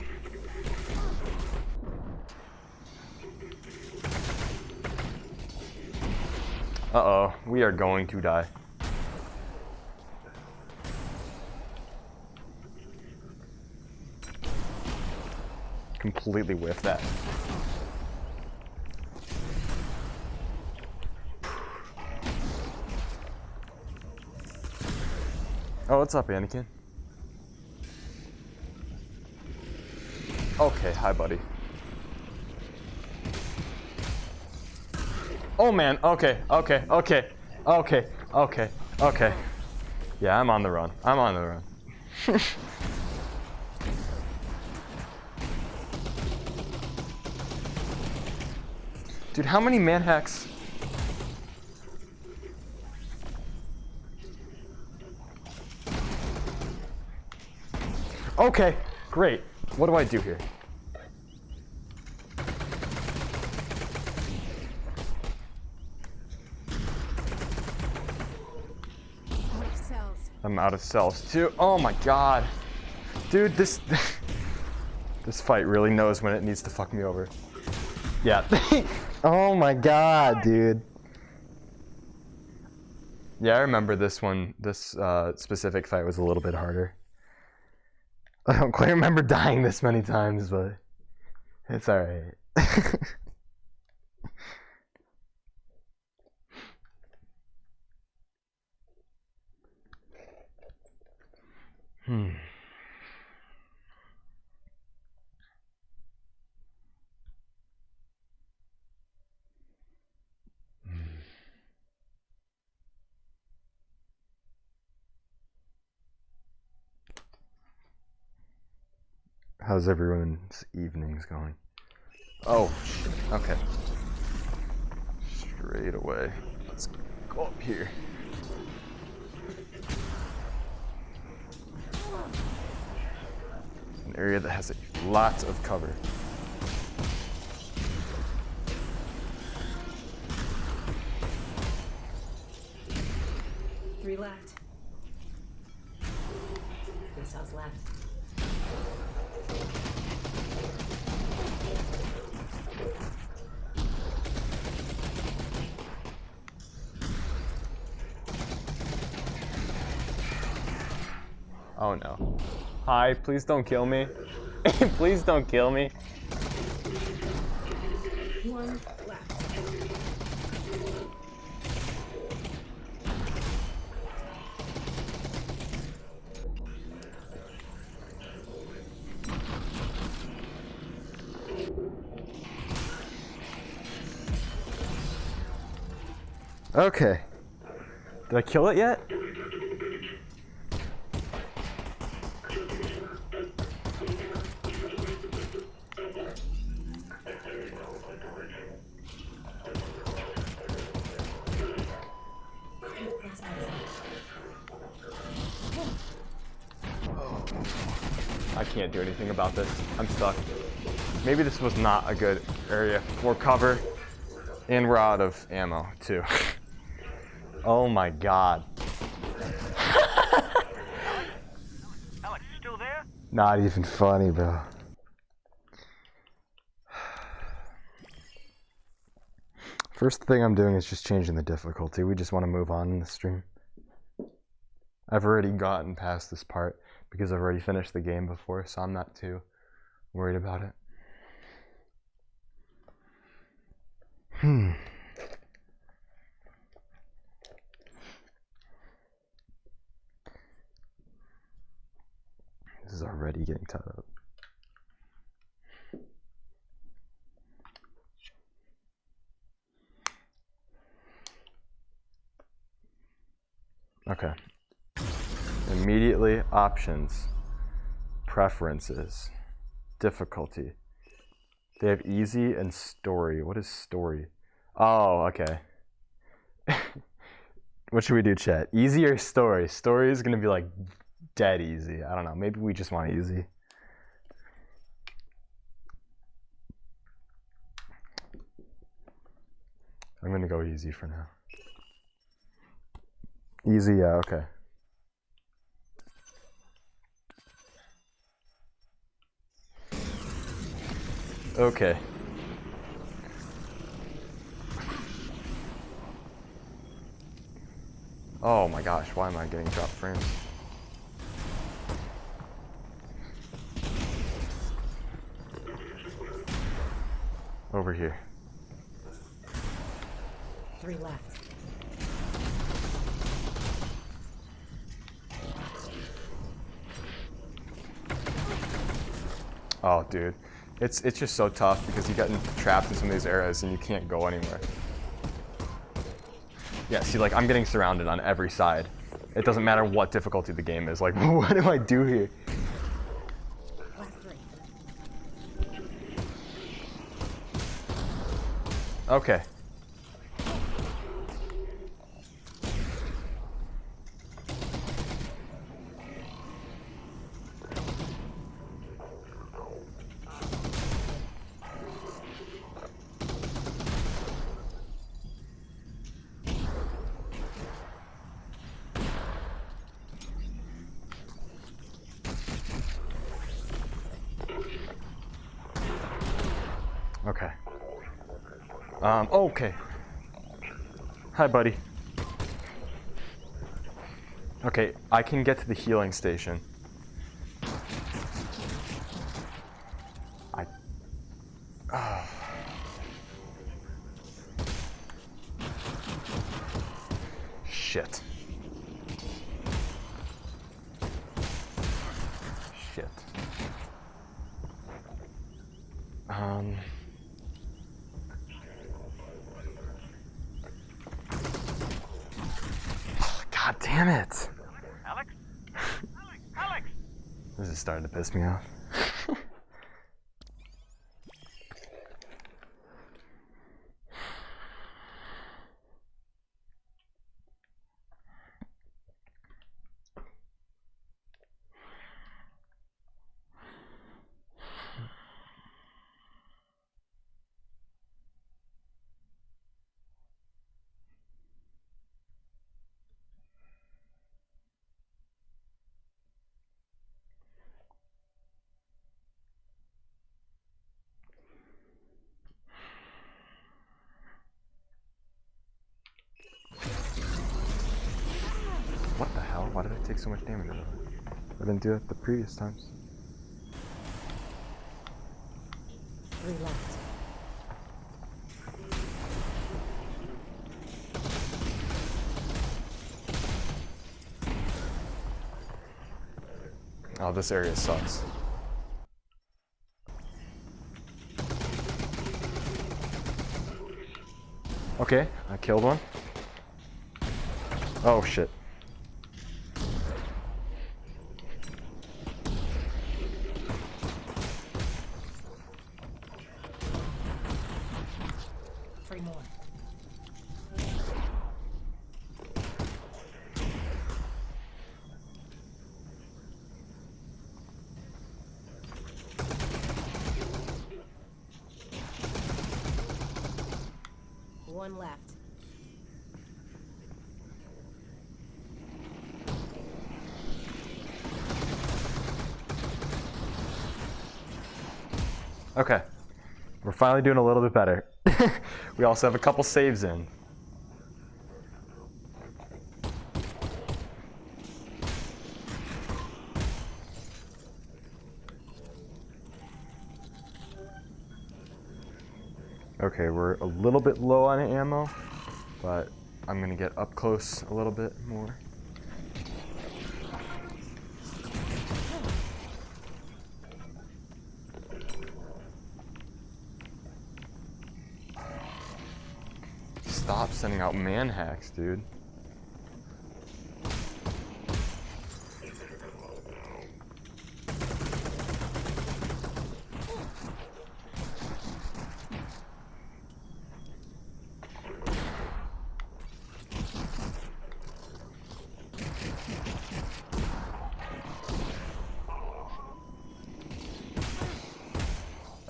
Uh-oh, we are going to die. Completely whiffed that. Oh, what's up, Anakin? Okay, hi, buddy. Oh, man, okay. Yeah, I'm on the run. Dude, how many manhacks? Okay, great. What do I do here? I'm out of cells too. Oh my god. Dude, this fight really knows when it needs to fuck me over. Yeah. Oh my god, dude. Yeah, I remember this one. This specific fight was a little bit harder. I don't quite remember dying this many times, but it's alright. How's everyone's evenings going? Oh, okay. Straight away. Let's go up here. An area that has lots of cover. Three left. 3 cells left. Oh no. Hi, please don't kill me. Please don't kill me. 1 left. Okay. Did I kill it yet? I can't do anything about this. I'm stuck. Maybe this was not a good area for cover. And we're out of ammo, too. Oh my god. Alyx, you still there? Not even funny, bro. First thing I'm doing is just changing the difficulty. We just want to move on in the stream. I've already gotten past this part because I've already finished the game before, so I'm not too worried about it. This is already getting tied up. Okay. Immediately, options, preferences, difficulty. They have easy and story. What is story? Oh, okay. What should we do, chat? Easy or story? Story is gonna be like dead easy. I don't know. Maybe we just want easy. I'm gonna go easy for now. Easy, yeah, okay. Okay. Oh my gosh, why am I getting drop frames? Over here. 3 left. Oh, dude. It's just so tough because you get trapped in some of these areas and you can't go anywhere. Yeah, see, like, I'm getting surrounded on every side. It doesn't matter what difficulty the game is. Like, what do I do here? Last 3. Okay. Okay. Okay. Hi, buddy. Okay, I can get to the healing station. Shit. God damn it. Alex? Alex! This is starting to piss me off. What the hell? Why did I take so much damage out of it? I didn't do that the previous times. 3 left. Oh, this area sucks. Okay, I killed one. Oh shit. More. One left. Okay, we're finally doing a little bit better. We also have a couple saves in. Okay, we're a little bit low on ammo, but I'm gonna get up close a little bit more. Stop sending out man hacks, dude.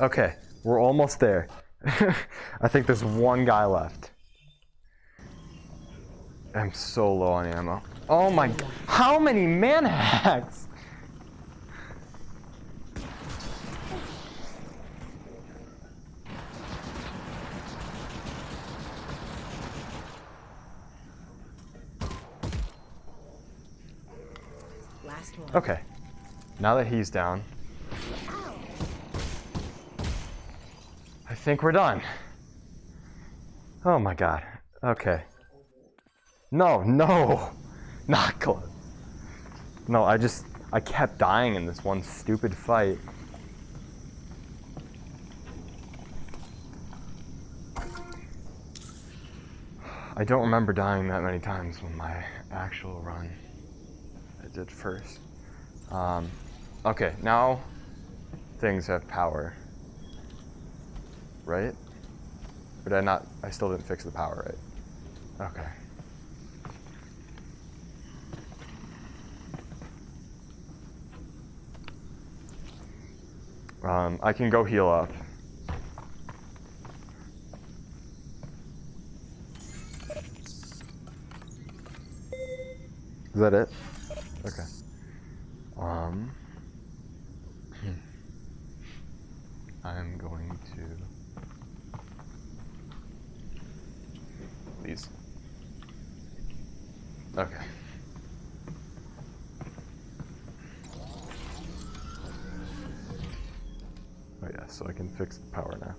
Okay, we're almost there. I think there's one guy left. I'm so low on ammo. Oh my, how many man hacks? Last one. Okay, now that he's down, I think we're done. Oh my god, okay. No, not close. No, I kept dying in this one stupid fight. I don't remember dying that many times when my actual run I did first. Okay, now things have power. Right? Or did I not? I still didn't fix the power, right? Okay. I can go heal up. Is that it? Okay. I'm going to these. Okay. Oh yeah, so I can fix the power now.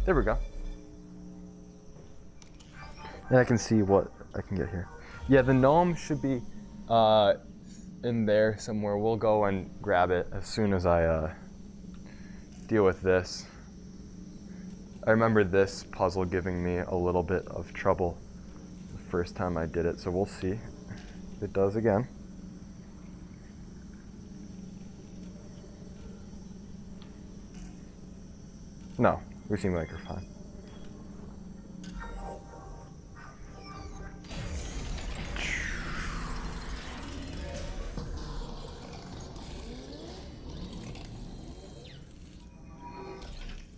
There we go. And I can see what I can get here. Yeah, the gnome should be in there somewhere. We'll go and grab it as soon as I deal with this. I remember this puzzle giving me a little bit of trouble the first time I did it, so we'll see if it does again. No, we seem like we're fine.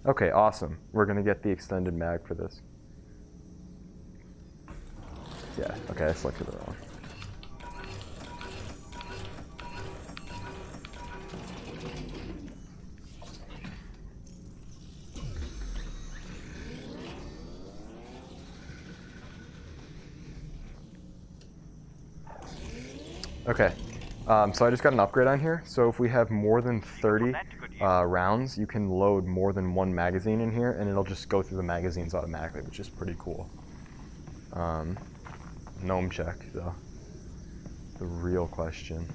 Okay, awesome. We're gonna get the extended mag for this. Yeah, okay, I selected the wrong. Okay, so I just got an upgrade on here. So if we have more than 30 rounds, you can load more than one magazine in here, and it'll just go through the magazines automatically, which is pretty cool. Gnome check, though. The real question.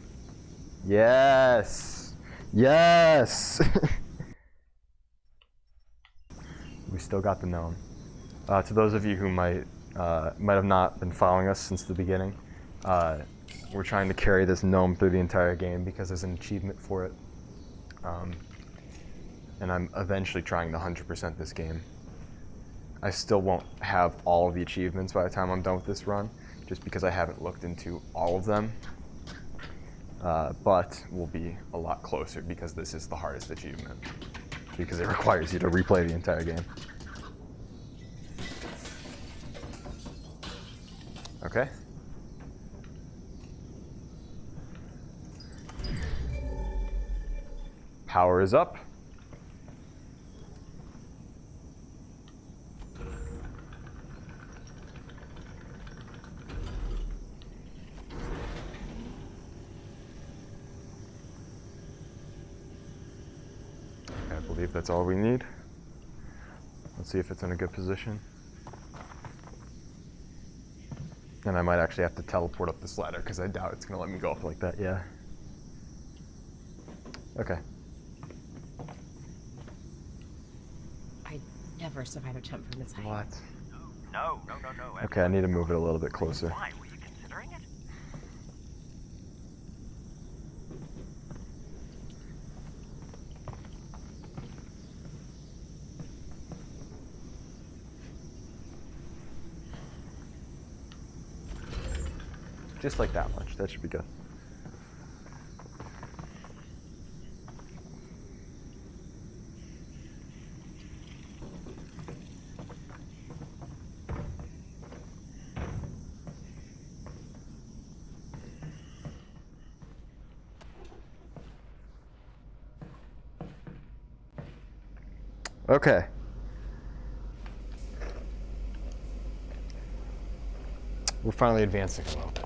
Yes! Yes! We still got the gnome. To those of you who might have not been following us since the beginning, we're trying to carry this gnome through the entire game because there's an achievement for it. And I'm eventually trying to 100% this game. I still won't have all of the achievements by the time I'm done with this run, just because I haven't looked into all of them. But we'll be a lot closer because this is the hardest achievement, because it requires you to replay the entire game. Okay. Power is up. I believe that's all we need. Let's see if it's in a good position. And I might actually have to teleport up this ladder because I doubt it's going to let me go up like that, yeah. Okay. I'd never survive a jump from this height. What? No. Okay, I need to move it a little bit closer. Why? Were you considering it? Just like that much. That should be good. Okay. We're finally advancing a little bit.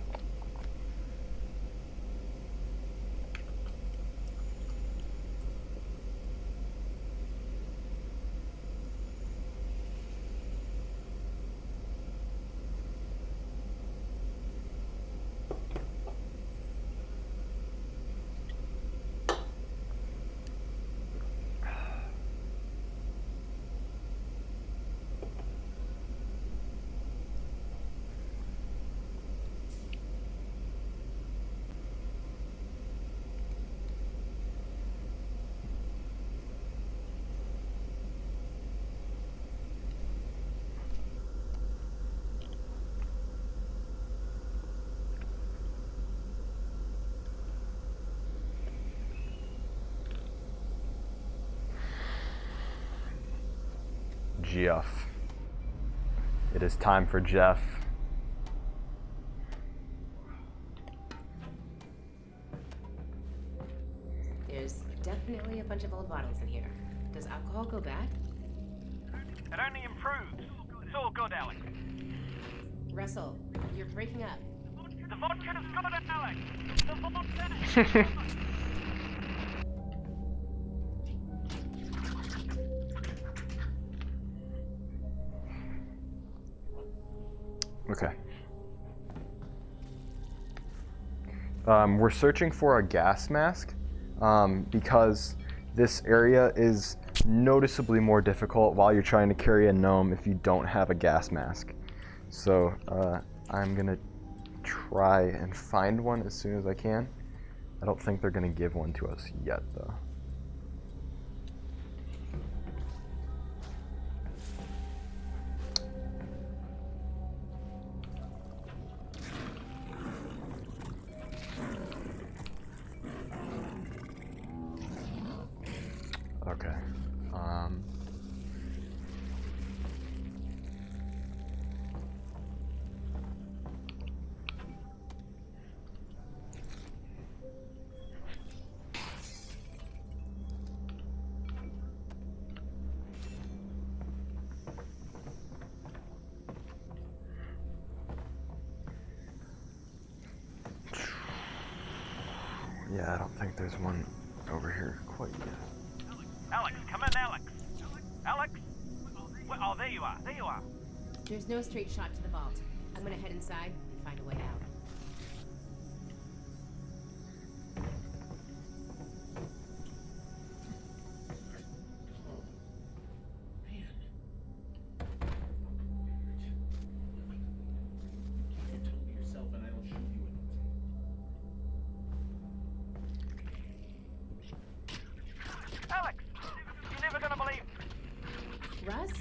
Jeff. It is time for Jeff. There's definitely a bunch of old bottles in here. Does alcohol go bad? It only improves. It's all good, Alyx. Russell, you're breaking up. The vodka is good, Alyx. The vodka. Okay. We're searching for a gas mask because this area is noticeably more difficult while you're trying to carry a gnome if you don't have a gas mask. So I'm gonna try and find one as soon as I can. I don't think they're gonna give one to us yet though. Okay. Yeah, I don't think there's one over here quite yet. Alyx, come in, Alyx. Alyx? Oh, there you are. There you are. There's no straight shot to the vault. I'm gonna head inside and find a way out. Alyx, you're never gonna believe. Russ?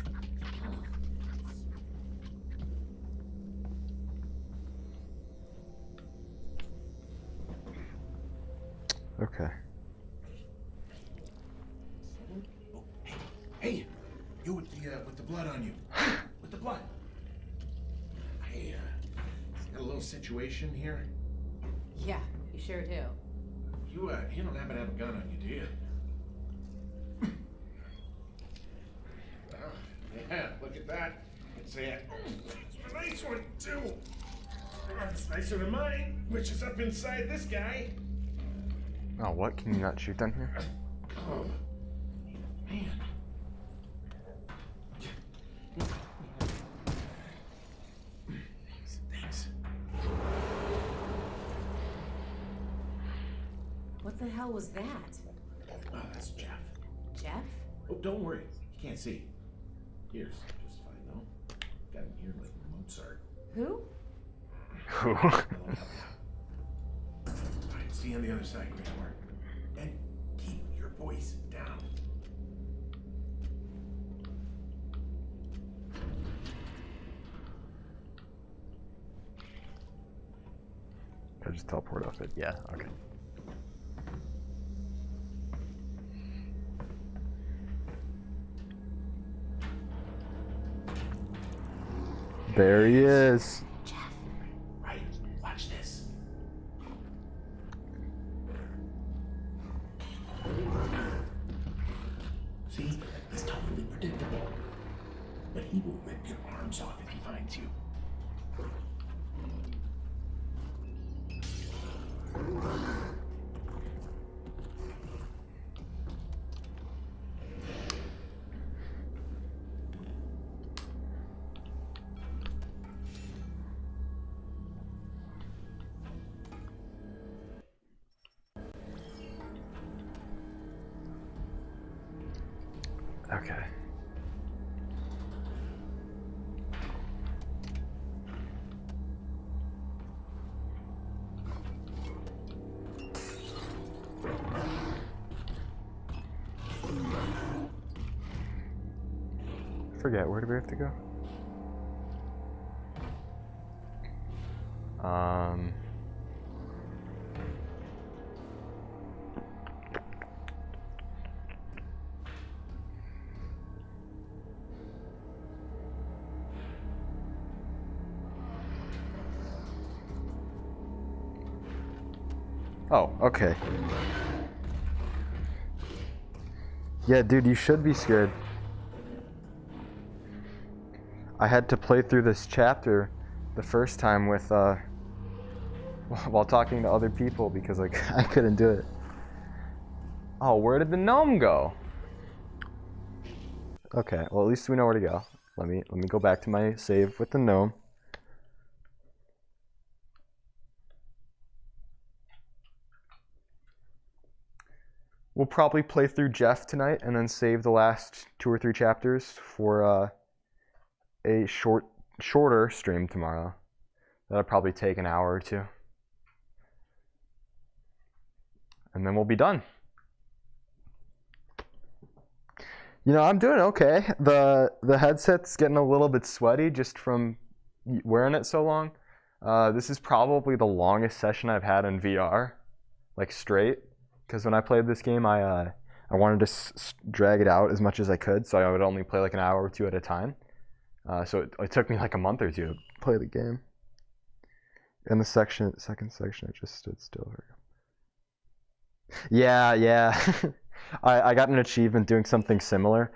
Okay. Hey, you with the blood on you. With the blood. I got a little situation here. Yeah, you sure do. You don't happen to have a gun on you, do you? Yeah, look at that. It's a nice one too. It's nicer than mine, which is up inside this guy. Oh, what? Can you not shoot down here? Oh, man. Thanks. What the hell was that? Oh, that's Jeff. Jeff? Oh, don't worry. You can't see. Ears just fine, though. Got an ear like Mozart. Who? Who? All right, see you on the other side, Grandma. And keep your voice down. I just teleport off it. Yeah, okay. There he is. Jeff. Right, watch this. See, he's totally predictable. But he will rip your arms off if he finds you. Okay. Forget, where do we have to go? Oh, okay. Yeah, dude, you should be scared. I had to play through this chapter the first time with while talking to other people because like I couldn't do it. Oh, where did the gnome go? Okay, well at least we know where to go. Let me go back to my save with the gnome. we'll probably play through Jeff tonight and then save the last 2 or 3 chapters for a shorter stream tomorrow. That'll probably take an hour or 2. And then we'll be done. You know, I'm doing okay. The headset's getting a little bit sweaty just from wearing it so long. This is probably the longest session I've had in VR, like straight. Because when I played this game, I wanted to drag it out as much as I could, so I would only play like an hour or 2 at a time. So it took me like a month or 2 to play the game. In the second section, I just stood still. Yeah. I got an achievement doing something similar.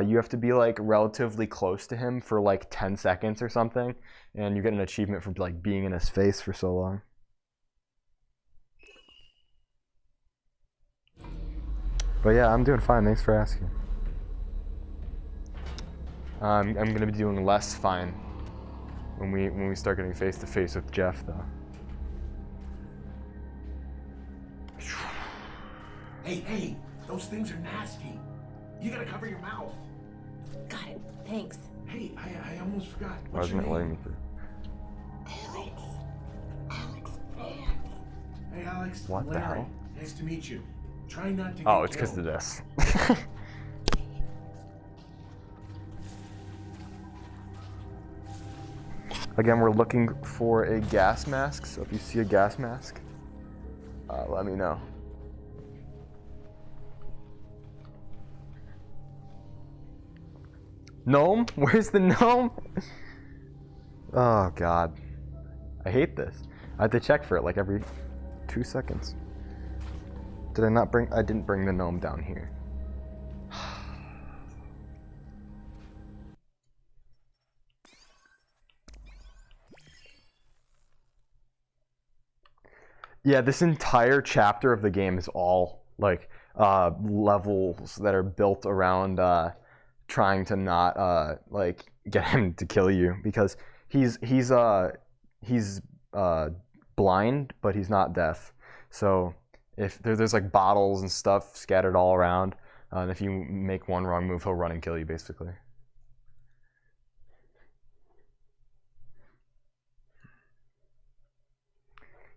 You have to be like relatively close to him for like 10 seconds or something, and you get an achievement for like being in his face for so long. But yeah, I'm doing fine. Thanks for asking. I'm gonna be doing less fine when we start getting face to face with Jeff, though. Hey, those things are nasty. You gotta cover your mouth. Got it. Thanks. Hey, I almost forgot. Why What's isn't your it letting me name? through? Alyx Vance. Hey, Alex. What I'm the Larry. hell? Nice to meet you. Try not to get Oh, it's because killed. of this. Again, we're looking for a gas mask, so if you see a gas mask, let me know. Gnome? Where's the gnome? Oh god. I hate this. I have to check for it like every 2 seconds. I didn't bring the gnome down here. Yeah, this entire chapter of the game is all like levels that are built around trying to not like get him to kill you, because he's blind, but he's not deaf. So if there's like bottles and stuff scattered all around, and if you make one wrong move, he'll run and kill you, basically.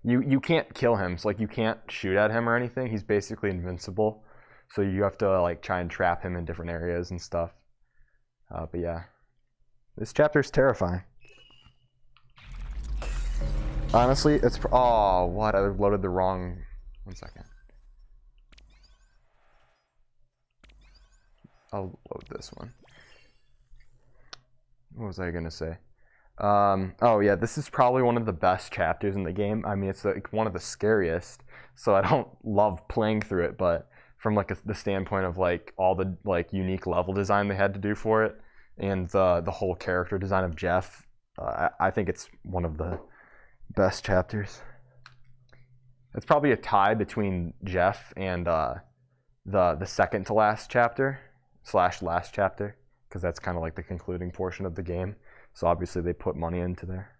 You can't kill him, so like you can't shoot at him or anything. He's basically invincible, so you have to like try and trap him in different areas and stuff. But yeah, this chapter's terrifying. Honestly, it's oh what, I loaded the wrong. 1 second. I'll load this one. What was I gonna say? Oh yeah, this is probably one of the best chapters in the game. I mean, it's like one of the scariest, so I don't love playing through it, but from like the standpoint of like all the like unique level design they had to do for it, and the whole character design of Jeff, I think it's one of the best chapters. It's probably a tie between Jeff and the second to last chapter / last chapter, because that's kind of like the concluding portion of the game. So obviously they put money into there.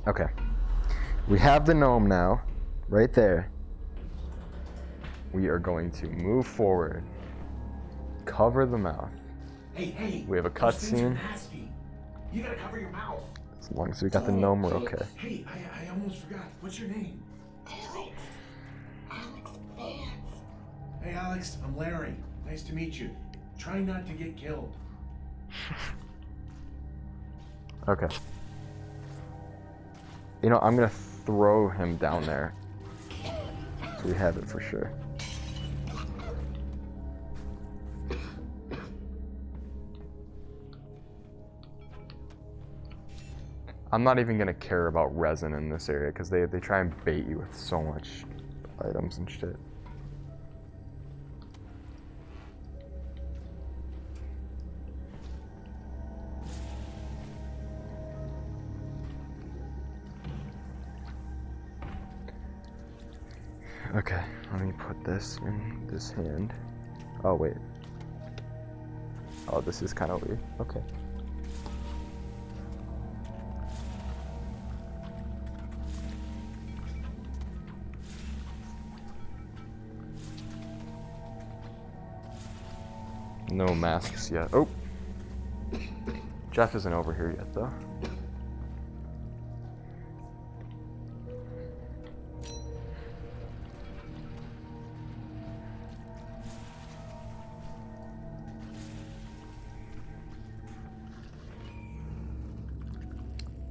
Okay. We have the gnome now, right there. We are going to move forward. Cover the mouth. Hey, We have a those things are cutscene. nasty. You gotta cover your mouth. As long as we got the gnome, we're okay. Hey, I almost forgot. What's your name? Alyx Vance. Hey, Alex. I'm Larry. Nice to meet you. Try not to get killed. Okay. You know, I'm gonna throw him down there, so we have it for sure. I'm not even gonna care about resin in this area, because they try and bait you with so much items and shit. Okay, let me put this in this hand. Oh, wait. Oh, this is kind of weird. Okay. No masks yet. Oh! Jeff isn't over here yet, though.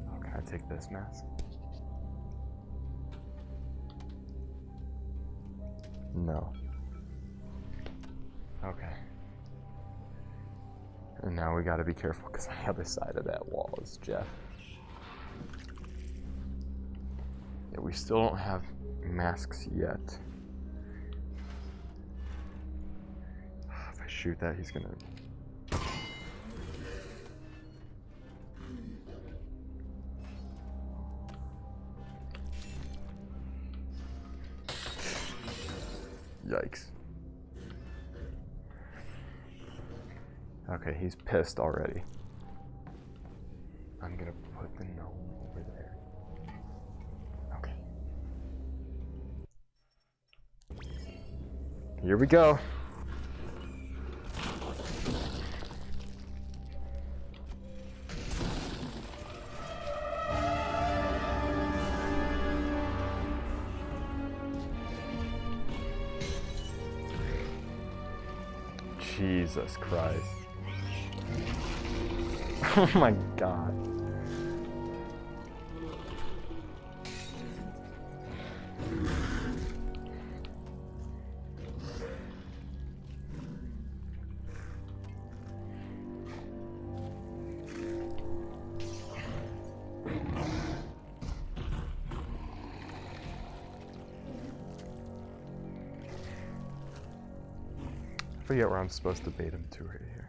Oh, can I take this mask? No. Okay. And now we gotta be careful because on the other side of that wall is Jeff. Yeah, we still don't have masks yet. If I shoot that, he's gonna... Yikes. Okay, he's pissed already. I'm gonna put the gnome over there. Okay. Here we go. Jesus Christ. Oh my God. I forget where I'm supposed to bait him to right here.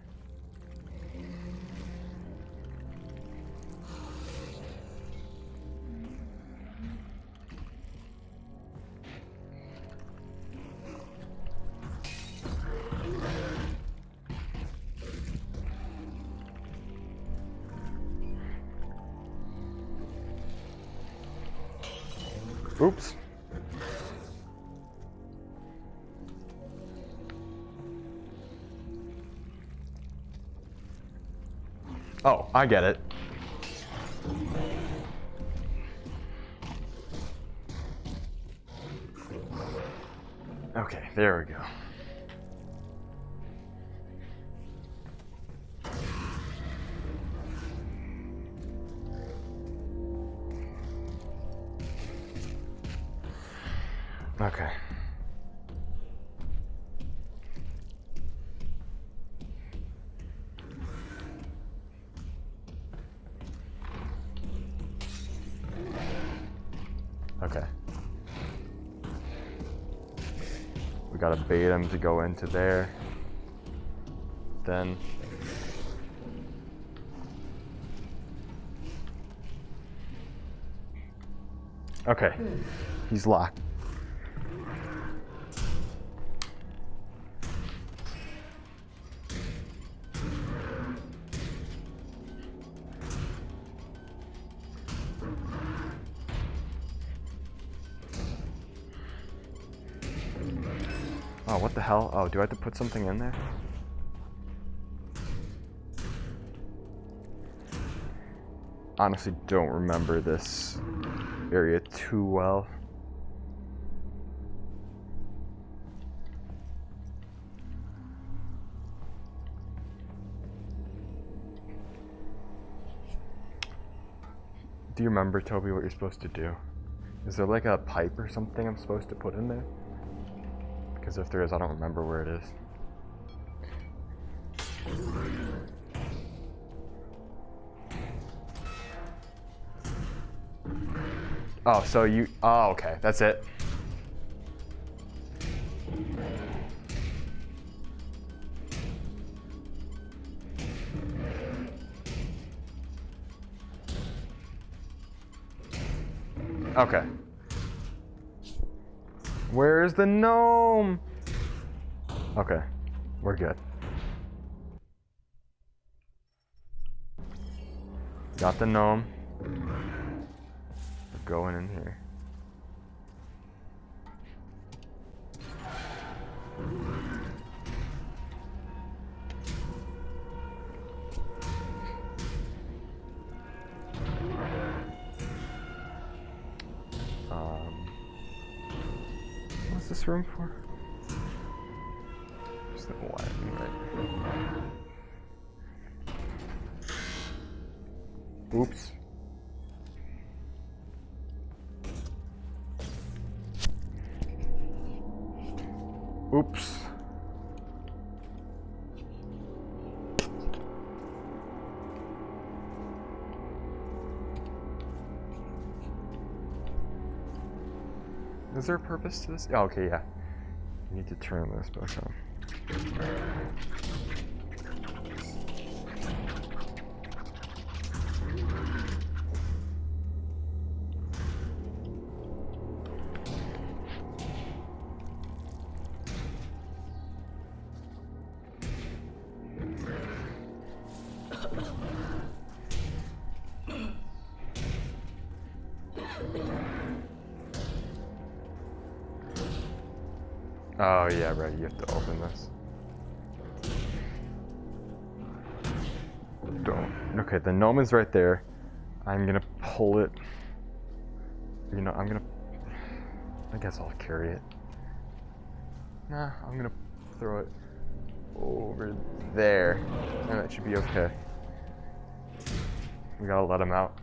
Oops. Oh, I get it. Okay, there we go. Okay. Okay. We gotta bait him to go into there. Then. Okay. He's locked. Oh, what the hell? Oh, do I have to put something in there? Honestly, don't remember this area too well. Do you remember, Toby, what you're supposed to do? Is there like a pipe or something I'm supposed to put in there? Because if there is, I don't remember where it is. Oh, so you... Oh, okay. That's it. Okay. Where's the gnome? Okay, we're good. Got the gnome. We're going in here. this room for? There's no wiring, right? Oops. Oops. Is there a purpose to this? Oh, okay, yeah. You need to turn this back on. Oh yeah, right, you have to open this. Don't. Okay, the gnome is right there. I'm gonna pull it. You know, I guess I'll carry it. Nah, I'm gonna throw it over there. And that should be okay. We gotta let him out.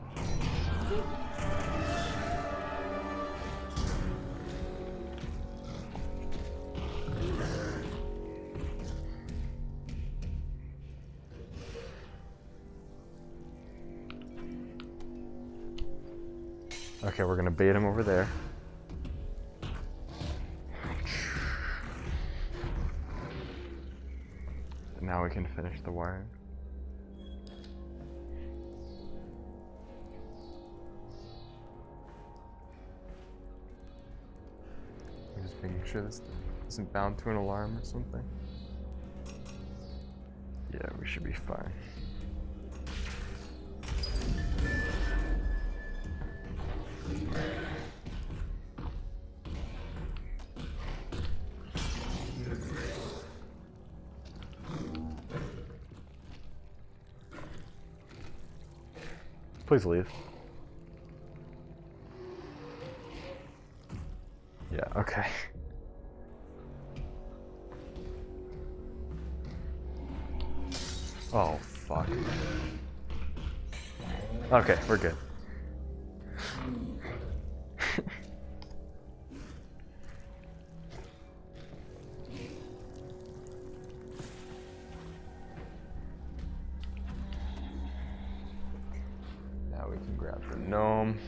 Okay, we're gonna bait him over there. Now we can finish the wiring. I'm just making sure this isn't bound to an alarm or something. Yeah, we should be fine. Please leave. Yeah, okay. Oh, fuck. Okay, we're good. Now we can grab the gnome.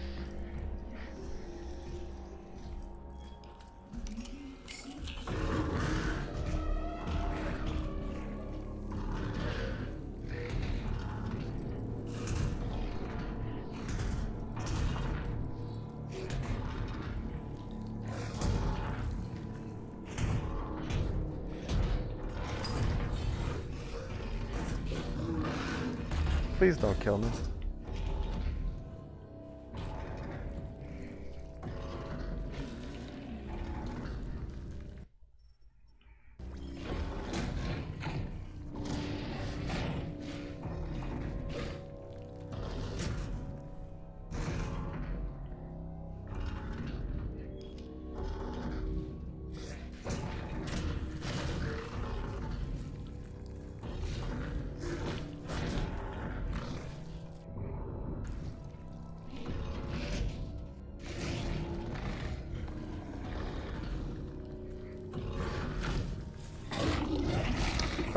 Please don't kill me.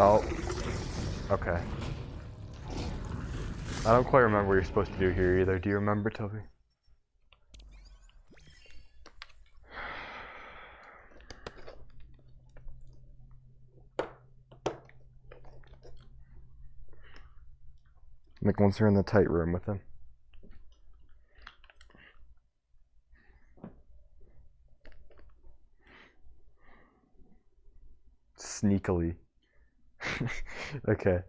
Oh. Okay. I don't quite remember what you're supposed to do here either. Do you remember, Toby? Like once you're in the tight room with him. Sneakily. Okay.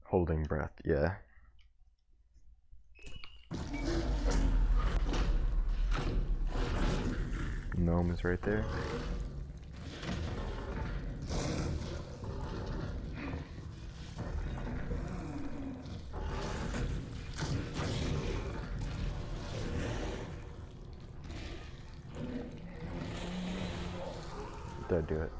Holding breath, yeah. gnome is right there. Did I do it?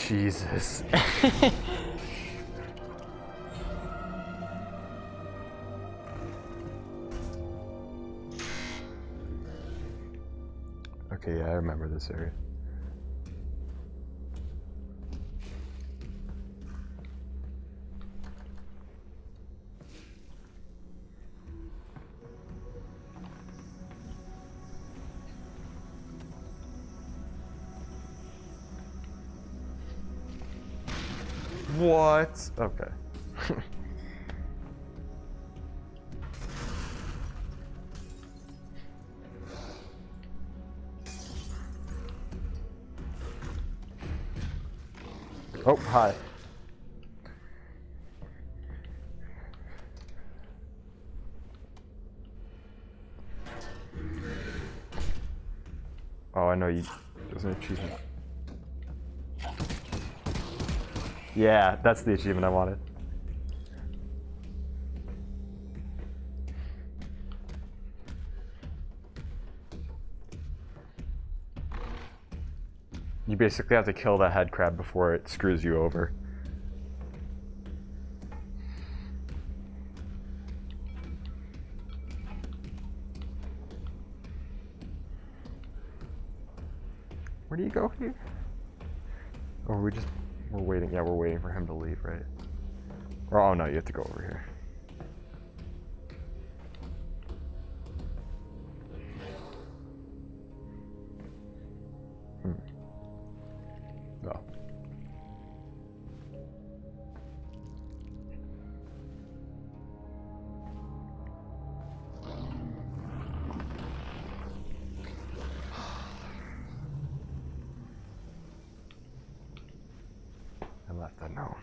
Jesus. Okay, yeah, I remember this area. What? Okay. Oh, hi. Oh, I know you. There's an achievement. Yeah, that's the achievement I wanted. You basically have to kill the head crab before it screws you over. Where do you go here? Or we're waiting. Yeah, we're waiting for him to leave, right? Or, oh no, you have to go over here. No. I left that known.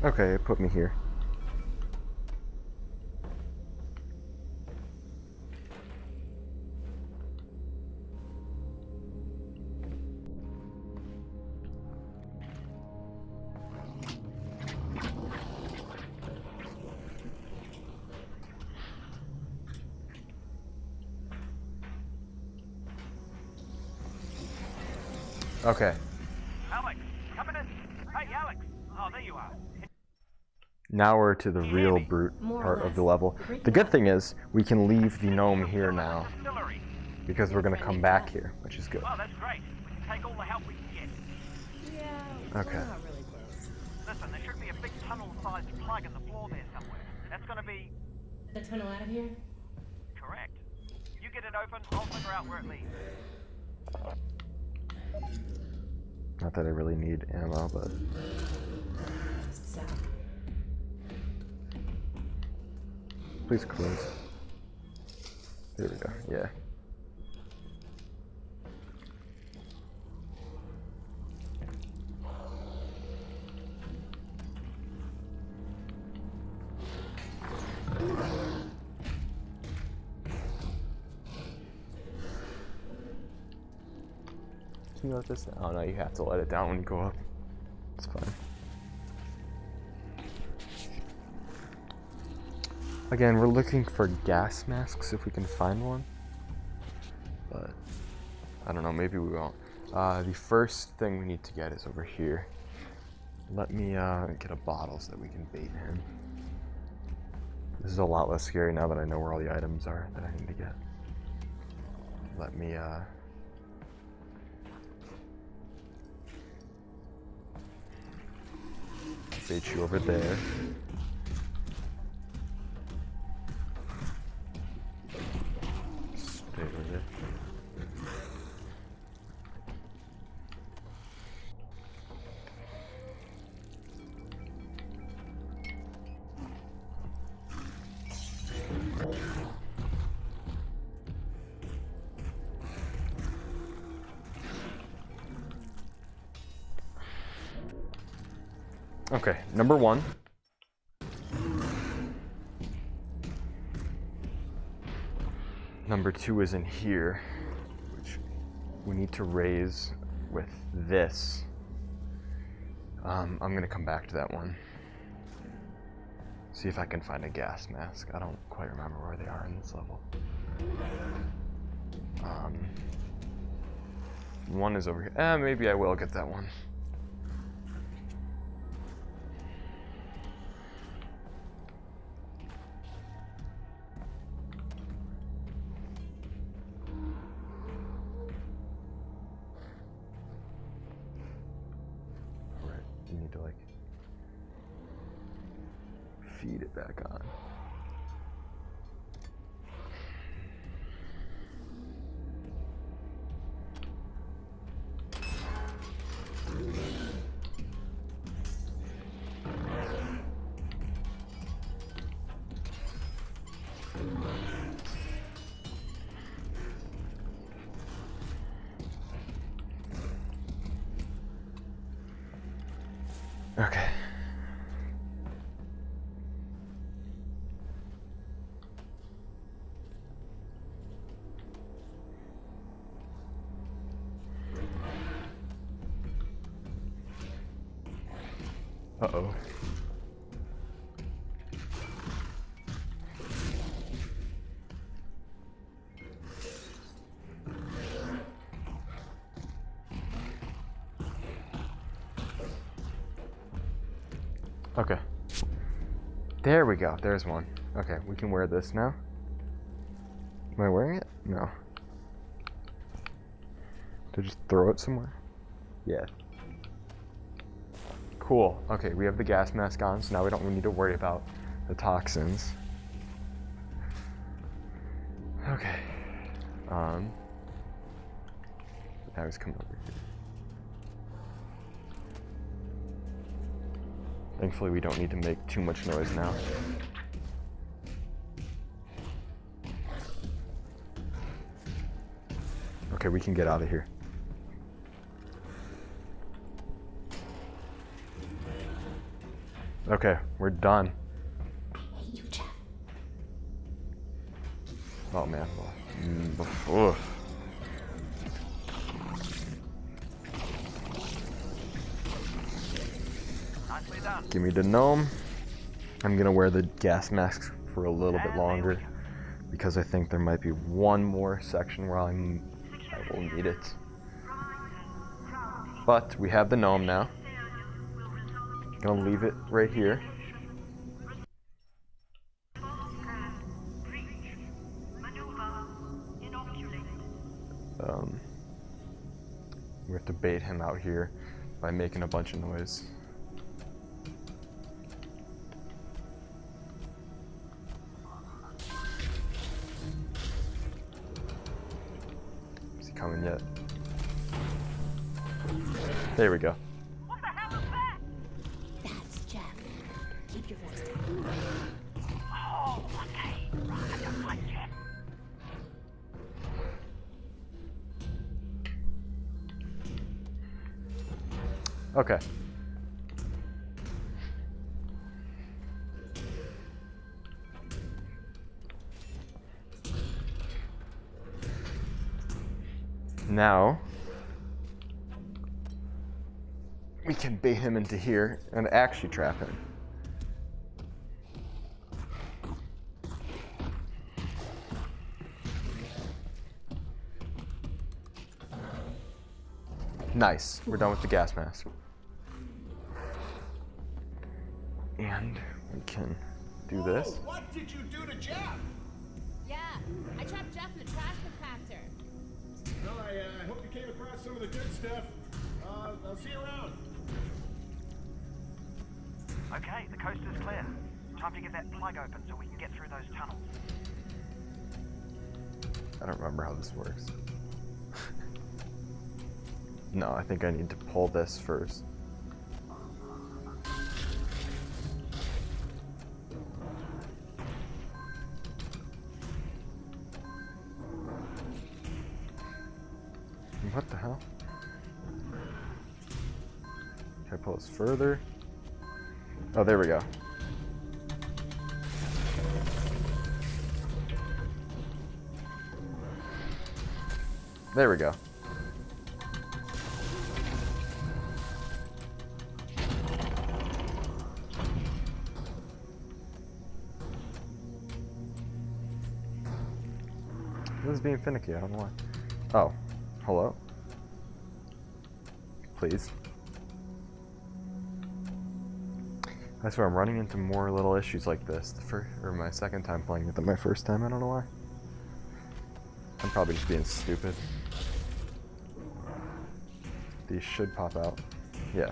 Okay, it put me here. Okay. Alyx, coming in. Hey, Alyx. Oh, there you are. Now we're to the real brute part of the level. The good thing is, we can leave the gnome here now, because we're going to come back here, which is good. Oh, that's great. We can take all the help we can get. Yeah, Okay. we're not really close. Listen, there should be a big tunnel-sized plug in the floor there somewhere. That's going to be... The tunnel out of here? correct. You get it open, I'll figure out where it leads. Not that I really need ammo, but... So, Please close. There we go, yeah. Can you let this down? Oh no, you have to let it down when you go up. It's fine. Again, we're looking for gas masks if we can find one. But I don't know, maybe we won't. The first thing we need to get is over here. Let me get a bottle so that we can bait him. This is a lot less scary now that I know where all the items are that I need to get. Let me bait you over there. Stay over there. Okay, number one. Number two is in here, which we need to raise with this. I'm gonna come back to that one. See if I can find a gas mask. I don't quite remember where they are in this level. One is over here. Maybe I will get that one. You need to like feed it back on. Okay. Uh-oh. Okay. There we go. There's one. Okay, we can wear this now. Am I wearing it? No. To just throw it somewhere? Yeah. Cool. Okay, we have the gas mask on, so now we don't need to worry about the toxins. Okay. Now he's coming over here. Thankfully, we don't need to make too much noise now. Okay, we can get out of here. Okay, we're done. Hey, you, Jeff. Oh man. Ugh. Nicely done. Give me the gnome. I'm gonna wear the gas mask for a little bit longer because I think there might be one more section where I will need it. But we have the gnome now. Gonna leave it right here. We have to bait him out here by making a bunch of noise. Is he coming yet? There we go. What the hell is that? That's Jeff. Keep your voice down. Oh, okay. Right, I don't like Jeff. Okay. Now, we can bait him into here and actually trap him. Nice. We're done with the gas mask. And we can do this. What did you do to Jeff? Yeah, I trapped Jeff in the trash compactor. Well, I hope you came across some of the good stuff. I'll see you around. Okay, the coast is clear. Time to get that plug open so we can get through those tunnels. I don't remember how this works. No, I think I need to pull this first. What the hell? Can I pull this further? Oh, there we go. There we go. This is being finicky, I don't know why. Oh, hello? Please. I swear I'm running into more little issues like this. Or my second time playing it than my first time, I don't know why. I'm probably just being stupid. These should pop out. Yeah.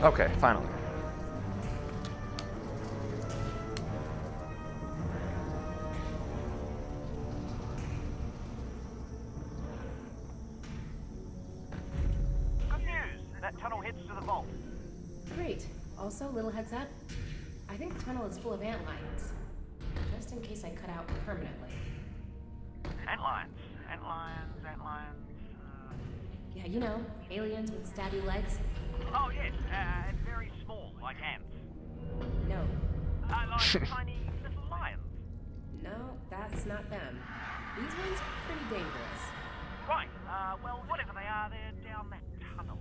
Okay, finally. Good news! That tunnel heads to the vault. Great. Also, little heads up. I think the tunnel is full of ant lions. Just in case I cut out permanently. Ant lions. Ant lions, ant lions. Yeah, you know, aliens with stabby legs. Oh, yes, and very small, like ants. No. Like tiny little lions. No, that's not them. These ones are pretty dangerous. Right, well, whatever they are, they're down that tunnel.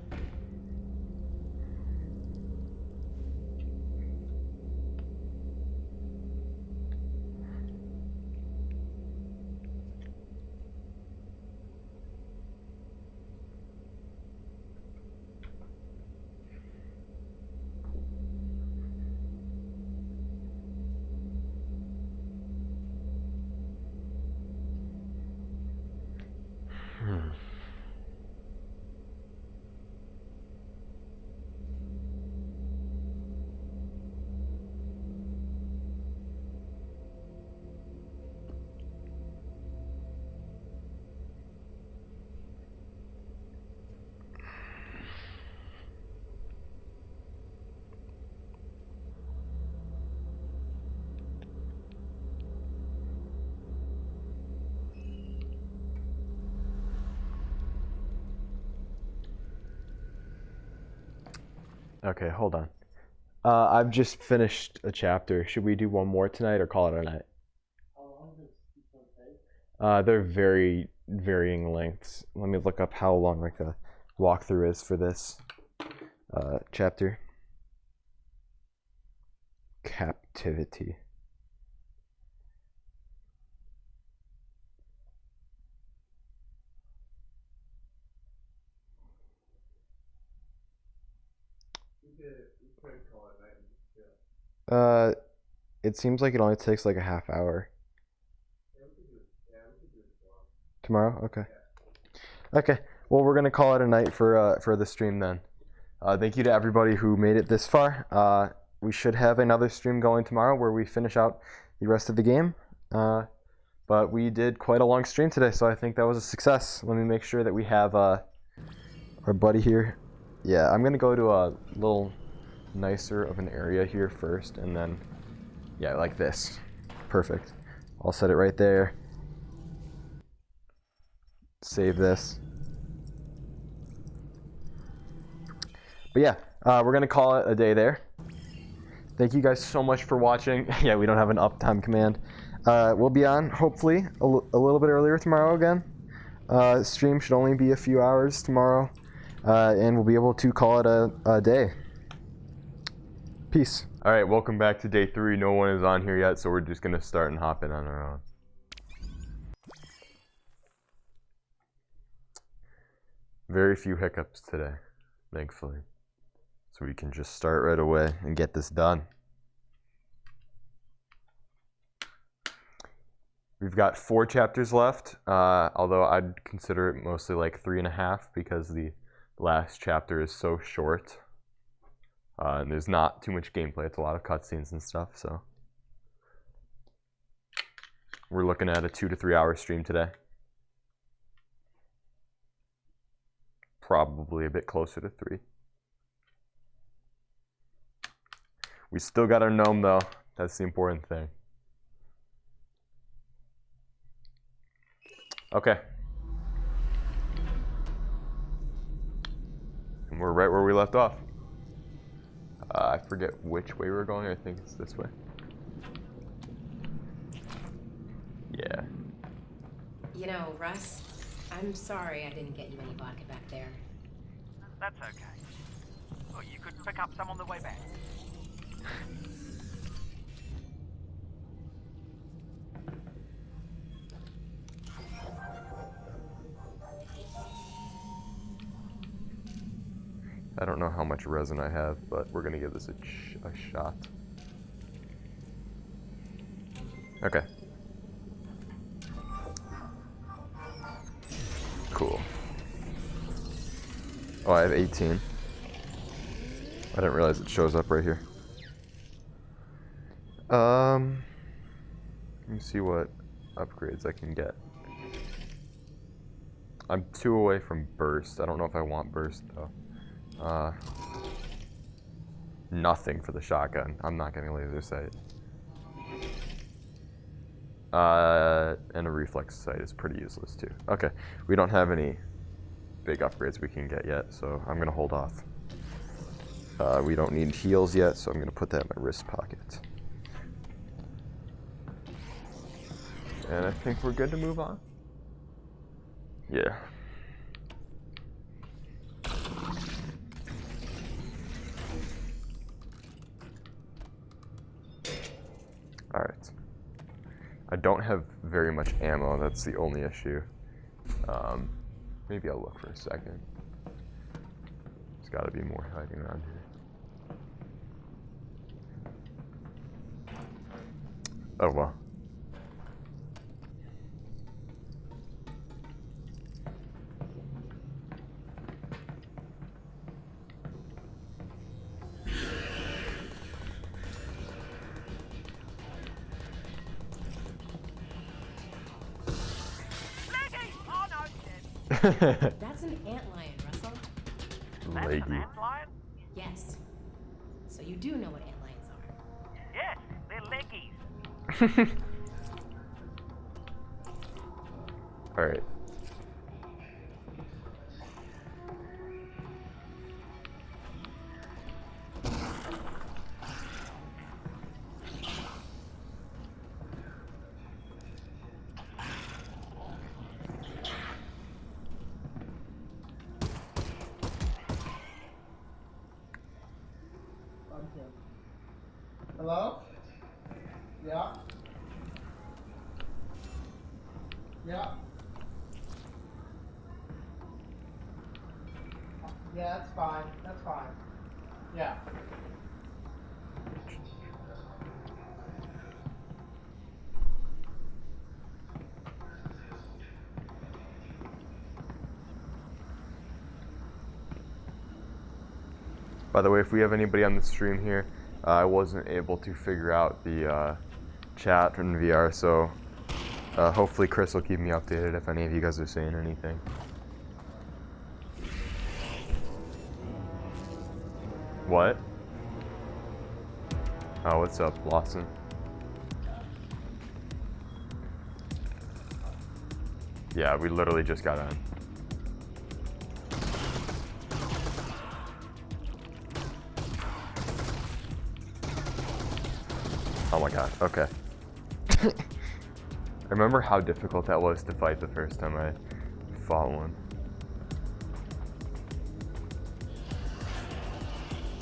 Okay, hold on. I've just finished a chapter. Should we do one more tonight or call it a night? How long does each one take? They're very varying lengths. Let me look up how long like the walkthrough is for this chapter. Captivity. We could call it a night. Yeah. It seems like it only takes like a half hour. Yeah, we could do it tomorrow. Tomorrow? Okay. Yeah. Okay. Well, we're gonna call it a night for the stream then. Thank you to everybody who made it this far. We should have another stream going tomorrow where we finish out the rest of the game. But we did quite a long stream today, so I think that was a success. Let me make sure that we have our buddy here. Yeah, I'm gonna go to a little nicer of an area here first, and then, yeah, like this. Perfect. I'll set it right there. Save this. But yeah, we're going to call it a day there. Thank you guys so much for watching. Yeah, we don't have an uptime command. We'll be on, hopefully, a little bit earlier tomorrow again. Stream should only be a few hours tomorrow. And we'll be able to call it a day. Peace. All right, welcome back to day 3. No one is on here yet, so we're just going to start and hop in on our own. Very few hiccups today, thankfully. So we can just start right away and get this done. We've got 4 chapters left, although I'd consider it mostly like 3.5 because the last chapter is so short. And there's not too much gameplay. It's a lot of cutscenes and stuff, so. We're looking at a 2 to 3 hour stream today. Probably a bit closer to 3. We still got our gnome though. That's the important thing. Okay. And we're right where we left off. I forget which way we're going. I think it's this way. Yeah. You know, Russ, I'm sorry I didn't get you any vodka back there. That's okay. Well, you could pick up some on the way back. I don't know how much resin I have, but we're gonna give this a shot. Okay. Cool. Oh, I have 18. I didn't realize it shows up right here. Let me see what upgrades I can get. I'm 2 away from burst. I don't know if I want burst though. Nothing for the shotgun. I'm not getting laser sight. And a reflex sight is pretty useless too. Okay, we don't have any big upgrades we can get yet, so I'm gonna hold off. We don't need heals yet, so I'm gonna put that in my wrist pocket. And I think we're good to move on. Yeah. Alright. I don't have very much ammo, that's the only issue. Maybe I'll look for a second. There's gotta be more hiding around here. Oh well. That's an antlion, Russell. That's Leggy. an antlion? Yes. So you do know what antlions are. Yes, they're leggies. Alright. Hello? Yeah? Yeah? Yeah, that's fine. That's fine. Yeah. By the way, if we have anybody on the stream here, I wasn't able to figure out the chat in VR, so hopefully Chris will keep me updated if any of you guys are saying anything. What? Oh, what's up, Lawson? Yeah, we literally just got on. Oh my god, okay. I remember how difficult that was to fight the first time I fought one.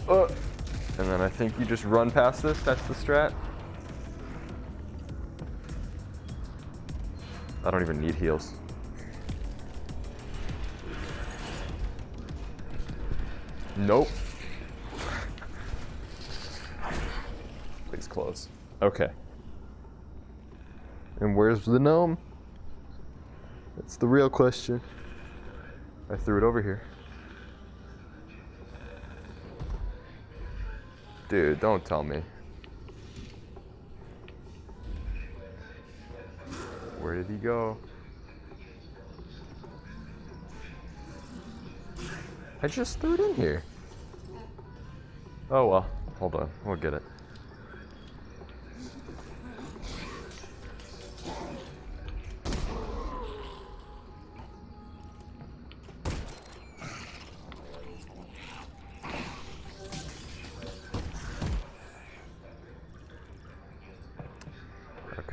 And then I think you just run past this, that's the strat. I don't even need heals. Nope. Please close. Okay. And where's the gnome? That's the real question. I threw it over here. Dude, don't tell me. Where did he go? I just threw it in here. Oh well, hold on, we'll get it.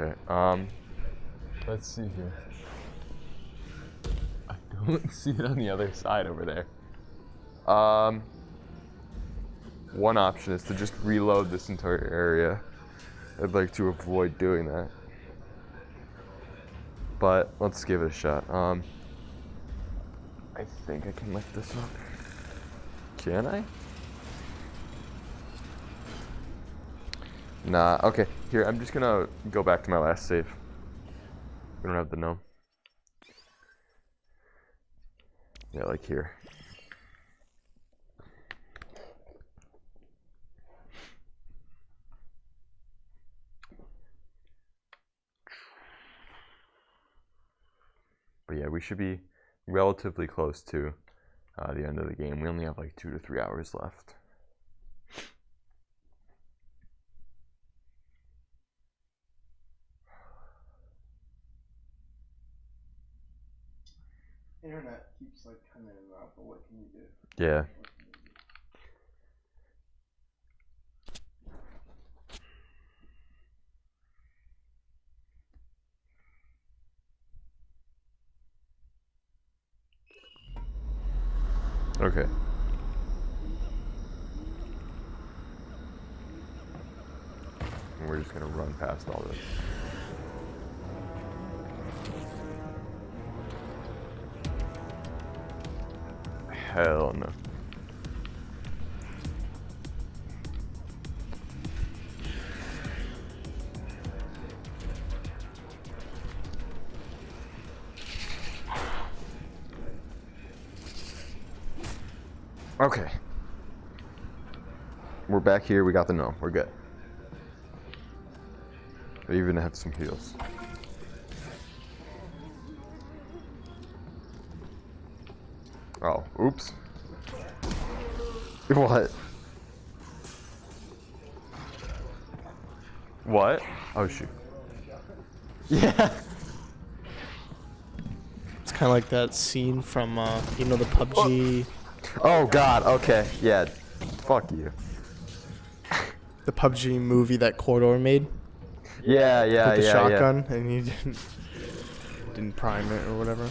Okay, let's see here. I don't see it on the other side over there. One option is to just reload this entire area. I'd like to avoid doing that. But let's give it a shot. I think I can lift this up. Can I? Nah, okay. Here, I'm just gonna go back to my last save. We don't have the gnome. Yeah, like here. But yeah, we should be relatively close to the end of the game. We only have like 2 to 3 hours left. Internet keeps like coming in and out, but what can you do? Yeah. Okay. And we're just gonna run past all this. Hell no. Okay. We're back here, we got the gnome, we're good. I even have some heals. Oh, oops. What? What? Oh shoot. Yeah. It's kind of like that scene from, you know, the PUBG. Oh god, okay, yeah. Fuck you. The PUBG movie that Corridor made. Yeah, yeah, With the yeah, shotgun, and he didn't prime it or whatever.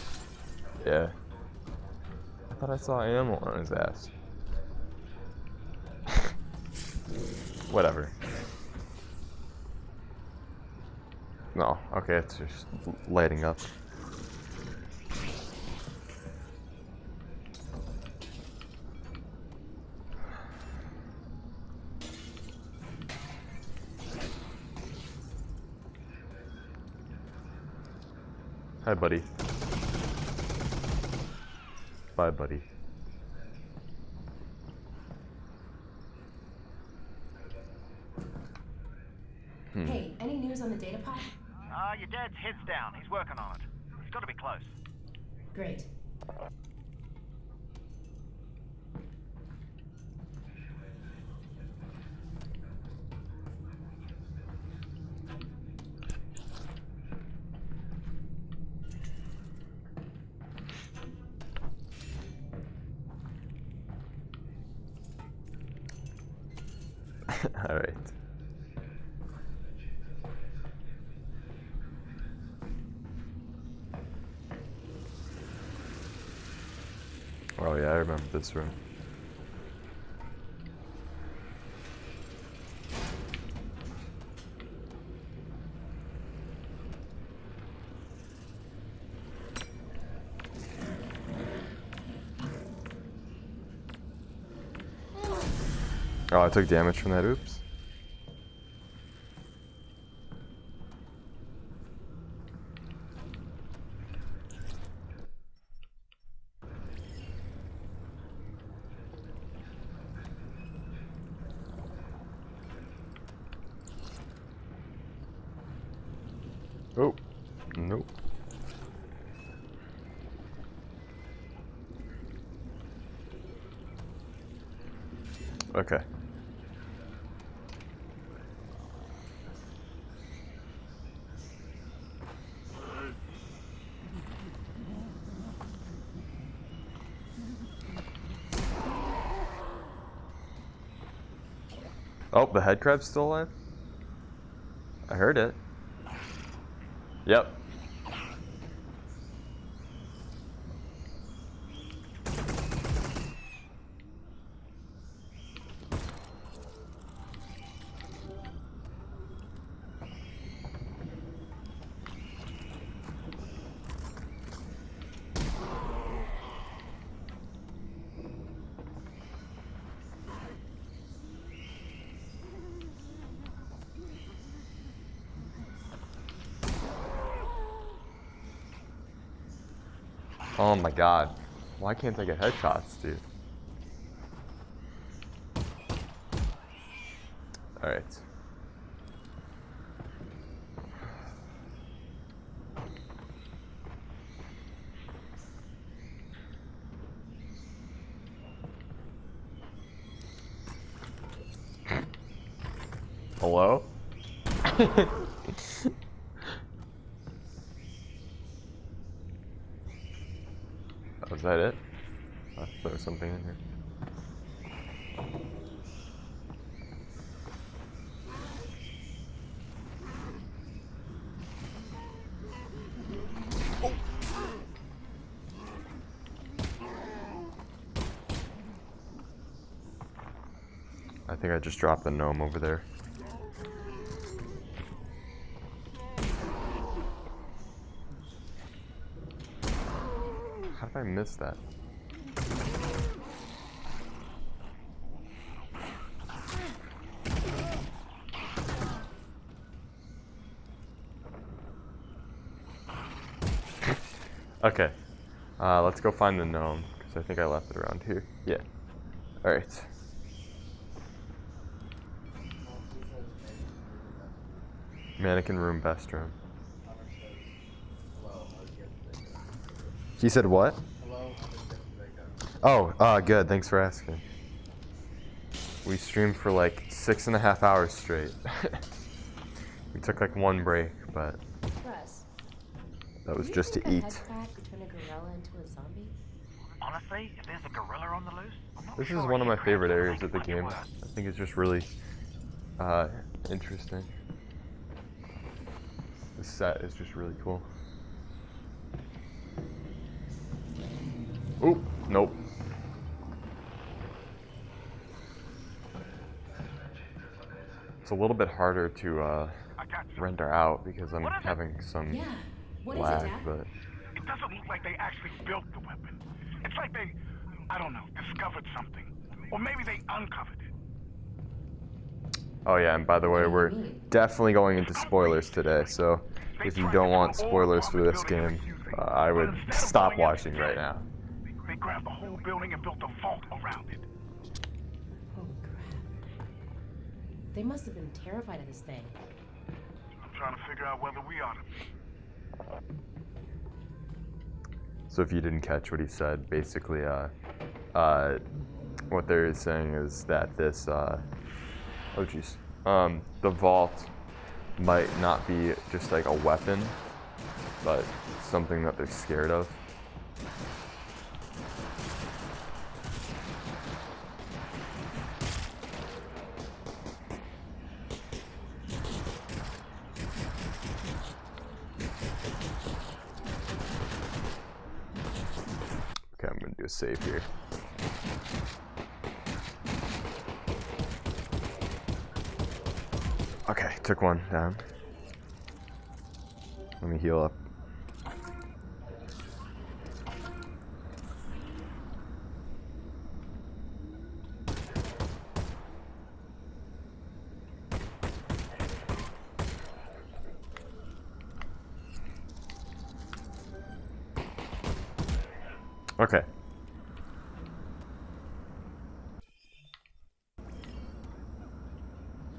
Yeah. I thought I saw ammo on his ass. Whatever. No, okay, it's just lighting up. Hi, buddy. Bye, buddy. Hey, any news on the data pod? Your dad's head's down. He's working on it. He's got to be close. Great. All right. Oh yeah, I remember this room. Oh, I took damage from that, oops. Oh, nope. Okay. Oh, the head crab's still alive? I heard it. Yep. Oh my god. Why can't I get headshots, dude? Alright. Hello? Was that it? I thought there was something in here. I think I just dropped the gnome over there. How did I miss that? Okay, let's go find the gnome, because I think I left it around here. Yeah. Alright. Mannequin room, best room. He said what? Oh, good, thanks for asking. We streamed for like 6.5 hours straight. We took like one break, but that was just to eat. Turn a gorilla into a zombie? Honestly, if there's a gorilla on the loose, I'm not This sure is one of my you favorite crabs areas will of the make it game. worse. I think it's just really interesting. The set is just really cool. Oop, nope. It's a little bit harder to render out because I'm having some lag, but It doesn't look like they actually built the weapon. It's like they, I don't know, discovered something. Or maybe they uncovered it. oh yeah, and by the way, we're definitely going into spoilers today, so if you don't want spoilers for this game, I would stop watching right now. They grabbed the whole building and built a vault around it. Holy crap. They must have been terrified of this thing. I'm trying to figure out whether we are to. So if you didn't catch what he said, basically, what they're saying is that this, oh jeez, the vault might not be just like a weapon, but something that they're scared of. Okay, I'm gonna do a save here. Okay, took one down. Let me heal up. Okay.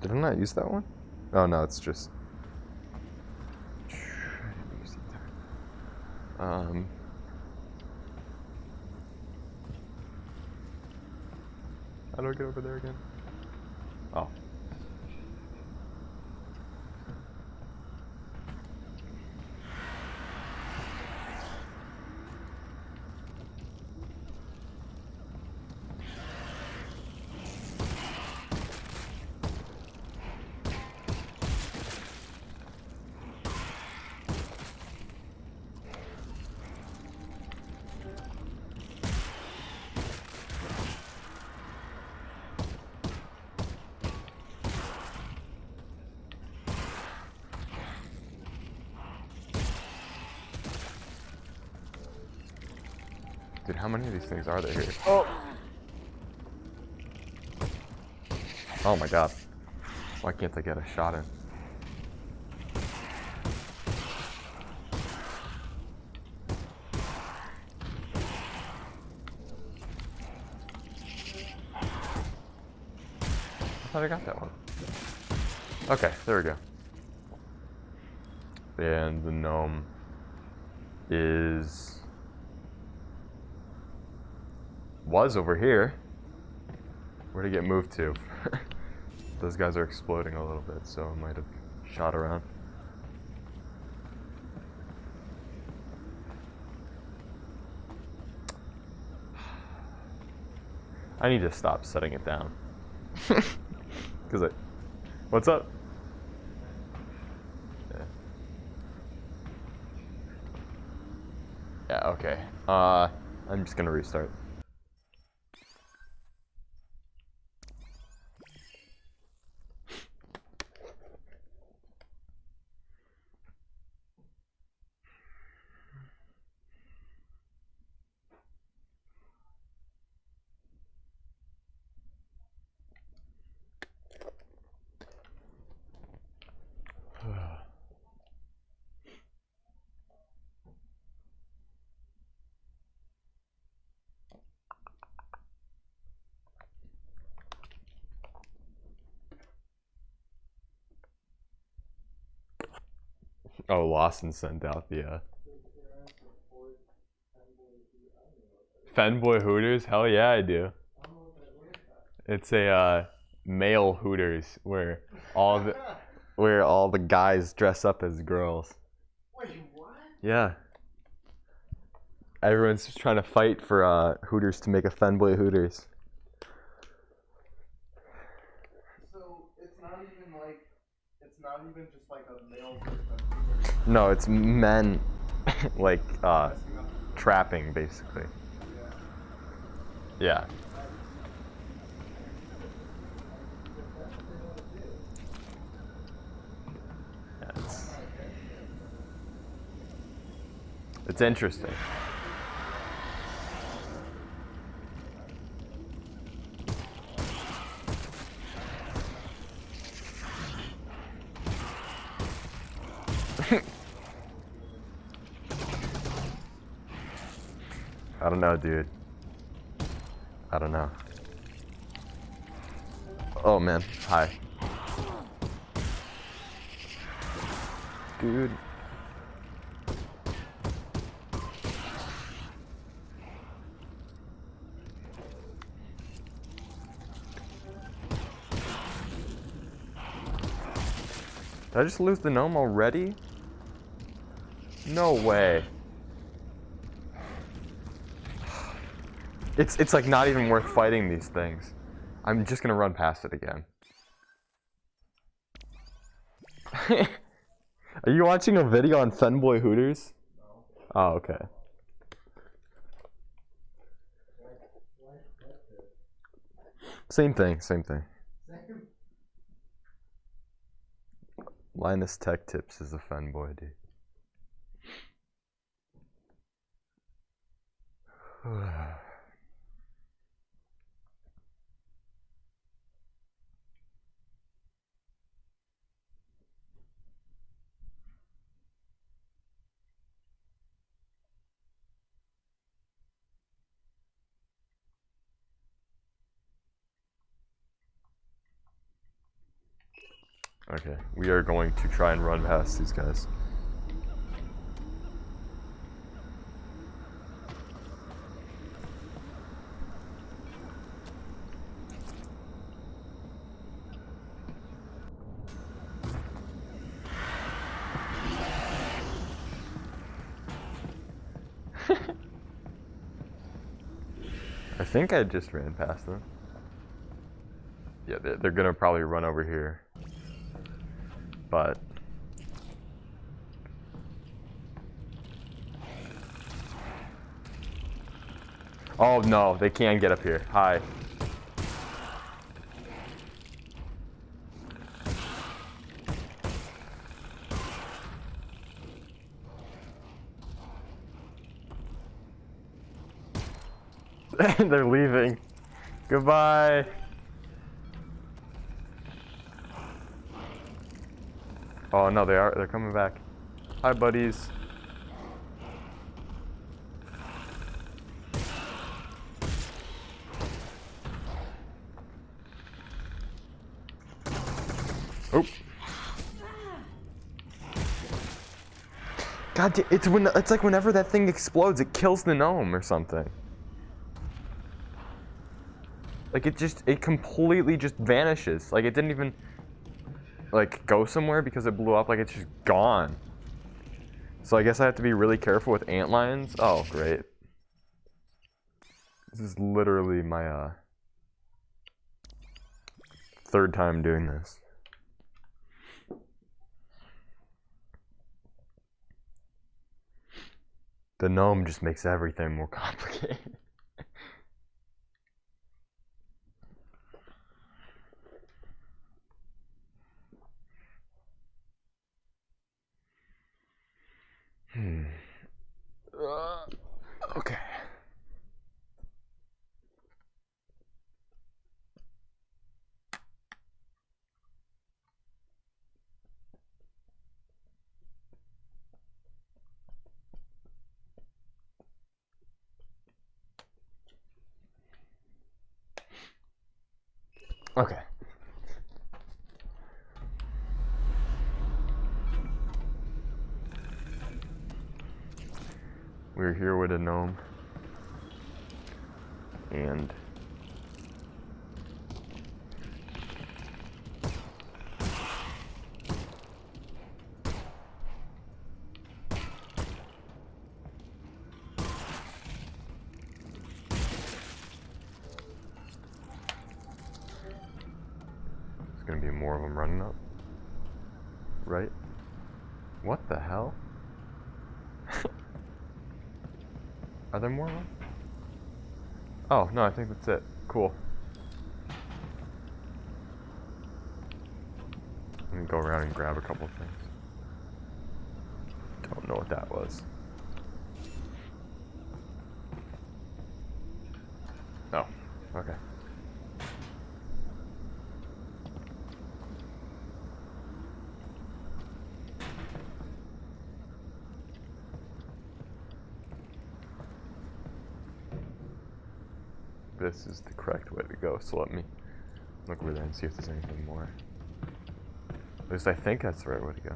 Did I not use that one? Oh no, it's just. How do I get over there again? Oh. Dude, how many of these things are there here? Oh! Oh my god. Why can't I get a shot in? I thought I got that one. Okay, there we go. And the gnome was over here. Where'd it get moved to? Those guys are exploding a little bit, so I might have shot around. I need to stop setting it down. What's up? Yeah, okay. I'm just gonna restart. Oh, Lawson sent out the Fanboy Hooters? Hell yeah, I do. It's a male Hooters where all the guys dress up as girls. Wait, what? Yeah. Everyone's just trying to fight for Hooters to make a Fanboy Hooters. So it's not even just like a male version of Hooters. No, it's men like trapping basically. Yeah. It's interesting. I don't know, dude. I don't know. Oh man, hi. Dude. Did I just lose the gnome already? No way. It's like not even worth fighting these things. I'm just gonna run past it again. Are you watching a video on Fanboy Hooters? No. Oh, okay. Same thing, same thing. Same. Linus Tech Tips is a fun boy, dude. Okay, we are going to try and run past these guys. I think I just ran past them. Yeah, they're gonna probably run over here. But oh no, they can't get up here. Hi. They're leaving. Goodbye. Oh no, they're coming back. Hi, buddies. Oh. God, it's like whenever that thing explodes, it kills the gnome or something. Like it completely just vanishes. Like it didn't even like go somewhere because it blew up. Like it's just gone. So I guess I have to be really careful with antlions. Oh, great. This is literally my third time doing this. The gnome just makes everything more complicated. Okay. Okay. We're here with a gnome. And there's gonna be more of them running up. Right? What the hell? Are there more of them? Oh, no, I think that's it. Cool. Let me go around and grab a couple of things. Don't know what that was. Oh, okay. This is the correct way to go, so let me look over there and see if there's anything more. At least I think that's the right way to go.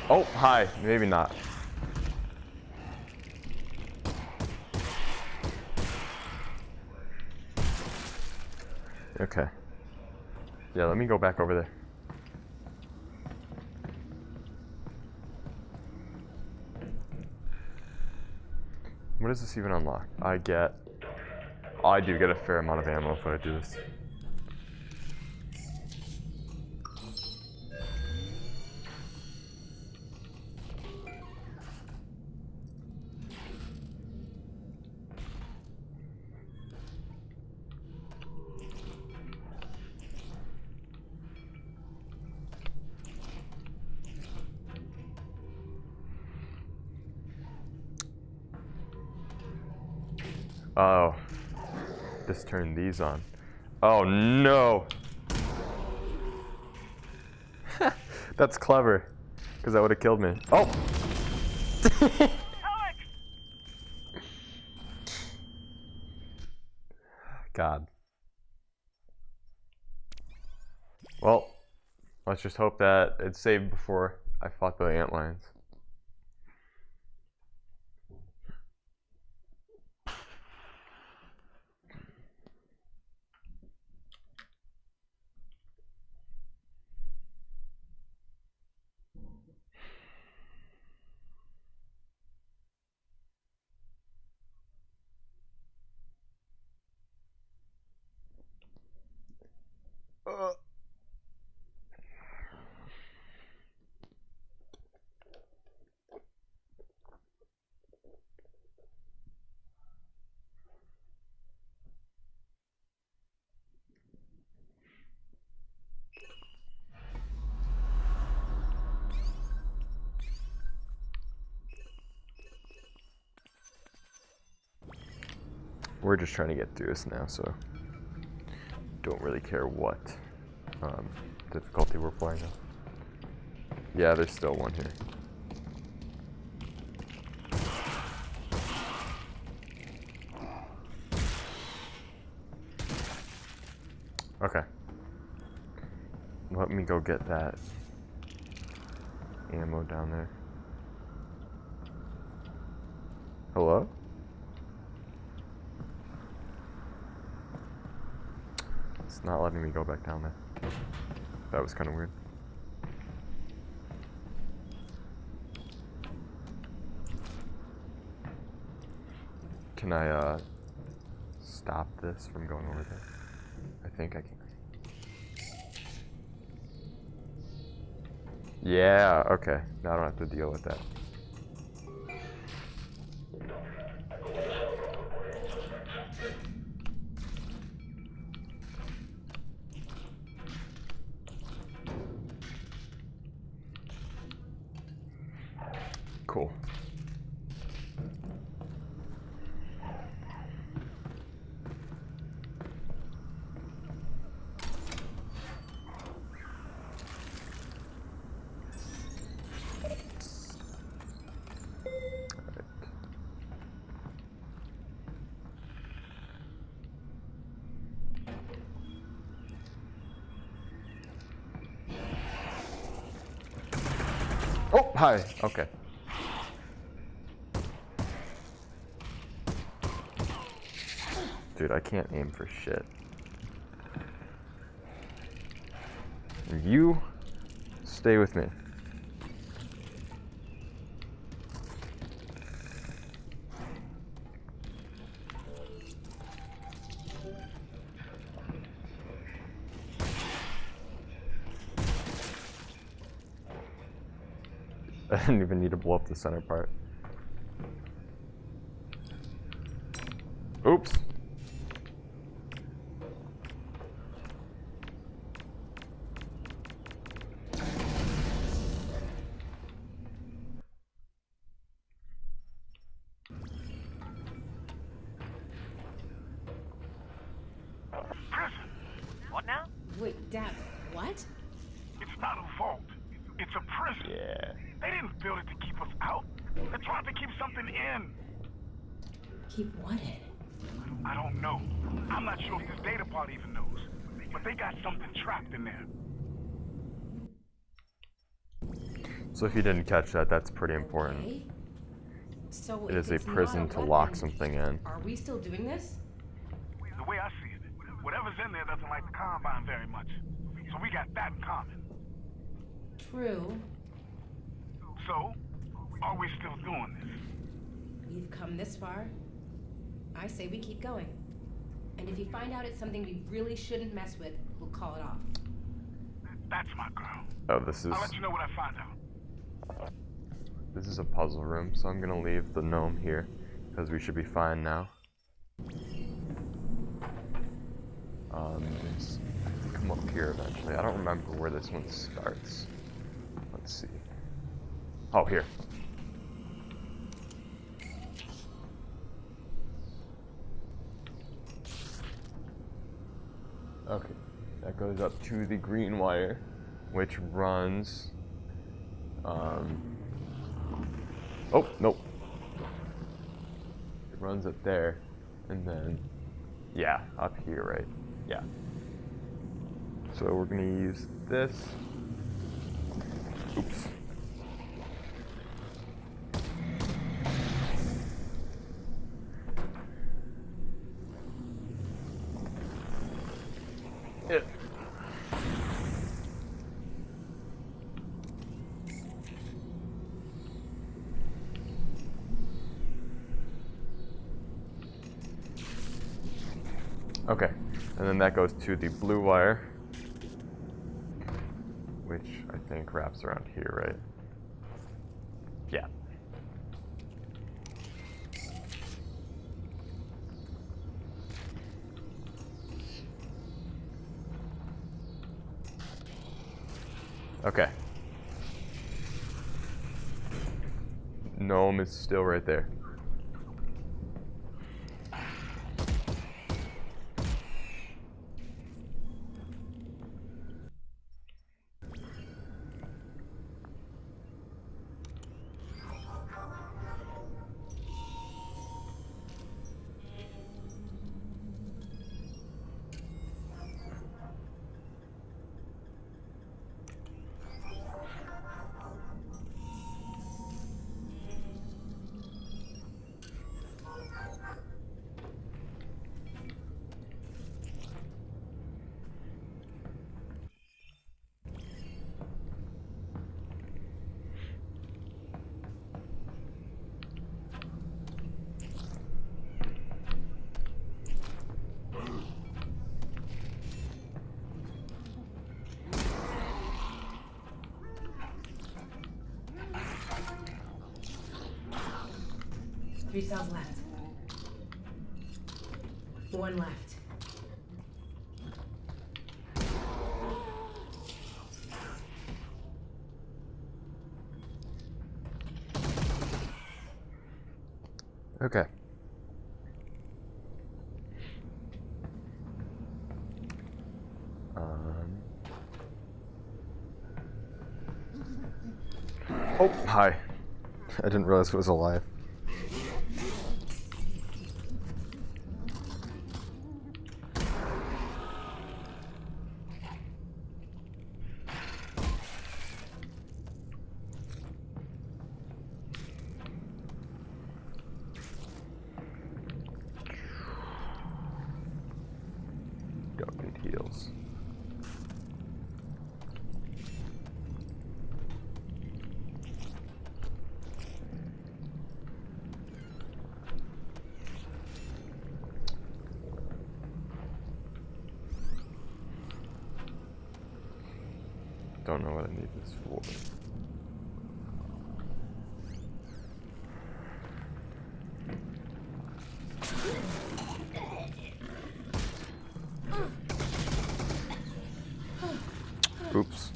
Oh, hi. Maybe not. Okay. Yeah, let me go back over there. What does this even unlock? I get... Oh, I do get a fair amount of ammo if I do this. Oh. Just turn these on. Oh no! That's clever. Because that would have killed me. Oh! God. Well, let's just hope that it's saved before I fought the antlions. We're just trying to get through this now, so don't really care what difficulty we're playing on. Yeah, there's still one here. Okay. Let me go get that ammo down there. Hello? It's not letting me go back down there. That was kind of weird. Can I stop this from going over there? I think I can. Yeah, okay. Now I don't have to deal with that. Cool. Oh, hi. Okay. Dude, I can't aim for shit. You stay with me. I didn't even need to blow up the center part. Oops. Prison. What now? Wait, Dad, what? It's not a vault. It's a prison. Yeah. They didn't build it to keep us out. They're trying to keep something in. Keep what in? I don't know. I'm not sure if this data part even knows. But they got something trapped in there. So if you didn't catch that, that's pretty important. Okay. So It if is a it's not prison to weapon, lock something in. Are we still doing this? The way I see it, whatever's in there doesn't like the Combine very much. So we got that in common. True. So, are we still doing this? We've come this far. I say we keep going. And if you find out it's something we really shouldn't mess with, we'll call it off. That's my girl. Oh, this is I'll let you know what I find out. a puzzle room, so I'm gonna leave the gnome here because we should be fine now. It's, I have to come up here eventually. I don't remember where this one starts. Let's see. Oh, here. Okay, that goes up to the green wire, which runs, oh, nope. It runs up there, and then, yeah, up here, right? Yeah. So we're gonna use this. Oops. Yeah. Okay, and then that goes to the blue wire, which I think wraps around here, right? Yeah. Okay. Gnome is still right there. Three cells left. One left. Okay. Oh, hi. I didn't realize it was alive. Don't need heals. Don't know what I need this for. Oops.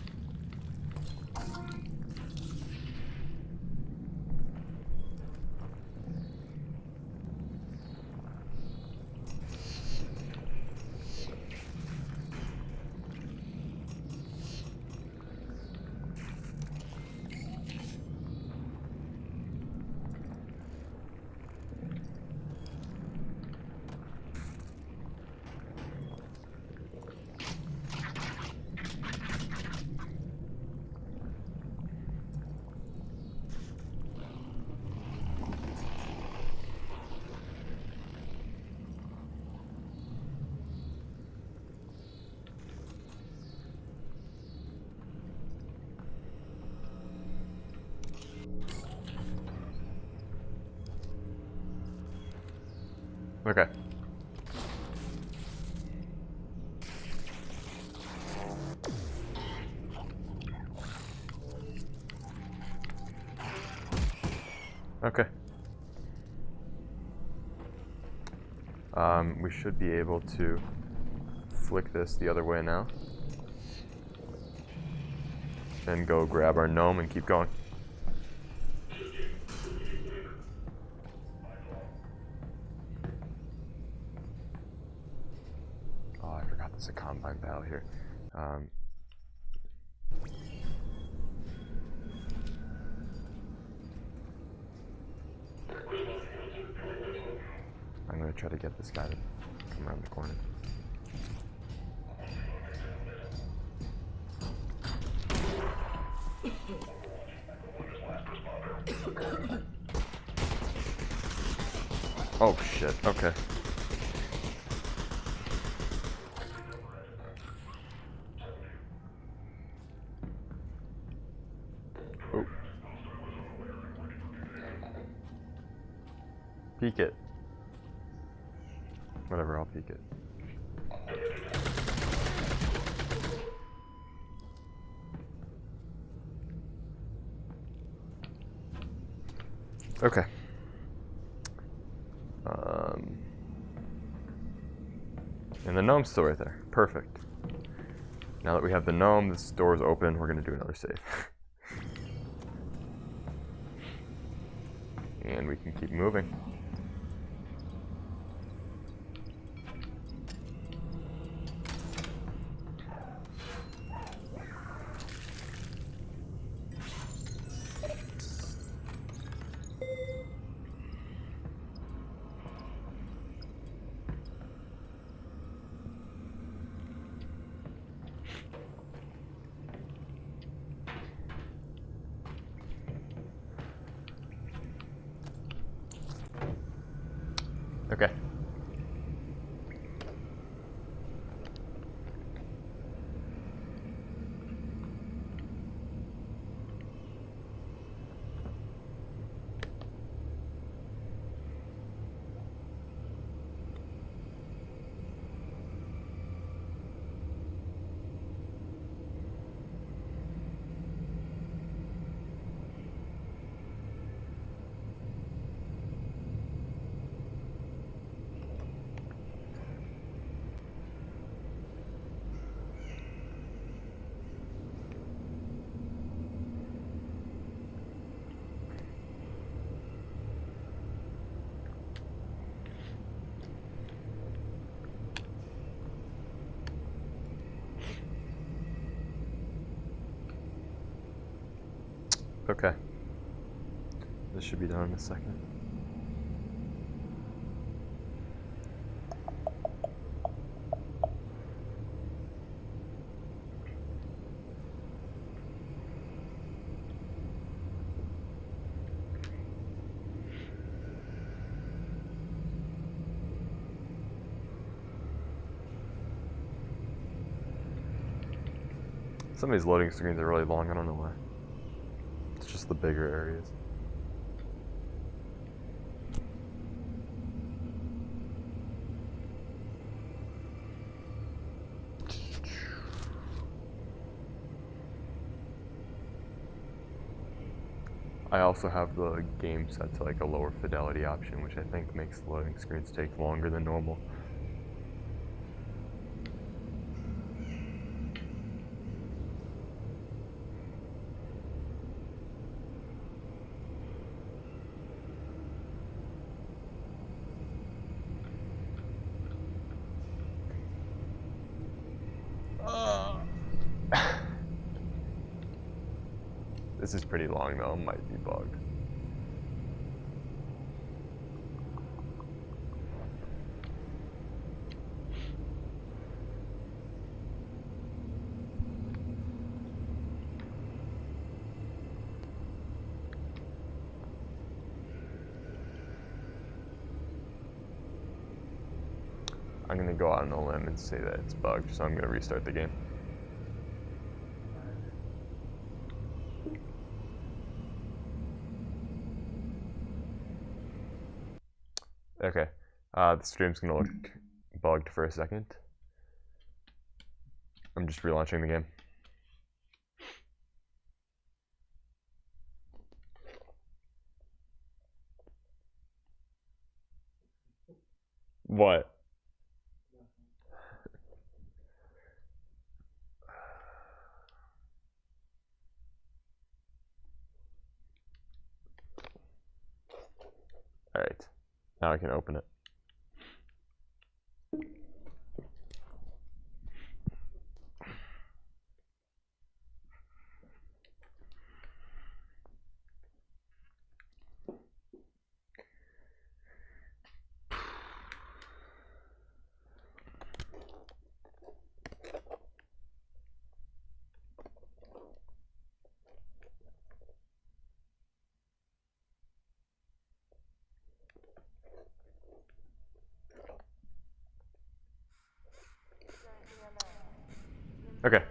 Okay. Okay. We should be able to flick this the other way now. And go grab our gnome and keep going. Oh, I forgot the There's a combine battle here. I'm gonna try to get this guy to come around the corner. Oh shit, okay. Oh. Peek it. Whatever, I'll peek it. Okay. And the gnome's still right there. Perfect. Now that we have the gnome, this door is open, we're gonna do another save. And we can keep moving. Okay. Okay. This should be done in a second. Some of these loading screens are really long, I don't know why. It's just the bigger areas. I also have the game set to like a lower fidelity option, which I think makes the loading screens take longer than normal. This is pretty long though, might be bugged. I'm gonna go out on a limb and say that it's bugged, so I'm gonna restart the game. Okay, the stream's gonna look bugged for a second. I'm just relaunching the game. What? Alright, now I can open it. Okay.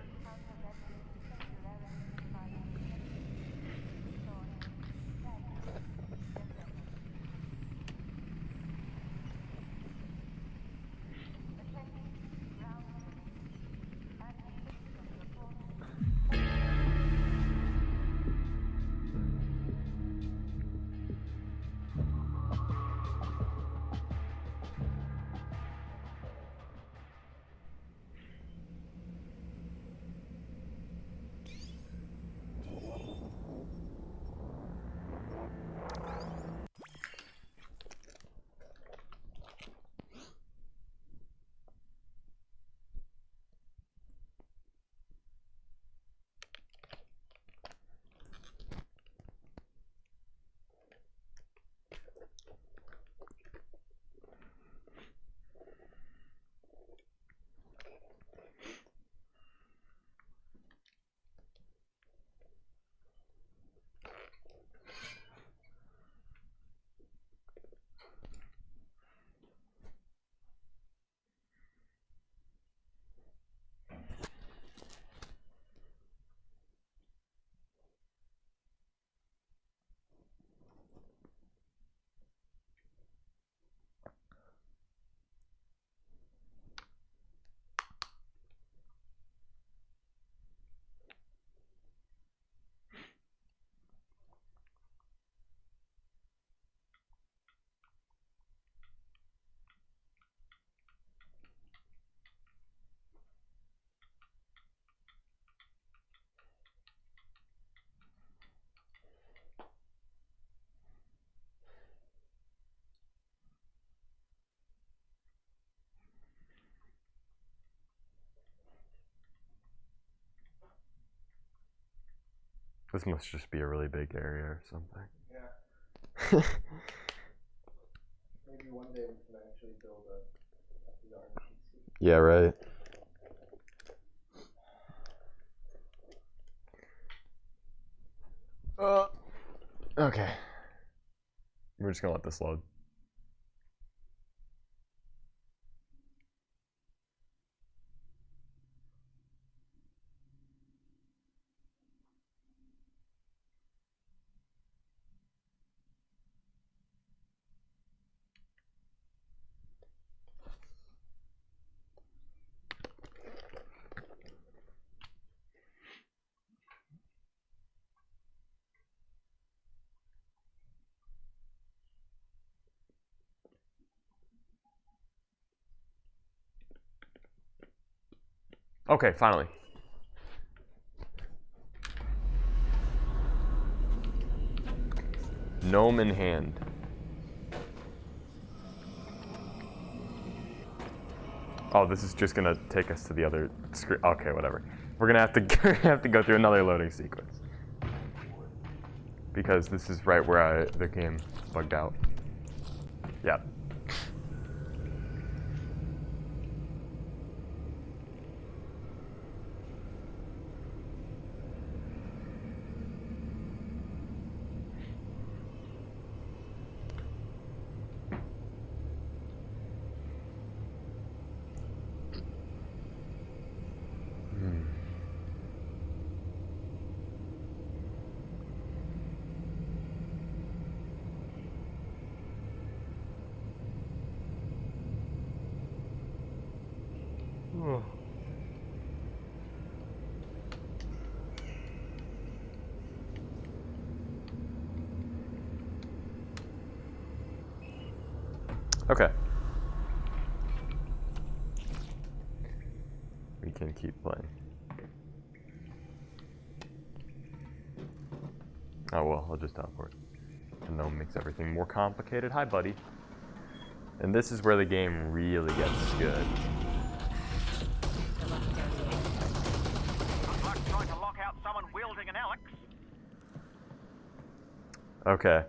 This must just be a really big area or something. Yeah. Maybe one day we can actually build a VR PC. Yeah, right. Okay. We're just gonna let this load. Okay, finally. Gnome in hand. Oh, this is just gonna take us to the other screen. Okay, whatever. We're gonna have to go through another loading sequence because this is right where the game bugged out. Yeah. Okay. We can keep playing. Oh well, I'll just teleport. The gnome makes everything more complicated. Hi, buddy. And this is where the game really gets good. Looks like trying to lock out someone wielding an Alyx. Okay.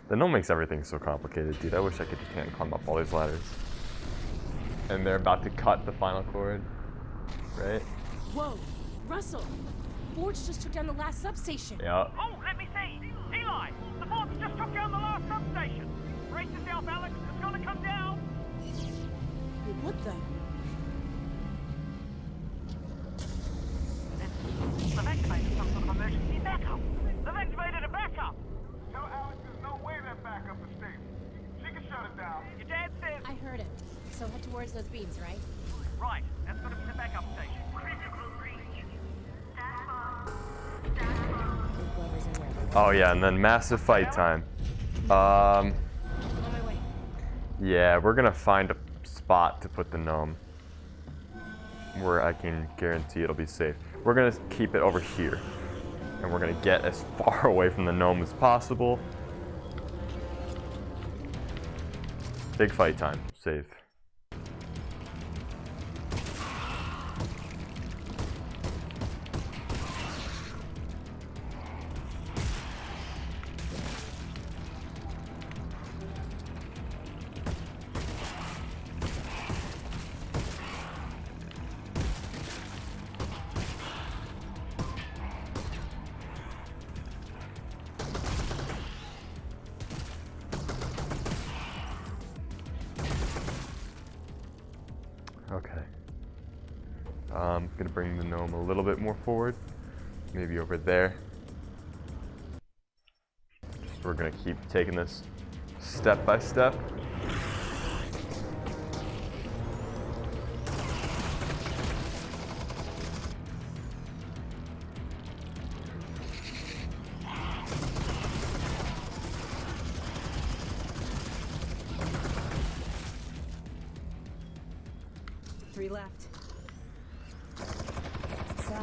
The gnome makes everything so complicated, dude. I wish I could just can't climb up all these ladders. And they're about to cut the final cord, right? Whoa, Russell! Forge just took down the last substation. Yeah. Oh, let me see. Eli, the Force just took down the last substation. Brace yourself, Alyx. It's gonna come down! What the? They've activated some sort of emergency backup. They've activated a backup! Tell Alyx there's no way that backup is stable. She can shut it down. Your dad says... I heard it. So head towards those beams, right? Right, that's gotta be the backup station. Whoever's in there. Oh yeah, and then massive fight time. On my way. Yeah, we're gonna find a spot to put the gnome where I can guarantee it'll be safe. We're gonna keep it over here, and we're gonna get as far away from the gnome as possible. Big fight time. Safe. Okay. I'm gonna bring the gnome a little bit more forward, maybe over there. Just, we're gonna keep taking this step by step. Three left. So.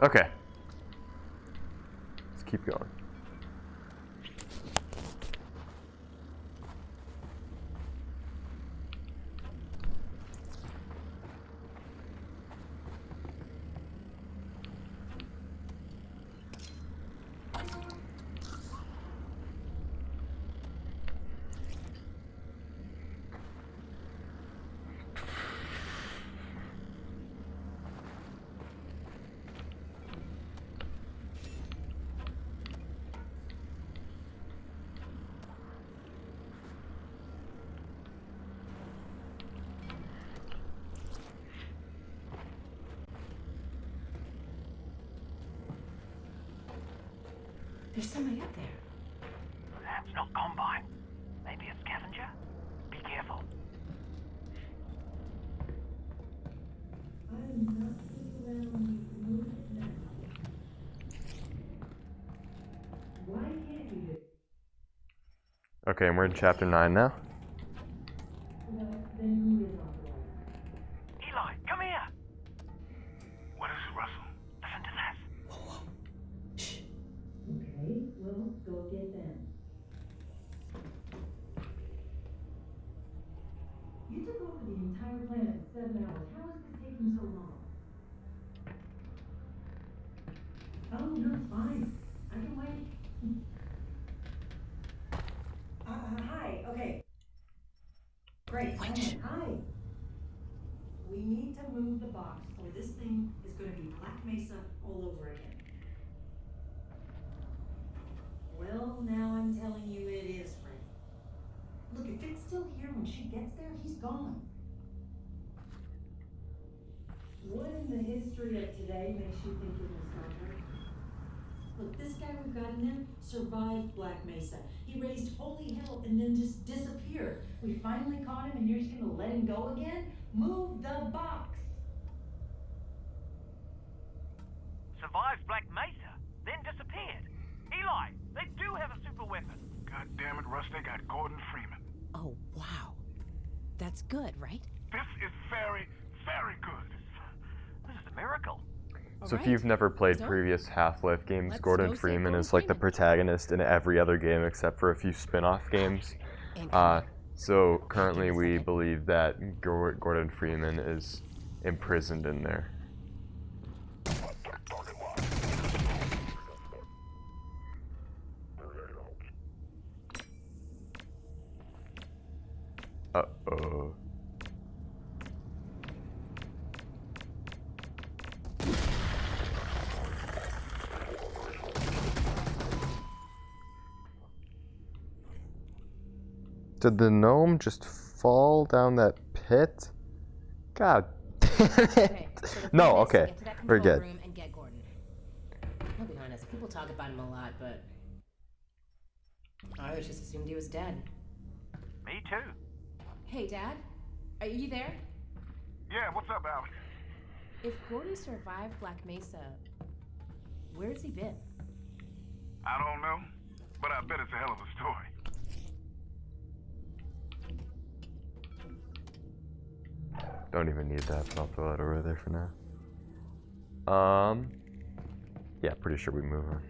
Okay. Let's keep going. There's somebody up there. That's not Combine. Maybe a scavenger? Be careful. Okay, and we're in chapter 9 now. Eli, come here! What is it, Russell? Listen to this. Okay, well, go get them. You took over the entire planet in 7 hours. How is this taking so long? Oh, no, fine. I can wait. Hi, okay. Great, hi. We need to move the box, or this thing is gonna be Black Mesa all over again. Well, now I'm telling you it is free. Look, if it's still here when she gets there, he's gone. What in the history of today makes you think it was Star Trek? Look, this guy we've got in there survived Black Mesa. He raised holy hell and then just disappeared. We finally caught him and you're just gonna let him go again? Move the box! Survived Black Mesa, then disappeared. Eli, they do have a super weapon. God damn it, Russ, they got Gordon Freeman. Oh, wow. That's good, right? This is very, very good. This is a miracle. So if you've never played So, previous Half-Life games, let's Gordon go see Freeman Gordon is like the Freeman. protagonist in every other game except for a few spin-off games. And come on. So currently we believe that Gordon Freeman is imprisoned in there. Uh-oh. Did the gnome just fall down that pit? God damn it. Okay, so the No, plan is to okay. get to that We're control good. room and get Gordon. I'll be honest, people talk about him a lot, but I always just assumed he was dead. Me too. Hey, Dad? Are you there? Yeah, what's up, Alyx? If Gordon survived Black Mesa, where's he been? I don't know, but I bet it's a hell of a story. Don't even need that, but I'll throw that over there for now. Yeah, pretty sure we move on.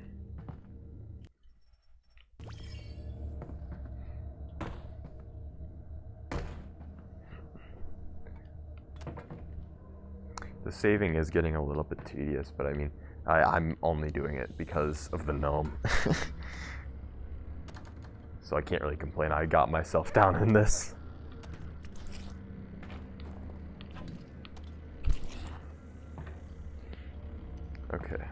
The saving is getting a little bit tedious, but I mean, I'm only doing it because of the gnome. So I can't really complain. I got myself down in this. Okay.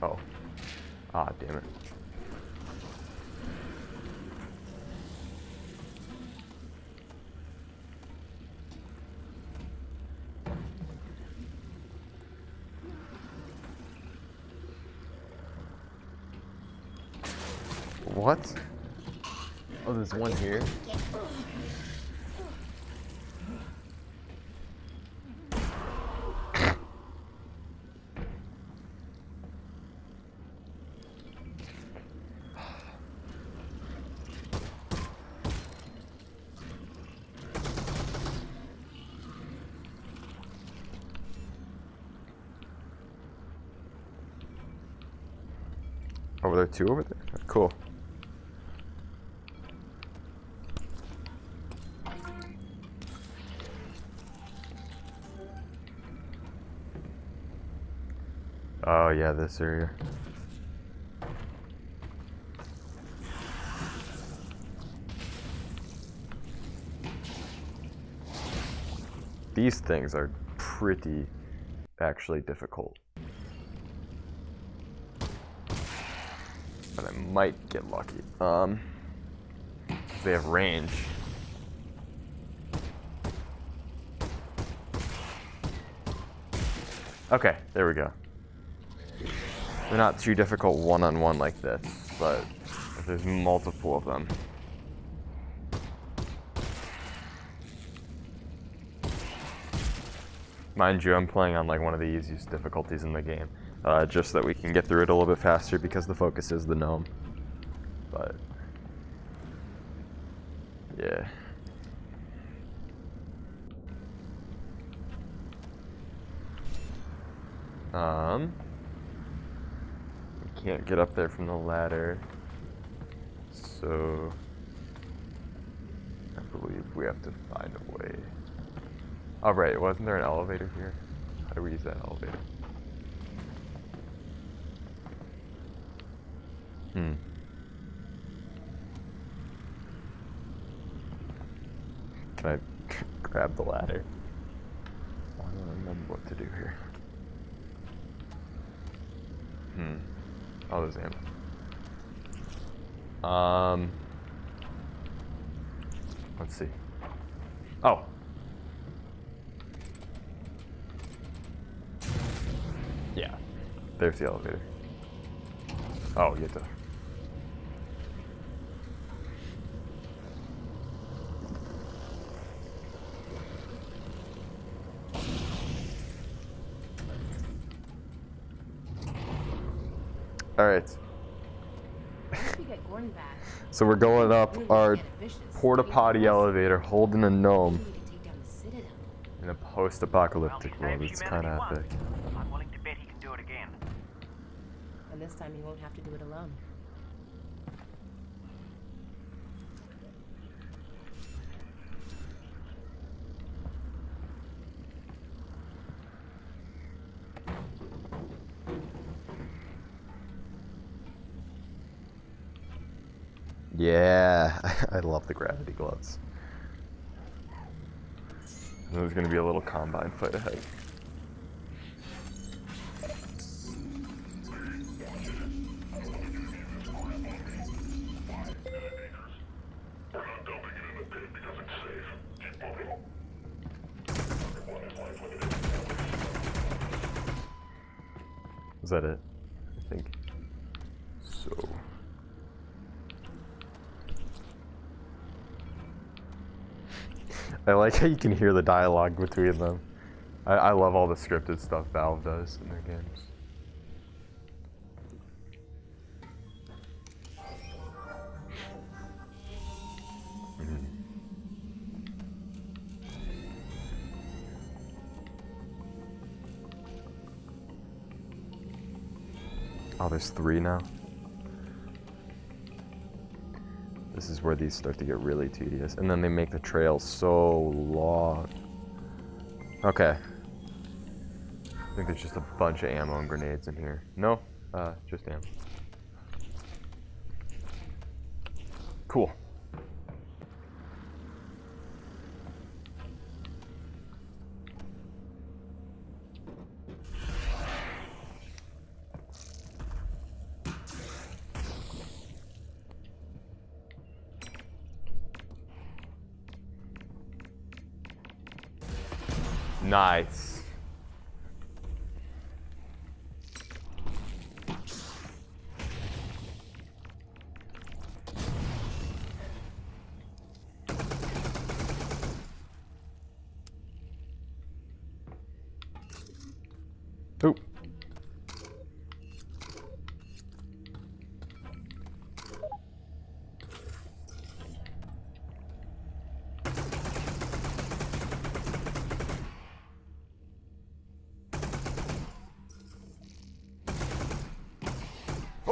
Oh. Ah, damn it. What? Oh, there's one here. Oh, were there two over there? Cool. Oh yeah, this area. These things are pretty actually difficult. But I might get lucky. They have range. Okay, there we go. They're not too difficult one-on-one like this, but if there's multiple of them. Mind you, I'm playing on like one of the easiest difficulties in the game, just so that we can get through it a little bit faster because the focus is the gnome. But yeah. We can't get up there from the ladder, so I believe we have to find a way. Oh right, wasn't there an elevator here? How do we use that elevator? Can I grab the ladder? I don't remember what to do here. Oh, there's ammo. Let's see. Oh. Yeah. There's the elevator. Oh, you have to. All right. We get Gordon back. So we're going up our porta potty elevator, holding a gnome We need to take down the Citadel. in a post-apocalyptic world. It's kind of epic. I'm willing to bet he can do it again. And this time he won't have to do it alone. Yeah, I love the gravity gloves. There's going to be a little combine fight ahead. Is that it? I think so. I like how you can hear the dialogue between them. I love all the scripted stuff Valve does in their games. Oh, there's 3 now. This is where these start to get really tedious. And then they make the trail so long. Okay. I think there's just a bunch of ammo and grenades in here. No, just ammo. Cool. Nice. Oop.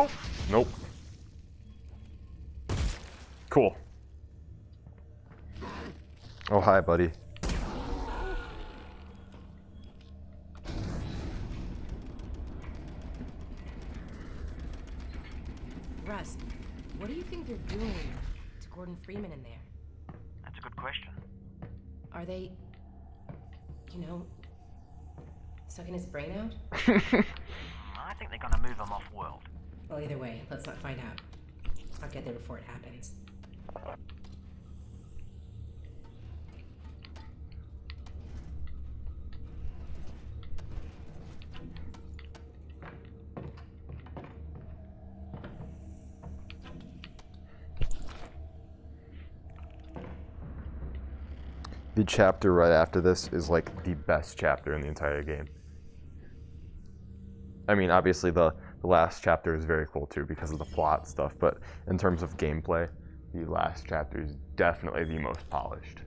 Oh, nope. Cool. Oh, hi, buddy. Russ, what do you think they're doing to Gordon Freeman in there? That's a good question. Are they, you know, sucking his brain out? I think they're gonna move him off-world. Well, either way, let's not find out. I'll get there before it happens. The chapter right after this is like the best chapter in the entire game. I mean, obviously the last chapter is very cool too because of the plot stuff, but in terms of gameplay, the last chapter is definitely the most polished.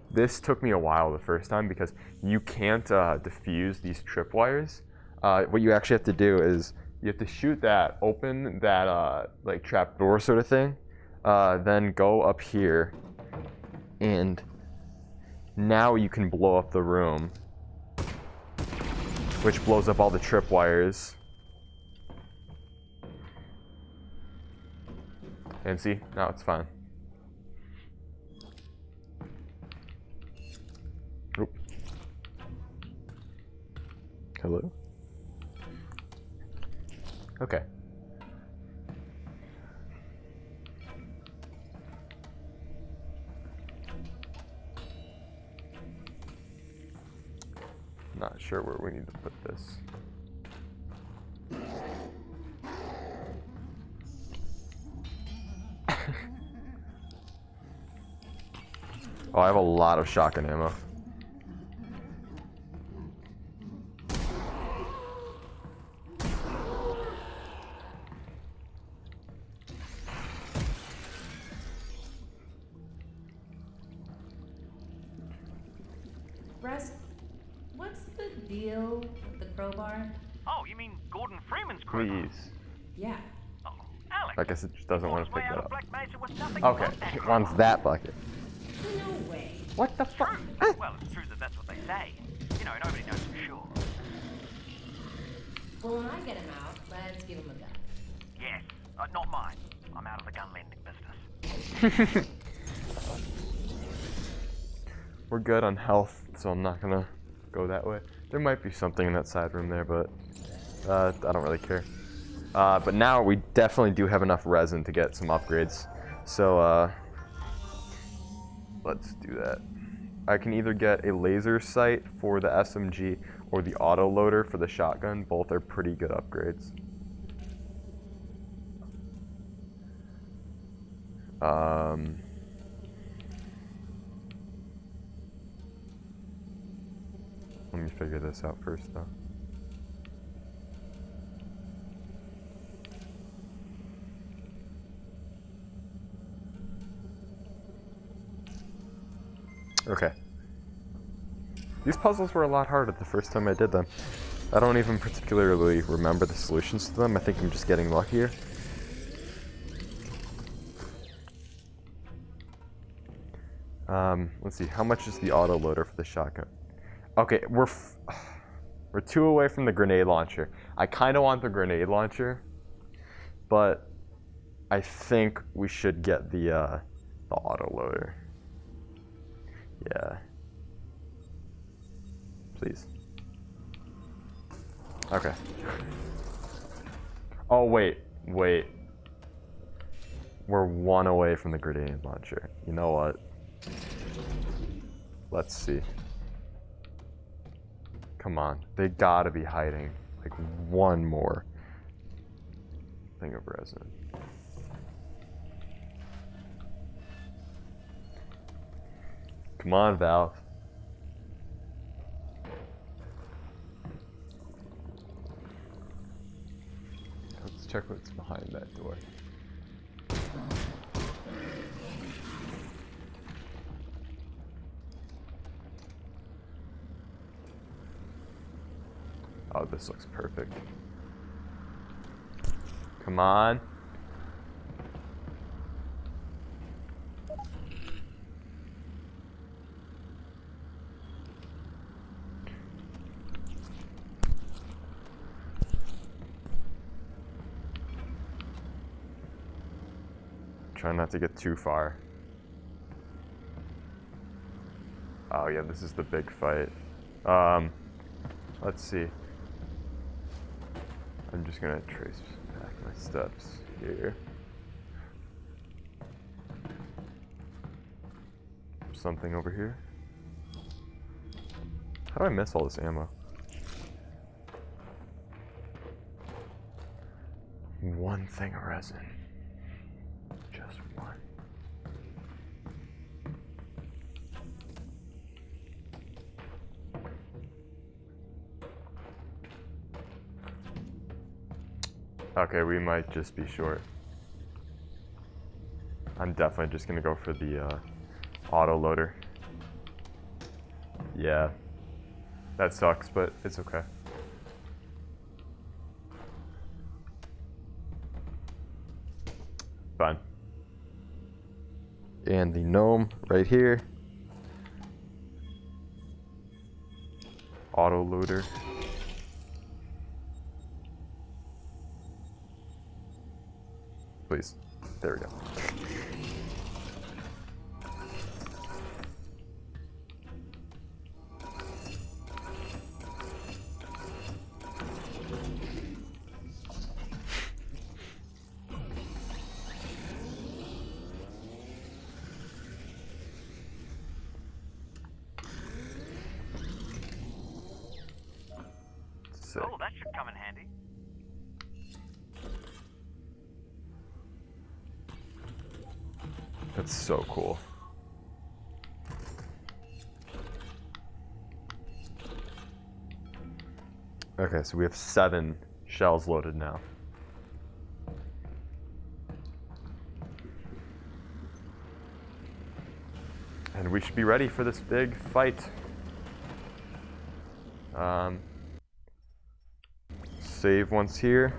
This took me a while the first time because you can't defuse these tripwires. What you actually have to do is you have to shoot that, open that like trap door sort of thing, then go up here, and now you can blow up the room, which blows up all the tripwires. And see, now it's fine. Oop. Hello? Okay. Not sure where we need to put this. Oh, I have a lot of shotgun ammo. Russ, what's the deal with the crowbar? Oh, you mean Gordon Freeman's crew? Please. Yeah. Oh, Alyx. I guess it just doesn't want to Way pick out that of up. Black Mesa with nothing Okay, but that it wants that bucket. No way. What the fuck? True. Well, it's true that that's what they say. You know, nobody knows for sure. Well, when I get him out, let's give him a gun. Yes, Not mine. I'm out of the gun lending business. We're good on health, so I'm not gonna go that way. There might be something in that side room there, but I don't really care. But now we definitely do have enough resin to get some upgrades. So let's do that. I can either get a laser sight for the SMG or the auto loader for the shotgun. Both are pretty good upgrades. Let me figure this out first, though. Okay. These puzzles were a lot harder the first time I did them. I don't even particularly remember the solutions to them. I think I'm just getting luckier. Let's see. How much is the auto loader for the shotgun? Okay, we're 2 away from the grenade launcher. I kind of want the grenade launcher, but I think we should get the auto loader. Yeah. Please. Okay. Oh, wait. We're 1 away from the grenade launcher. You know what? Let's see. Come on. They gotta be hiding like 1 more thing of resin. Come on, Valve. Let's check what's behind that door. Oh, this looks perfect. Come on. Try not to get too far. Oh yeah, this is the big fight. Let's see. I'm just gonna trace back my steps here. Something over here. How do I miss all this ammo? 1 thing of resin. Just 1. Okay, we might just be short. I'm definitely just gonna go for the auto loader. Yeah. That sucks, but it's okay. Fine. And the gnome right here. Auto loader. Please. There we go. Oh, that should come in handy. That's so cool. Okay, so we have 7 shells loaded now. And we should be ready for this big fight. Save once here.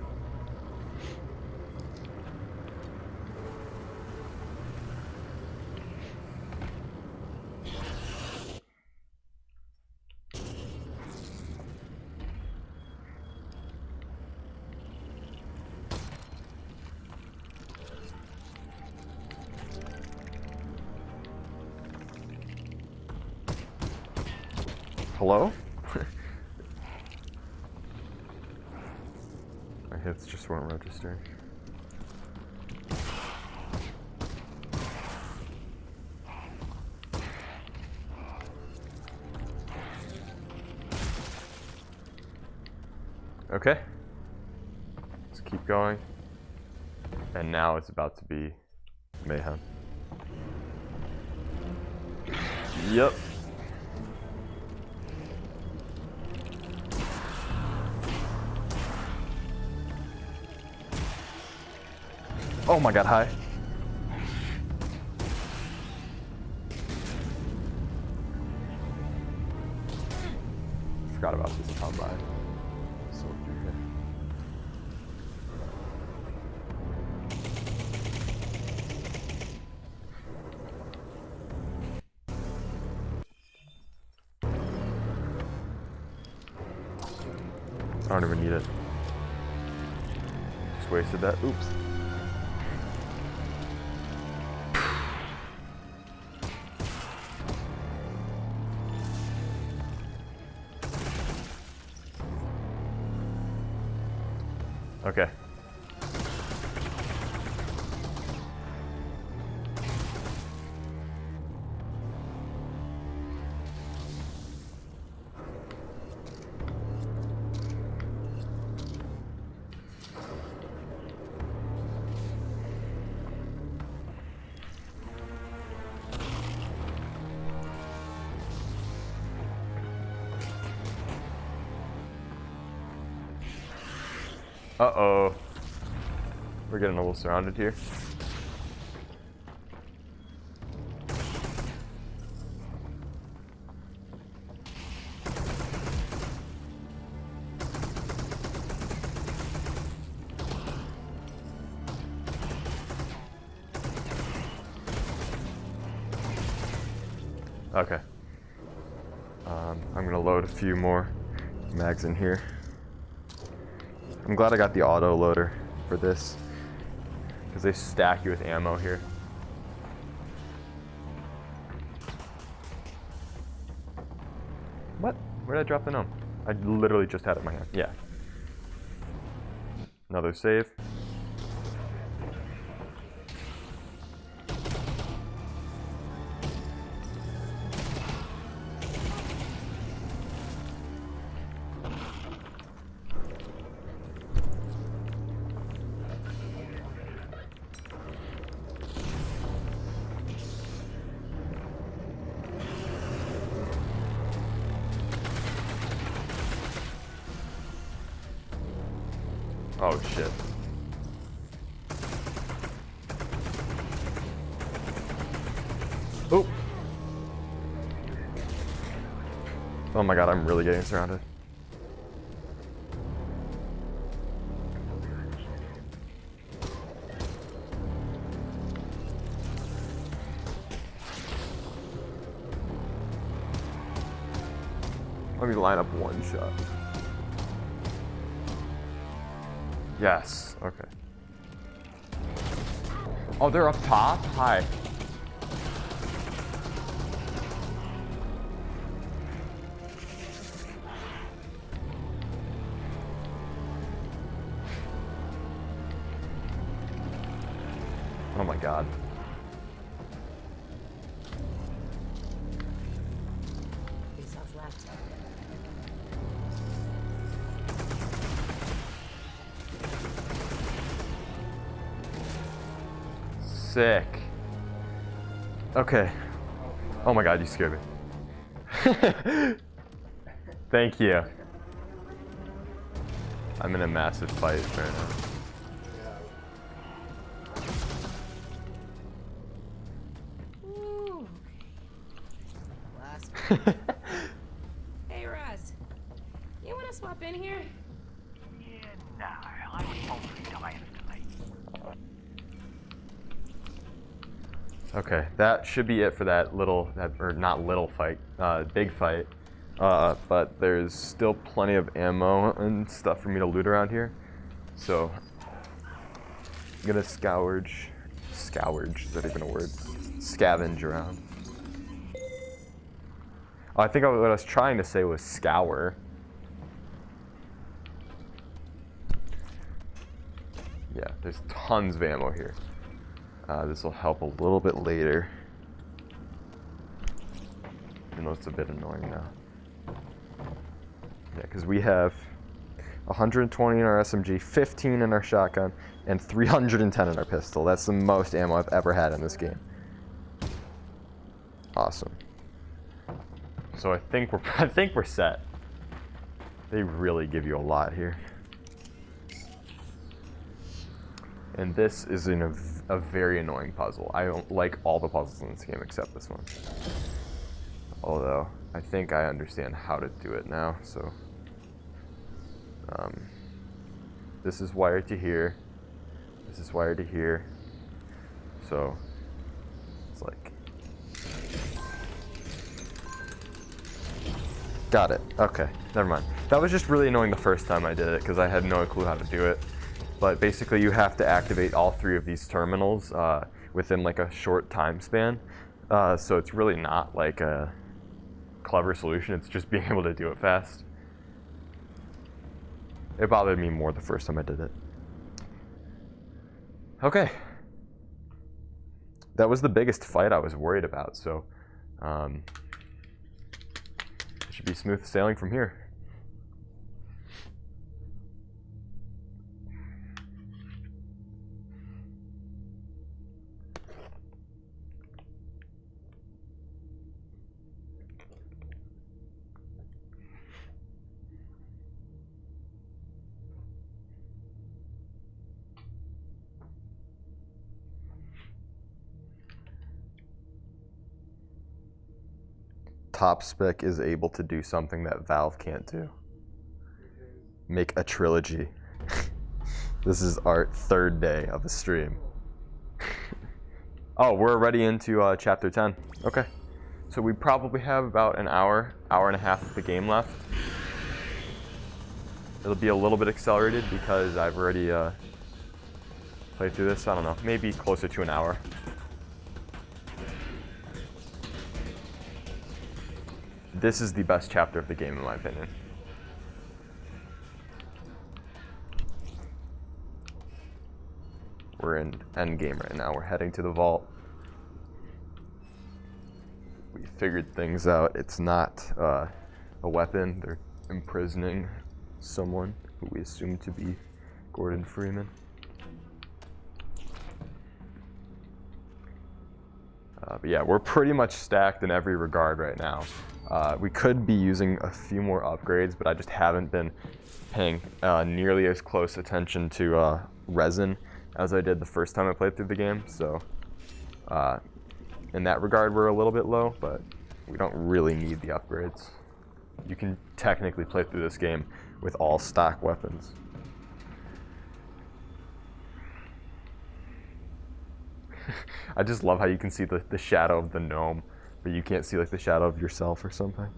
Hello? My hits just weren't registering. Okay. Let's keep going. And now it's about to be mayhem. Yep. Oh my god, hi. Forgot about this combine. So through here. I don't even need it. Just wasted that. Oops. Okay. Uh-oh. We're getting a little surrounded here. Okay. I'm gonna load a few more mags in here. I'm glad I got the auto loader for this, because they stack you with ammo here. What? Where did I drop the gnome? I literally just had it in my hand. Yeah. Another save. Oh shit. Oh. Oh my god, I'm really getting surrounded. Let me line up one shot. Yes, okay. Oh, they're up top? Hi. Oh my god. Sick. Okay. Oh my god, you scared me. Thank you. I'm in a massive fight right now. Ooh. Last. Hey, Russ. You want to swap in here? Yeah, no, I was mostly tired tonight. Okay, that should be it for that little, or not little fight, big fight. But there's still plenty of ammo and stuff for me to loot around here. So, I'm gonna scavenge, is that even a word? Scavenge around. Oh, I think what I was trying to say was scour. Yeah, there's tons of ammo here. This will help a little bit later. Even though it's a bit annoying now. Yeah, because we have 120 in our SMG, 15 in our shotgun, and 310 in our pistol. That's the most ammo I've ever had in this game. Awesome. So I think we're set. They really give you a lot here. And this is a very annoying puzzle. I don't like all the puzzles in this game except this one. Although, I think I understand how to do it now, so. This is wired to here. This is wired to here. So, it's like. Got it. Okay, never mind. That was just really annoying the first time I did it because I had no clue how to do it. But basically, you have to activate all 3 of these terminals within like a short time span. So it's really not like a clever solution. It's just being able to do it fast. It bothered me more the first time I did it. Okay. That was the biggest fight I was worried about. So it should be smooth sailing from here. Top Spec is able to do something that Valve can't do. Make a trilogy. This is our 3rd day of a stream. Oh, we're already into chapter 10. Okay. So we probably have about an hour and a half of the game left. It'll be a little bit accelerated because I've already played through this. I don't know, maybe closer to an hour. This is the best chapter of the game, in my opinion. We're in endgame right now. We're heading to the vault. We figured things out. It's not a weapon. They're imprisoning someone who we assume to be Gordon Freeman. But yeah, we're pretty much stacked in every regard right now. We could be using a few more upgrades, but I just haven't been paying nearly as close attention to resin as I did the first time I played through the game. So in that regard, we're a little bit low, but we don't really need the upgrades. You can technically play through this game with all stock weapons. I just love how you can see the shadow of the gnome, but you can't see like the shadow of yourself or something.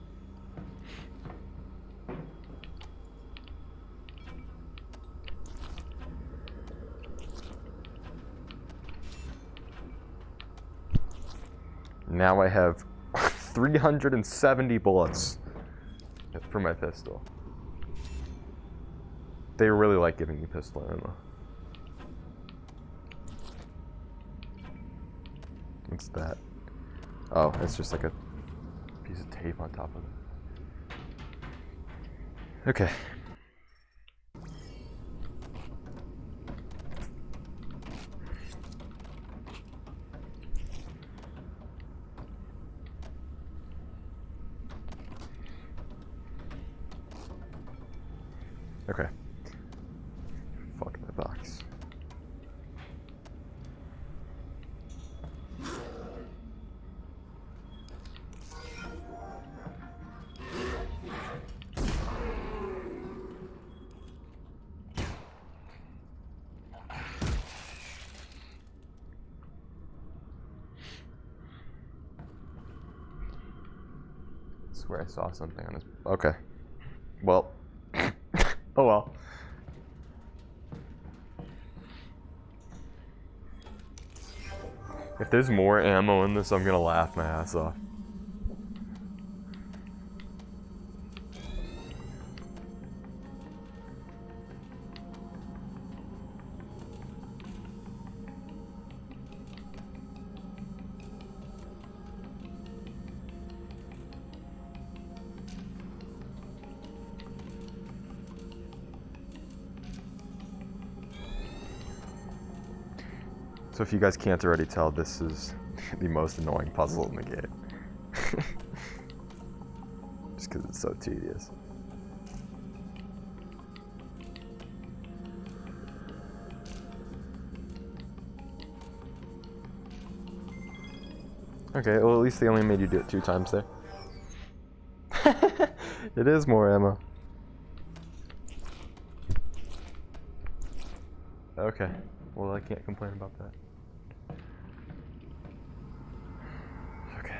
Now I have 370 bullets for my pistol. They really like giving me pistol ammo. What's that? Oh, it's just like a piece of tape on top of it. Okay. Okay. Fuck my box. I swear I saw something on his. Okay. Well. Oh well. If there's more ammo in this, I'm gonna laugh my ass off. So if you guys can't already tell, this is the most annoying puzzle in the game. Just because it's so tedious. Okay, well at least they only made you do it 2 times there. It is more ammo. Okay, well I can't complain about that. Okay.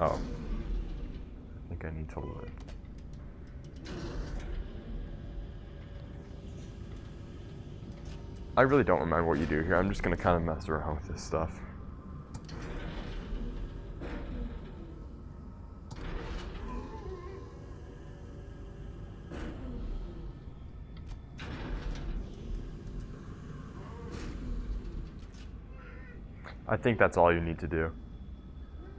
Oh. I think I need to load. I really don't remember what you do here. I'm just gonna kind of mess around with this stuff. I think that's all you need to do.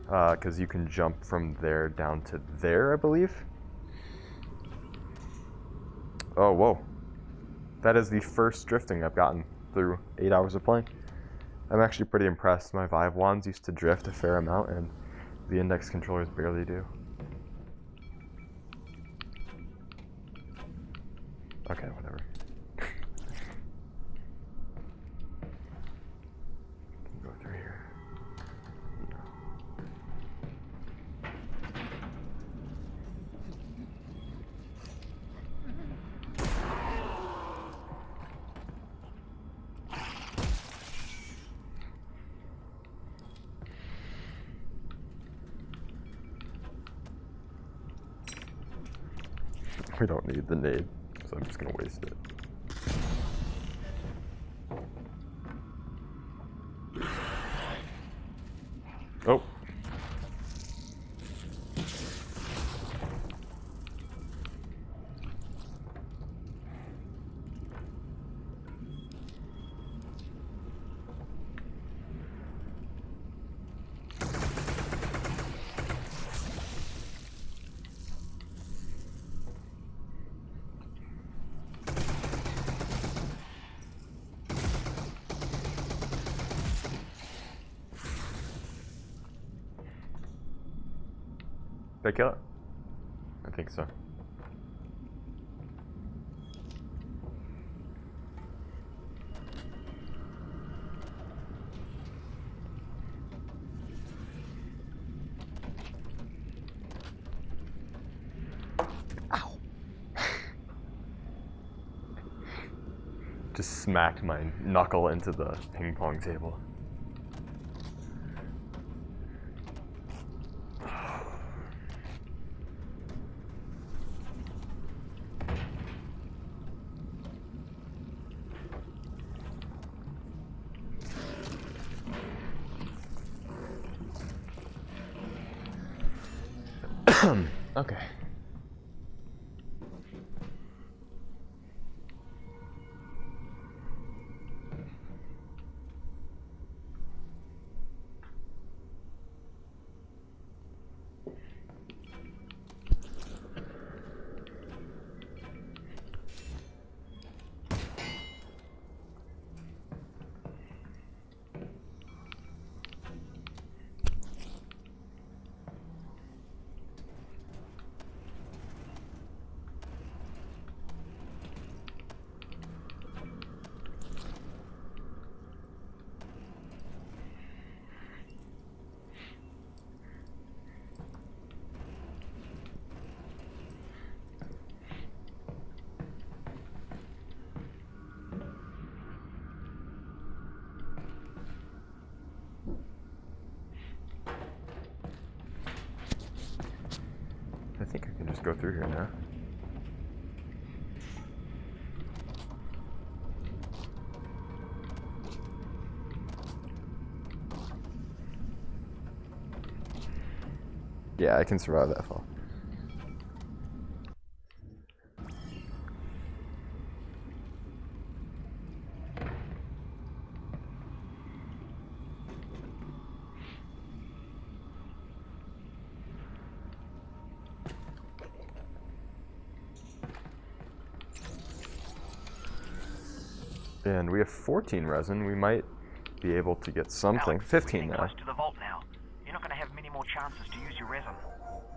Because you can jump from there down to there, I believe. Oh, whoa. That is the first drifting I've gotten through 8 hours of playing. I'm actually pretty impressed. My Vive wands used to drift a fair amount, and the index controllers barely do. Okay, whatever. Can go through here. No. We don't need the nade, so I'm just gonna waste it. Oh. Did I kill it? I think so. Ow! Just smacked my knuckle into the ping pong table. Okay. I think I can just go through here now. Yeah, I can survive that fall. And we have 14 resin. We might be able to get something. Alex, 15 we're now. close to the vault now. You're not going to have many more chances to use your resin.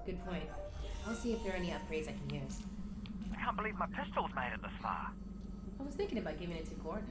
Good point. I'll see if there are any upgrades I can use. I can't believe my pistol's made it this far. I was thinking about giving it to Gordon.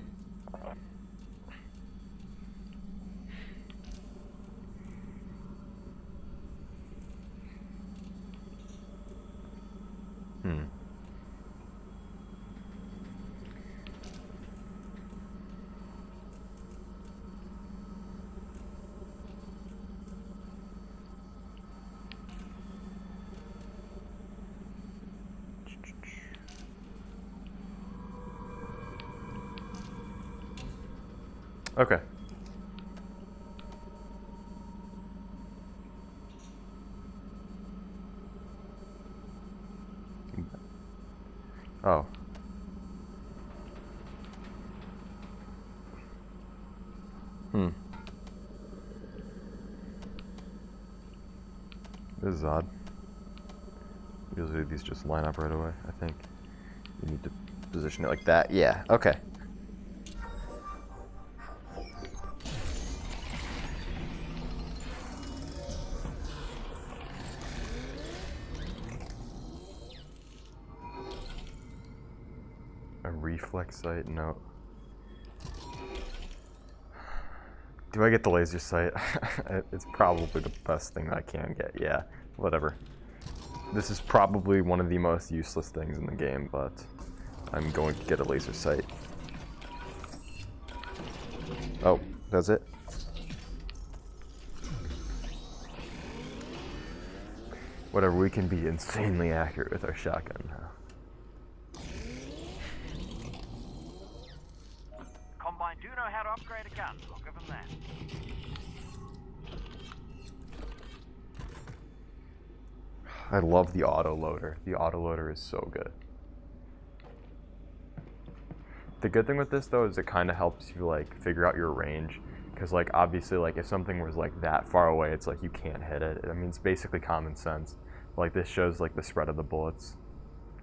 Okay. Oh. This is odd. Usually these just line up right away, I think. You need to position it like that. Yeah, okay. A reflex sight? No. Do I get the laser sight? It's probably the best thing that I can get. Yeah, whatever. This is probably one of the most useless things in the game, but I'm going to get a laser sight. Oh, that's it? Whatever, we can be insanely accurate with our shotgun now. Combine do know how to upgrade a gun. I'll give them that. I love the autoloader. The autoloader is so good. The good thing with this though is it kind of helps you like figure out your range, because like obviously like if something was like that far away, it's like you can't hit it. I mean, it's basically common sense. Like this shows like the spread of the bullets,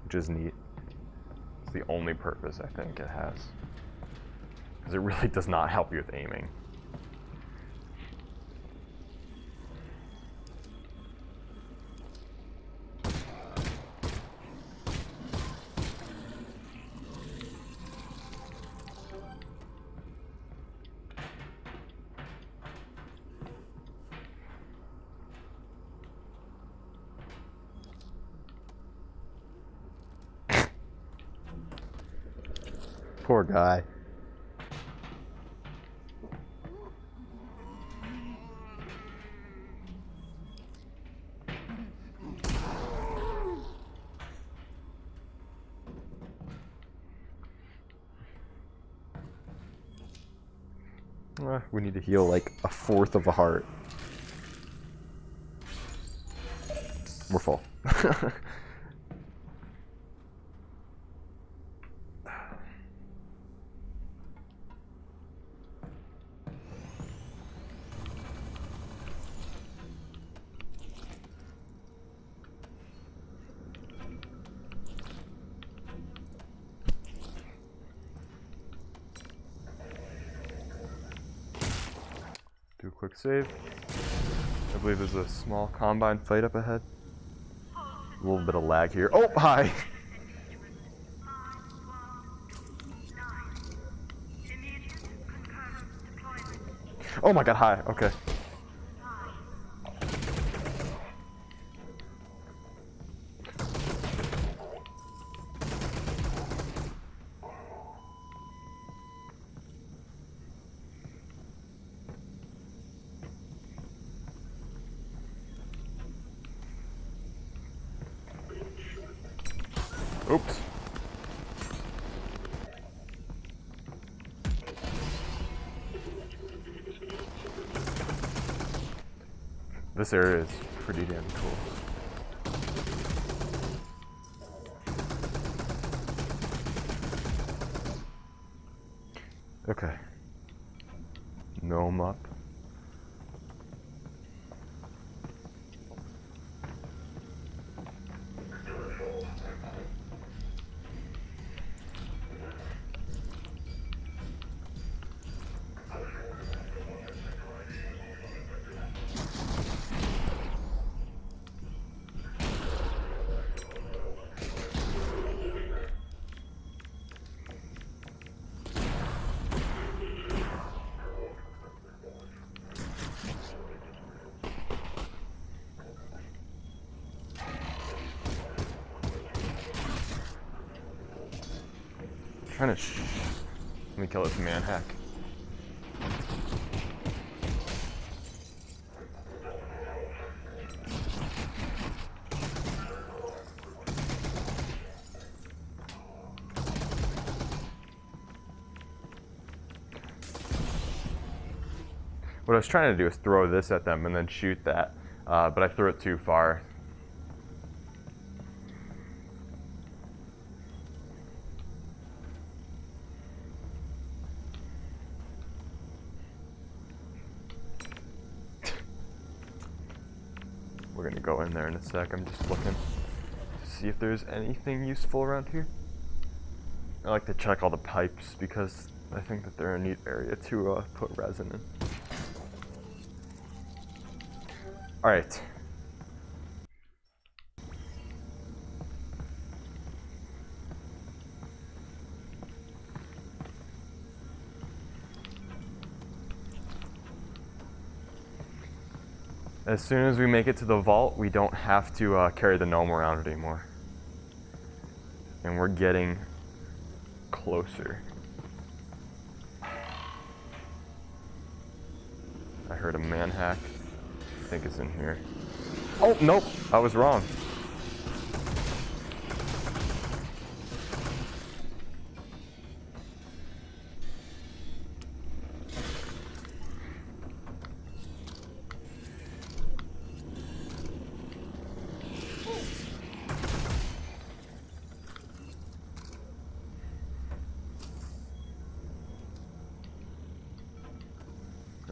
which is neat. It's the only purpose I think it has, because it really does not help you with aiming. Poor guy. We need to heal like 1/4 of a heart. We're full. Do a quick save. I believe there's a small combine fight up ahead. A little bit of lag here. Oh, hi! Oh my god, hi. Okay. Oops. This area is pretty damn cool. Okay. Gnome up. trying to let me kill this man hack. What I was trying to do is throw this at them and then shoot that, but I threw it too far. We're gonna go in there in a sec. I'm just looking to see if there's anything useful around here. I like to check all the pipes because I think that they're a neat area to put resin in. Alright. As soon as we make it to the vault, we don't have to carry the gnome around anymore. And we're getting closer. I heard a man hack. I think it's in here. Oh, nope, I was wrong.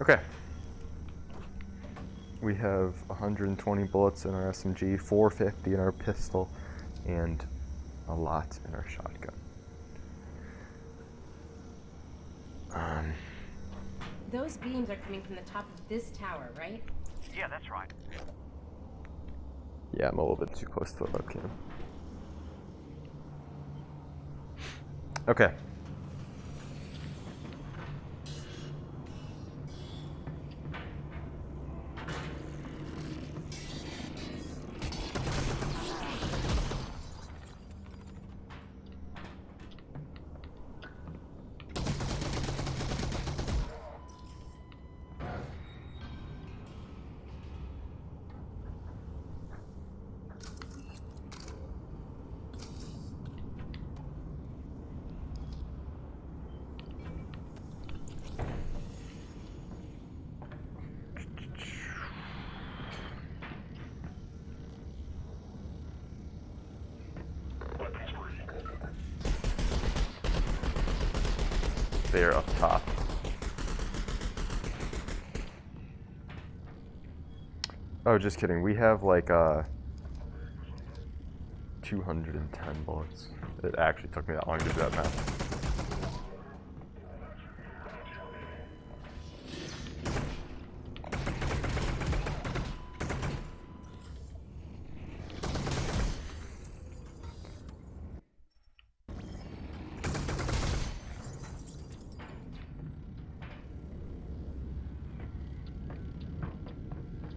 Okay. We have 120 bullets in our SMG, 450 in our pistol, and a lot in our shotgun. Those beams are coming from the top of this tower, right? Yeah, that's right. Yeah, I'm a little bit too close to the webcam. Okay. They're up top. Oh, just kidding. We have like 210 bullets. It actually took me that long to do that math.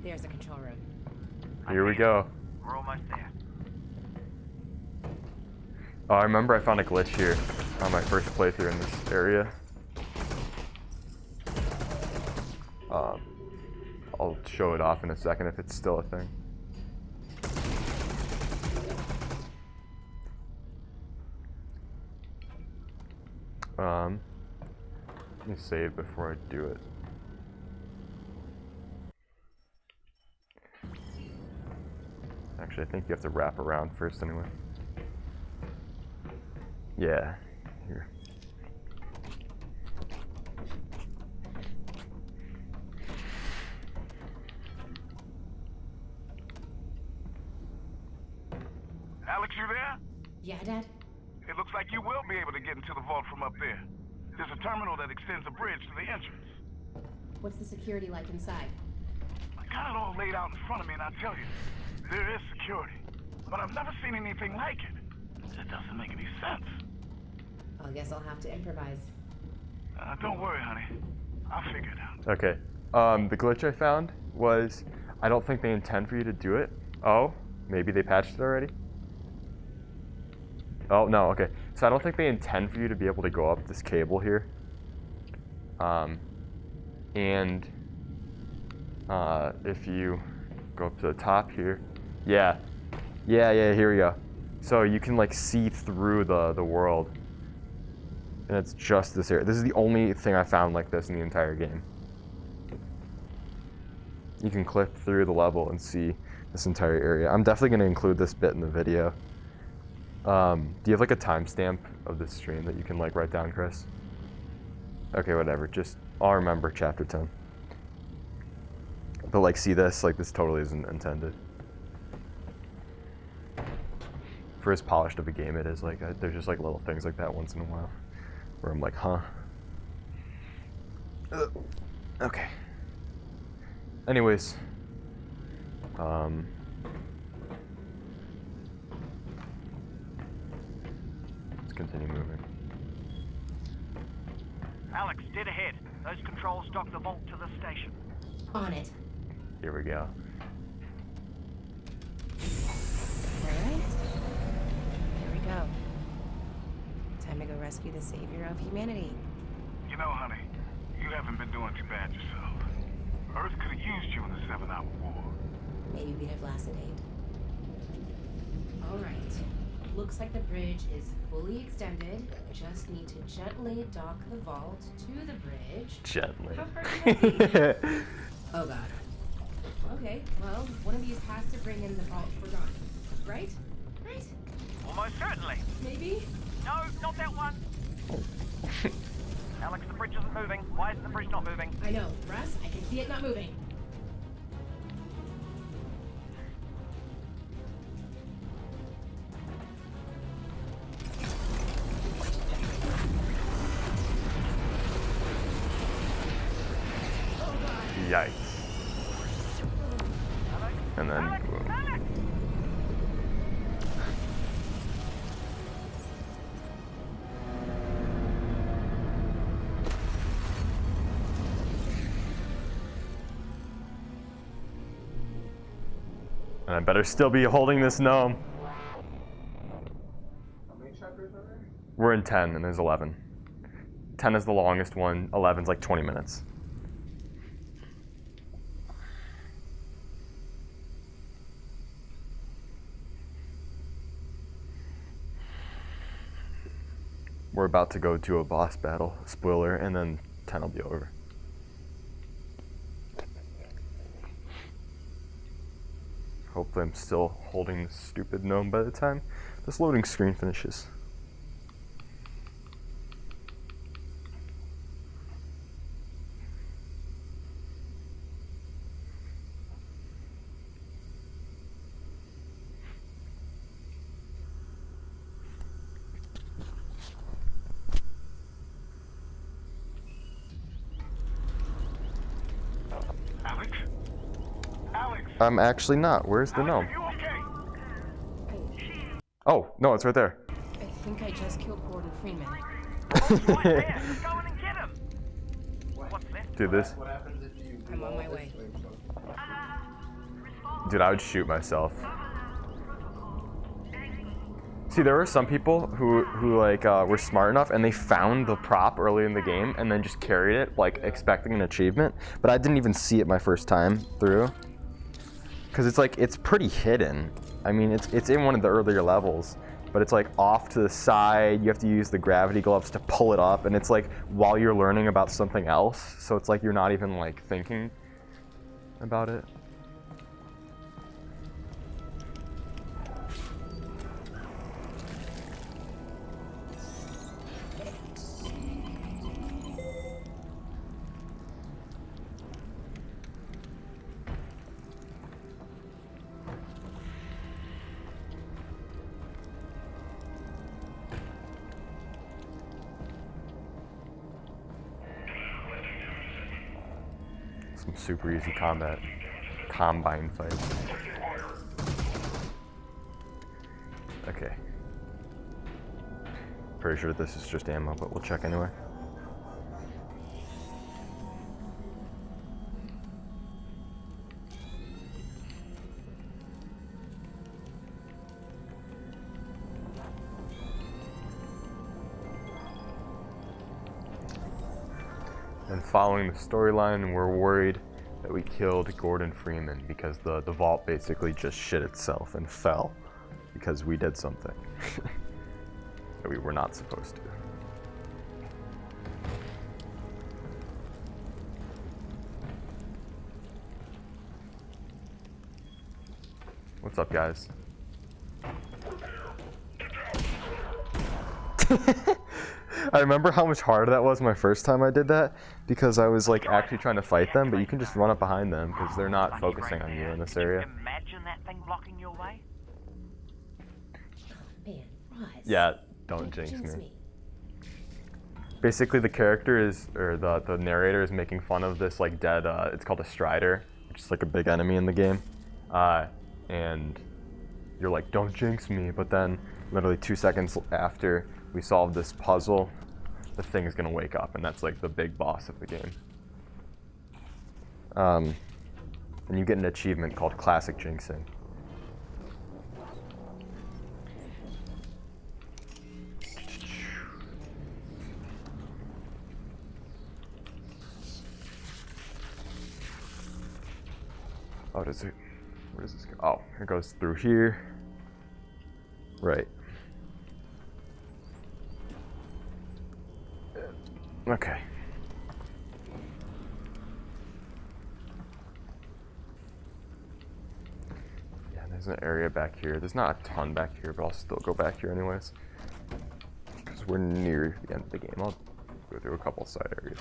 There's the control room. Here we go. We're almost there. Oh, I remember I found a glitch here on my first playthrough in this area. I'll show it off in a second if it's still a thing. Let me save before I do it. Actually, I think you have to wrap around first anyway. Yeah, here. Alyx, you there? Yeah, Dad? It looks like you will be able to get into the vault from up there. There's a terminal that extends a bridge to the entrance. What's the security like inside? I got it all laid out in front of me, and I tell you, there is security. But I've never seen anything like it. It doesn't make any sense. I guess I'll have to improvise. Don't worry, honey. I'll figure it out. Okay. The glitch I found was, I don't think they intend for you to do it. Oh, maybe they patched it already? Oh, no, okay. So I don't think they intend for you to be able to go up this cable here. And if you go up to the top here, yeah, here we go. So you can like see through the world, and it's just this area. This is the only thing I found like this in the entire game. You can clip through the level and see this entire area. I'm definitely going to include this bit in the video. Do you have like a timestamp of this stream that you can like write down, Chris? Okay, whatever. Just I'll remember chapter 10. But like, see this? Like, this totally isn't intended. For as polished of a game it is, like, there's just like little things like that once in a while where I'm like, huh? Okay. Anyways, let's continue moving. Alyx, dead ahead. Those controls dock the vault to the station. On it. Here we go. Alright. Here we go. Time to go rescue the savior of humanity. You know, honey, you haven't been doing too bad yourself. Earth could have used you in the 7-Hour War. Maybe we'd have lasted 8. Alright. Looks like the bridge is fully extended. Just need to gently dock the vault to the bridge. Gently. How hard can that be? Oh god. Okay, well, one of these has to bring in the vault forgotten. Right? Right? Almost certainly. Maybe? No, not that one. Alyx, the bridge isn't moving. Why isn't the bridge not moving? I know. Russ, I can see it not moving. Yikes. And then, boom. And I better still be holding this gnome. How many chapters are there? We're in 10 and there's 11. 10 is the longest one, 11's like 20 minutes. We're about to go to a boss battle, spoiler, and then 10 will be over. Hopefully I'm still holding this stupid gnome by the time this loading screen finishes. Alyx? Alyx? I'm actually not. Where's the Alyx, gnome? are you okay? Oh, no, it's right there. I think I just killed Gordon Freeman. Right there. Go in and get him. What's left? Dude, this. What happens if you I'm on my way. Dude, I would shoot myself. See, there were some people who like were smart enough and they found the prop early in the game and then just carried it, like expecting an achievement. But I didn't even see it my first time through, because it's like it's pretty hidden. I mean, it's in one of the earlier levels, but it's like off to the side. You have to use the gravity gloves to pull it up, and it's like while you're learning about something else. So it's like you're not even like thinking about it. Some super easy combine fights. Okay. Pretty sure this is just ammo, but we'll check anyway. and following the storyline, we're worried that we killed Gordon Freeman because the vault basically just shit itself and fell because we did something that we were not supposed to. What's up, guys? I remember how much harder that was my first time I did that, because I was like actually trying to fight them, but you can just run up behind them because they're not focusing on you in this area. Imagine that thing blocking your way. Man, Ross. Yeah, don't jinx me. Basically, the character is, or the narrator is making fun of this like dead. It's called a Strider, which is like a big enemy in the game, and you're like, don't jinx me. But then, literally 2 seconds after we solve this puzzle, the thing is gonna wake up, and that's like the big boss of the game. And you get an achievement called Classic Jinxing. Oh, where does this go? Oh, it goes through here. Right. Okay. Yeah, there's an area back here. There's not a ton back here, but I'll still go back here anyways. Because we're near the end of the game. I'll go through a couple side areas.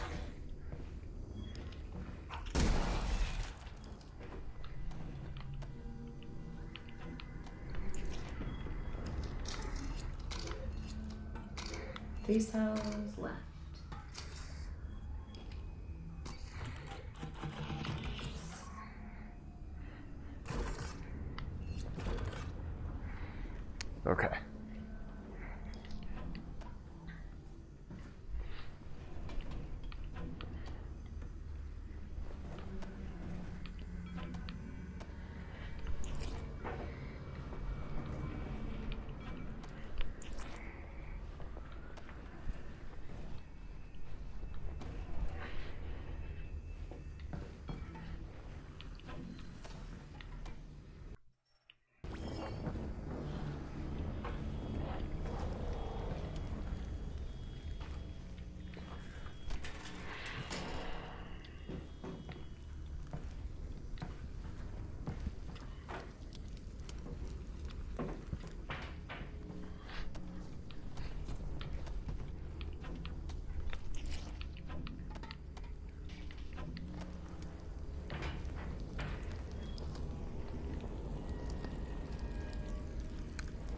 Three cells left. Okay.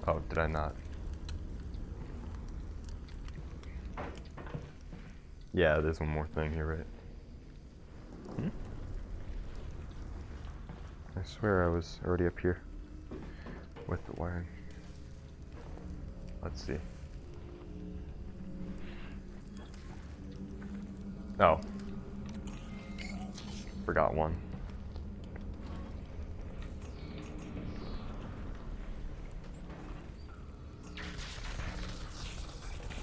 Oh, did I not? Yeah, there's one more thing here, right? Hmm? I swear I was already up here with the wiring. Let's see. Oh. Forgot one.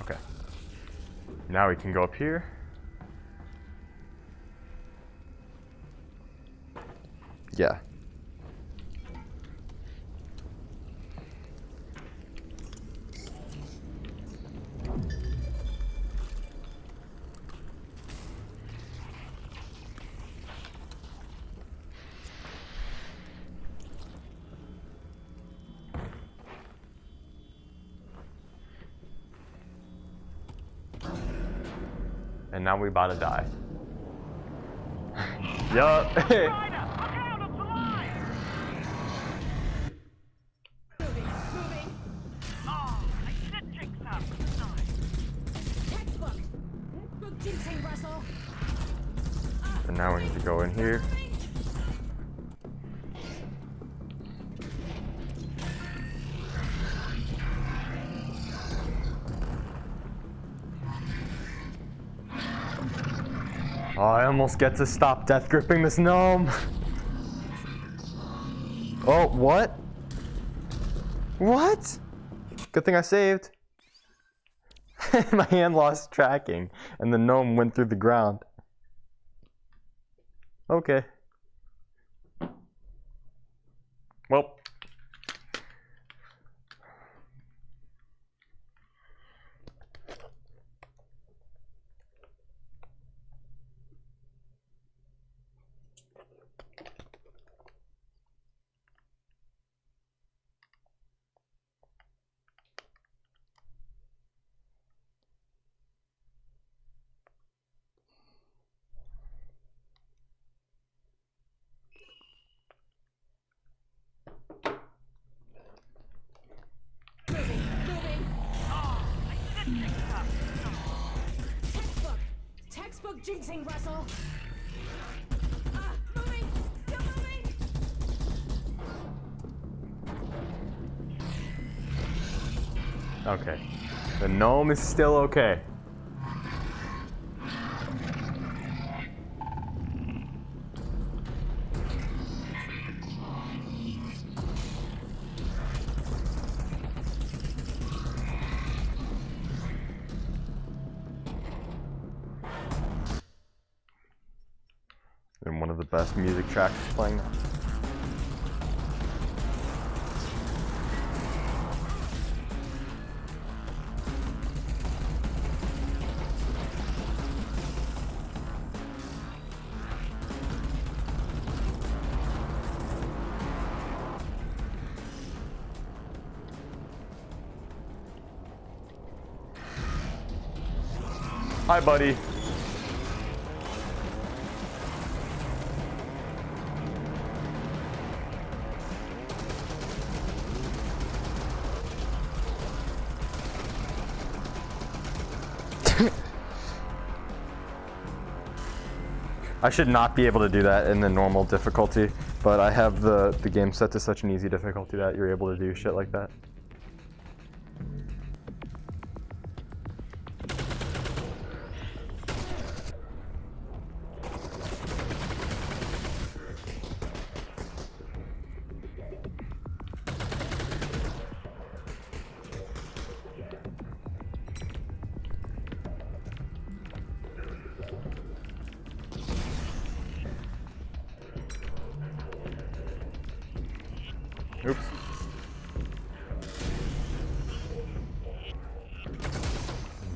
Okay. Now we can go up here. Yeah. And now we about to die. Yup. And now we need to go in here. Oh, I almost get to stop death gripping this gnome. Oh, what? What? Good thing I saved. My hand lost tracking, and the gnome went through the ground. Okay. Well. Textbook jinxing, Russell. Moving. Still moving. Okay. The gnome is still okay. And one of the best music tracks is playing now. Hi, buddy. I should not be able to do that in the normal difficulty, but I have the game set to such an easy difficulty that you're able to do shit like that. Oops.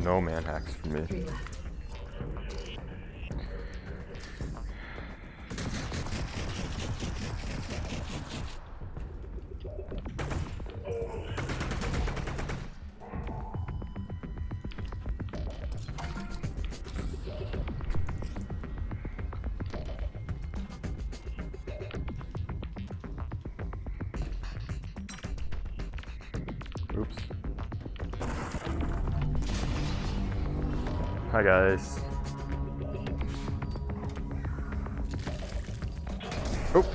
No man hacks for me. Oops. Hi guys. Oh.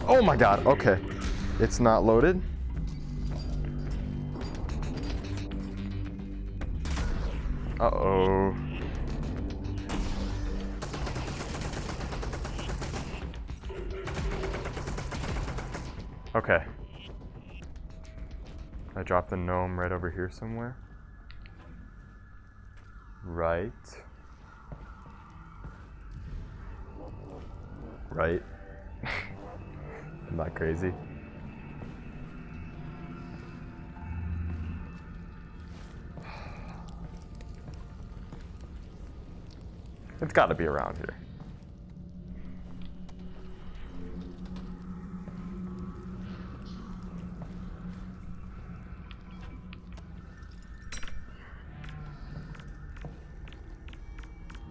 Oh my god, okay. It's not loaded. Uh-oh. Okay. I dropped the gnome right over here somewhere. Right. Right. I'm not crazy. It's gotta be around here.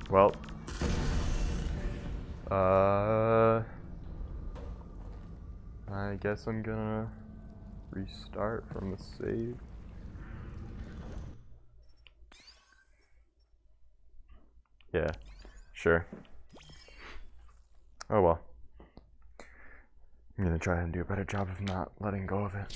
Well, I guess I'm gonna restart from the save. Yeah, sure. Oh well. I'm gonna try and do a better job of not letting go of it.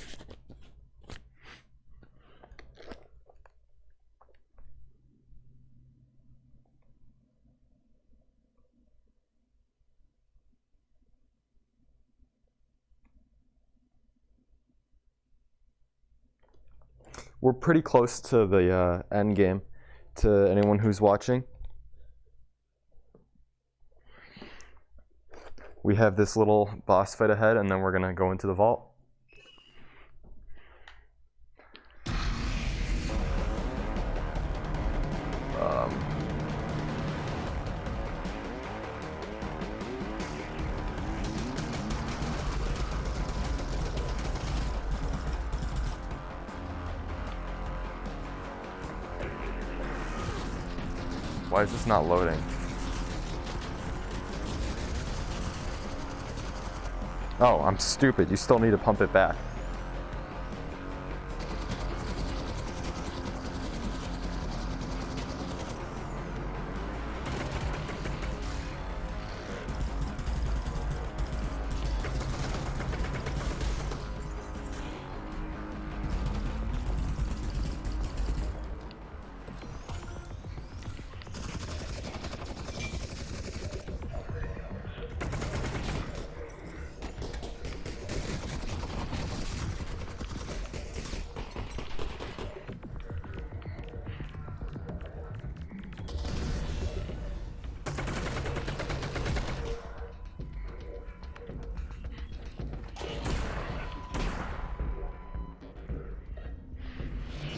we're pretty close to the end game. To anyone who's watching, we have this little boss fight ahead, and then we're gonna go into the vault. Why is this not loading? Oh, I'm stupid. You still need to pump it back.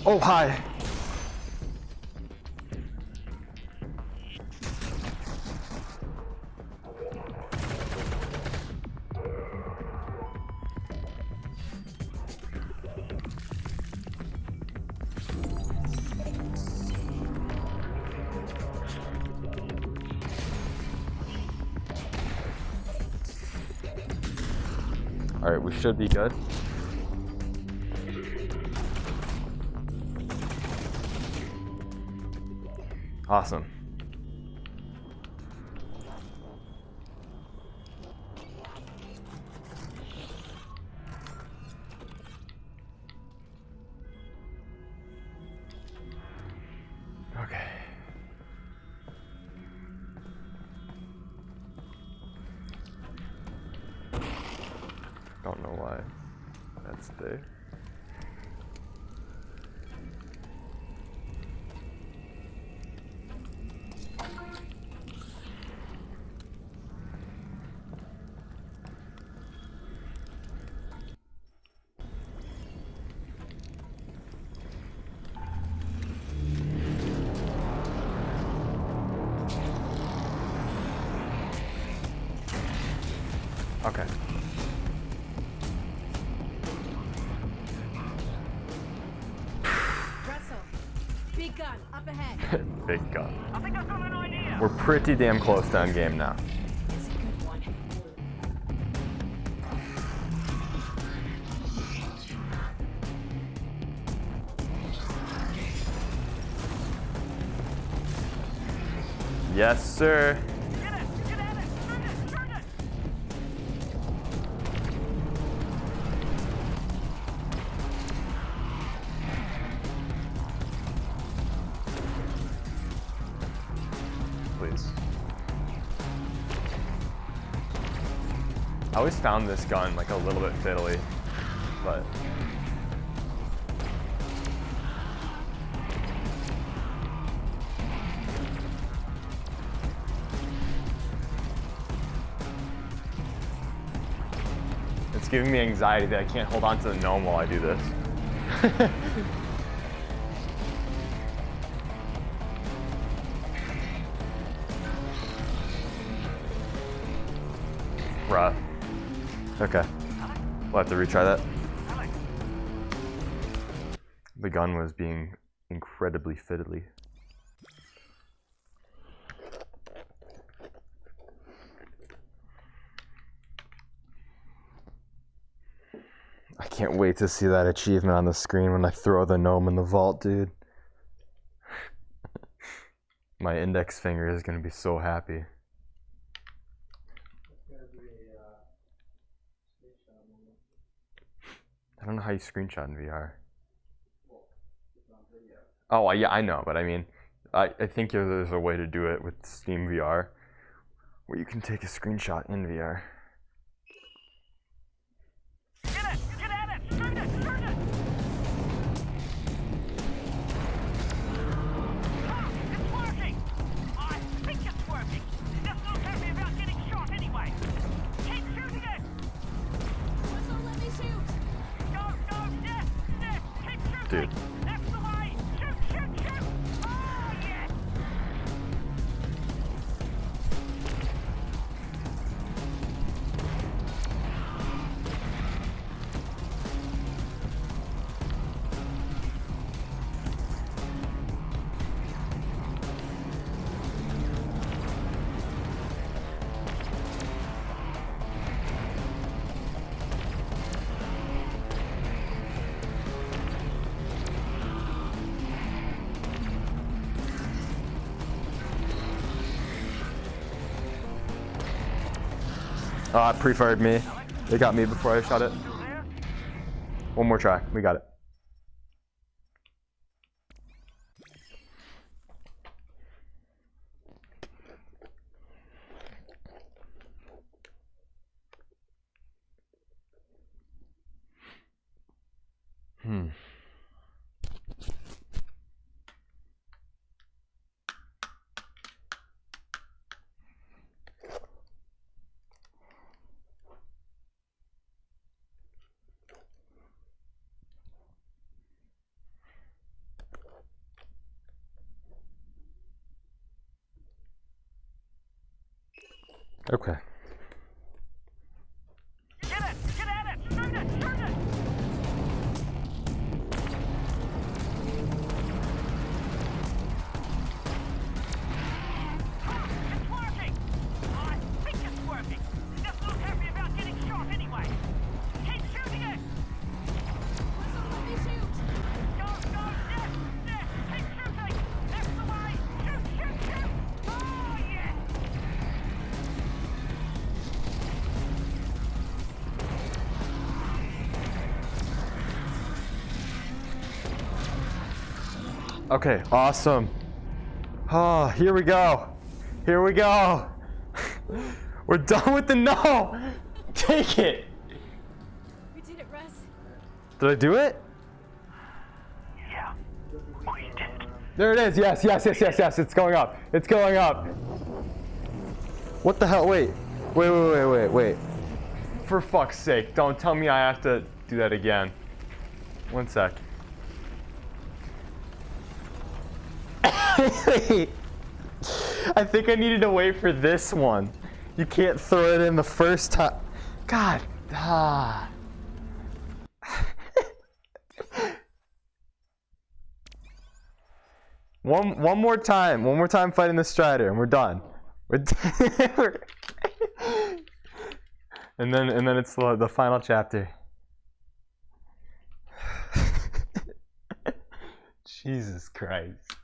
Oh, hi. All right, we should be good. Awesome. Okay. Don't know why that's there. Okay. Russell, big gun up ahead. Big gun. I think I've got an idea. We're pretty damn close to end game now. It's a good one. Yes, sir. Get it! Get at it! Turn it! Turn it! Please. I always found this gun like a little bit fiddly, but it's giving me anxiety that I can't hold on to the gnome while I do this. Bruh. Okay. We'll have to retry that. The gun was being incredibly fiddly. I can't wait to see that achievement on the screen when I throw the gnome in the vault, dude. My index finger is gonna be so happy. I don't know how you screenshot in VR. Oh, yeah, I know, but I mean, I think there's a way to do it with Steam VR where you can take a screenshot in VR. Get it! Get at it! Turn it! Turn it! dude. That's the way! Shoot, shoot, shoot! Oh, yeah! Ah, it pre-fired me. They got me before I shot it. One more try. We got it. Okay. Get it! Get at it! Shoot it! Shoot it! It's working! I think it's working! Just not happy about getting shot anyway! Keep shooting it! Russell, let me shoot! Go, go! Yes! Yes! Keep shooting! That's the way! Shoot, shoot, shoot! Oh, yeah! Okay, awesome. Oh, here we go. Here we go. We're done with the no. Take it. We did it, Russ. Did I do it? Yeah, we did. There it is. Yes, yes, yes, yes, yes. It's going up. It's going up. What the hell? Wait. Wait, wait, wait, wait, wait. For fuck's sake, don't tell me I have to do that again. One sec. I think I needed to wait for this one. You can't throw it in the first time. God. Ah. One more time. One more time fighting the Strider and we're done. and then it's the final chapter. Jesus Christ.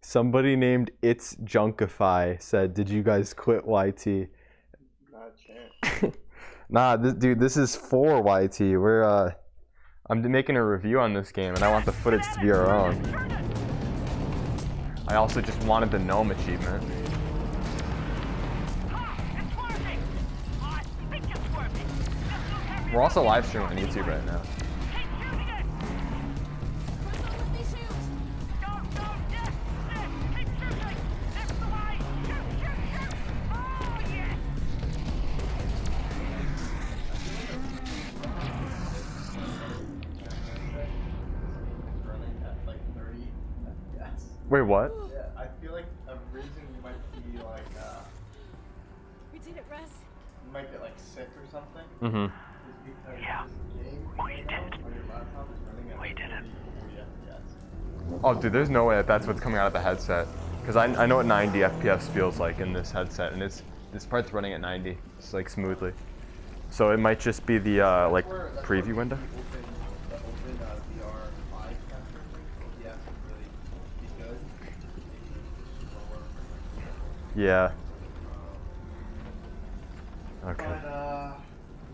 Somebody named It's Junkify said, "Did you guys quit YT?" Not a chance. Nah, dude, this is for YT. I'm making a review on this game, and I want the footage to be our own. I also just wanted the Gnome achievement. We're also live streaming on YouTube right now. Russell, let me shoot! Wait, what? Yeah, I feel like a reason you might be like, We did it, Russ. you might get like sick or something. Mm-hmm. Is because Yeah. this game right now on your laptop is running at We did it. 40 FPS. Oh, dude, there's no way that's what's coming out of the headset. Because I know what 90 FPS feels like in this headset, and this part's running at 90, just like smoothly. So it might just be the like preview window. The open VR 5 capture thing, OBS would really be good. Maybe slower for Yeah. Okay. But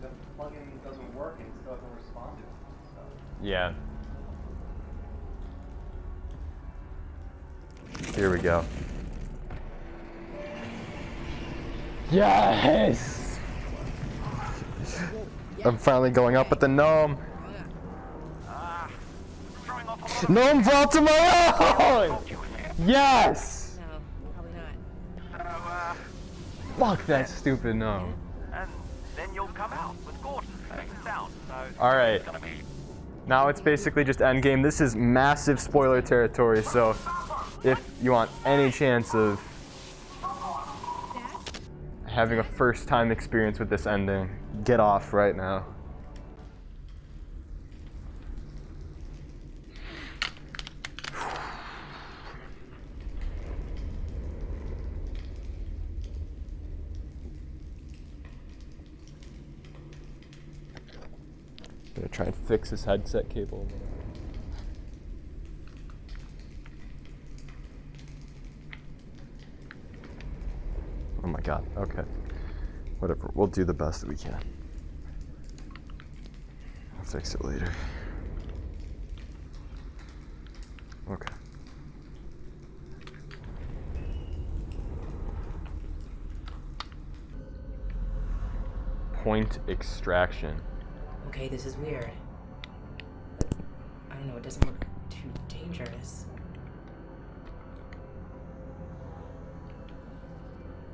the plugin doesn't work and it still doesn't respond to it. So. Yeah. Here we go. Yes! I'm finally going up with the Gnome. Gnome vault to my own! Yes! No, probably not. Fuck that stupid gnome. And then you'll come out with Gordon, safe and sound. So Alright. Now it's basically just endgame. This is massive spoiler territory, so if you want any chance of having a first time experience with this ending, get off right now. Gonna try and fix his headset cable. Oh my god, okay. Whatever, we'll do the best that we can. I'll fix it later. Okay. Point extraction. Okay, this is weird. I don't know, it doesn't look too dangerous.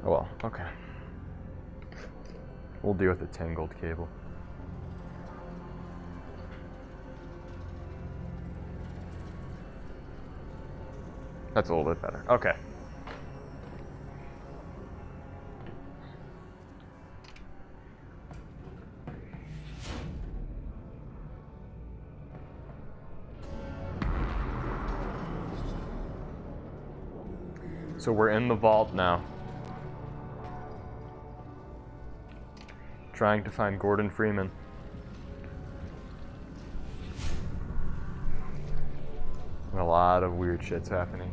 Oh well, okay. We'll deal with the tangled cable. That's a little bit better. Okay. So we're in the vault now. Trying to find Gordon Freeman. And a lot of weird shit's happening.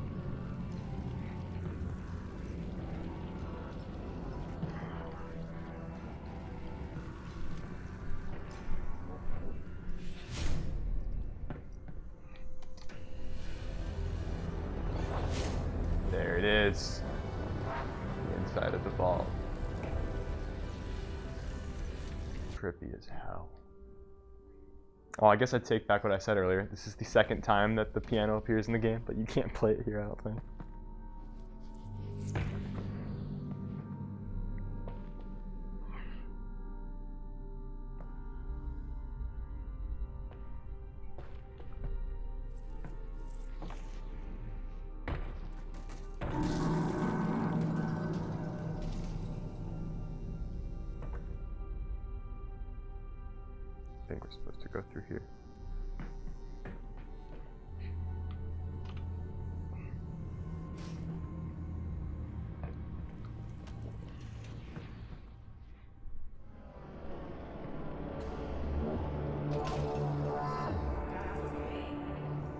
There it is. The inside of the vault. Trippy as hell. Oh, I guess I take back what I said earlier. This is the second time that the piano appears in the game, but you can't play it here, I don't think. I think we're supposed to go through here.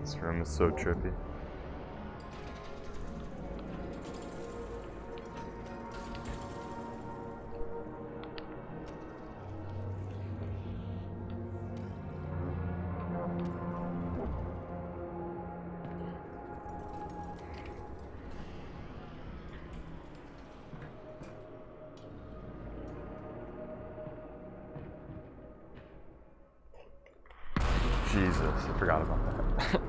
This room is so trippy. Jesus, I forgot about that.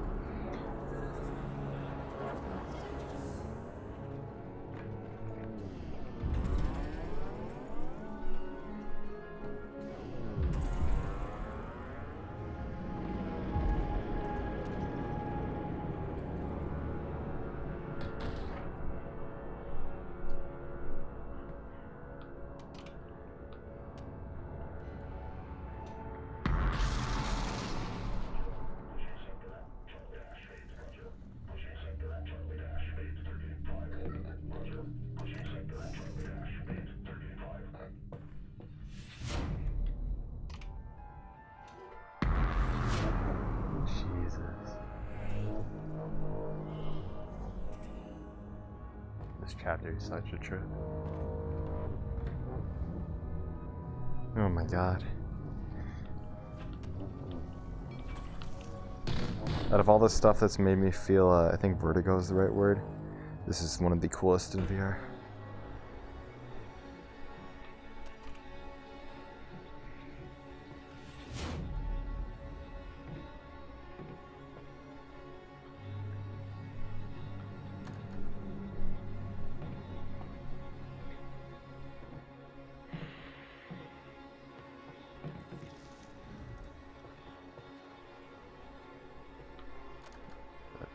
This chapter is such a trip. Oh my god. Out of all the stuff that's made me feel, I think vertigo is the right word, this is one of the coolest in VR.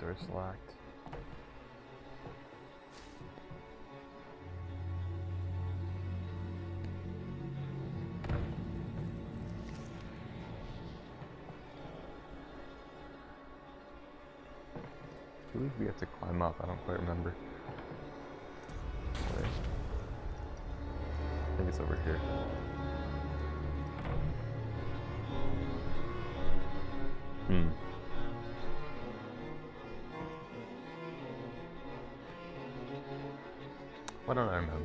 Door's locked. I believe we have to climb up. I don't quite remember. Wait. I think it's over here. Why don't I remember?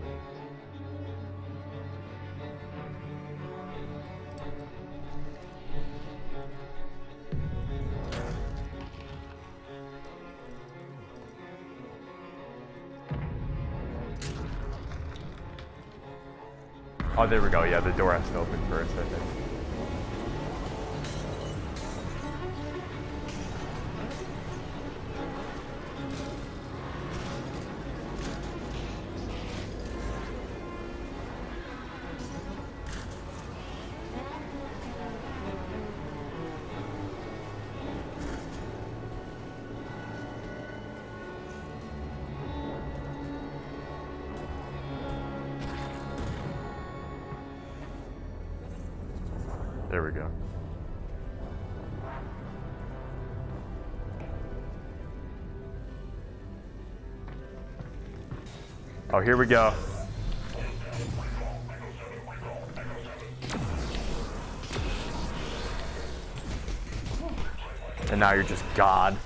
Oh, there we go. Yeah, the door has to open first, I think. There we go. Oh, here we go. And now you're just God.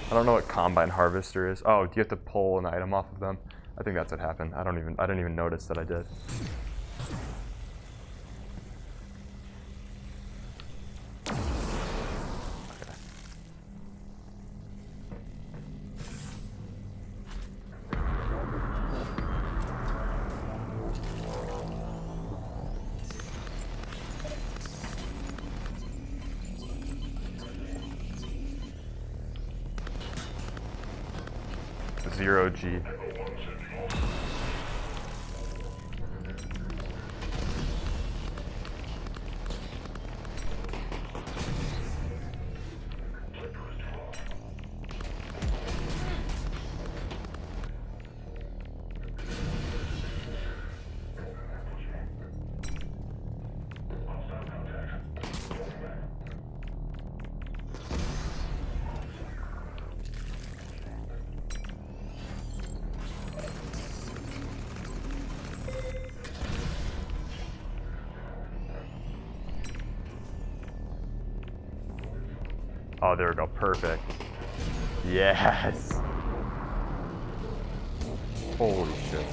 I don't know what Combine Harvester is. Oh, do you have to pull an item off of them? I think that's what happened. I didn't even notice that I did. Okay. Zero G. Oh, there we go. Perfect. Yes. Holy shit.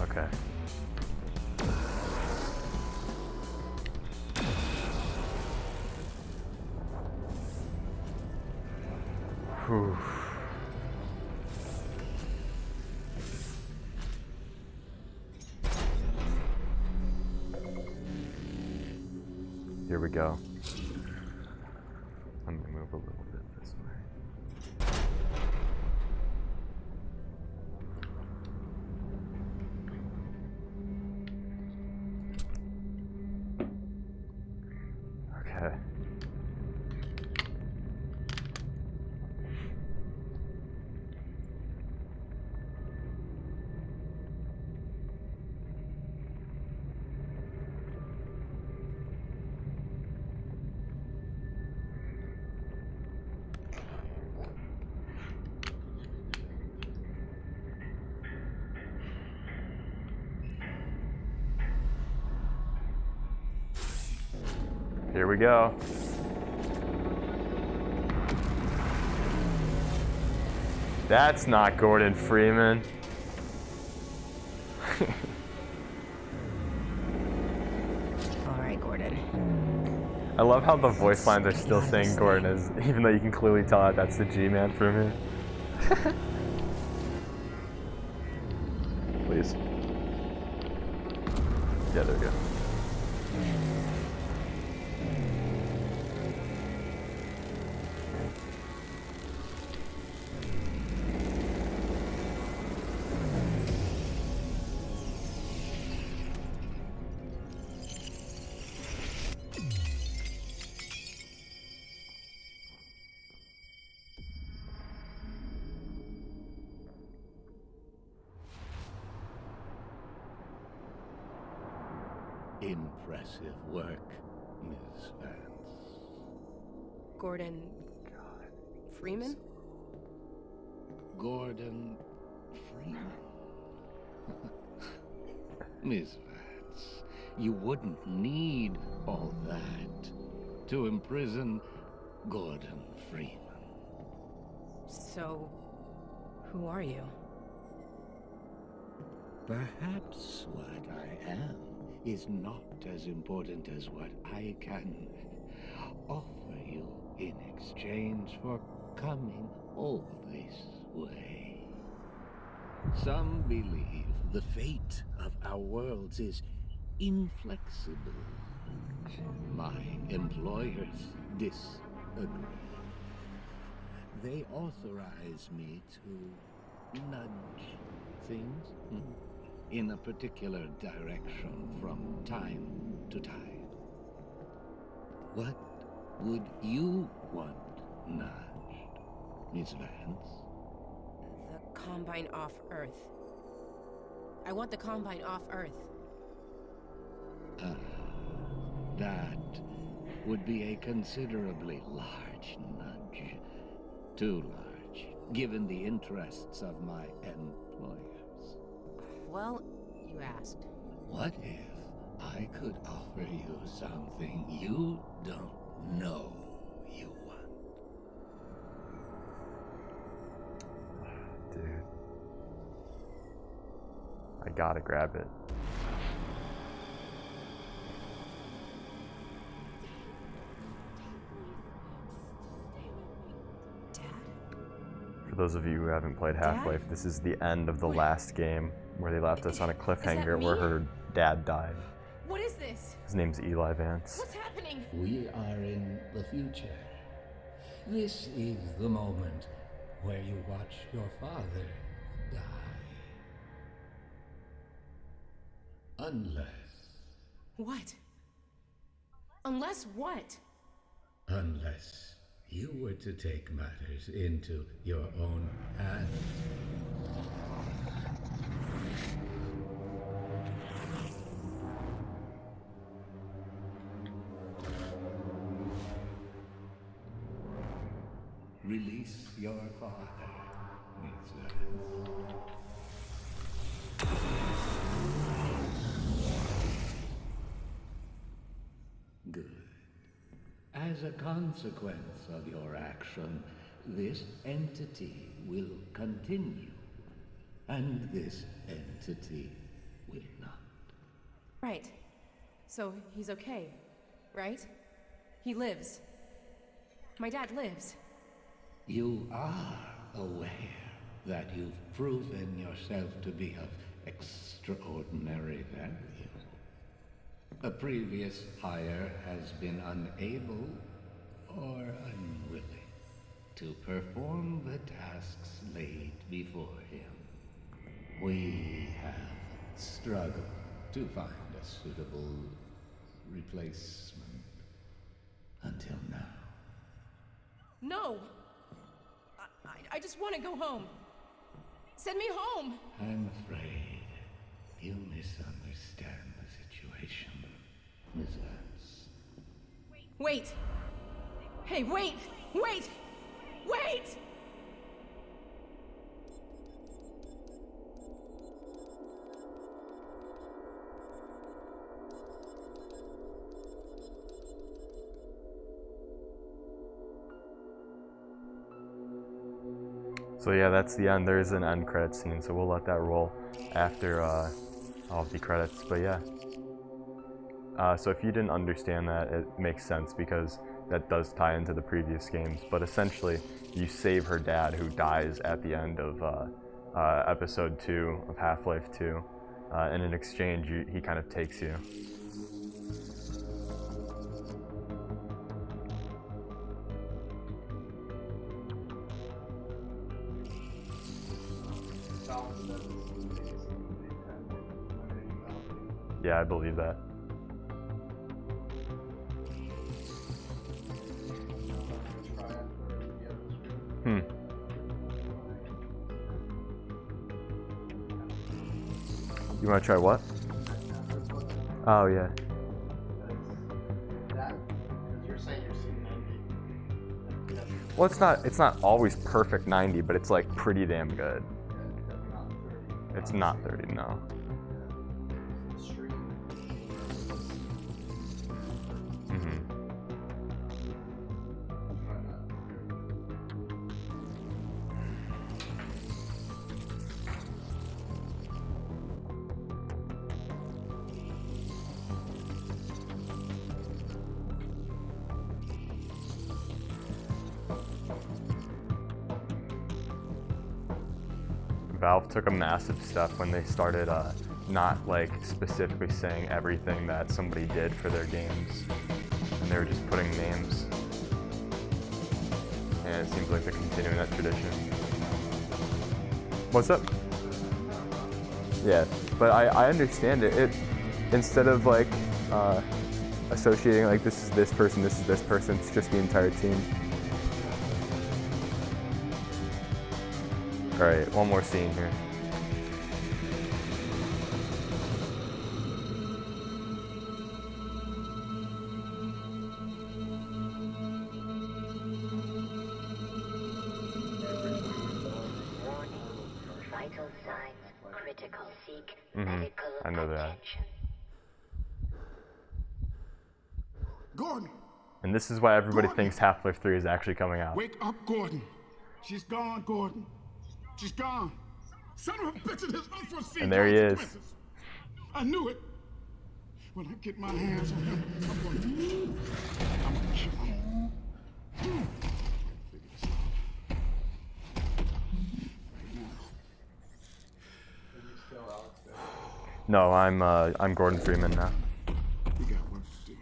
Okay. Whew. Here we go. I'm gonna move a little bit this way. Okay. Here we go. That's not Gordon Freeman. All right, Gordon. I love how the voice lines are still saying Gordon, even though you can clearly tell that that's the G-Man from here. Please. Yeah, there we go. Impressive work, Miss Vance. Gordon... Freeman? Gordon Freeman. Miss Vance, you wouldn't need all that to imprison Gordon Freeman. So... who are you? Perhaps what I am is not as important as what I can offer you in exchange for coming all this way. Some believe the fate of our worlds is inflexible. My employers disagree. They authorize me to nudge things in a particular direction from time to time. What would you want nudged, Miss Vance? The Combine off Earth. I want the Combine off Earth. That would be a considerably large nudge. Too large, given the interests of my employers. Well, you asked. What if I could offer you something you don't know you want? Dude. I gotta grab it. For those of you who haven't played Half-Life, this is the end of the last game where they left us on a cliffhanger where her dad died. What is this? His name's Eli Vance. What's happening? We are in the future. This is the moment where you watch your father die. Unless... What? Unless what? Unless you were to take matters into your own hands. Release your father, Miss Vance. Good. As a consequence of your action, this entity will continue, and this entity will not. Right. So he's okay, right? He lives. My dad lives. You are aware that you've proven yourself to be of extraordinary value. A previous hire has been unable or unwilling to perform the tasks laid before him. We have struggled to find a suitable replacement until now. No! I just want to go home. Send me home! I'm afraid you misunderstand the situation, Miss Vance. Wait! Hey, wait! Wait! Wait! So yeah, that's the end. There is an end credit scene, so we'll let that roll after all of the credits. But yeah. So if you didn't understand that, it makes sense because that does tie into the previous games, but essentially you save her dad, who dies at the end of episode 2 of Half-Life 2, and in exchange he kind of takes you. Yeah, I believe that. You want to try what? Oh, yeah. Well, it's not always perfect 90, but it's like pretty damn good. It's not 30, no. Valve took a massive step when they started not like specifically saying everything that somebody did for their games, and they were just putting names. And it seems like they're continuing that tradition. What's up? Yeah, but I understand it. It instead of like associating like this is this person, it's just the entire team. All right, one more scene here. Vital signs critical. Seek medical I know that. attention. Gordon! And this is why everybody thinks Half-Life 3 is actually coming out. Wake up, Gordon. She's gone, Gordon. She's gone. Son of a bitch, it is unforeseen. And there he is. I knew it. When I get my hands on him, I'm gonna kill him. Figure this out. Right now. No, I'm Gordon Freeman now. We got work to do.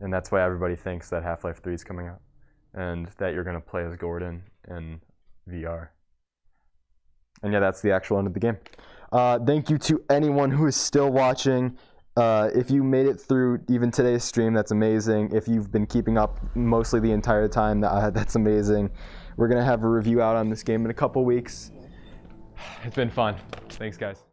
And that's why everybody thinks that Half-Life 3 is coming out, and that you're gonna play as Gordon in VR. And yeah, that's the actual end of the game. Thank you to anyone who is still watching. If you made it through even today's stream, that's amazing. If you've been keeping up mostly the entire time, that's amazing. We're gonna have a review out on this game in a couple weeks. It's been fun. Thanks, guys.